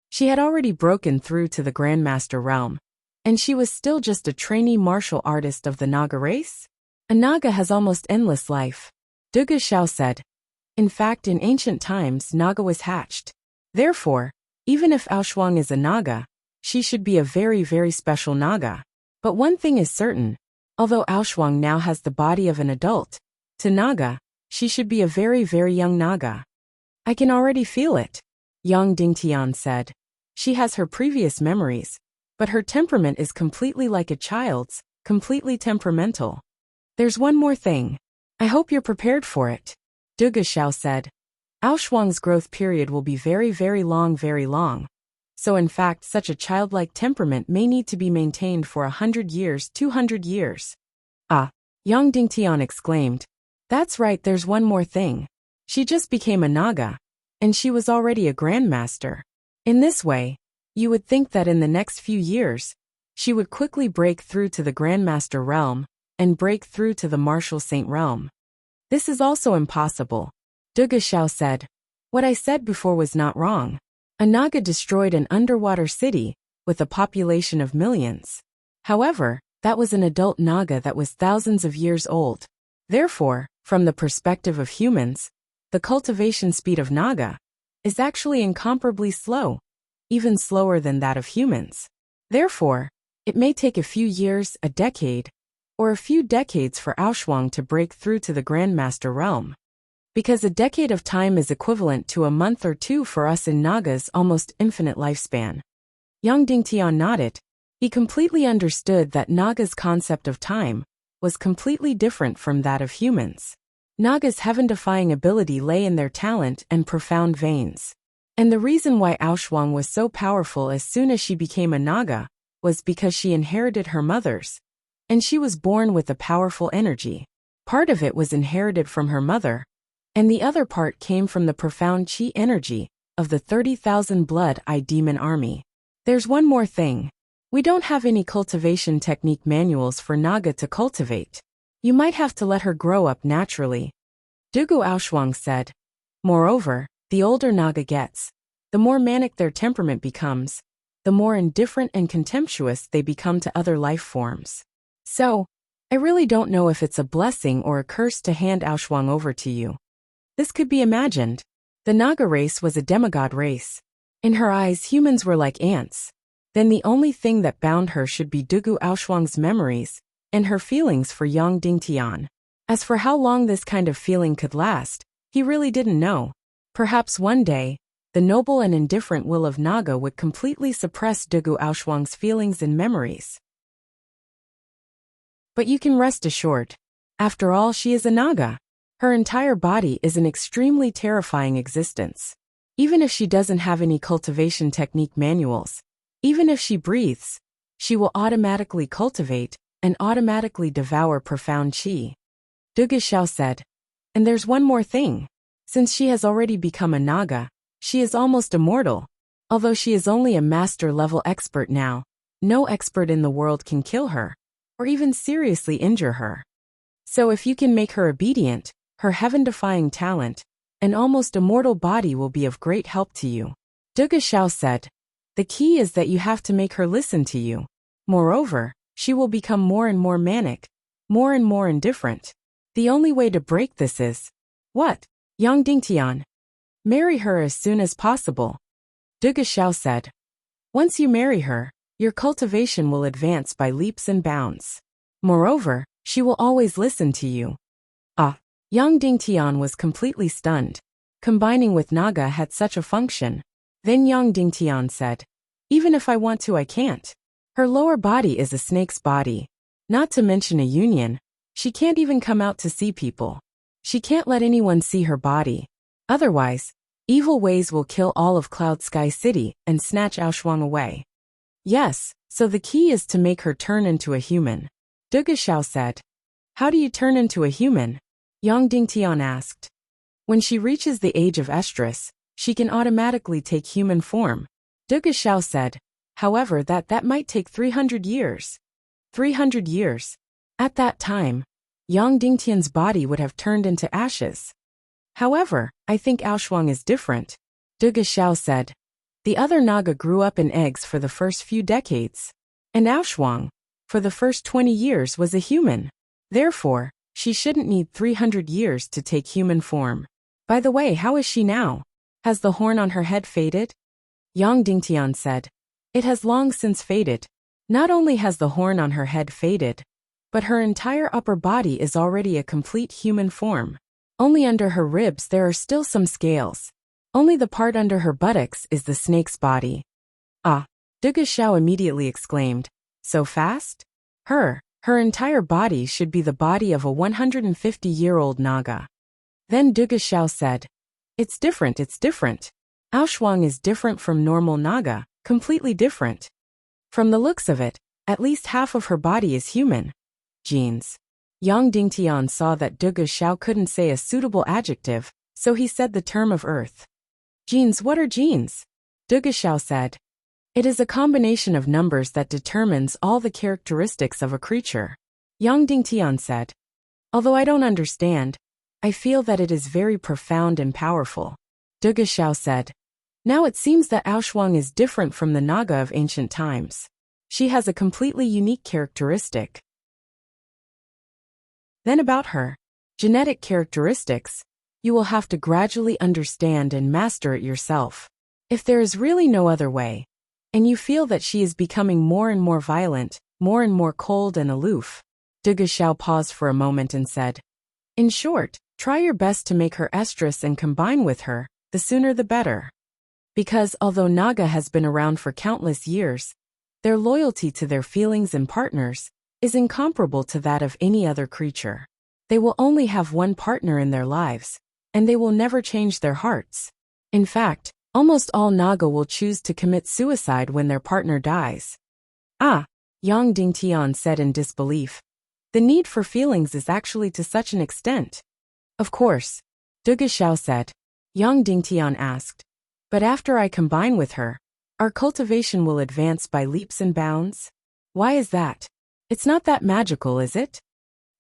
She had already broken through to the Grandmaster realm, and she was still just a trainee martial artist of the Naga race? A Naga has almost endless life, Duga Xiao said. In fact, in ancient times, Naga was hatched. Therefore, even if Ao Shuang is a Naga, she should be a very, very special Naga. But one thing is certain, although Ao Shuang now has the body of an adult, to Naga, she should be a very, very young Naga. I can already feel it, Yang Dingtian said. She has her previous memories, but her temperament is completely like a child's, completely temperamental. There's one more thing. I hope you're prepared for it, Duga Xiao said. Ao Shuang's growth period will be very, very long, very long. So in fact, such a childlike temperament may need to be maintained for 100 years, 200 years. Ah, Yang Dingtian exclaimed. That's right, there's one more thing. She just became a Naga, and she was already a Grandmaster. In this way, you would think that in the next few years, she would quickly break through to the Grandmaster realm and break through to the Martial Saint realm. This is also impossible, Duga Xiao said. What I said before was not wrong. A Naga destroyed an underwater city with a population of millions. However, that was an adult Naga that was thousands of years old. Therefore, from the perspective of humans, the cultivation speed of Naga is actually incomparably slow, even slower than that of humans. Therefore, it may take a few years, a decade, or a few decades for Ao Shuang to break through to the Grandmaster realm. Because a decade of time is equivalent to a month or two for us in Naga's almost infinite lifespan. Yang Dingtian nodded. He completely understood that Naga's concept of time was completely different from that of humans. Naga's heaven-defying ability lay in their talent and profound veins. And the reason why Ao Shuang was so powerful as soon as she became a Naga was because she inherited her mother's, and she was born with a powerful energy. Part of it was inherited from her mother, and the other part came from the profound chi energy of the 30,000 blood-eye demon army. There's one more thing. We don't have any cultivation technique manuals for Naga to cultivate. You might have to let her grow up naturally, Dugu Ao Shuang said. Moreover, the older Naga gets, the more manic their temperament becomes, the more indifferent and contemptuous they become to other life forms. So, I really don't know if it's a blessing or a curse to hand Ao Shuang over to you. This could be imagined. The Naga race was a demigod race. In her eyes, humans were like ants. Then the only thing that bound her should be Dugu Ao Shuang's memories and her feelings for Yang Dingtian. As for how long this kind of feeling could last, he really didn't know. Perhaps one day, the noble and indifferent will of Naga would completely suppress Dugu Ao Shuang's feelings and memories. But you can rest assured. After all, she is a Naga. Her entire body is an extremely terrifying existence. Even if she doesn't have any cultivation technique manuals, even if she breathes, she will automatically cultivate and automatically devour profound chi. Duga Xiao said. And there's one more thing. Since she has already become a Naga, she is almost immortal. Although she is only a master-level expert now, no expert in the world can kill her, or even seriously injure her. So if you can make her obedient, her heaven-defying talent, an almost immortal body will be of great help to you. Duge Xiao said. The key is that you have to make her listen to you. Moreover, she will become more and more manic, more and more indifferent. The only way to break this is… What? Yang Dingtian. Marry her as soon as possible. Duge Xiao said. Once you marry her, your cultivation will advance by leaps and bounds. Moreover, she will always listen to you. Ah! Yang Dingtian was completely stunned. Combining with Naga had such a function. Then Yang Dingtian said, even if I want to, I can't. Her lower body is a snake's body. Not to mention a union. She can't even come out to see people. She can't let anyone see her body. Otherwise, evil ways will kill all of Cloud Sky City and snatch Aoshuang away. Yes, so the key is to make her turn into a human. Duge Xiao said. How do you turn into a human? Yang Dingtian asked. When she reaches the age of estrus, she can automatically take human form. Duge Xiao said. However, that might take 300 years. 300 years. At that time, Yang Dingtian's body would have turned into ashes. However, I think Aoshuang is different. Duge Xiao said. The other Naga grew up in eggs for the first few decades. And Aoshuang, for the first 20 years, was a human. Therefore, she shouldn't need 300 years to take human form. By the way, how is she now? Has the horn on her head faded? Yang Dingtian said. It has long since faded. Not only has the horn on her head faded, but her entire upper body is already a complete human form. Only under her ribs there are still some scales. Only the part under her buttocks is the snake's body. Ah! Duge Xiao immediately exclaimed. So fast? Her entire body should be the body of a 150-year-old Naga. Then Duge Xiao said. It's different. Aoshuang is different from normal Naga, completely different. From the looks of it, at least half of her body is human. Genes. Yang Dingtian saw that Duge Xiao couldn't say a suitable adjective, so he said the term of earth. Genes, what are genes? Duge Xiao said. It is a combination of numbers that determines all the characteristics of a creature. Yang Dingtian said. Although I don't understand, I feel that it is very profound and powerful. Duge Xiao said. Now it seems that Aoshuang is different from the Naga of ancient times. She has a completely unique characteristic. Then about her genetic characteristics, you will have to gradually understand and master it yourself. If there is really no other way, and you feel that she is becoming more and more violent, more and more cold and aloof. Duge Xiao paused for a moment and said. In short, try your best to make her estrus and combine with her, the sooner the better. Because although Naga has been around for countless years, their loyalty to their feelings and partners is incomparable to that of any other creature. They will only have one partner in their lives, and they will never change their hearts. In fact, almost all Naga will choose to commit suicide when their partner dies. Ah, Yang Dingtian said in disbelief. The need for feelings is actually to such an extent. Of course, Duge Xiao said. Yang Dingtian asked. But after I combine with her, our cultivation will advance by leaps and bounds? Why is that? It's not that magical, is it?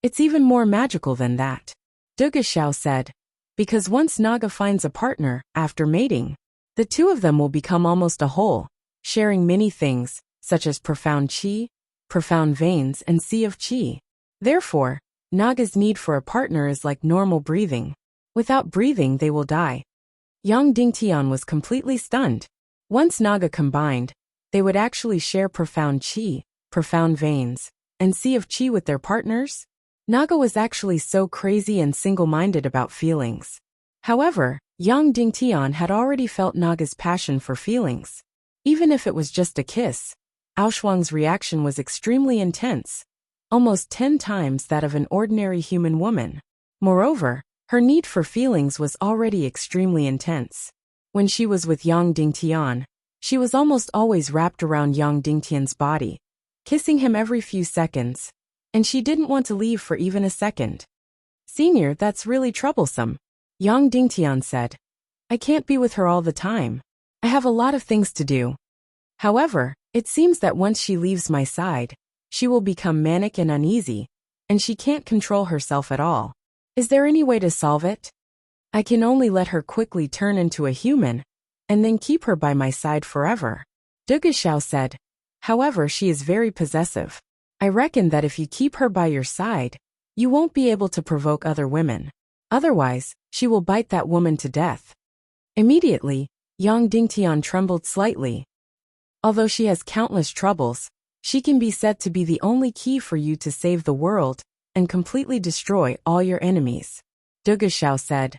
It's even more magical than that. Duge Xiao said. Because once Naga finds a partner, after mating, the two of them will become almost a whole, sharing many things, such as profound qi, profound veins, and sea of qi. Therefore, Naga's need for a partner is like normal breathing. Without breathing, they will die. Yang Dingtian was completely stunned. Once Naga combined, they would actually share profound qi, profound veins, and sea of qi with their partners? Naga was actually so crazy and single-minded about feelings. However, Yang Dingtian had already felt Naga's passion for feelings. Even if it was just a kiss, Aoshuang's reaction was extremely intense, almost 10 times that of an ordinary human woman. Moreover, her need for feelings was already extremely intense. When she was with Yang Dingtian, she was almost always wrapped around Yang Dingtian's body, kissing him every few seconds, and she didn't want to leave for even a second. Senior, that's really troublesome, Yang Dingtian said. I can't be with her all the time. I have a lot of things to do. However, it seems that once she leaves my side, she will become manic and uneasy, and she can't control herself at all. Is there any way to solve it? I can only let her quickly turn into a human, and then keep her by my side forever. Dugashao said. However, she is very possessive. I reckon that if you keep her by your side, you won't be able to provoke other women. Otherwise, she will bite that woman to death. Immediately, Yang Dingtian trembled slightly. Although she has countless troubles, she can be said to be the only key for you to save the world and completely destroy all your enemies. Dugashao said.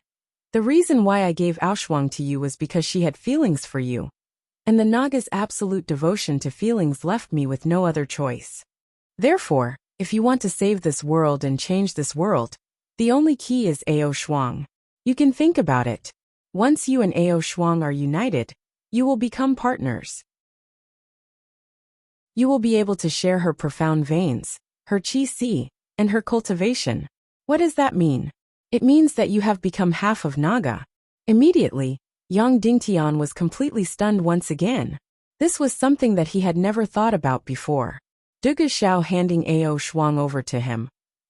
The reason why I gave Aoshuang to you was because she had feelings for you, and the Naga's absolute devotion to feelings left me with no other choice. Therefore, if you want to save this world and change this world, the only key is Aoshuang. You can think about it. Once you and Aoshuang are united, you will become partners. You will be able to share her profound veins, her qi, and her cultivation. What does that mean? It means that you have become half of Naga. Immediately, Yang Dingtian was completely stunned once again. This was something that he had never thought about before. Dugashao handing Aoshuang over to him.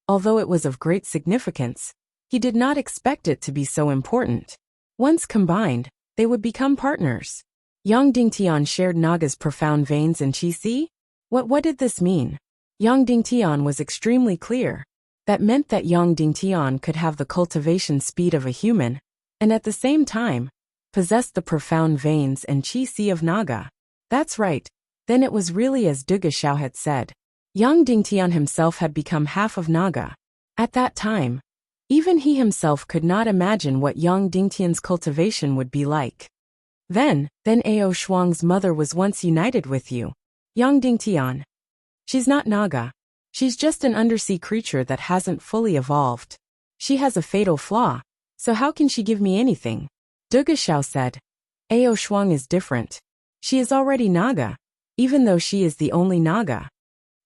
Although it was of great significance, he did not expect it to be so important. Once combined, they would become partners. Yang Dingtian shared Naga's profound veins and qi. What did this mean? Yang Dingtian was extremely clear. That meant that Yang Dingtian could have the cultivation speed of a human, and at the same time, possess the profound veins and qi of Naga. That's right. Then it was really as Dugashao had said. Yang Dingtian himself had become half of Naga. At that time, even he himself could not imagine what Yang Dingtian's cultivation would be like. Then Aoshuang's mother was once united with you. Yang Dingtian. She's not Naga. She's just an undersea creature that hasn't fully evolved. She has a fatal flaw, so how can she give me anything? Dugashao said. Aoshuang is different. She is already Naga, even though she is the only Naga.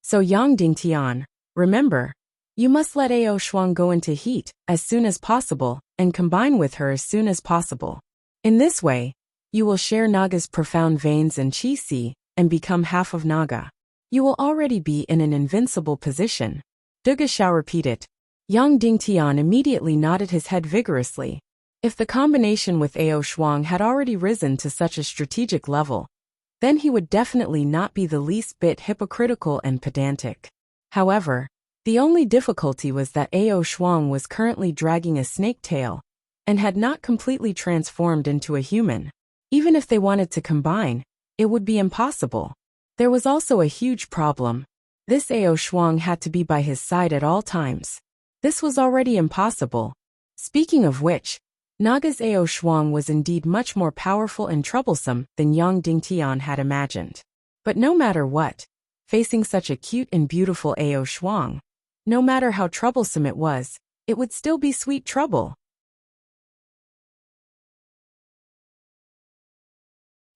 So Yang Dingtian, remember, you must let Aoshuang go into heat as soon as possible and combine with her as soon as possible. In this way, you will share Naga's profound veins and qi and become half of Naga. You will already be in an invincible position. Dugashao repeated. Yang Dingtian immediately nodded his head vigorously. If the combination with Aoshuang had already risen to such a strategic level, then he would definitely not be the least bit hypocritical and pedantic. However, the only difficulty was that Aoshuang was currently dragging a snake tail, and had not completely transformed into a human. Even if they wanted to combine, it would be impossible. There was also a huge problem. This Aoshuang had to be by his side at all times. This was already impossible. Speaking of which, Naga's Aoshuang was indeed much more powerful and troublesome than Yang Dingtian had imagined. But no matter what, facing such a cute and beautiful Aoshuang, no matter how troublesome it would still be sweet trouble.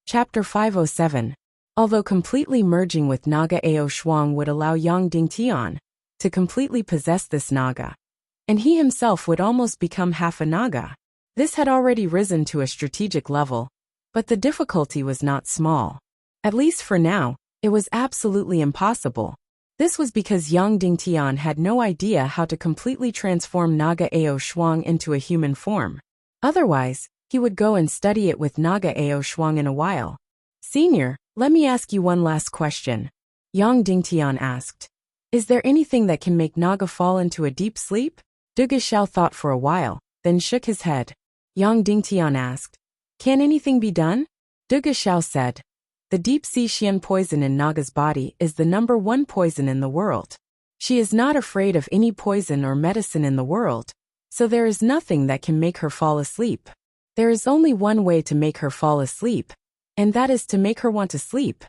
Chapter 507. Although completely merging with Naga, Aoshuang would allow Yang Dingtian to completely possess this Naga, and he himself would almost become half a Naga. This had already risen to a strategic level, but the difficulty was not small. At least for now, it was absolutely impossible. This was because Yang Dingtian had no idea how to completely transform Naga Aoshuang into a human form. Otherwise, he would go and study it with Naga Aoshuang in a while. Senior, let me ask you one last question. Yang Dingtian asked. Is there anything that can make Naga fall into a deep sleep? Dugashao thought for a while, then shook his head. Yang Dingtian asked. Can anything be done? Dugashao said. The deep sea Xian poison in Naga's body is the #1 poison in the world. She is not afraid of any poison or medicine in the world, so there is nothing that can make her fall asleep. There is only one way to make her fall asleep, and that is to make her want to sleep.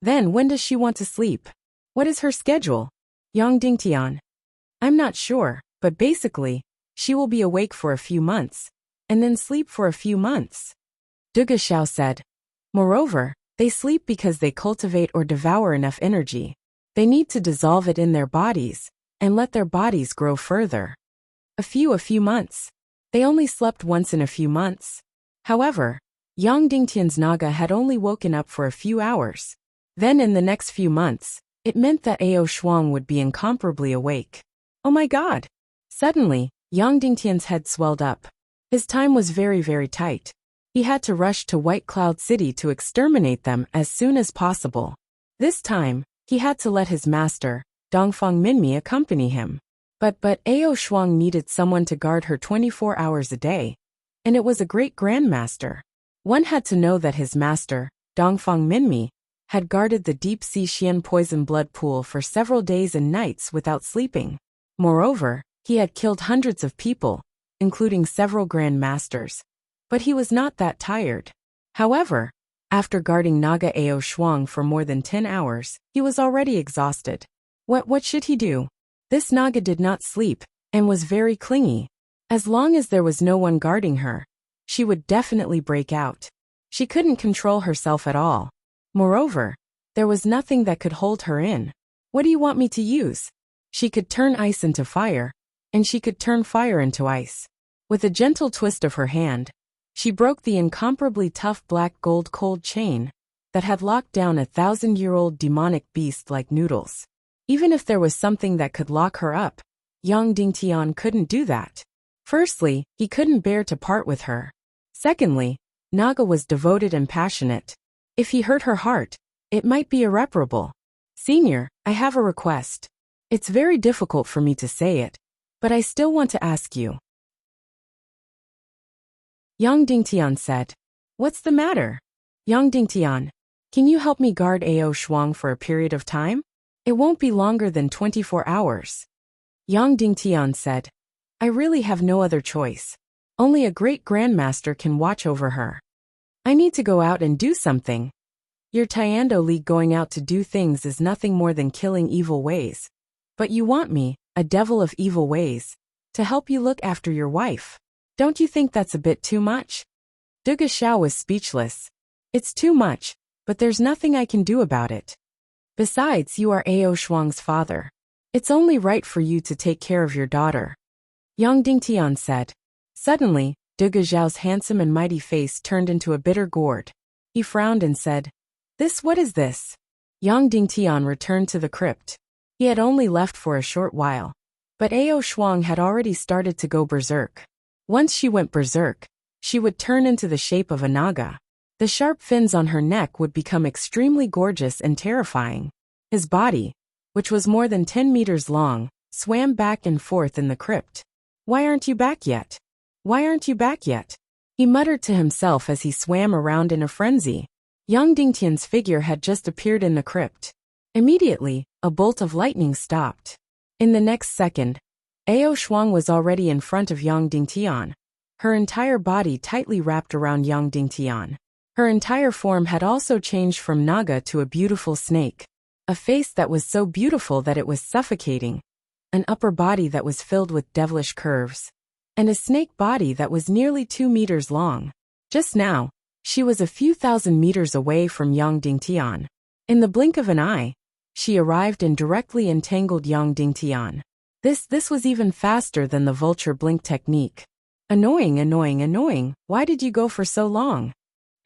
Then when does she want to sleep? What is her schedule? Yang Dingtian. I'm not sure, but basically, she will be awake for a few months, and then sleep for a few months. Dugashao said. Moreover, they sleep because they cultivate or devour enough energy. They need to dissolve it in their bodies, and let their bodies grow further. A few months. They only slept once in a few months. However, Yang Dingtian's Naga had only woken up for a few hours. Then in the next few months, it meant that Aoshuang would be incomparably awake. Oh my god! Suddenly, Yang Dingtian's head swelled up. His time was very, very tight. He had to rush to White Cloud City to exterminate them as soon as possible. This time, he had to let his master, Dongfang Minmi, accompany him. But Ao Shuang needed someone to guard her 24 hours a day, and it was a great grandmaster. One had to know that his master, Dongfang Minmi, had guarded the deep-sea Xian poison blood pool for several days and nights without sleeping. Moreover, he had killed hundreds of people, including several grandmasters. But he was not that tired. However, after guarding Naga Ao Shuang for more than 10 hours, he was already exhausted. What should he do? This Naga did not sleep, and was very clingy. As long as there was no one guarding her, she would definitely break out. She couldn't control herself at all. Moreover, there was nothing that could hold her in. What do you want me to use? She could turn ice into fire, and she could turn fire into ice. With a gentle twist of her hand, she broke the incomparably tough black gold cold chain that had locked down a 1,000-year-old demonic beast like Noodles. Even if there was something that could lock her up, Yang Dingtian couldn't do that. Firstly, he couldn't bear to part with her. Secondly, Naga was devoted and passionate. If he hurt her heart, it might be irreparable. Senior, I have a request. It's very difficult for me to say it, but I still want to ask you. Yang Dingtian said. What's the matter? Yang Dingtian, can you help me guard Ao Shuang for a period of time? It won't be longer than 24 hours. Yang Dingtian said. I really have no other choice. Only a great grandmaster can watch over her. I need to go out and do something. Your Tiando League going out to do things is nothing more than killing evil ways. But you want me, a devil of evil ways, to help you look after your wife. Don't you think that's a bit too much? Duge Xiao was speechless. It's too much, but there's nothing I can do about it. Besides, you are Ao Shuang's father. It's only right for you to take care of your daughter. Yang Dingtian said. Suddenly, Duge Xiao's handsome and mighty face turned into a bitter gourd. He frowned and said, what is this? Yang Dingtian returned to the crypt. He had only left for a short while. But Ao Shuang had already started to go berserk. Once she went berserk, she would turn into the shape of a naga. The sharp fins on her neck would become extremely gorgeous and terrifying. His body, which was more than 10 meters long, swam back and forth in the crypt. Why aren't you back yet? Why aren't you back yet? He muttered to himself as he swam around in a frenzy. Yang Dingtian's figure had just appeared in the crypt. Immediately, a bolt of lightning stopped. In the next second, Ao Shuang was already in front of Yang Dingtian. Her entire body tightly wrapped around Yang Dingtian. Her entire form had also changed from naga to a beautiful snake. A face that was so beautiful that it was suffocating. An upper body that was filled with devilish curves. And a snake body that was nearly 2 meters long. Just now, she was a few thousand meters away from Yang Dingtian. In the blink of an eye, she arrived and directly entangled Yang Dingtian. This was even faster than the vulture blink technique. Annoying, annoying, annoying, why did you go for so long?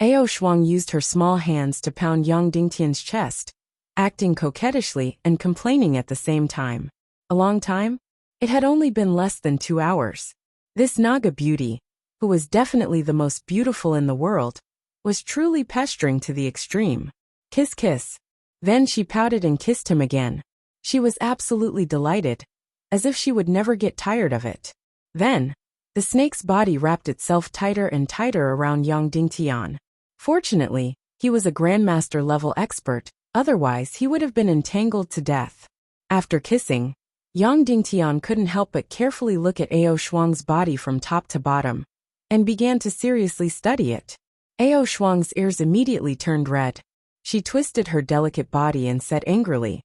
Ao Shuang used her small hands to pound Yang Dingtian's chest, acting coquettishly and complaining at the same time. A long time? It had only been less than 2 hours. This Naga beauty, who was definitely the most beautiful in the world, was truly pestering to the extreme. Kiss, kiss. Then she pouted and kissed him again. She was absolutely delighted, as if she would never get tired of it. Then, the snake's body wrapped itself tighter and tighter around Yang Dingtian. Fortunately, he was a grandmaster-level expert, otherwise he would have been entangled to death. After kissing, Yang Dingtian couldn't help but carefully look at Ao Shuang's body from top to bottom, and began to seriously study it. Ao Shuang's ears immediately turned red. She twisted her delicate body and said angrily,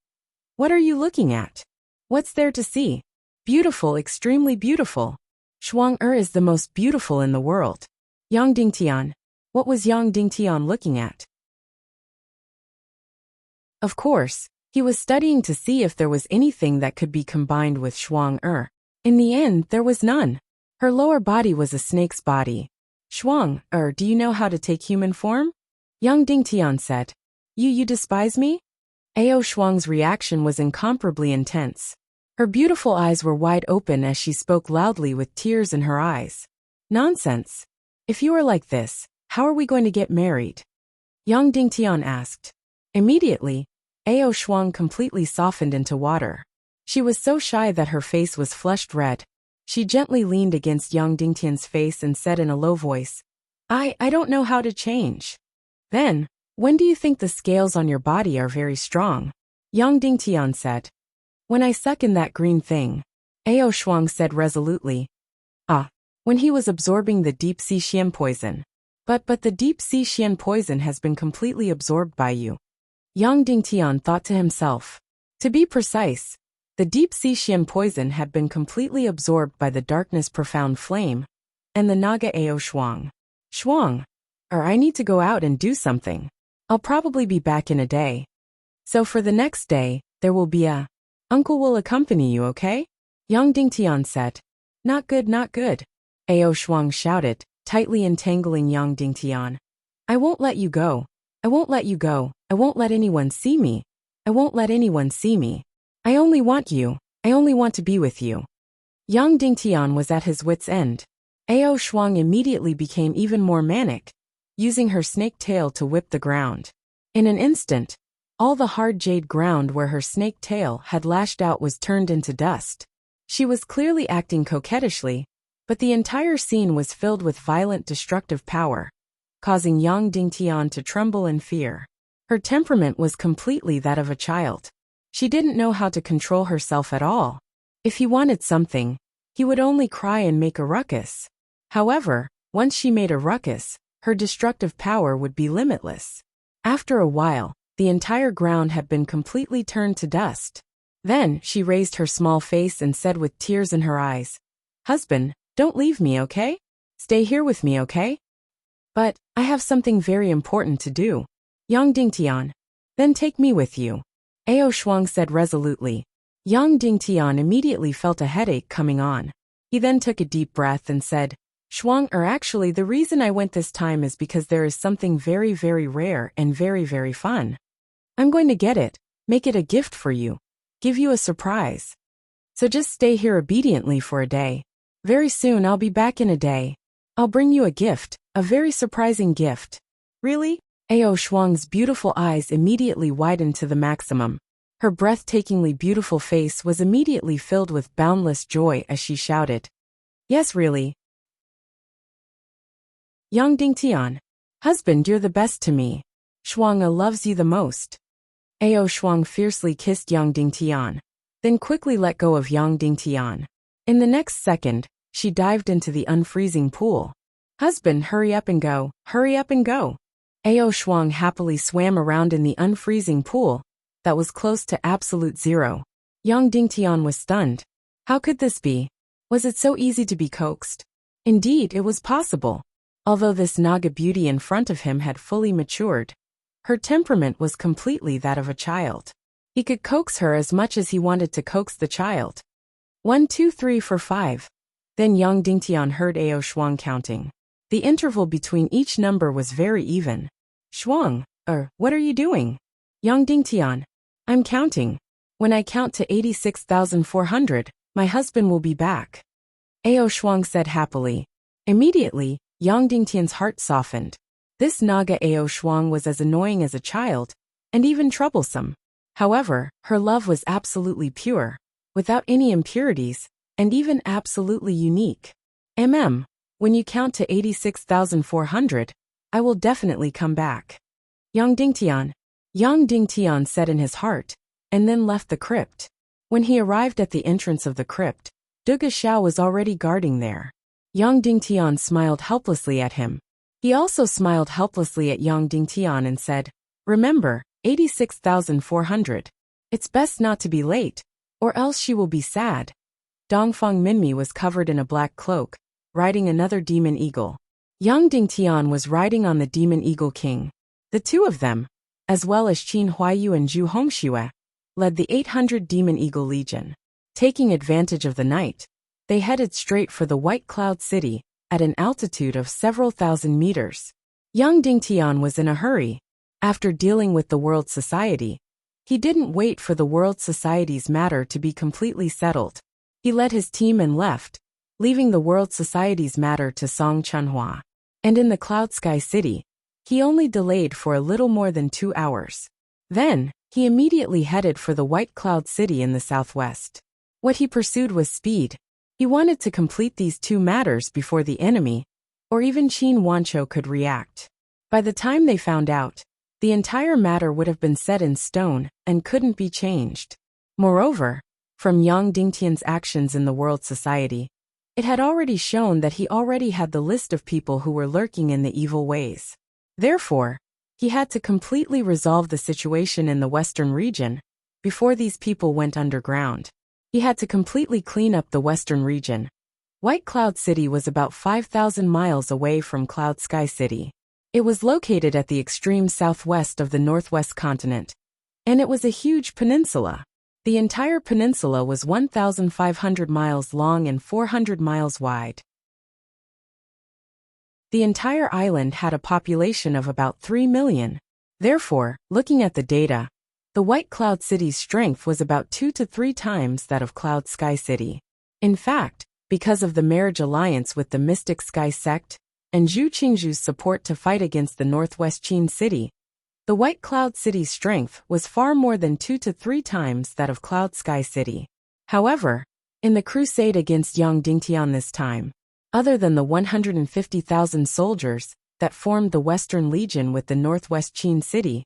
"What are you looking at? What's there to see? Beautiful, extremely beautiful. Shuang is the most beautiful in the world." Yang Dingtian. What was Yang Dingtian looking at? Of course, he was studying to see if there was anything that could be combined with Shuang. In the end, there was none. Her lower body was a snake's body. "Shuang, do you know how to take human form?" Yang Dingtian said. You despise me?" Ao Shuang's reaction was incomparably intense. Her beautiful eyes were wide open as she spoke loudly with tears in her eyes. Nonsense. If you are like this, how are we going to get married? Yang Dingtian asked. Immediately, Ao Shuang completely softened into water. She was so shy that her face was flushed red. She gently leaned against Yang Dingtian's face and said in a low voice, I don't know how to change. Then, when do you think the scales on your body are very strong? Yang Dingtian said. When I suck in that green thing. Ao Shuang said resolutely. When he was absorbing the deep sea xian poison. But the deep sea xian poison has been completely absorbed by you. Yang Dingtian thought to himself. To be precise, the deep sea xian poison had been completely absorbed by the darkness profound flame, and the Naga Ao Shuang. Shuang, I need to go out and do something. I'll probably be back in a day. So for the next day, there will be Uncle will accompany you, okay? Yang Dingtian said. Not good, not good. Ao Shuang shouted, tightly entangling Yang Dingtian. I won't let you go. I won't let you go. I won't let anyone see me. I won't let anyone see me. I only want you. I only want to be with you. Yang Dingtian was at his wit's end. Ao Shuang immediately became even more manic, using her snake tail to whip the ground. In an instant, all the hard jade ground where her snake tail had lashed out was turned into dust. She was clearly acting coquettishly, but the entire scene was filled with violent destructive power, causing Yang Dingtian to tremble in fear. Her temperament was completely that of a child. She didn't know how to control herself at all. If he wanted something, he would only cry and make a ruckus. However, once she made a ruckus, her destructive power would be limitless. After a while, the entire ground had been completely turned to dust. Then she raised her small face and said with tears in her eyes, Husband, don't leave me, okay? Stay here with me, okay? But I have something very important to do. Yang Dingtian. Then take me with you. Ao Shuang said resolutely. Yang Dingtian immediately felt a headache coming on. He then took a deep breath and said, Shuang, actually the reason I went this time is because there is something very, very rare and very, very fun. I'm going to get it, make it a gift for you, give you a surprise. So just stay here obediently for a day. Very soon I'll be back in a day. I'll bring you a gift, a very surprising gift. Really? Ao Shuang's beautiful eyes immediately widened to the maximum. Her breathtakingly beautiful face was immediately filled with boundless joy as she shouted. Yes, really. Yang Dingtian. Husband, you're the best to me. Shuang loves you the most. Ao Shuang fiercely kissed Yang Dingtian, then quickly let go of Yang Dingtian. In the next second, she dived into the unfreezing pool. Husband, hurry up and go, hurry up and go. Ao Shuang happily swam around in the unfreezing pool that was close to absolute zero. Yang Dingtian was stunned. How could this be? Was it so easy to be coaxed? Indeed, it was possible. Although this Naga beauty in front of him had fully matured, her temperament was completely that of a child. He could coax her as much as he wanted to coax the child. 1, 2, 3, 4, 5. Then Yang Dingtian heard Ao Shuang counting. The interval between each number was very even. Shuang, what are you doing? Yang Dingtian. I'm counting. When I count to 86,400, my husband will be back. Ao Shuang said happily. Immediately, Yang Dingtian's heart softened. This Naga Ao Shuang was as annoying as a child, and even troublesome. However, her love was absolutely pure, without any impurities, and even absolutely unique. When you count to 86,400, I will definitely come back. Yang Dingtian said in his heart, and then left the crypt. When he arrived at the entrance of the crypt, Duga Xiao was already guarding there. Yang Dingtian smiled helplessly at him. He also smiled helplessly at Yang Dingtian and said, Remember, 86,400. It's best not to be late, or else she will be sad. Dongfang Minmi was covered in a black cloak, riding another demon eagle. Yang Dingtian was riding on the demon eagle king. The two of them, as well as Qin Huayu and Zhu Hongxue, led the 800 demon eagle legion. Taking advantage of the night, they headed straight for the White Cloud City, at an altitude of several thousand meters. Yang Dingtian was in a hurry. After dealing with the world society, He didn't wait for the world society's matter to be completely settled. He led his team and left, leaving the world society's matter to Song Chunhua. And in the Cloud Sky City, he only delayed for a little more than 2 hours. Then, he immediately headed for the White Cloud City in the southwest. What he pursued was speed. He wanted to complete these 2 matters before the enemy, or even Qin Wancho, could react. By the time they found out, the entire matter would have been set in stone and couldn't be changed. Moreover, from Yang Dingtian's actions in the world society, it had already shown that he already had the list of people who were lurking in the evil ways. Therefore, he had to completely resolve the situation in the western region before these people went underground. He had to completely clean up the western region. White Cloud City was about 5,000 miles away from Cloud Sky City. It was located at the extreme southwest of the northwest continent, and it was a huge peninsula. The entire peninsula was 1,500 miles long and 400 miles wide. The entire island had a population of about 3 million. Therefore, looking at the data, the White Cloud City's strength was about 2 to 3 times that of Cloud Sky City. In fact, because of the marriage alliance with the Mystic Sky Sect, and Zhu Qingzhu's support to fight against the Northwest Qin City, the White Cloud City's strength was far more than 2 to 3 times that of Cloud Sky City. However, in the crusade against Yang Dingtian this time, other than the 150,000 soldiers that formed the Western Legion with the Northwest Qin City,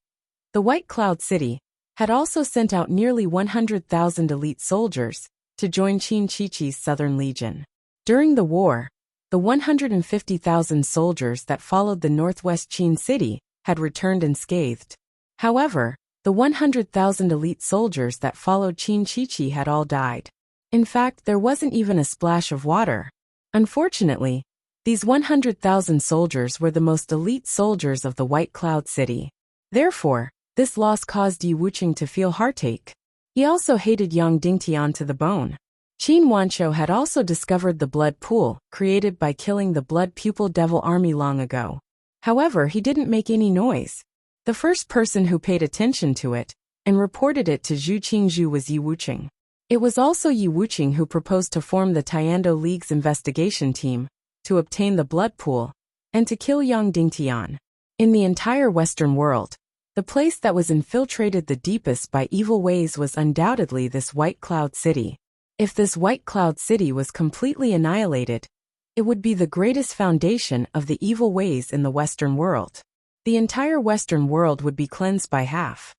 the White Cloud City had also sent out nearly 100,000 elite soldiers to join Qin Chichi's Southern Legion. During the war, the 150,000 soldiers that followed the Northwest Qin City had returned unscathed. However, the 100,000 elite soldiers that followed Qin Chichi had all died. In fact, there wasn't even a splash of water. Unfortunately, these 100,000 soldiers were the most elite soldiers of the White Cloud City. Therefore, this loss caused Yi Wuqing to feel heartache. He also hated Yang Dingtian to the bone. Qin Wancho had also discovered the blood pool created by killing the blood pupil devil army long ago. However, he didn't make any noise. The first person who paid attention to it and reported it to Zhu Qingzhu was Yi Wuqing. It was also Yi Wuqing who proposed to form the Tiando League's investigation team to obtain the blood pool and to kill Yang Dingtian. In the entire Western world, the place that was infiltrated the deepest by evil ways was undoubtedly this White Cloud City. If this White Cloud City was completely annihilated, it would be the greatest foundation of the evil ways in the Western world. The entire Western world would be cleansed by half.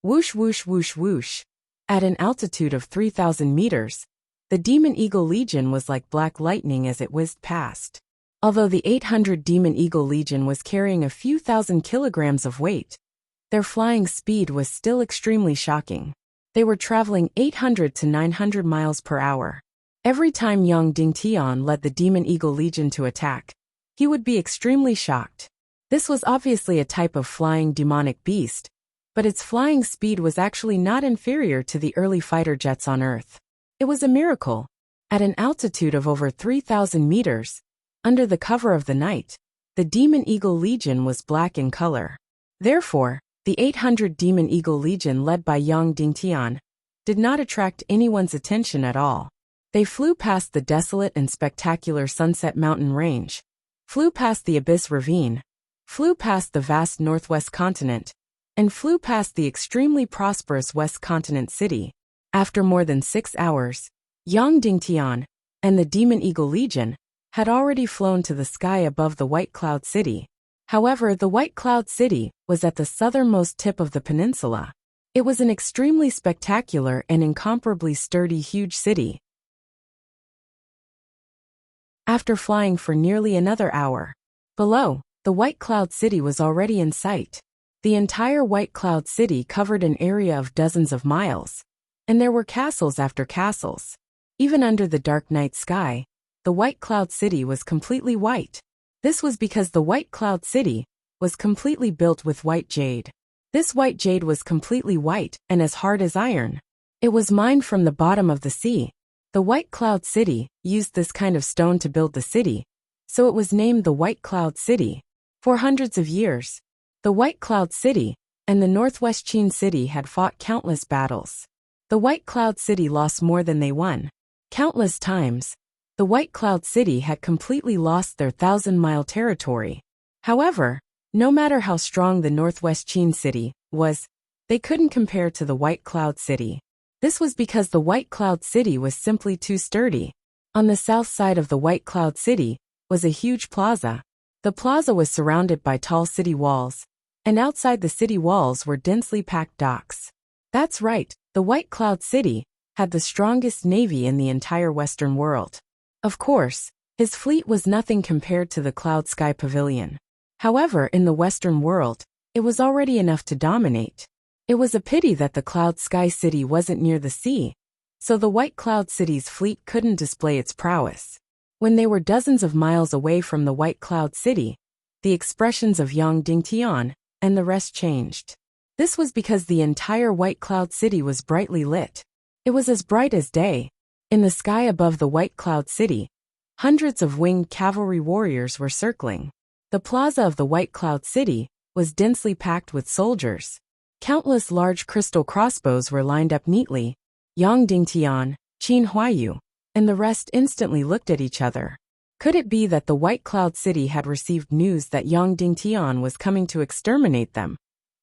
Whoosh whoosh whoosh whoosh. At an altitude of 3,000 meters, the Demon Eagle Legion was like black lightning as it whizzed past. Although the 800 Demon Eagle Legion was carrying a few thousand kilograms of weight, their flying speed was still extremely shocking. They were traveling 800 to 900 miles per hour. Every time Yang Dingtian led the Demon Eagle Legion to attack, he would be extremely shocked. This was obviously a type of flying demonic beast, but its flying speed was actually not inferior to the early fighter jets on Earth. It was a miracle. At an altitude of over 3,000 meters, under the cover of the night, the Demon Eagle Legion was black in color. Therefore, the 800 Demon Eagle Legion led by Yang Dingtian did not attract anyone's attention at all. They flew past the desolate and spectacular Sunset Mountain Range, flew past the Abyss Ravine, flew past the vast Northwest Continent, and flew past the extremely prosperous West Continent City. After more than 6 hours, Yang Dingtian and the Demon Eagle Legion had already flown to the sky above the White Cloud City. However, the White Cloud City was at the southernmost tip of the peninsula. It was an extremely spectacular and incomparably sturdy huge city. After flying for nearly another hour, below, the White Cloud City was already in sight. The entire White Cloud City covered an area of dozens of miles, and there were castles after castles. Even under the dark night sky, the White Cloud City was completely white. This was because the White Cloud City was completely built with white jade. This white jade was completely white and as hard as iron. It was mined from the bottom of the sea. The White Cloud City used this kind of stone to build the city, so it was named the White Cloud City. For hundreds of years, the White Cloud City and the northwest Qin city had fought countless battles. The White Cloud City lost more than they won. Countless times, the White Cloud City had completely lost their 1,000-mile territory. However, no matter how strong the northwest Qin city was, they couldn't compare to the White Cloud City. This was because the White Cloud City was simply too sturdy. On the south side of the White Cloud City was a huge plaza. The plaza was surrounded by tall city walls, and outside the city walls were densely packed docks. That's right, the White Cloud City had the strongest navy in the entire Western world. Of course, his fleet was nothing compared to the Cloud Sky Pavilion. However, in the Western world, it was already enough to dominate. It was a pity that the Cloud Sky City wasn't near the sea, so the White Cloud City's fleet couldn't display its prowess. When they were dozens of miles away from the White Cloud City, the expressions of Yang Dingtian and the rest changed. This was because the entire White Cloud City was brightly lit. It was as bright as day. In the sky above the White Cloud City, hundreds of winged cavalry warriors were circling. The plaza of the White Cloud City was densely packed with soldiers. Countless large crystal crossbows were lined up neatly. Yang Dingtian, Qin Huayu, and the rest instantly looked at each other. Could it be that the White Cloud City had received news that Yang Dingtian was coming to exterminate them?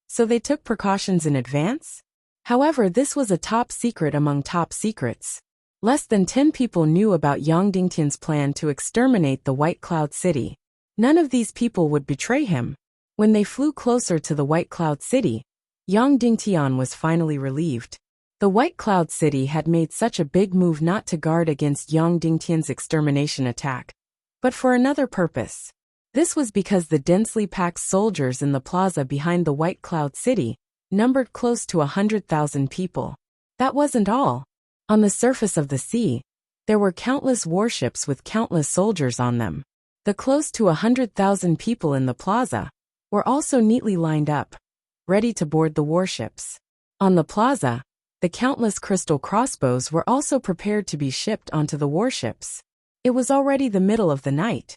So they took precautions in advance? However, this was a top secret among top secrets. Less than 10 people knew about Yang Dingtian's plan to exterminate the White Cloud City. None of these people would betray him. When they flew closer to the White Cloud City, Yang Dingtian was finally relieved. The White Cloud City had made such a big move not to guard against Yang Dingtian's extermination attack, but for another purpose. This was because the densely packed soldiers in the plaza behind the White Cloud City numbered close to 100,000 people. That wasn't all. On the surface of the sea, there were countless warships with countless soldiers on them. The close to 100,000 people in the plaza were also neatly lined up, ready to board the warships. On the plaza, the countless crystal crossbows were also prepared to be shipped onto the warships. It was already the middle of the night.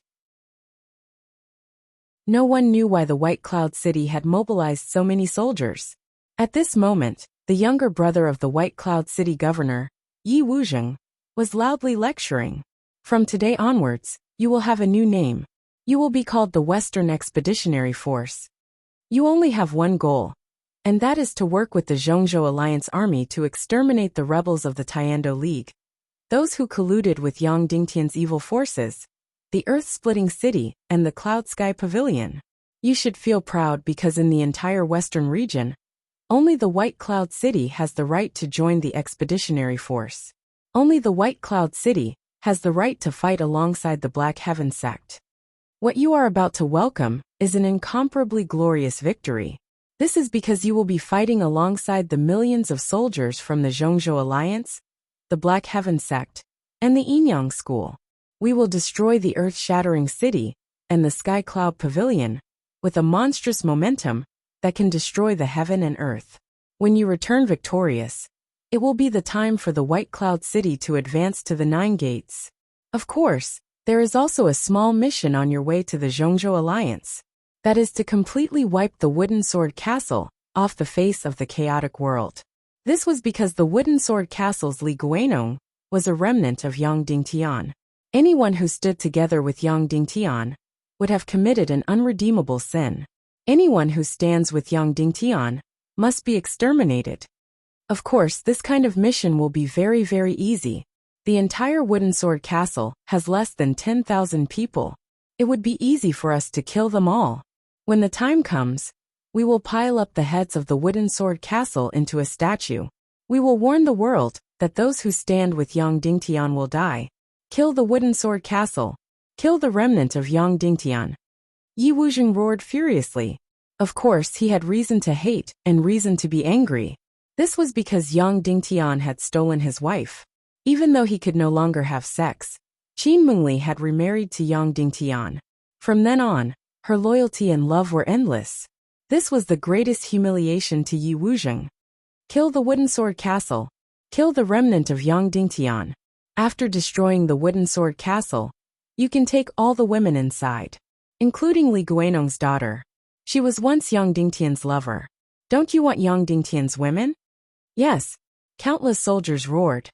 No one knew why the White Cloud City had mobilized so many soldiers. At this moment, the younger brother of the White Cloud City governor, Yi Wuzheng, was loudly lecturing. From today onwards, you will have a new name. You will be called the Western Expeditionary Force. You only have one goal, and that is to work with the Zhongzhou Alliance army to exterminate the rebels of the Tiando League, those who colluded with Yang Dingtian's evil forces, the Earth-splitting city, and the Cloud Sky Pavilion. You should feel proud because in the entire Western region, only the White Cloud City has the right to join the expeditionary force. Only the White Cloud City has the right to fight alongside the Black Heaven sect. What you are about to welcome is an incomparably glorious victory. This is because you will be fighting alongside the millions of soldiers from the Zhongzhou Alliance, the Black Heaven sect, and the Yinyang School. We will destroy the earth-shattering city and the Sky Cloud Pavilion with a monstrous momentum that can destroy the heaven and earth. When you return victorious, it will be the time for the White Cloud City to advance to the 9 gates. Of course, there is also a small mission on your way to the Zhongzhou Alliance. That is to completely wipe the Wooden Sword Castle off the face of the chaotic world. This was because the Wooden Sword Castle's Li Guanong was a remnant of Yang Dingtian. Anyone who stood together with Yang Dingtian would have committed an unredeemable sin. Anyone who stands with Yang Dingtian must be exterminated. Of course, this kind of mission will be very, very easy. The entire Wooden Sword Castle has less than 10,000 people. It would be easy for us to kill them all. When the time comes, we will pile up the heads of the Wooden Sword Castle into a statue. We will warn the world that those who stand with Yang Dingtian will die. Kill the Wooden Sword Castle. Kill the remnant of Yang Dingtian. Yi Wuzheng roared furiously. Of course, he had reason to hate and reason to be angry. This was because Yang Dingtian had stolen his wife. Even though he could no longer have sex, Qin Mengli had remarried to Yang Dingtian. From then on, her loyalty and love were endless. This was the greatest humiliation to Yi Wuzheng. Kill the Wooden Sword Castle. Kill the remnant of Yang Dingtian. After destroying the Wooden Sword Castle, you can take all the women inside, including Li Guanong's daughter. She was once Yang Dingtian's lover. Don't you want Yang Dingtian's women? Yes. Countless soldiers roared.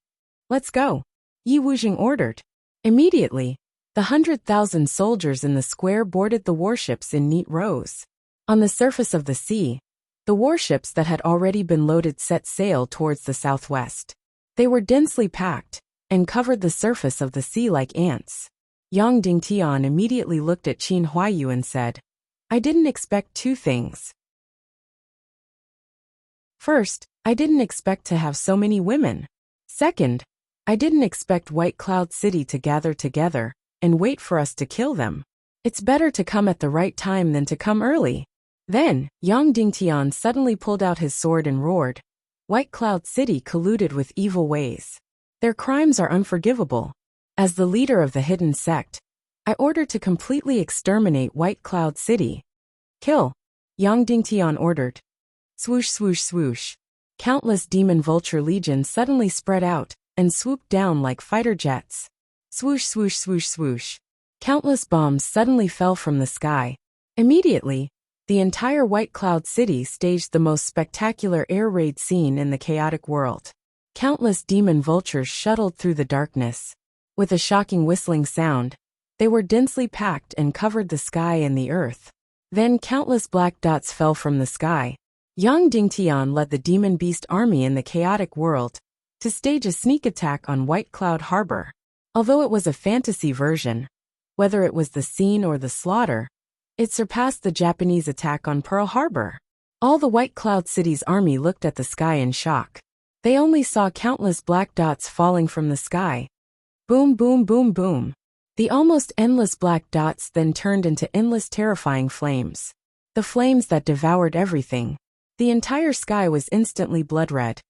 Let's go. Yi Wujing ordered. Immediately, the 100,000 soldiers in the square boarded the warships in neat rows. On the surface of the sea, the warships that had already been loaded set sail towards the southwest. They were densely packed and covered the surface of the sea like ants. Yang Dingtian immediately looked at Qin Huaiyu and said, I didn't expect two things. First, I didn't expect to have so many women. Second, I didn't expect White Cloud City to gather together and wait for us to kill them. It's better to come at the right time than to come early. Then, Yang Dingtian suddenly pulled out his sword and roared, White Cloud City colluded with evil ways. Their crimes are unforgivable. As the leader of the hidden sect, I order to completely exterminate White Cloud City. Kill. Yang Dingtian ordered. Swoosh swoosh swoosh. Countless demon vulture legions suddenly spread out and swooped down like fighter jets. Swoosh swoosh swoosh swoosh. Countless bombs suddenly fell from the sky. Immediately, the entire White Cloud City staged the most spectacular air raid scene in the chaotic world. Countless demon vultures shuttled through the darkness. With a shocking whistling sound, they were densely packed and covered the sky and the earth. Then countless black dots fell from the sky. Yang Dingtian led the demon beast army in the chaotic world to stage a sneak attack on White Cloud Harbor. Although it was a fantasy version, whether it was the scene or the slaughter, it surpassed the Japanese attack on Pearl Harbor. All the White Cloud City's army looked at the sky in shock. They only saw countless black dots falling from the sky. Boom, boom, boom, boom. The almost endless black dots then turned into endless terrifying flames. The flames that devoured everything. The entire sky was instantly blood red.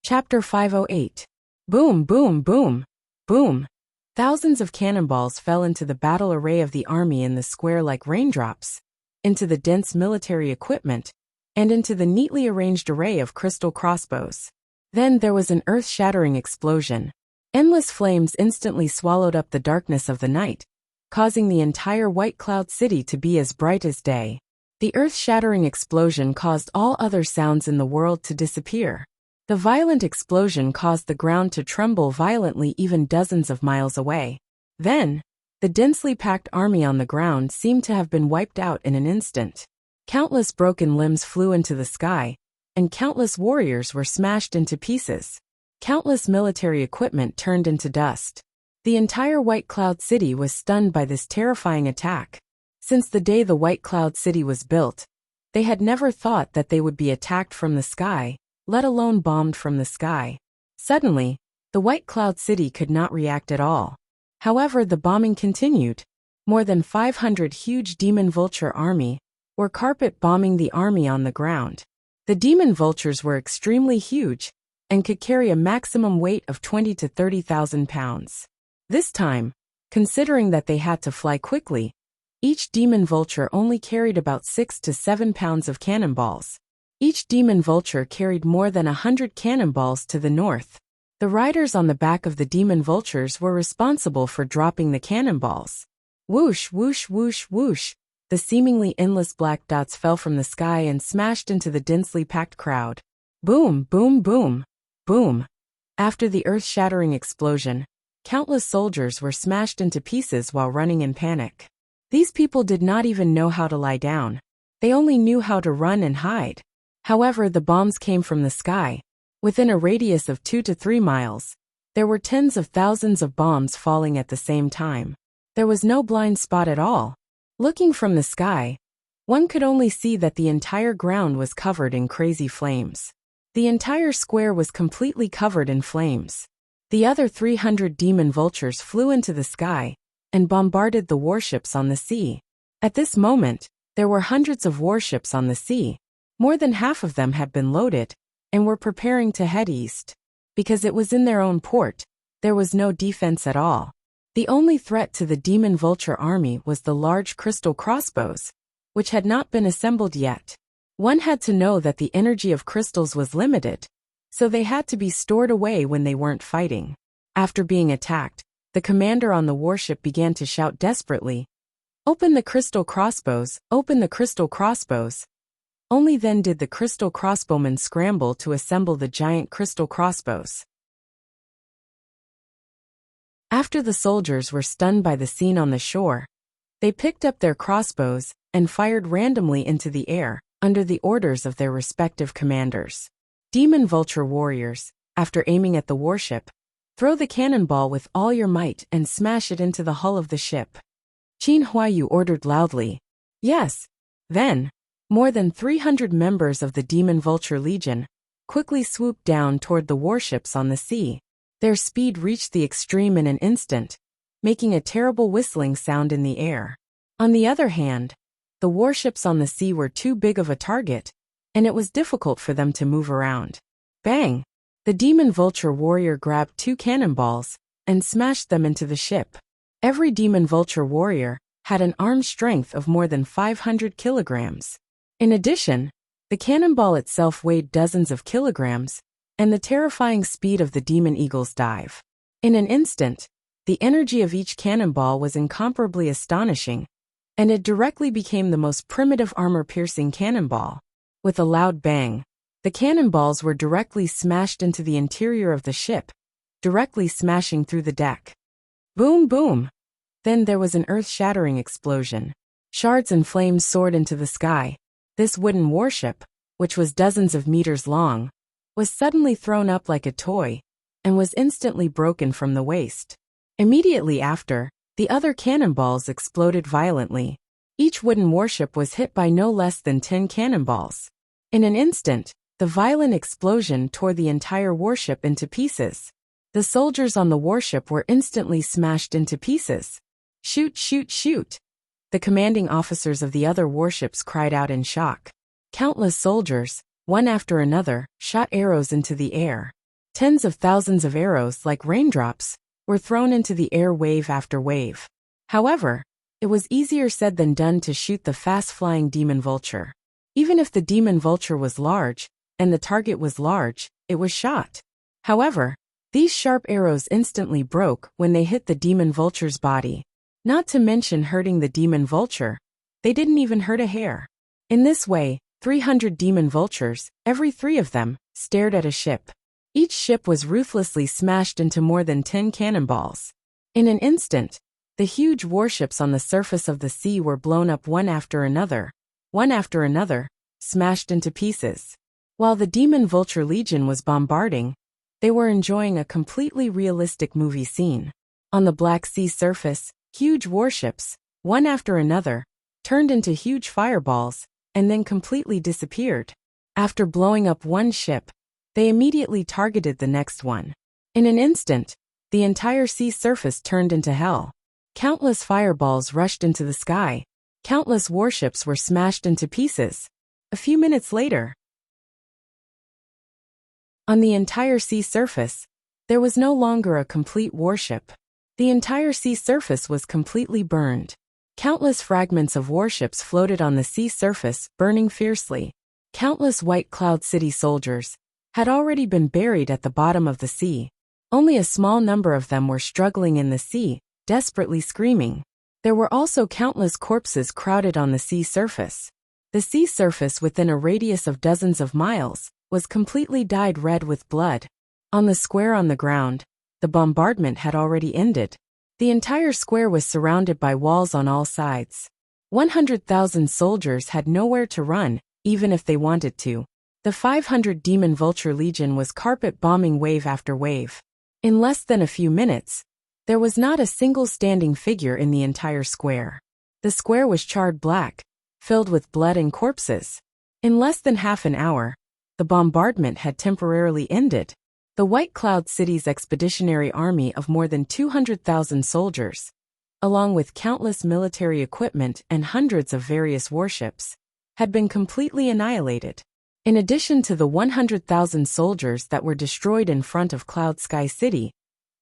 Chapter 508. Boom, boom, boom, boom. Thousands of cannonballs fell into the battle array of the army in the square like raindrops, into the dense military equipment, and into the neatly arranged array of crystal crossbows. Then there was an earth-shattering explosion. Endless flames instantly swallowed up the darkness of the night, causing the entire White Cloud City to be as bright as day. The earth-shattering explosion caused all other sounds in the world to disappear. The violent explosion caused the ground to tremble violently even dozens of miles away. Then, the densely packed army on the ground seemed to have been wiped out in an instant. Countless broken limbs flew into the sky, and countless warriors were smashed into pieces. Countless military equipment turned into dust. The entire White Cloud City was stunned by this terrifying attack. Since the day the White Cloud City was built, they had never thought that they would be attacked from the sky, let alone bombed from the sky. Suddenly, the White Cloud City could not react at all. However, the bombing continued. More than 500 huge demon vulture army were carpet bombing the army on the ground. The demon vultures were extremely huge and could carry a maximum weight of 20 to 30,000 pounds. This time, considering that they had to fly quickly, each demon vulture only carried about 6 to 7 pounds of cannonballs. Each demon vulture carried more than 100 cannonballs to the north. The riders on the back of the demon vultures were responsible for dropping the cannonballs. Whoosh, whoosh, whoosh, whoosh. The seemingly endless black dots fell from the sky and smashed into the densely packed crowd. Boom, boom, boom, boom. After the earth-shattering explosion, countless soldiers were smashed into pieces while running in panic. These people did not even know how to lie down. They only knew how to run and hide. However, the bombs came from the sky. Within a radius of 2 to 3 miles, there were tens of thousands of bombs falling at the same time. There was no blind spot at all. Looking from the sky, one could only see that the entire ground was covered in crazy flames. The entire square was completely covered in flames. The other 300 demon vultures flew into the sky and bombarded the warships on the sea. At this moment, there were hundreds of warships on the sea. More than half of them had been loaded and were preparing to head east. Because it was in their own port, there was no defense at all. The only threat to the demon vulture army was the large crystal crossbows, which had not been assembled yet. One had to know that the energy of crystals was limited, so they had to be stored away when they weren't fighting. After being attacked, the commander on the warship began to shout desperately, "Open the crystal crossbows! Open the crystal crossbows!" Only then did the crystal crossbowmen scramble to assemble the giant crystal crossbows. After the soldiers were stunned by the scene on the shore, they picked up their crossbows and fired randomly into the air, under the orders of their respective commanders. Demon Vulture warriors, after aiming at the warship, throw the cannonball with all your might and smash it into the hull of the ship. Qin Huayu ordered loudly. Yes. Then, more than 300 members of the Demon Vulture Legion quickly swooped down toward the warships on the sea. Their speed reached the extreme in an instant, making a terrible whistling sound in the air. On the other hand, the warships on the sea were too big of a target, and it was difficult for them to move around. Bang! The Demon Vulture warrior grabbed 2 cannonballs and smashed them into the ship. Every Demon Vulture warrior had an arm strength of more than 500 kilograms. In addition, the cannonball itself weighed dozens of kilograms, and the terrifying speed of the Demon Eagle's dive. In an instant, the energy of each cannonball was incomparably astonishing, and it directly became the most primitive armor-piercing cannonball. With a loud bang, the cannonballs were directly smashed into the interior of the ship, directly smashing through the deck. Boom, boom! Then there was an earth-shattering explosion. Shards and flames soared into the sky. This wooden warship, which was dozens of meters long, was suddenly thrown up like a toy, and was instantly broken from the waist. Immediately after, the other cannonballs exploded violently. Each wooden warship was hit by no less than 10 cannonballs. In an instant, the violent explosion tore the entire warship into pieces. The soldiers on the warship were instantly smashed into pieces. Shoot, shoot, shoot! The commanding officers of the other warships cried out in shock. Countless soldiers, one after another, shot arrows into the air. Tens of thousands of arrows, like raindrops, were thrown into the air wave after wave. However, it was easier said than done to shoot the fast-flying Demon Vulture. Even if the Demon Vulture was large, and the target was large, it was shot. However, these sharp arrows instantly broke when they hit the Demon Vulture's body. Not to mention hurting the Demon Vulture, they didn't even hurt a hair. In this way, 300 Demon Vultures, every 3 of them, stared at a ship. Each ship was ruthlessly smashed into more than 10 cannonballs. In an instant, the huge warships on the surface of the sea were blown up one after another, smashed into pieces. While the Demon Vulture Legion was bombarding, they were enjoying a completely realistic movie scene. On the Black Sea surface, huge warships, one after another, turned into huge fireballs, and then completely disappeared. After blowing up one ship, they immediately targeted the next one. In an instant, the entire sea surface turned into hell. Countless fireballs rushed into the sky. Countless warships were smashed into pieces. A few minutes later, on the entire sea surface, there was no longer a complete warship. The entire sea surface was completely burned. Countless fragments of warships floated on the sea surface, burning fiercely. Countless White Cloud City soldiers had already been buried at the bottom of the sea. Only a small number of them were struggling in the sea, desperately screaming. There were also countless corpses crowded on the sea surface. The sea surface within a radius of dozens of miles was completely dyed red with blood. On the square on the ground, the bombardment had already ended. The entire square was surrounded by walls on all sides. 100,000 soldiers had nowhere to run, even if they wanted to. The 500 Demon Vulture Legion was carpet bombing wave after wave. In less than a few minutes, there was not a single standing figure in the entire square. The square was charred black, filled with blood and corpses. In less than half an hour, the bombardment had temporarily ended. The White Cloud City's expeditionary army of more than 200,000 soldiers, along with countless military equipment and hundreds of various warships, had been completely annihilated. In addition to the 100,000 soldiers that were destroyed in front of Cloud Sky City,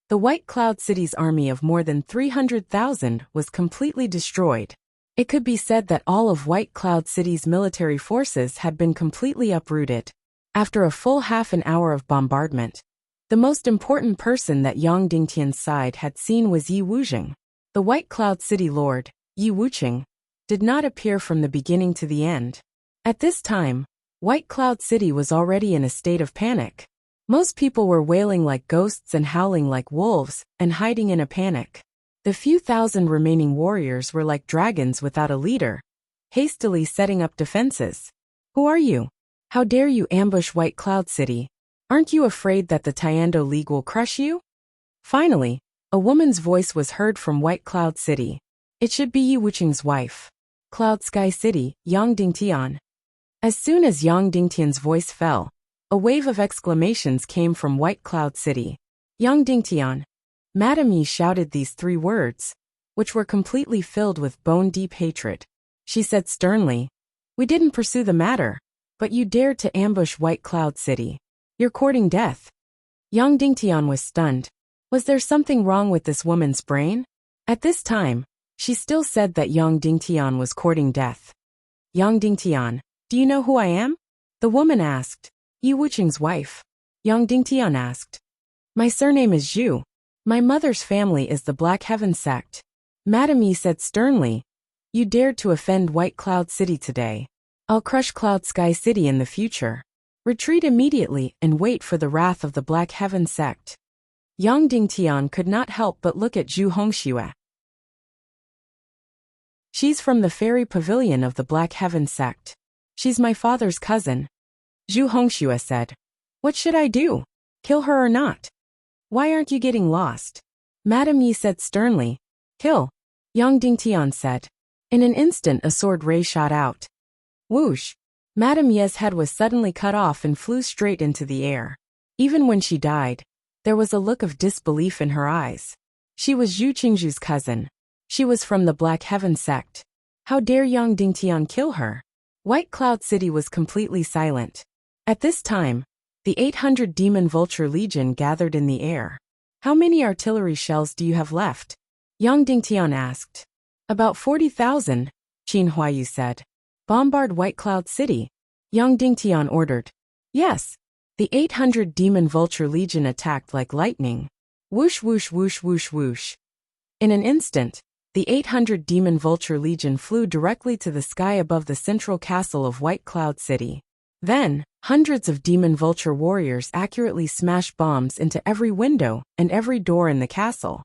the White Cloud City's army of more than 300,000 was completely destroyed. It could be said that all of White Cloud City's military forces had been completely uprooted. After a full half an hour of bombardment, The most important person that Yang Dingtian's side had seen was Yi Wuxing. The White Cloud City Lord, Yi Wuxing, did not appear from the beginning to the end. At this time, White Cloud City was already in a state of panic. Most people were wailing like ghosts and howling like wolves, and hiding in a panic. The few thousand remaining warriors were like dragons without a leader, hastily setting up defenses. Who are you? How dare you ambush White Cloud City? Aren't you afraid that the Tiando League will crush you? Finally, a woman's voice was heard from White Cloud City. It should be Yi Wuxing's wife. Cloud Sky City, Yang Dingtian. As soon as Yang Dingtian's voice fell, a wave of exclamations came from White Cloud City. Yang Dingtian. Madame Yi shouted these 3 words, which were completely filled with bone-deep hatred. She said sternly, "We didn't pursue the matter, but you dared to ambush White Cloud City. You're courting death." Yang Dingtian was stunned. Was there something wrong with this woman's brain? At this time, she still said that Yang Dingtian was courting death. "Yang Dingtian, do you know who I am?" the woman asked. Yi Wuxing's wife. Yang Dingtian asked. "My surname is Zhu. My mother's family is the Black Heaven sect." Madame Yi said sternly, "You dared to offend White Cloud City today. I'll crush Cloud Sky City in the future. Retreat immediately and wait for the wrath of the Black Heaven sect." Yang Dingtian could not help but look at Zhu Hongxue. "She's from the fairy pavilion of the Black Heaven sect. She's my father's cousin." Zhu Hongxue said. "What should I do? Kill her or not? Why aren't you getting lost?" Madame Yi said sternly. "Kill." Yang Dingtian said. In an instant a sword ray shot out. Whoosh! Madame Yi's head was suddenly cut off and flew straight into the air. Even when she died, there was a look of disbelief in her eyes. She was Zhu Qingzhu's cousin. She was from the Black Heaven sect. How dare Yang Dingtian kill her? White Cloud City was completely silent. At this time, the 800 Demon Vulture Legion gathered in the air. "How many artillery shells do you have left?" Yang Dingtian asked. "About 40,000, Qin Huayu said. "Bombard White Cloud City," Yang Dingtian ordered. Yes. The 800 Demon Vulture Legion attacked like lightning. Whoosh whoosh whoosh whoosh whoosh. In an instant, the 800 Demon Vulture Legion flew directly to the sky above the central castle of White Cloud City. Then, hundreds of Demon Vulture warriors accurately smashed bombs into every window and every door in the castle.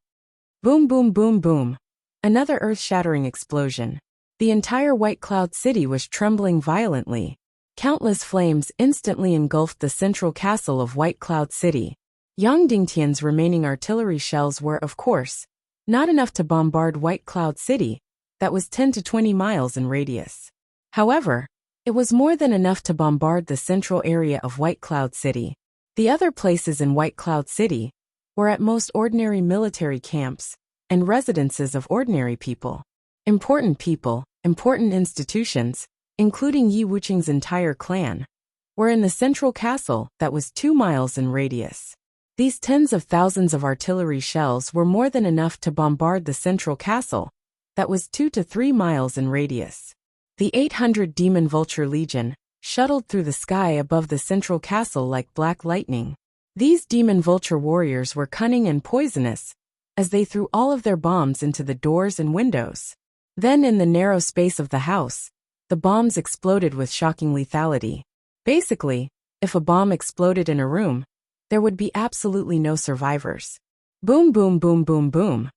Boom boom boom boom. Another earth-shattering explosion. The entire White Cloud City was trembling violently. Countless flames instantly engulfed the central castle of White Cloud City. Yang Dingtian's remaining artillery shells were, of course, not enough to bombard White Cloud City, that was 10 to 20 miles in radius. However, it was more than enough to bombard the central area of White Cloud City. The other places in White Cloud City were at most ordinary military camps and residences of ordinary people. Important people, important institutions, including Yi Wuxing's entire clan, were in the central castle that was 2 miles in radius. These tens of thousands of artillery shells were more than enough to bombard the central castle that was 2 to 3 miles in radius. The 800 Demon Vulture Legion shuttled through the sky above the central castle like black lightning. These Demon Vulture warriors were cunning and poisonous, as they threw all of their bombs into the doors and windows. Then in the narrow space of the house, the bombs exploded with shocking lethality. Basically, if a bomb exploded in a room, there would be absolutely no survivors. Boom boom boom boom boom.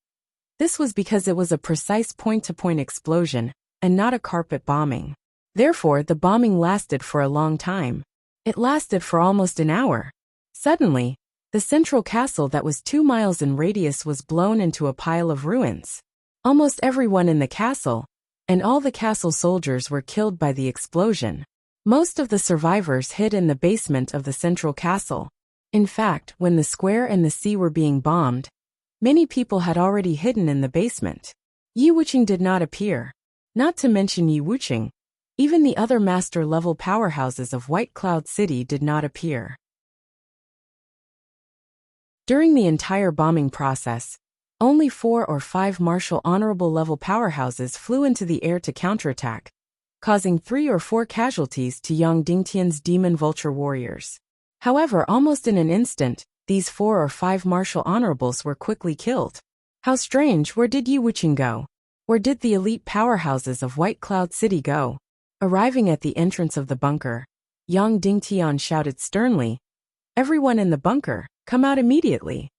This was because it was a precise point-to-point explosion, and not a carpet bombing. Therefore, the bombing lasted for a long time. It lasted for almost an hour. Suddenly, the central castle that was 2 miles in radius was blown into a pile of ruins. Almost everyone in the castle, and all the castle soldiers were killed by the explosion. Most of the survivors hid in the basement of the central castle. In fact, when the square and the sea were being bombed, many people had already hidden in the basement. Yi Wuxing did not appear. Not to mention Yi Wuxing, even the other master-level powerhouses of White Cloud City did not appear. During the entire bombing process, only 4 or 5 martial honorable-level powerhouses flew into the air to counterattack, causing 3 or 4 casualties to Yang Dingtian's Demon Vulture warriors. However, almost in an instant, these 4 or 5 martial honorables were quickly killed. How strange, where did Yi Wuqing go? Where did the elite powerhouses of White Cloud City go? Arriving at the entrance of the bunker, Yang Dingtian shouted sternly, "Everyone in the bunker, come out immediately."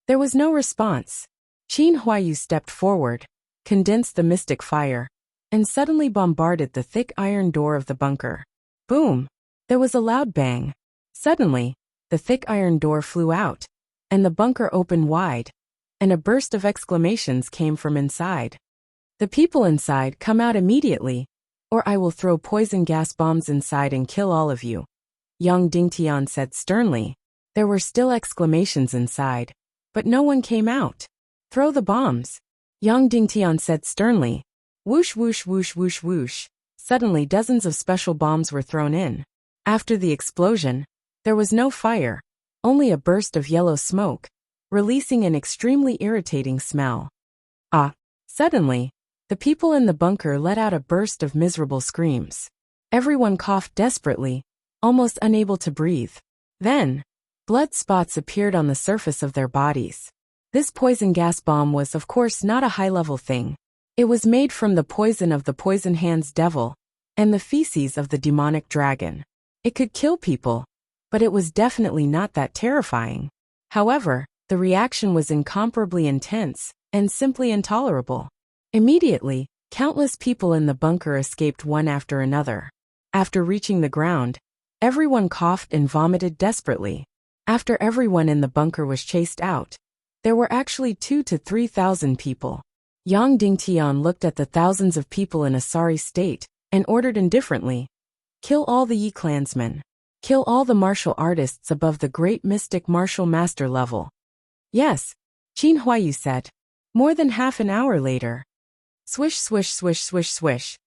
There was no response. Qin Huayu stepped forward, condensed the mystic fire, and suddenly bombarded the thick iron door of the bunker. Boom! There was a loud bang. Suddenly, the thick iron door flew out, and the bunker opened wide, and a burst of exclamations came from inside. "The people inside, come out immediately, or I will throw poison gas bombs inside and kill all of you," Yang Dingtian said sternly. There were still exclamations inside, but no one came out. "Throw the bombs," Yang Dingtian said sternly. Whoosh whoosh whoosh whoosh whoosh. Suddenly dozens of special bombs were thrown in. After the explosion, there was no fire, only a burst of yellow smoke, releasing an extremely irritating smell. Suddenly, the people in the bunker let out a burst of miserable screams. Everyone coughed desperately, almost unable to breathe. Then, blood spots appeared on the surface of their bodies. This poison gas bomb was of course not a high-level thing. It was made from the poison of the Poison Hands devil and the feces of the demonic dragon. It could kill people, but it was definitely not that terrifying. However, the reaction was incomparably intense and simply intolerable. Immediately, countless people in the bunker escaped one after another. After reaching the ground, everyone coughed and vomited desperately. After everyone in the bunker was chased out, there were actually 2,000 to 3,000 people. Yang Dingtian looked at the thousands of people in a sorry state and ordered indifferently, "Kill all the Yi clansmen. Kill all the martial artists above the great mystic martial master level." "Yes," Qin Huayu said. More than half an hour later, swish swish swish swish swish,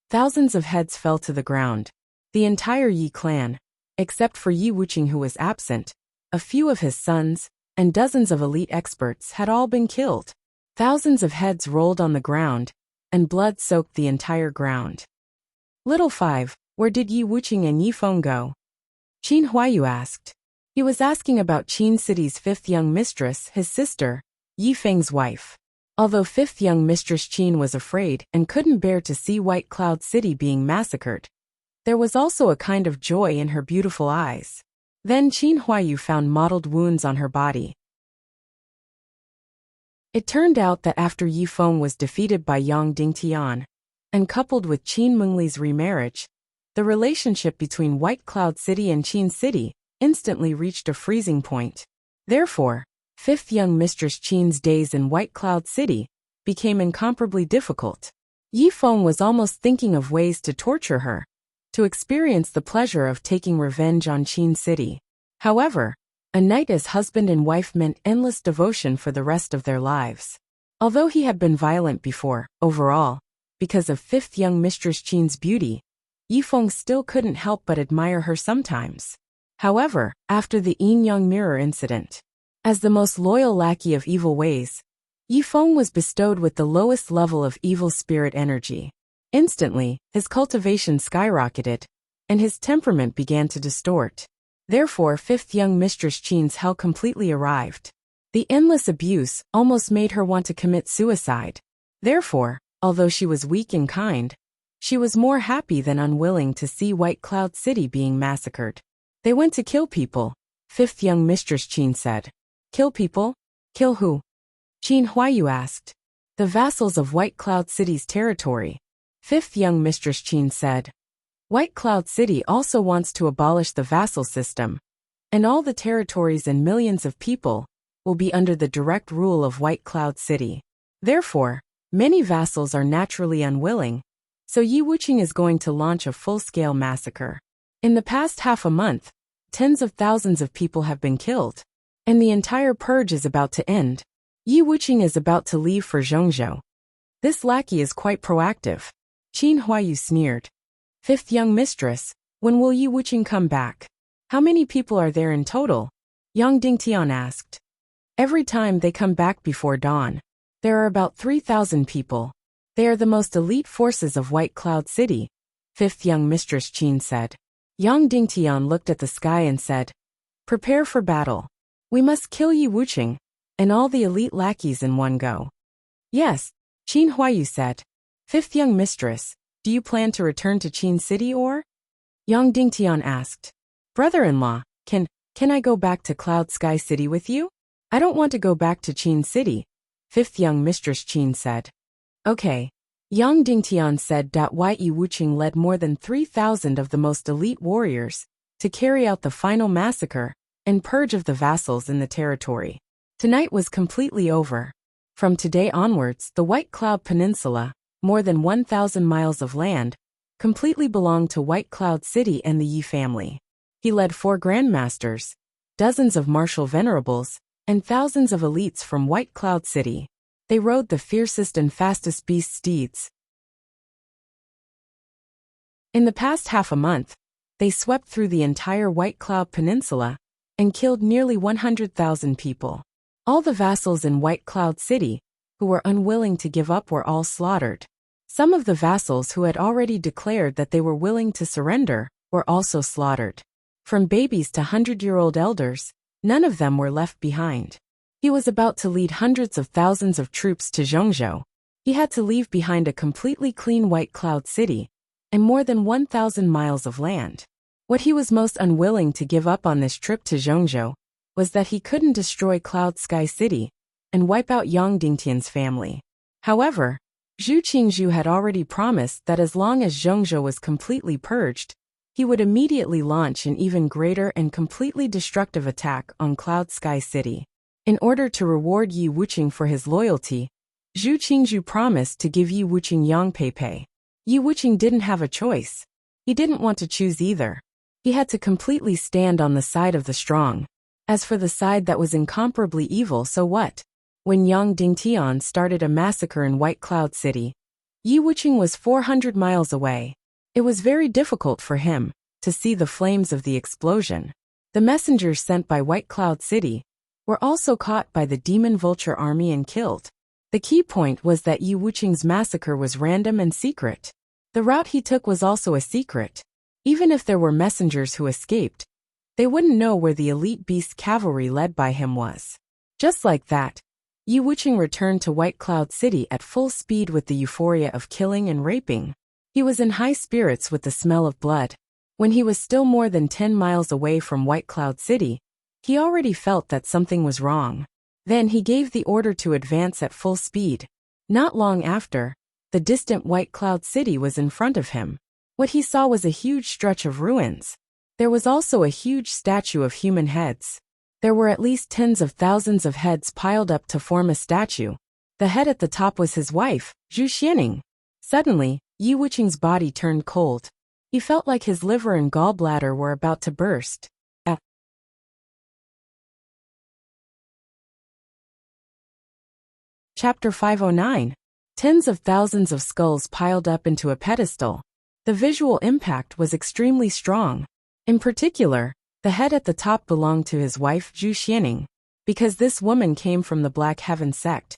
thousands of heads fell to the ground. The entire Yi clan, except for Yi Wuqing who was absent, a few of his sons, and dozens of elite experts had all been killed. Thousands of heads rolled on the ground, and blood soaked the entire ground. "Little 5, where did Yi Wuqing and Yi Feng go?" Qin Huayu asked. He was asking about Qin City's 5th young mistress, his sister, Yi Feng's wife. Although 5th young mistress Qin was afraid and couldn't bear to see White Cloud City being massacred, there was also a kind of joy in her beautiful eyes. Then Qin Huayu found mottled wounds on her body. It turned out that after Yi Feng was defeated by Yang Dingtian, and coupled with Qin Mengli's remarriage, the relationship between White Cloud City and Qin City instantly reached a freezing point. Therefore, 5th young mistress Qin's days in White Cloud City became incomparably difficult. Yi Feng was almost thinking of ways to torture her, to experience the pleasure of taking revenge on Qin City. However, a night as husband and wife meant endless devotion for the rest of their lives. Although he had been violent before, overall, because of 5th young mistress Qin's beauty, Yi Feng still couldn't help but admire her sometimes. However, after the yin-yang mirror incident, as the most loyal lackey of evil ways, Yi Feng was bestowed with the lowest level of evil spirit energy. Instantly, his cultivation skyrocketed, and his temperament began to distort. Therefore, 5th young mistress Qin's hell completely arrived. The endless abuse almost made her want to commit suicide. Therefore, although she was weak and kind, she was more happy than unwilling to see White Cloud City being massacred. "They went to kill people," 5th young mistress Qin said. "Kill people? Kill who?" Qin Huayu asked. "The vassals of White Cloud City's territory," 5th young mistress Qin said. White Cloud City also wants to abolish the vassal system, and all the territories and millions of people will be under the direct rule of White Cloud City. Therefore, many vassals are naturally unwilling, so Yi Wuqing is going to launch a full-scale massacre. In the past half a month, tens of thousands of people have been killed, and the entire purge is about to end. Yi Wuqing is about to leave for Zhongzhou. This lackey is quite proactive. Qin Huayu sneered. 5th young mistress, when will Yi Wuqing come back? How many people are there in total? Yang Dingtian asked. Every time they come back before dawn, there are about 3,000 people. They are the most elite forces of White Cloud City, 5th young mistress Qin said. Yang Dingtian looked at the sky and said, "Prepare for battle." We must kill Yi Wuqing and all the elite lackeys in one go. Yes, Qin Huayu said. Fifth young mistress, do you plan to return to Qin City or? Yang Dingtian asked. Brother-in-law, can I go back to Cloud Sky City with you? I don't want to go back to Qin City, fifth young mistress Qin said. Okay. Yang Dingtian said. Yi Wuqing led more than 3,000 of the most elite warriors to carry out the final massacre and purge of the vassals in the territory. Tonight was completely over. From today onwards, the White Cloud Peninsula, more than 1,000 miles of land, completely belonged to White Cloud City and the Yi family. He led 4 grandmasters, dozens of martial venerables, and thousands of elites from White Cloud City. They rode the fiercest and fastest beast steeds. In the past half a month, they swept through the entire White Cloud Peninsula and killed nearly 100,000 people. All the vassals in White Cloud City, who were unwilling to give up, were all slaughtered. Some of the vassals who had already declared that they were willing to surrender were also slaughtered. From babies to 100-year-old elders, none of them were left behind. He was about to lead hundreds of thousands of troops to Zhongzhou. He had to leave behind a completely clean White Cloud City and more than 1,000 miles of land. What he was most unwilling to give up on this trip to Zhongzhou was that he couldn't destroy Cloud Sky City and wipe out Yang Dingtian's family. However, Zhu Qingzhu had already promised that as long as Zhongzhou was completely purged, he would immediately launch an even greater and completely destructive attack on Cloud Sky City. In order to reward Yi Wuqing for his loyalty, Zhu Qingzhu promised to give Yi Wuqing Yang Pei. Yi Wuqing didn't have a choice. He didn't want to choose either. He had to completely stand on the side of the strong. As for the side that was incomparably evil, so what? When Yang Dingtian started a massacre in White Cloud City, Yi Wuqing was 400 miles away. It was very difficult for him to see the flames of the explosion. The messengers sent by White Cloud City were also caught by the Demon Vulture army and killed. The key point was that Yi Wuqing's massacre was random and secret. The route he took was also a secret. Even if there were messengers who escaped, they wouldn't know where the elite beast cavalry led by him was. Just like that, Yi Wuqing returned to White Cloud City at full speed with the euphoria of killing and raping. He was in high spirits with the smell of blood. When he was still more than 10 miles away from White Cloud City, he already felt that something was wrong. Then he gave the order to advance at full speed. Not long after, the distant White Cloud City was in front of him. What he saw was a huge stretch of ruins. There was also a huge statue of human heads. There were at least tens of thousands of heads piled up to form a statue. The head at the top was his wife, Zhu Xianing. Suddenly, Yi Wuqing's body turned cold. He felt like his liver and gallbladder were about to burst. Chapter 509. Tens of thousands of skulls piled up into a pedestal. The visual impact was extremely strong. In particular, the head at the top belonged to his wife Zhu Xianing. Because this woman came from the Black Heaven sect,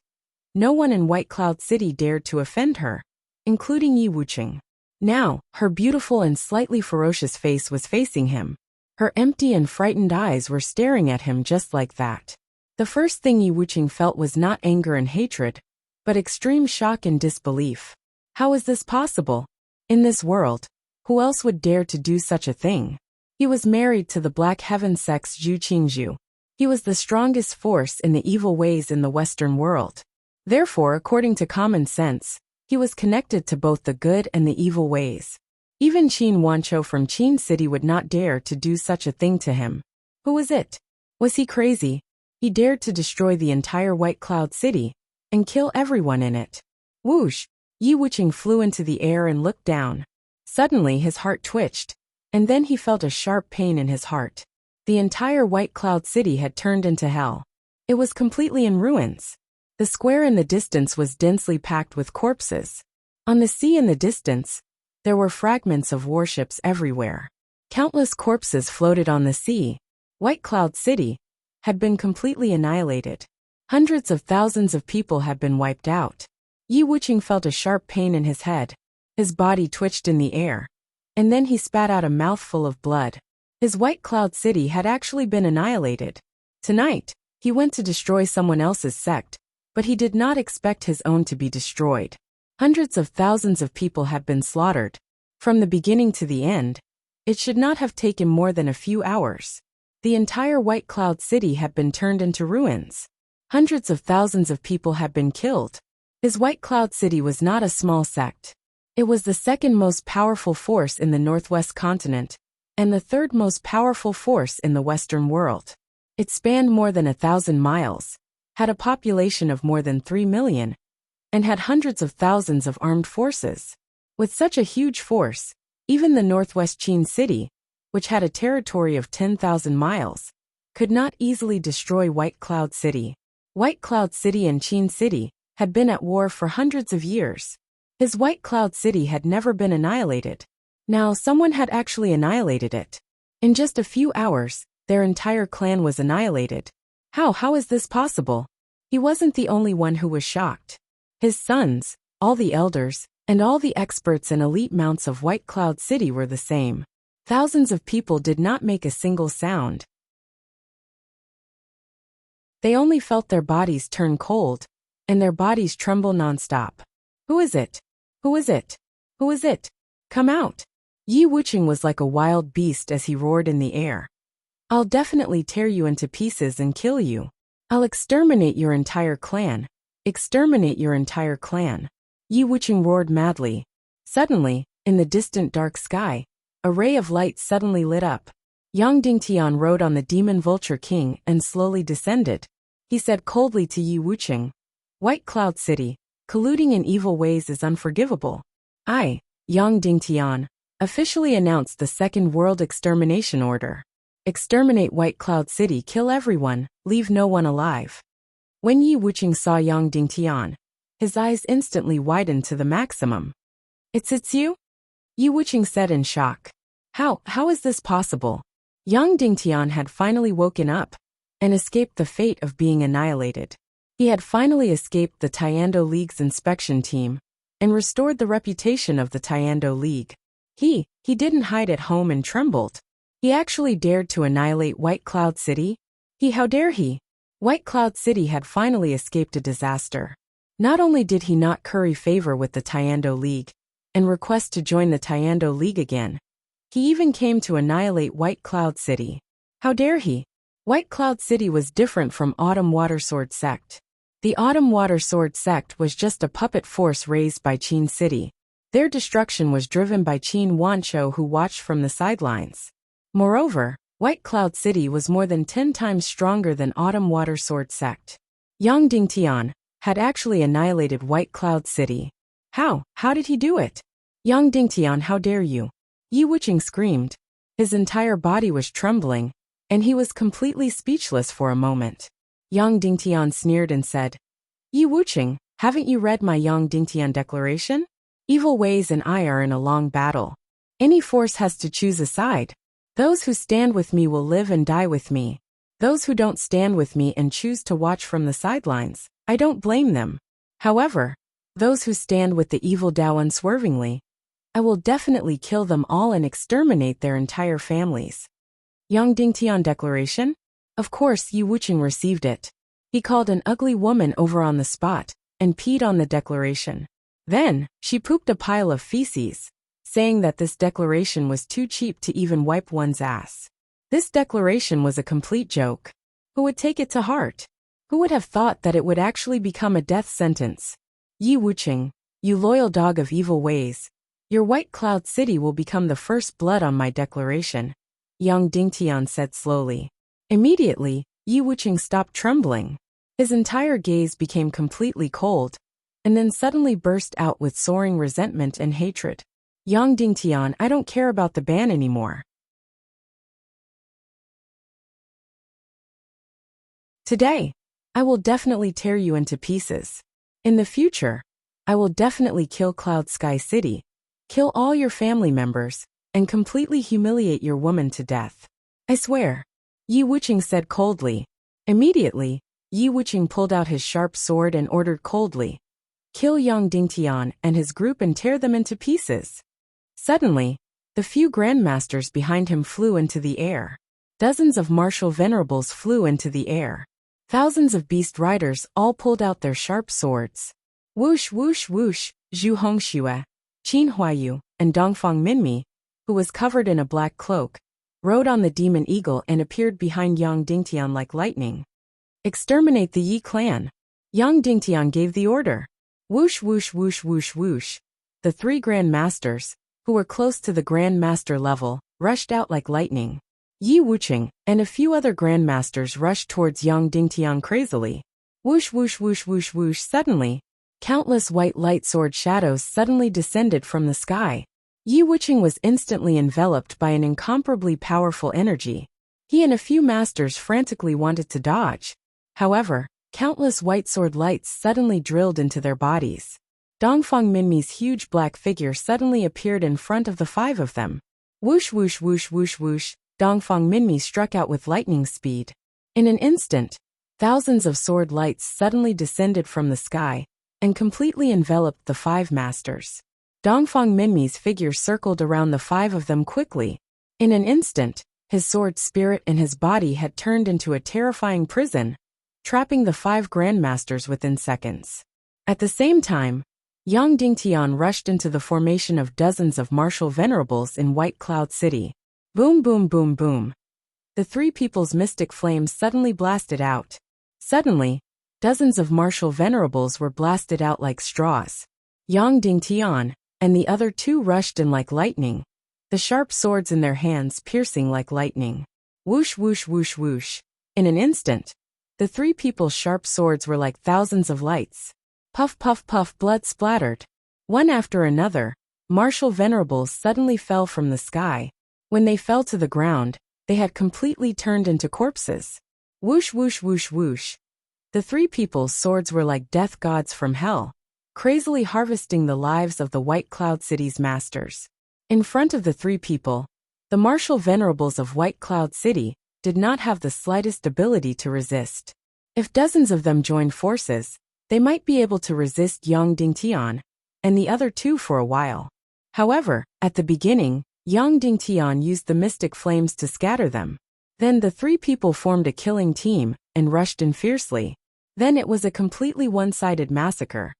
no one in White Cloud City dared to offend her, including Yi Wuqing. Now, her beautiful and slightly ferocious face was facing him. Her empty and frightened eyes were staring at him just like that. The first thing Yi Wuqing felt was not anger and hatred, but extreme shock and disbelief. How is this possible? In this world, who else would dare to do such a thing? He was married to the Black Heaven sect's Zhu Qingzhu. He was the strongest force in the evil ways in the Western world. Therefore, according to common sense, he was connected to both the good and the evil ways. Even Qin Wanqiu from Qin City would not dare to do such a thing to him. Who was it? Was he crazy? He dared to destroy the entire White Cloud City and kill everyone in it. Whoosh! Yi Wuqing flew into the air and looked down. Suddenly his heart twitched, and then he felt a sharp pain in his heart. The entire White Cloud City had turned into hell. It was completely in ruins. The square in the distance was densely packed with corpses. On the sea in the distance, there were fragments of warships everywhere. Countless corpses floated on the sea. White Cloud City had been completely annihilated. Hundreds of thousands of people had been wiped out. Yi Wuqing felt a sharp pain in his head. His body twitched in the air, and then he spat out a mouthful of blood. His White Cloud City had actually been annihilated. Tonight, he went to destroy someone else's sect, but he did not expect his own to be destroyed. Hundreds of thousands of people had been slaughtered. From the beginning to the end, it should not have taken more than a few hours. The entire White Cloud City had been turned into ruins. Hundreds of thousands of people had been killed. His White Cloud City was not a small sect. It was the second most powerful force in the Northwest continent, and the third most powerful force in the Western world. It spanned more than 1,000 miles, had a population of more than 3 million, and had hundreds of thousands of armed forces. With such a huge force, even the Northwest Qin City, which had a territory of 10,000 miles, could not easily destroy White Cloud City. White Cloud City and Qin City had been at war for hundreds of years. His White Cloud City had never been annihilated. Now someone had actually annihilated it. In just a few hours, their entire clan was annihilated. How is this possible? He wasn't the only one who was shocked. His sons, all the elders, and all the experts and elite mounts of White Cloud City were the same. Thousands of people did not make a single sound. They only felt their bodies turn cold, and their bodies tremble nonstop. Who is it? Who is it? Who is it? Come out! Yi Wuqing was like a wild beast as he roared in the air. I'll definitely tear you into pieces and kill you. I'll exterminate your entire clan. Exterminate your entire clan. Yi Wuqing roared madly. Suddenly, in the distant dark sky, a ray of light suddenly lit up. Yang Dingtian rode on the demon vulture king and slowly descended. He said coldly to Yi Wuqing, White Cloud City, colluding in evil ways is unforgivable. I, Yang Dingtian, officially announced the Second World Extermination Order. Exterminate White Cloud City, kill everyone, leave no one alive. When Yi Wuqing saw Yang Dingtian, his eyes instantly widened to the maximum. It's you? Yi Wuqing said in shock. How is this possible? Yang Dingtian had finally woken up and escaped the fate of being annihilated. He had finally escaped the Tiando League's inspection team and restored the reputation of the Tiando League. He didn't hide at home and trembled. He actually dared to annihilate White Cloud City. How dare he? White Cloud City had finally escaped a disaster. Not only did he not curry favor with the Tiando League and request to join the Tiando League again, he even came to annihilate White Cloud City. How dare he? White Cloud City was different from Autumn Water Sword Sect. The Autumn Water Sword Sect was just a puppet force raised by Qin City. Their destruction was driven by Qin Wanshou, who watched from the sidelines. Moreover, White Cloud City was more than 10 times stronger than Autumn Water Sword Sect. Yang Dingtian had actually annihilated White Cloud City. How did he do it? Yang Dingtian, how dare you? Yi Wuqing screamed. His entire body was trembling, and he was completely speechless for a moment. Yang Dingtian sneered and said, Yi Wuqing, haven't you read my Yang Dingtian declaration? Evil ways and I are in a long battle. Any force has to choose a side. Those who stand with me will live and die with me. Those who don't stand with me and choose to watch from the sidelines, I don't blame them. However, those who stand with the evil Dao unswervingly, I will definitely kill them all and exterminate their entire families. Yang Dingtian declaration? Of course Yi Wuqing received it. He called an ugly woman over on the spot and peed on the declaration. Then, she pooped a pile of feces, saying that this declaration was too cheap to even wipe one's ass. This declaration was a complete joke. Who would take it to heart? Who would have thought that it would actually become a death sentence? Yi Wuqing, you loyal dog of evil ways, your White Cloud City will become the first blood on my declaration, Yang Dingtian said slowly. Immediately, Yi Wuqing stopped trembling. His entire gaze became completely cold, and then suddenly burst out with soaring resentment and hatred. Yang Dingtian, I don't care about the ban anymore. Today, I will definitely tear you into pieces. In the future, I will definitely kill Cloud Sky City, kill all your family members, and completely humiliate your woman to death. I swear, Yi Wuqing said coldly. Immediately, Yi Wuqing pulled out his sharp sword and ordered coldly, kill Yang Dingtian and his group and tear them into pieces. Suddenly, the few grandmasters behind him flew into the air. Dozens of martial venerables flew into the air. Thousands of beast riders all pulled out their sharp swords. Whoosh whoosh whoosh, Zhu Hongxue, Qin Huayu, and Dongfang Minmi, who was covered in a black cloak, rode on the demon eagle and appeared behind Yang Dingtian like lightning. Exterminate the Yi clan. Yang Dingtian gave the order. Whoosh whoosh whoosh whoosh whoosh. The 3 Grand Masters, who were close to the Grand Master level, rushed out like lightning. Yi Wuqing and a few other Grand Masters rushed towards Yang Dingtian crazily. Whoosh whoosh whoosh whoosh whoosh. Suddenly, countless white light sword shadows suddenly descended from the sky. Yi Wuqing was instantly enveloped by an incomparably powerful energy. He and a few masters frantically wanted to dodge. However, countless white sword lights suddenly drilled into their bodies. Dongfang Minmi's huge black figure suddenly appeared in front of the 5 of them. Whoosh whoosh whoosh whoosh whoosh, Dongfang Minmi struck out with lightning speed. In an instant, thousands of sword lights suddenly descended from the sky and completely enveloped the 5 masters. Dongfang Minmi's figure circled around the 5 of them quickly. In an instant, his sword spirit and his body had turned into a terrifying prison, trapping the 5 grandmasters within seconds. At the same time, Yang Dingtian rushed into the formation of dozens of martial venerables in White Cloud City. Boom boom boom boom. The 3 people's mystic flames suddenly blasted out. Suddenly, dozens of martial venerables were blasted out like straws. Yang Dingtian and the other 2 rushed in like lightning, the sharp swords in their hands piercing like lightning. Whoosh whoosh whoosh whoosh. In an instant, the 3 people's sharp swords were like thousands of lights. Puff puff puff, blood splattered. One after another, martial venerables suddenly fell from the sky. When they fell to the ground, they had completely turned into corpses. Whoosh whoosh whoosh whoosh. The 3 people's swords were like death gods from hell, crazily harvesting the lives of the White Cloud City's masters. In front of the 3 people, the martial venerables of White Cloud City did not have the slightest ability to resist. If dozens of them joined forces, they might be able to resist Yang Dingtian and the other 2 for a while. However, at the beginning, Yang Dingtian used the mystic flames to scatter them. Then the 3 people formed a killing team and rushed in fiercely. Then it was a completely one-sided massacre.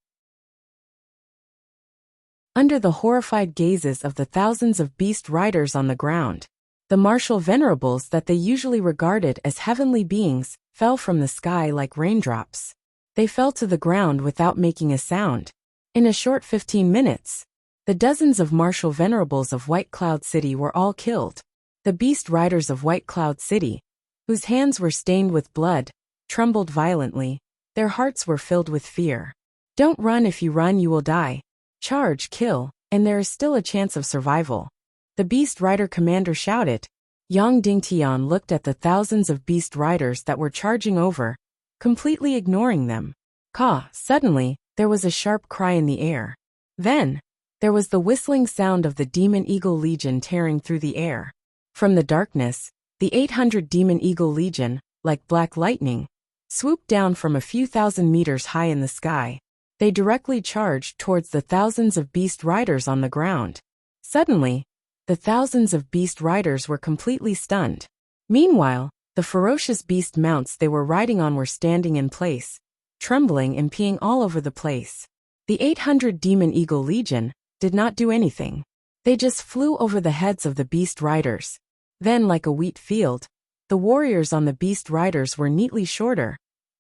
Under the horrified gazes of the thousands of beast riders on the ground, the martial venerables that they usually regarded as heavenly beings fell from the sky like raindrops. They fell to the ground without making a sound. In a short 15 minutes, the dozens of martial venerables of White Cloud City were all killed. The beast riders of White Cloud City, whose hands were stained with blood, trembled violently. Their hearts were filled with fear. Don't run. If you run, you will die. Charge, kill, and there is still a chance of survival. The beast rider commander shouted. Yang Dingtian looked at the thousands of beast riders that were charging over, completely ignoring them. Caw! Suddenly, there was a sharp cry in the air. Then, there was the whistling sound of the Demon Eagle Legion tearing through the air. From the darkness, the 800 Demon Eagle Legion, like black lightning, swooped down from a few thousand meters high in the sky. They directly charged towards the thousands of beast riders on the ground. Suddenly, the thousands of beast riders were completely stunned. Meanwhile, the ferocious beast mounts they were riding on were standing in place, trembling and peeing all over the place. The 800 Demon Eagle Legion did not do anything. They just flew over the heads of the beast riders. Then, like a wheat field, the warriors on the beast riders were neatly shorter,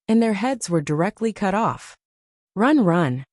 and their heads were directly cut off. Run, run!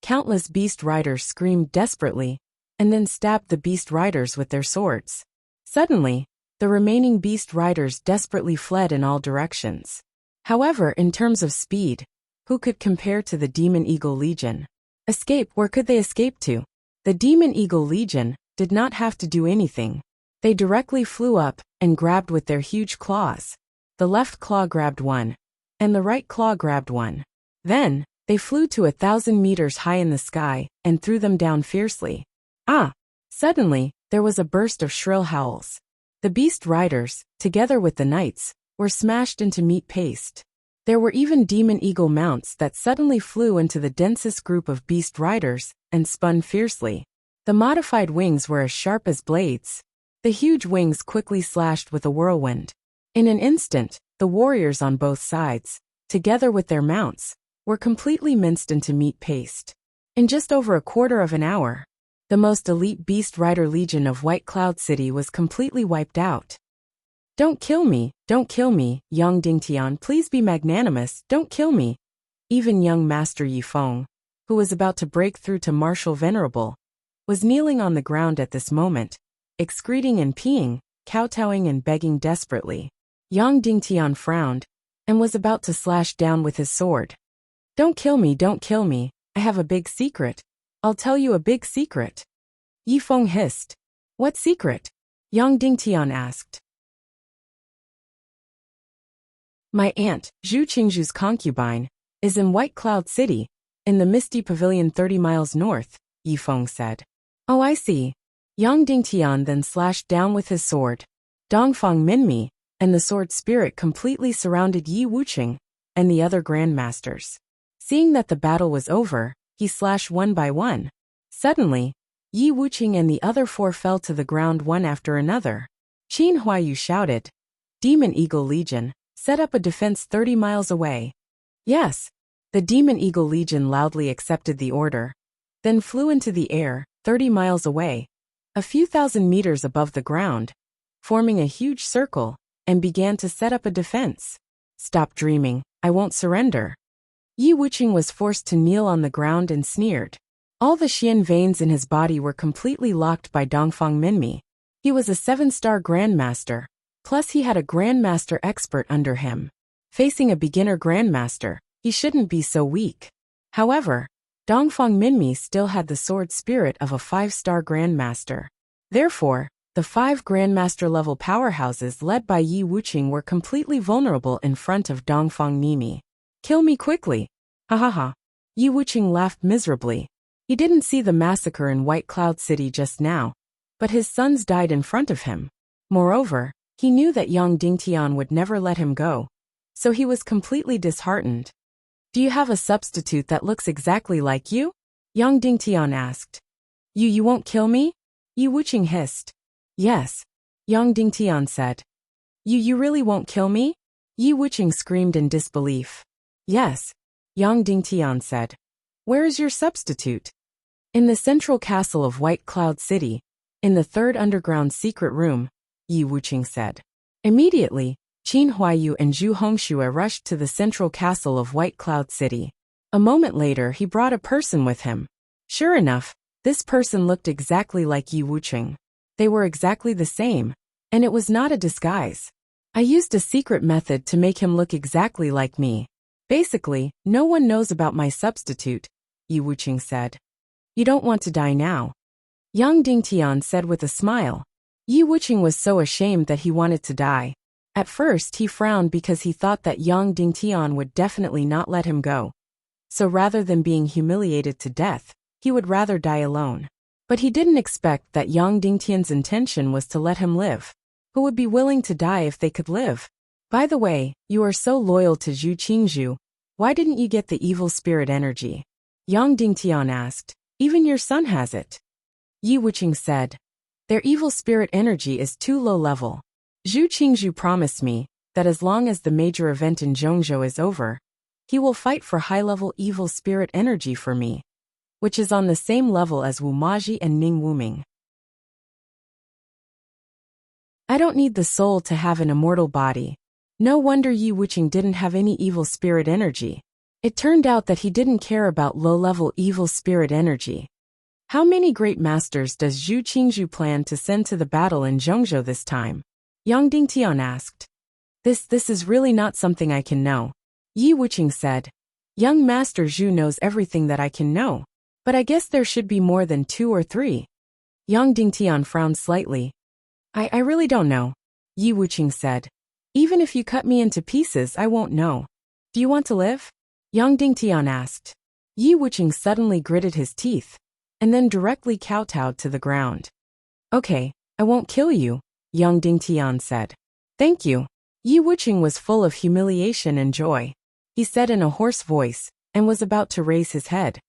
Countless beast riders screamed desperately, and then stabbed the beast riders with their swords. Suddenly, the remaining beast riders desperately fled in all directions. However, in terms of speed, who could compare to the Demon Eagle Legion? Escape, where could they escape to? The Demon Eagle Legion did not have to do anything. They directly flew up and grabbed with their huge claws. The left claw grabbed one, and the right claw grabbed one. Then, they flew to 1,000 meters high in the sky and threw them down fiercely. Ah! Suddenly, there was a burst of shrill howls. The beast riders, together with the knights, were smashed into meat paste. There were even demon eagle mounts that suddenly flew into the densest group of beast riders and spun fiercely. The modified wings were as sharp as blades. The huge wings quickly slashed with a whirlwind. In an instant, the warriors on both sides, together with their mounts, were completely minced into meat paste. In just over a quarter of an hour, the most elite beast rider legion of White Cloud City was completely wiped out. Don't kill me, Yang Dingtian, please be magnanimous, don't kill me. Even young Master Yi Feng, who was about to break through to Martial Venerable, was kneeling on the ground at this moment, excreting and peeing, kowtowing and begging desperately. Yang Dingtian frowned, and was about to slash down with his sword. Don't kill me, I have a big secret. I'll tell you a big secret. Yi Feng hissed. What secret? Yang Dingtian asked. My aunt, Zhu Qingzhu's concubine, is in White Cloud City, in the Misty Pavilion 30 miles north, Yi Feng said. Oh, I see. Yang Dingtian then slashed down with his sword. Dongfang Minmi, and the sword spirit completely surrounded Yi Wuqing and the other grandmasters. Seeing that the battle was over, he slashed one by one. Suddenly, Yi Wuqing and the other four fell to the ground one after another. Qin Huayu shouted. Demon Eagle Legion, set up a defense 30 miles away. Yes. The Demon Eagle Legion loudly accepted the order, then flew into the air, 30 miles away, a few thousand meters above the ground, forming a huge circle, and began to set up a defense. Stop dreaming, I won't surrender. Yi Wuqing was forced to kneel on the ground and sneered. All the Xian veins in his body were completely locked by Dongfang Minmi. He was a 7-star grandmaster, plus he had a grandmaster expert under him. Facing a beginner grandmaster, he shouldn't be so weak. However, Dongfang Minmi still had the sword spirit of a 5-star grandmaster. Therefore, the 5 grandmaster-level powerhouses led by Yi Wuqing were completely vulnerable in front of Dongfang Minmi. Kill me quickly. Ha ha ha. Yi Wuqing laughed miserably. He didn't see the massacre in White Cloud City just now, but his sons died in front of him. Moreover, he knew that Yang Dingtian would never let him go, so he was completely disheartened. Do you have a substitute that looks exactly like you? Yang Dingtian asked. You won't kill me? Yi Wuqing hissed. Yes. Yang Dingtian said. You really won't kill me? Yi Wuqing screamed in disbelief. Yes. Yang Dingtian said. Where is your substitute? In the central castle of White Cloud City, in the 3rd underground secret room, Yi Wuqing said. Immediately, Qin Huayu and Zhu Hongxue rushed to the central castle of White Cloud City. A moment later he brought a person with him. Sure enough, this person looked exactly like Yi Wuqing. They were exactly the same, and it was not a disguise. I used a secret method to make him look exactly like me. Basically, no one knows about my substitute, Yi Wuqing said. You don't want to die now. Yang Dingtian said with a smile. Yi Wuqing was so ashamed that he wanted to die. At first he frowned because he thought that Yang Dingtian would definitely not let him go. So rather than being humiliated to death, he would rather die alone. But he didn't expect that Yang Dingtian's intention was to let him live. Who would be willing to die if they could live? By the way, you are so loyal to Zhu Qingzhu. Why didn't you get the evil spirit energy? Yang Dingtian asked. Even your son has it. Yi Wuqing said. Their evil spirit energy is too low level. Zhu Qingzhu promised me that as long as the major event in Zhongzhou is over, he will fight for high-level evil spirit energy for me, which is on the same level as Wu Maji and Ning Wuming. I don't need the soul to have an immortal body. No wonder Yi Wuqing didn't have any evil spirit energy. It turned out that he didn't care about low-level evil spirit energy. How many great masters does Zhu Qingzhu plan to send to the battle in Zhongzhou this time? Yang Dingtian asked. This is really not something I can know. Yi Wuqing said. Young Master Zhu knows everything that I can know, but I guess there should be more than 2 or 3. Yang Dingtian frowned slightly. I really don't know. Yi Wuqing said. Even if you cut me into pieces, I won't know. Do you want to live? Yang Dingtian asked. Yi Wuqing suddenly gritted his teeth, and then directly kowtowed to the ground. Okay, I won't kill you, Yang Dingtian said. Thank you. Yi Wuqing was full of humiliation and joy. He said in a hoarse voice, and was about to raise his head.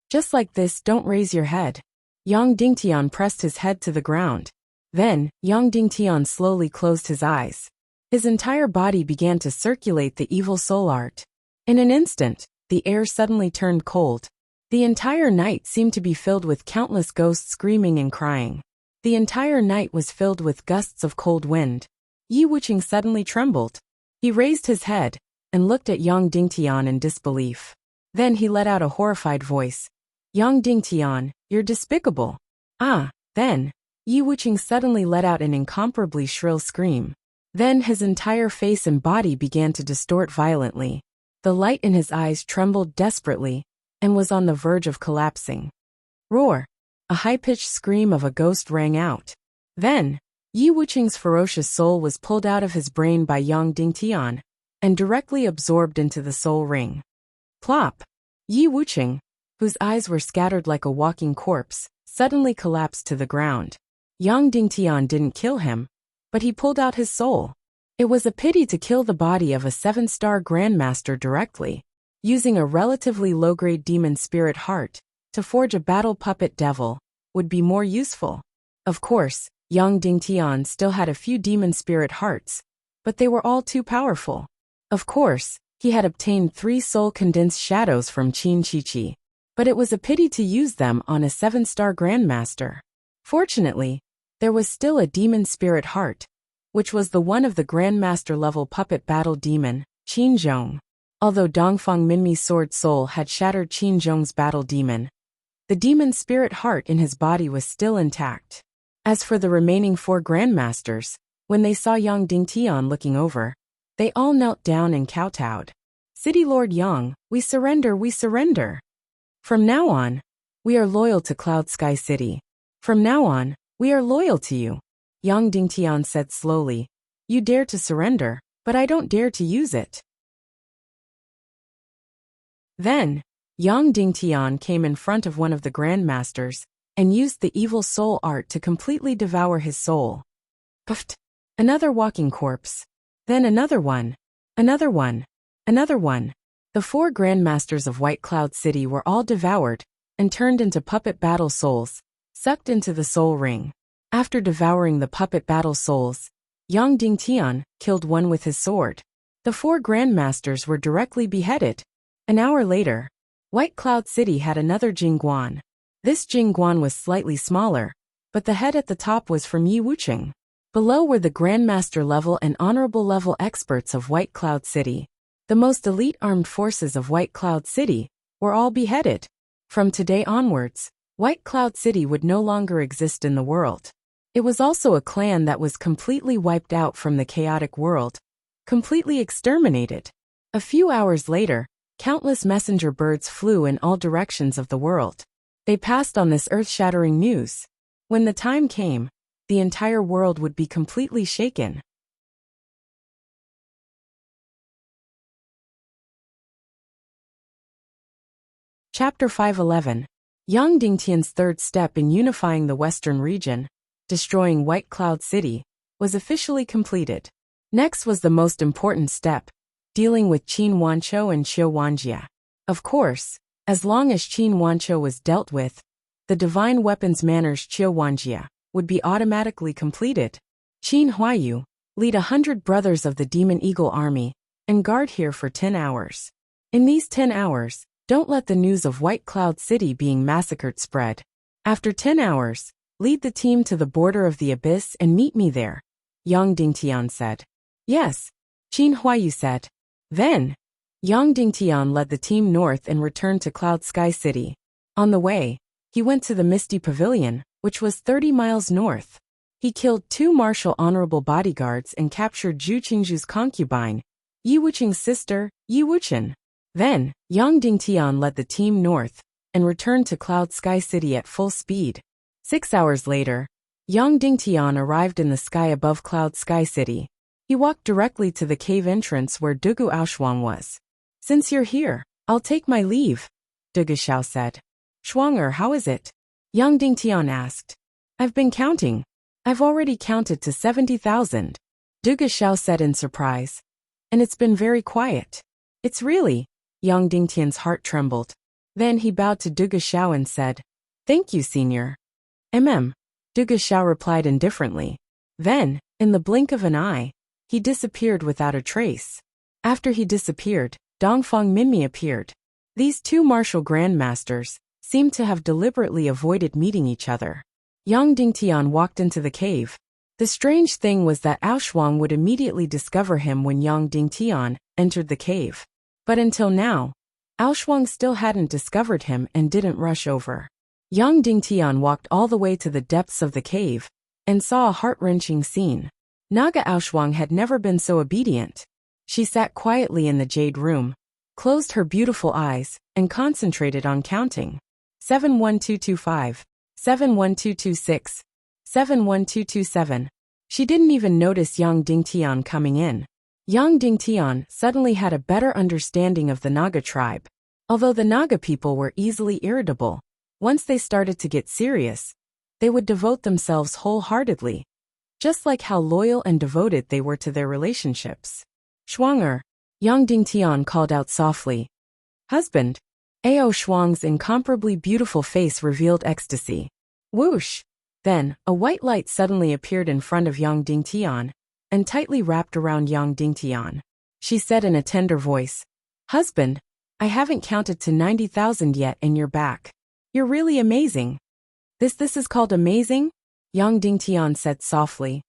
Just like this, don't raise your head. Yang Dingtian pressed his head to the ground. Then, Yang Dingtian slowly closed his eyes. His entire body began to circulate the evil soul art. In an instant, the air suddenly turned cold. The entire night seemed to be filled with countless ghosts screaming and crying. The entire night was filled with gusts of cold wind. Yi Wuqing suddenly trembled. He raised his head and looked at Yang Dingtian in disbelief. Then he let out a horrified voice. Yang Dingtian, you're despicable. Ah, then, Yi Wuqing suddenly let out an incomparably shrill scream. Then his entire face and body began to distort violently. The light in his eyes trembled desperately and was on the verge of collapsing. Roar! A high-pitched scream of a ghost rang out. Then, Yi Wuqing's ferocious soul was pulled out of his brain by Yang Dingtian and directly absorbed into the soul ring. Plop! Yi Wuqing, whose eyes were scattered like a walking corpse, suddenly collapsed to the ground. Yang Dingtian didn't kill him, but he pulled out his soul. It was a pity to kill the body of a 7-star Grandmaster directly. Using a relatively low-grade demon spirit heart to forge a battle puppet devil would be more useful. Of course, Yang Dingtian still had a few demon spirit hearts, but they were all too powerful. Of course, he had obtained 3 soul condensed shadows from Qin Chi, but it was a pity to use them on a 7-star Grandmaster. Fortunately, there was still a demon spirit heart, which was the one of the Grandmaster level puppet battle demon, Qin Zhong. Although Dongfang Minmi's sword soul had shattered Qin Zhong's battle demon, the demon spirit heart in his body was still intact. As for the remaining 4 Grandmasters, when they saw Yang Dingtian looking over, they all knelt down and kowtowed. City Lord Yang, we surrender, we surrender. From now on, we are loyal to Cloud Sky City. From now on, we are loyal to you. Yang Dingtian said slowly. You dare to surrender, but I don't dare to use it. Then, Yang Dingtian came in front of one of the Grandmasters and used the evil soul art to completely devour his soul. Puffed! Another walking corpse. Then another one. Another one. Another one. The 4 Grandmasters of White Cloud City were all devoured and turned into puppet battle souls, sucked into the soul ring. After devouring the puppet battle souls, Yang Dingtian killed one with his sword. The 4 Grandmasters were directly beheaded. An hour later, White Cloud City had another Jingguan. This Jingguan was slightly smaller, but the head at the top was from Yi Wuqing. Below were the Grandmaster level and Honorable level experts of White Cloud City. The most elite armed forces of White Cloud City were all beheaded. From today onwards, White Cloud City would no longer exist in the world. It was also a clan that was completely wiped out from the chaotic world, completely exterminated. A few hours later, countless messenger birds flew in all directions of the world. They passed on this earth-shattering news. When the time came, the entire world would be completely shaken. Chapter 511. Yang Dingtian's third step in unifying the Western region, destroying White Cloud City, was officially completed. Next was the most important step, dealing with Qin Wanqiu and Qiu Wanjia. Of course, as long as Qin Wanqiu was dealt with, the divine weapons manners Qiu Wanjia would be automatically completed. Qin Huayu, lead 100 brothers of the Demon Eagle army, and guard here for 10 hours. In these 10 hours, don't let the news of White Cloud City being massacred spread. After 10 hours, lead the team to the border of the abyss and meet me there, Yang Dingtian said. Yes, Qin Huayu said. Then, Yang Dingtian led the team north and returned to Cloud Sky City. On the way, he went to the Misty Pavilion, which was 30 miles north. He killed 2 martial honorable bodyguards and captured Zhu Qingzhu's concubine, Yi Wuqing's sister, Yi Wuqin. Then, Yang Dingtian led the team north and returned to Cloud Sky City at full speed. 6 hours later, Yang Dingtian arrived in the sky above Cloud Sky City. He walked directly to the cave entrance where Dugu Aoshuang was. Since you're here, I'll take my leave, Dugu Xiao said. Shuang'er, how is it? Yang Dingtian asked. I've been counting. I've already counted to 70,000, Dugu Xiao said in surprise. And it's been very quiet. It's really. Yang Dingtian's heart trembled. Then he bowed to Dugu Xiao and said, Thank you, senior. Dugu Xiao replied indifferently. Then, in the blink of an eye, he disappeared without a trace. After he disappeared, Dongfang Minmi appeared. These two martial grandmasters seemed to have deliberately avoided meeting each other. Yang Dingtian walked into the cave. The strange thing was that Ao Shuang would immediately discover him when Yang Dingtian entered the cave. But until now, Ao Shuang still hadn't discovered him and didn't rush over. Yang Dingtian walked all the way to the depths of the cave and saw a heart-wrenching scene. Naga Ao Shuang had never been so obedient. She sat quietly in the jade room, closed her beautiful eyes, and concentrated on counting. 71225, 71226, 71227. She didn't even notice Yang Dingtian coming in. Yang Dingtian suddenly had a better understanding of the Naga tribe. Although the Naga people were easily irritable, once they started to get serious, they would devote themselves wholeheartedly, just like how loyal and devoted they were to their relationships. Shuang, Yang Dingtian called out softly. Husband. Ao Shuang's incomparably beautiful face revealed ecstasy. Whoosh! Then, a white light suddenly appeared in front of Yang Dingtian and tightly wrapped around Yang Dingtian. She said in a tender voice, Husband, I haven't counted to 90,000 yet and you're back. You're really amazing. This is called amazing? Yang Dingtian said softly.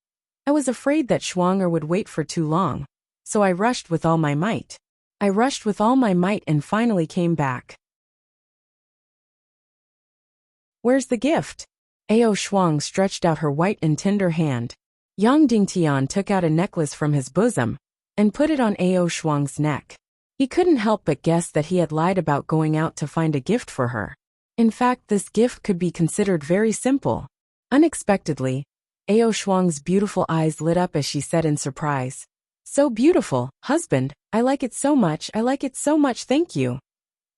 I was afraid that Shuang would wait for too long, so I rushed with all my might. I rushed with all my might and finally came back. Where's the gift? Ao Shuang stretched out her white and tender hand. Yang Dingtian took out a necklace from his bosom and put it on Ao Shuang's neck. He couldn't help but guess that he had lied about going out to find a gift for her. In fact, this gift could be considered very simple. Unexpectedly, Ao Shuang's beautiful eyes lit up as she said in surprise, So beautiful, husband, I like it so much, thank you.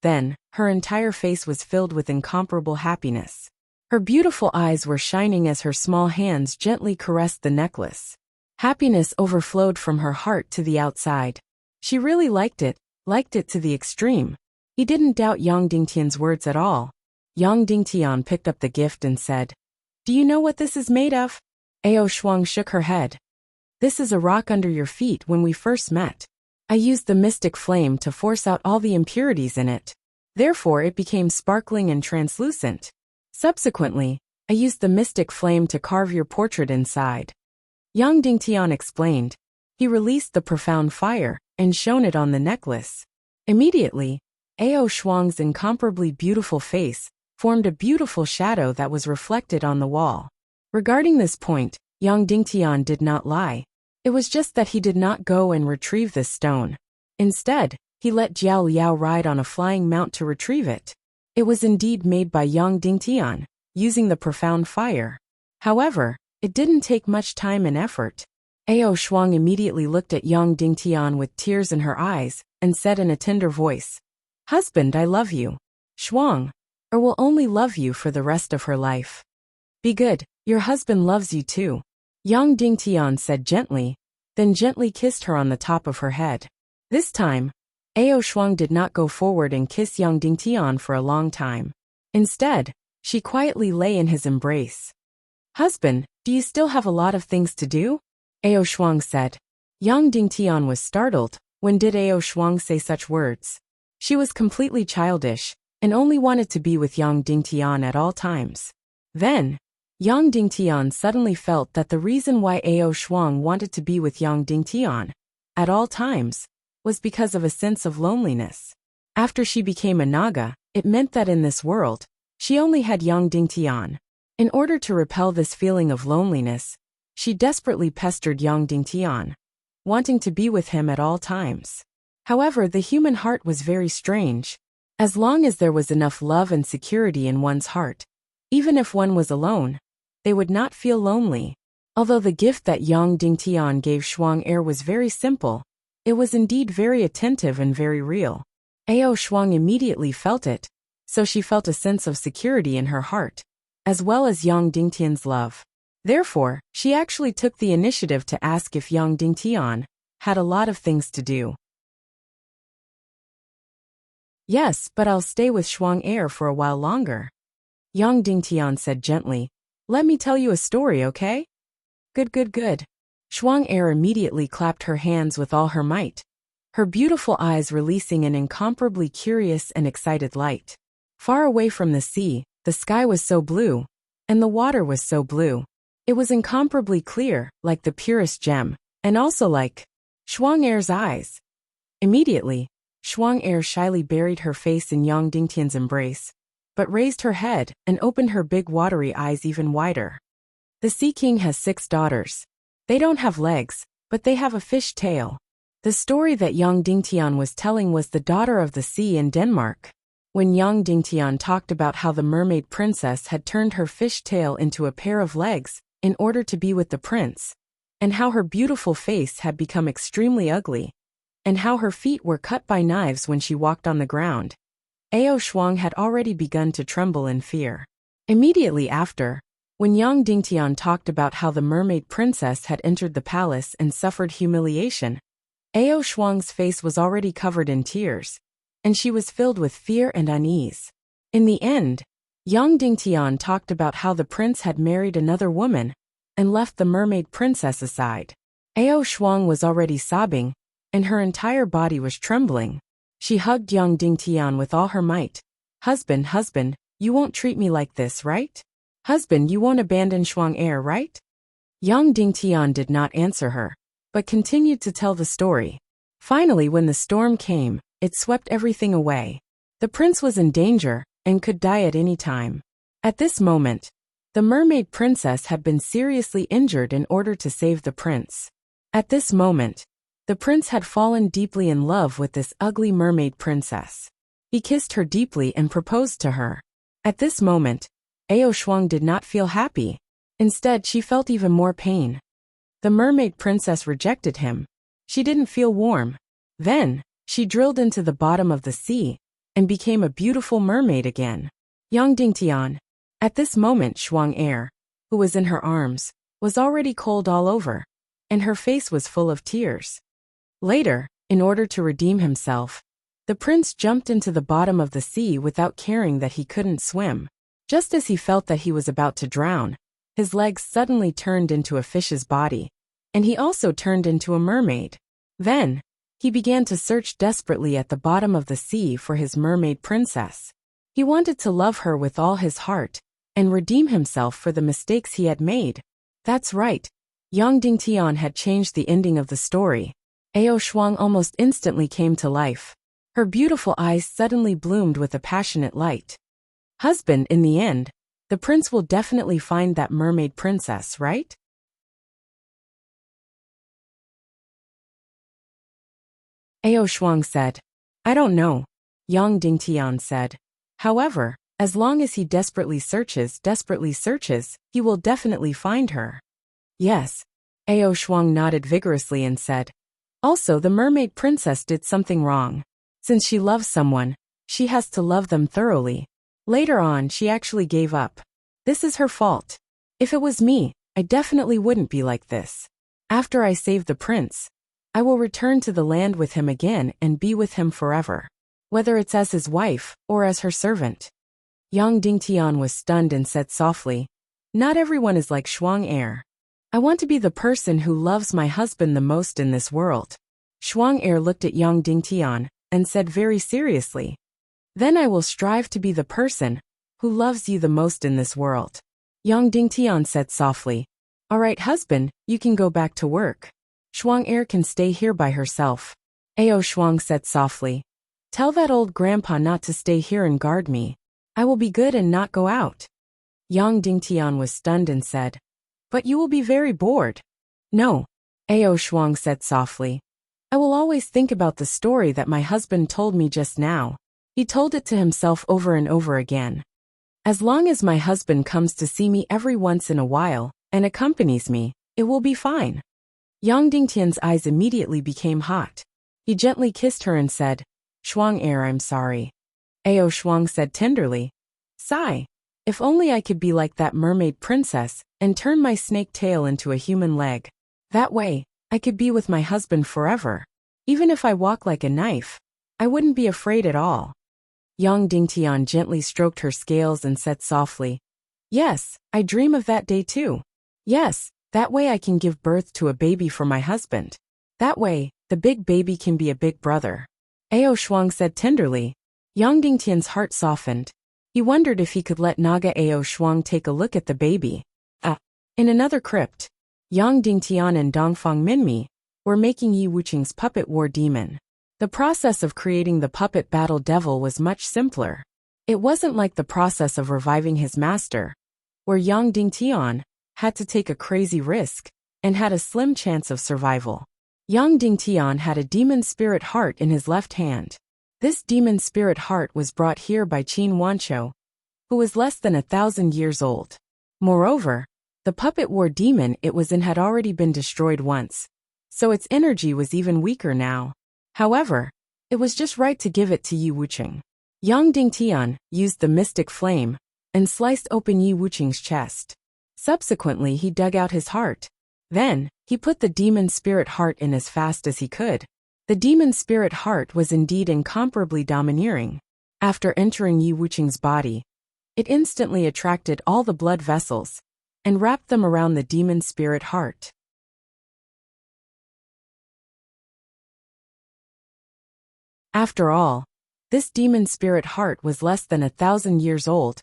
Then, her entire face was filled with incomparable happiness. Her beautiful eyes were shining as her small hands gently caressed the necklace. Happiness overflowed from her heart to the outside. She really liked it to the extreme. He didn't doubt Yang Dingtian's words at all. Yang Dingtian picked up the gift and said, Do you know what this is made of? Ao Shuang shook her head. This is a rock under your feet when we first met. I used the mystic flame to force out all the impurities in it. Therefore it became sparkling and translucent. Subsequently, I used the mystic flame to carve your portrait inside. Yang Dingtian explained. He released the profound fire and shone it on the necklace. Immediately, Ao Shuang's incomparably beautiful face formed a beautiful shadow that was reflected on the wall. Regarding this point, Yang Dingtian did not lie. It was just that he did not go and retrieve this stone. Instead, he let Jiao Liao ride on a flying mount to retrieve it. It was indeed made by Yang Dingtian, using the profound fire. However, it didn't take much time and effort. Ao Shuang immediately looked at Yang Dingtian with tears in her eyes and said in a tender voice, Husband, I love you. Shuang, or will only love you for the rest of her life. Be good, your husband loves you too. Yang Dingtian said gently, then gently kissed her on the top of her head. This time, Ao Shuang did not go forward and kiss Yang Dingtian for a long time. Instead, she quietly lay in his embrace. Husband, do you still have a lot of things to do? Ao Shuang said. Yang Dingtian was startled. When did Ao Shuang say such words? She was completely childish and only wanted to be with Yang Dingtian at all times. Then, Yang Dingtian suddenly felt that the reason why Ao Shuang wanted to be with Yang Dingtian at all times was because of a sense of loneliness. After she became a Naga, it meant that in this world, she only had Yang Dingtian. In order to repel this feeling of loneliness, she desperately pestered Yang Dingtian, wanting to be with him at all times. However, the human heart was very strange. As long as there was enough love and security in one's heart, even if one was alone, they would not feel lonely. Although the gift that Yang Dingtian gave Shuang was very simple, it was indeed very attentive and very real. Ao Shuang immediately felt it, so she felt a sense of security in her heart, as well as Yang Dingtian's love. Therefore, she actually took the initiative to ask if Yang Dingtian had a lot of things to do. Yes, but I'll stay with Shuang for a while longer. Yang Dingtian said gently. Let me tell you a story, okay? Good. Shuang Er immediately clapped her hands with all her might, her beautiful eyes releasing an incomparably curious and excited light. Far away from the sea, the sky was so blue, and the water was so blue. It was incomparably clear, like the purest gem, and also like Shuang Er's eyes. Immediately, Shuang Er shyly buried her face in Yang Dingtian's embrace, but raised her head and opened her big watery eyes even wider. The Sea King has 6 daughters. They don't have legs, but they have a fish tail. The story that Yang Dingtian was telling was the daughter of the sea in Denmark. When Yang Dingtian talked about how the mermaid princess had turned her fish tail into a pair of legs in order to be with the prince, and how her beautiful face had become extremely ugly, and how her feet were cut by knives when she walked on the ground, Ao Shuang had already begun to tremble in fear. Immediately after, when Yang Dingtian talked about how the mermaid princess had entered the palace and suffered humiliation, Ao Shuang's face was already covered in tears, and she was filled with fear and unease. In the end, Yang Dingtian talked about how the prince had married another woman and left the mermaid princess aside. Ao Shuang was already sobbing, and her entire body was trembling. She hugged Yang Dingtian with all her might. Husband, husband, you won't treat me like this, right? Husband, you won't abandon Shuang Er, right? Yang Dingtian did not answer her, but continued to tell the story. Finally, when the storm came, it swept everything away. The prince was in danger and could die at any time. At this moment, the mermaid princess had been seriously injured in order to save the prince. At this moment, the prince had fallen deeply in love with this ugly mermaid princess. He kissed her deeply and proposed to her. At this moment, Ao Shuang did not feel happy. Instead, she felt even more pain. The mermaid princess rejected him. She didn't feel warm. Then, she drilled into the bottom of the sea and became a beautiful mermaid again. Yang Dingtian. At this moment, Shuang Er, who was in her arms, was already cold all over, and her face was full of tears. Later, in order to redeem himself, the prince jumped into the bottom of the sea without caring that he couldn't swim. Just as he felt that he was about to drown, his legs suddenly turned into a fish's body, and he also turned into a mermaid. Then, he began to search desperately at the bottom of the sea for his mermaid princess. He wanted to love her with all his heart and redeem himself for the mistakes he had made. That's right. Yang Dingtian had changed the ending of the story. Ao Shuang almost instantly came to life. Her beautiful eyes suddenly bloomed with a passionate light. Husband, in the end, the prince will definitely find that mermaid princess, right? Ao Shuang said. I don't know. Yang Dingtian said. However, as long as he desperately searches, he will definitely find her. Yes. Ao Shuang nodded vigorously and said. Also, the mermaid princess did something wrong. Since she loves someone, she has to love them thoroughly. Later on, she actually gave up. This is her fault. If it was me, I definitely wouldn't be like this. After I save the prince, I will return to the land with him again and be with him forever, whether it's as his wife or as her servant. Yang Dingtian was stunned and said softly, Not everyone is like Shuang Er. I want to be the person who loves my husband the most in this world. Shuang Er looked at Yang Dingtian and said very seriously, Then I will strive to be the person who loves you the most in this world. Yang Dingtian said softly, All right, husband, you can go back to work. Shuang Er can stay here by herself. Ao Shuang said softly, Tell that old grandpa not to stay here and guard me. I will be good and not go out. Yang Dingtian was stunned and said, But you will be very bored. No. Ao Shuang said softly, I will always think about the story that my husband told me just now. He told it to himself over and over again. As long as my husband comes to see me every once in a while and accompanies me, it will be fine. Yang Dingtian's eyes immediately became hot. He gently kissed her and said, Shuang Er, I'm sorry. Ao Shuang said tenderly, Sigh. If only I could be like that mermaid princess and turn my snake tail into a human leg. That way, I could be with my husband forever. Even if I walk like a knife, I wouldn't be afraid at all. Yang Dingtian gently stroked her scales and said softly, Yes, I dream of that day too. Yes, That way I can give birth to a baby for my husband. That way, the big baby can be a big brother. Ao Shuang said tenderly. Yang Dingtian's heart softened. He wondered if he could let Naga Ao Shuang take a look at the baby. In another crypt, Yang Dingtian and Dongfang Minmi were making Yi Wuqing's puppet war demon. The process of creating the puppet battle devil was much simpler. It wasn't like the process of reviving his master, where Yang Dingtian had to take a crazy risk and had a slim chance of survival. Yang Dingtian had a demon spirit heart in his left hand. This demon spirit heart was brought here by Qin Wanqiu, who was less than 1,000 years old. Moreover, the puppet war demon it was in had already been destroyed once, so its energy was even weaker now. However, it was just right to give it to Yi Wuqing. Yang Dingtian used the mystic flame and sliced open Yi Wuqing's chest. Subsequently, he dug out his heart. Then, he put the demon spirit heart in as fast as he could. The demon spirit heart was indeed incomparably domineering. After entering Yi Wuqing's body, it instantly attracted all the blood vessels and wrapped them around the demon spirit heart. After all, this demon spirit heart was less than 1,000 years old,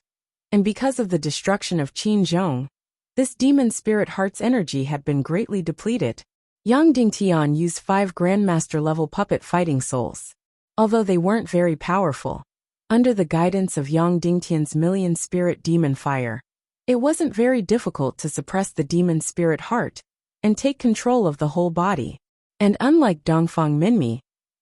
and because of the destruction of Qin Zhong, this demon spirit heart's energy had been greatly depleted. Yang Dingtian used 5 Grandmaster-level puppet fighting souls. Although they weren't very powerful, under the guidance of Yang Dingtian's million spirit demon fire, it wasn't very difficult to suppress the demon spirit heart and take control of the whole body. And unlike Dongfang Minmi,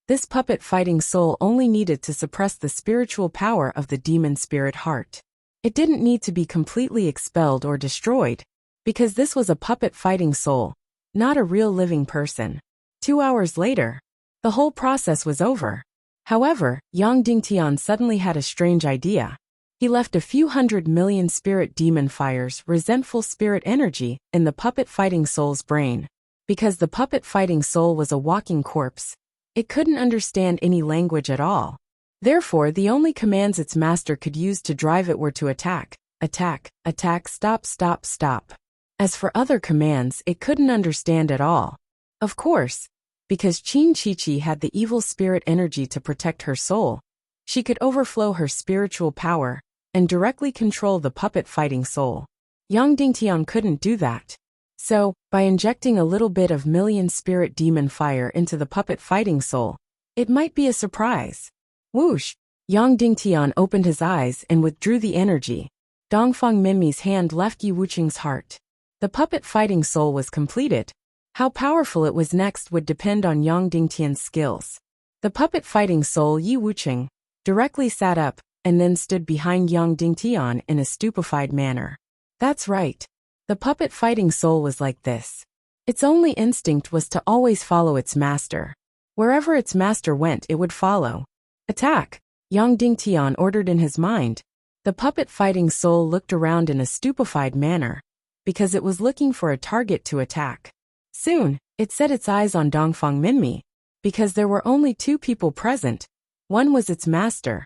this puppet fighting soul only needed to suppress the spiritual power of the demon spirit heart. It didn't need to be completely expelled or destroyed, because this was a puppet fighting soul, not a real living person. 2 hours later, the whole process was over. However, Yang Dingtian suddenly had a strange idea. He left a few 100 million spirit demon fires, resentful spirit energy, in the puppet fighting soul's brain. Because the puppet fighting soul was a walking corpse, it couldn't understand any language at all. Therefore, the only commands its master could use to drive it were to attack, attack, attack, stop, stop, stop. As for other commands, it couldn't understand at all. Of course, because Qin Chichi had the evil spirit energy to protect her soul, she could overflow her spiritual power and directly control the puppet fighting soul. Yang Dingtian couldn't do that. So, by injecting a little bit of million spirit demon fire into the puppet fighting soul, it might be a surprise. Whoosh! Yang Dingtian opened his eyes and withdrew the energy. Dongfang Minmi's hand left Yi Wuqing's heart. The puppet fighting soul was completed. How powerful it was next would depend on Yang Dingtian's skills. The puppet fighting soul Yi Wuqing directly sat up and then stood behind Yang Dingtian in a stupefied manner. That's right. The puppet fighting soul was like this. Its only instinct was to always follow its master. Wherever its master went, it would follow. Attack! Yang Dingtian ordered in his mind. The puppet fighting soul looked around in a stupefied manner, because it was looking for a target to attack. Soon, it set its eyes on Dongfang Minmi, because there were only 2 people present. One was its master,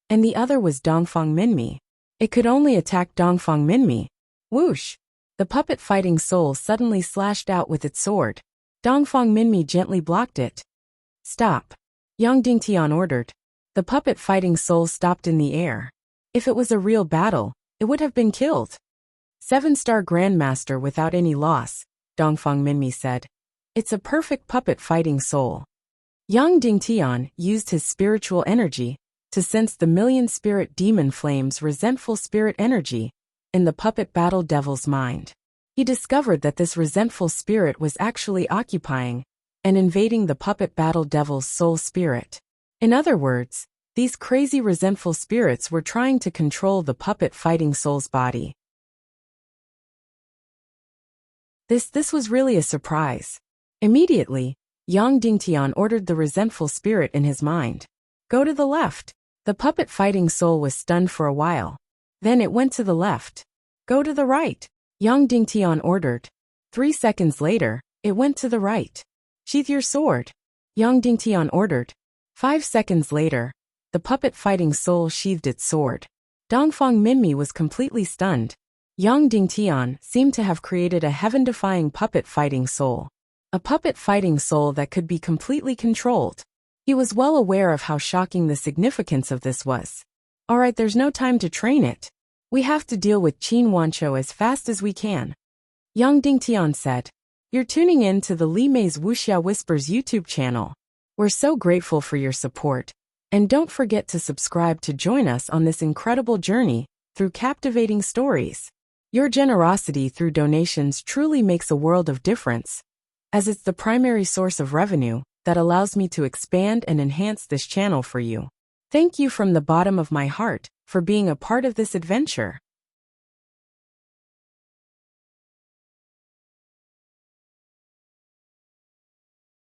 and the other was Dongfang Minmi. It could only attack Dongfang Minmi. Whoosh! The puppet fighting soul suddenly slashed out with its sword. Dongfang Minmi gently blocked it. Stop! Yang Dingtian ordered. The puppet fighting soul stopped in the air. If it was a real battle, it would have been killed. 7-star Grandmaster without any loss, Dongfang Minmi said. It's a perfect puppet fighting soul. Yang Dingtian used his spiritual energy to sense the million spirit demon flames' resentful spirit energy in the puppet battle devil's mind. He discovered that this resentful spirit was actually occupying and invading the puppet battle devil's soul spirit. In other words, these crazy resentful spirits were trying to control the puppet fighting soul's body. This was really a surprise. Immediately, Yang Dingtian ordered the resentful spirit in his mind. Go to the left. The puppet fighting soul was stunned for a while. Then it went to the left. Go to the right. Yang Dingtian ordered. 3 seconds later, it went to the right. Sheath your sword. Yang Dingtian ordered. 5 seconds later, the puppet fighting soul sheathed its sword. Dongfang Minmi was completely stunned. Yang Dingtian seemed to have created a heaven-defying puppet fighting soul. A puppet fighting soul that could be completely controlled. He was well aware of how shocking the significance of this was. Alright, there's no time to train it. We have to deal with Qin Wancho as fast as we can. Yang Dingtian said. You're tuning in to the Li Mei's Wuxia Whispers YouTube channel. We're so grateful for your support. And don't forget to subscribe to join us on this incredible journey through captivating stories. Your generosity through donations truly makes a world of difference, as it's the primary source of revenue that allows me to expand and enhance this channel for you. Thank you from the bottom of my heart for being a part of this adventure.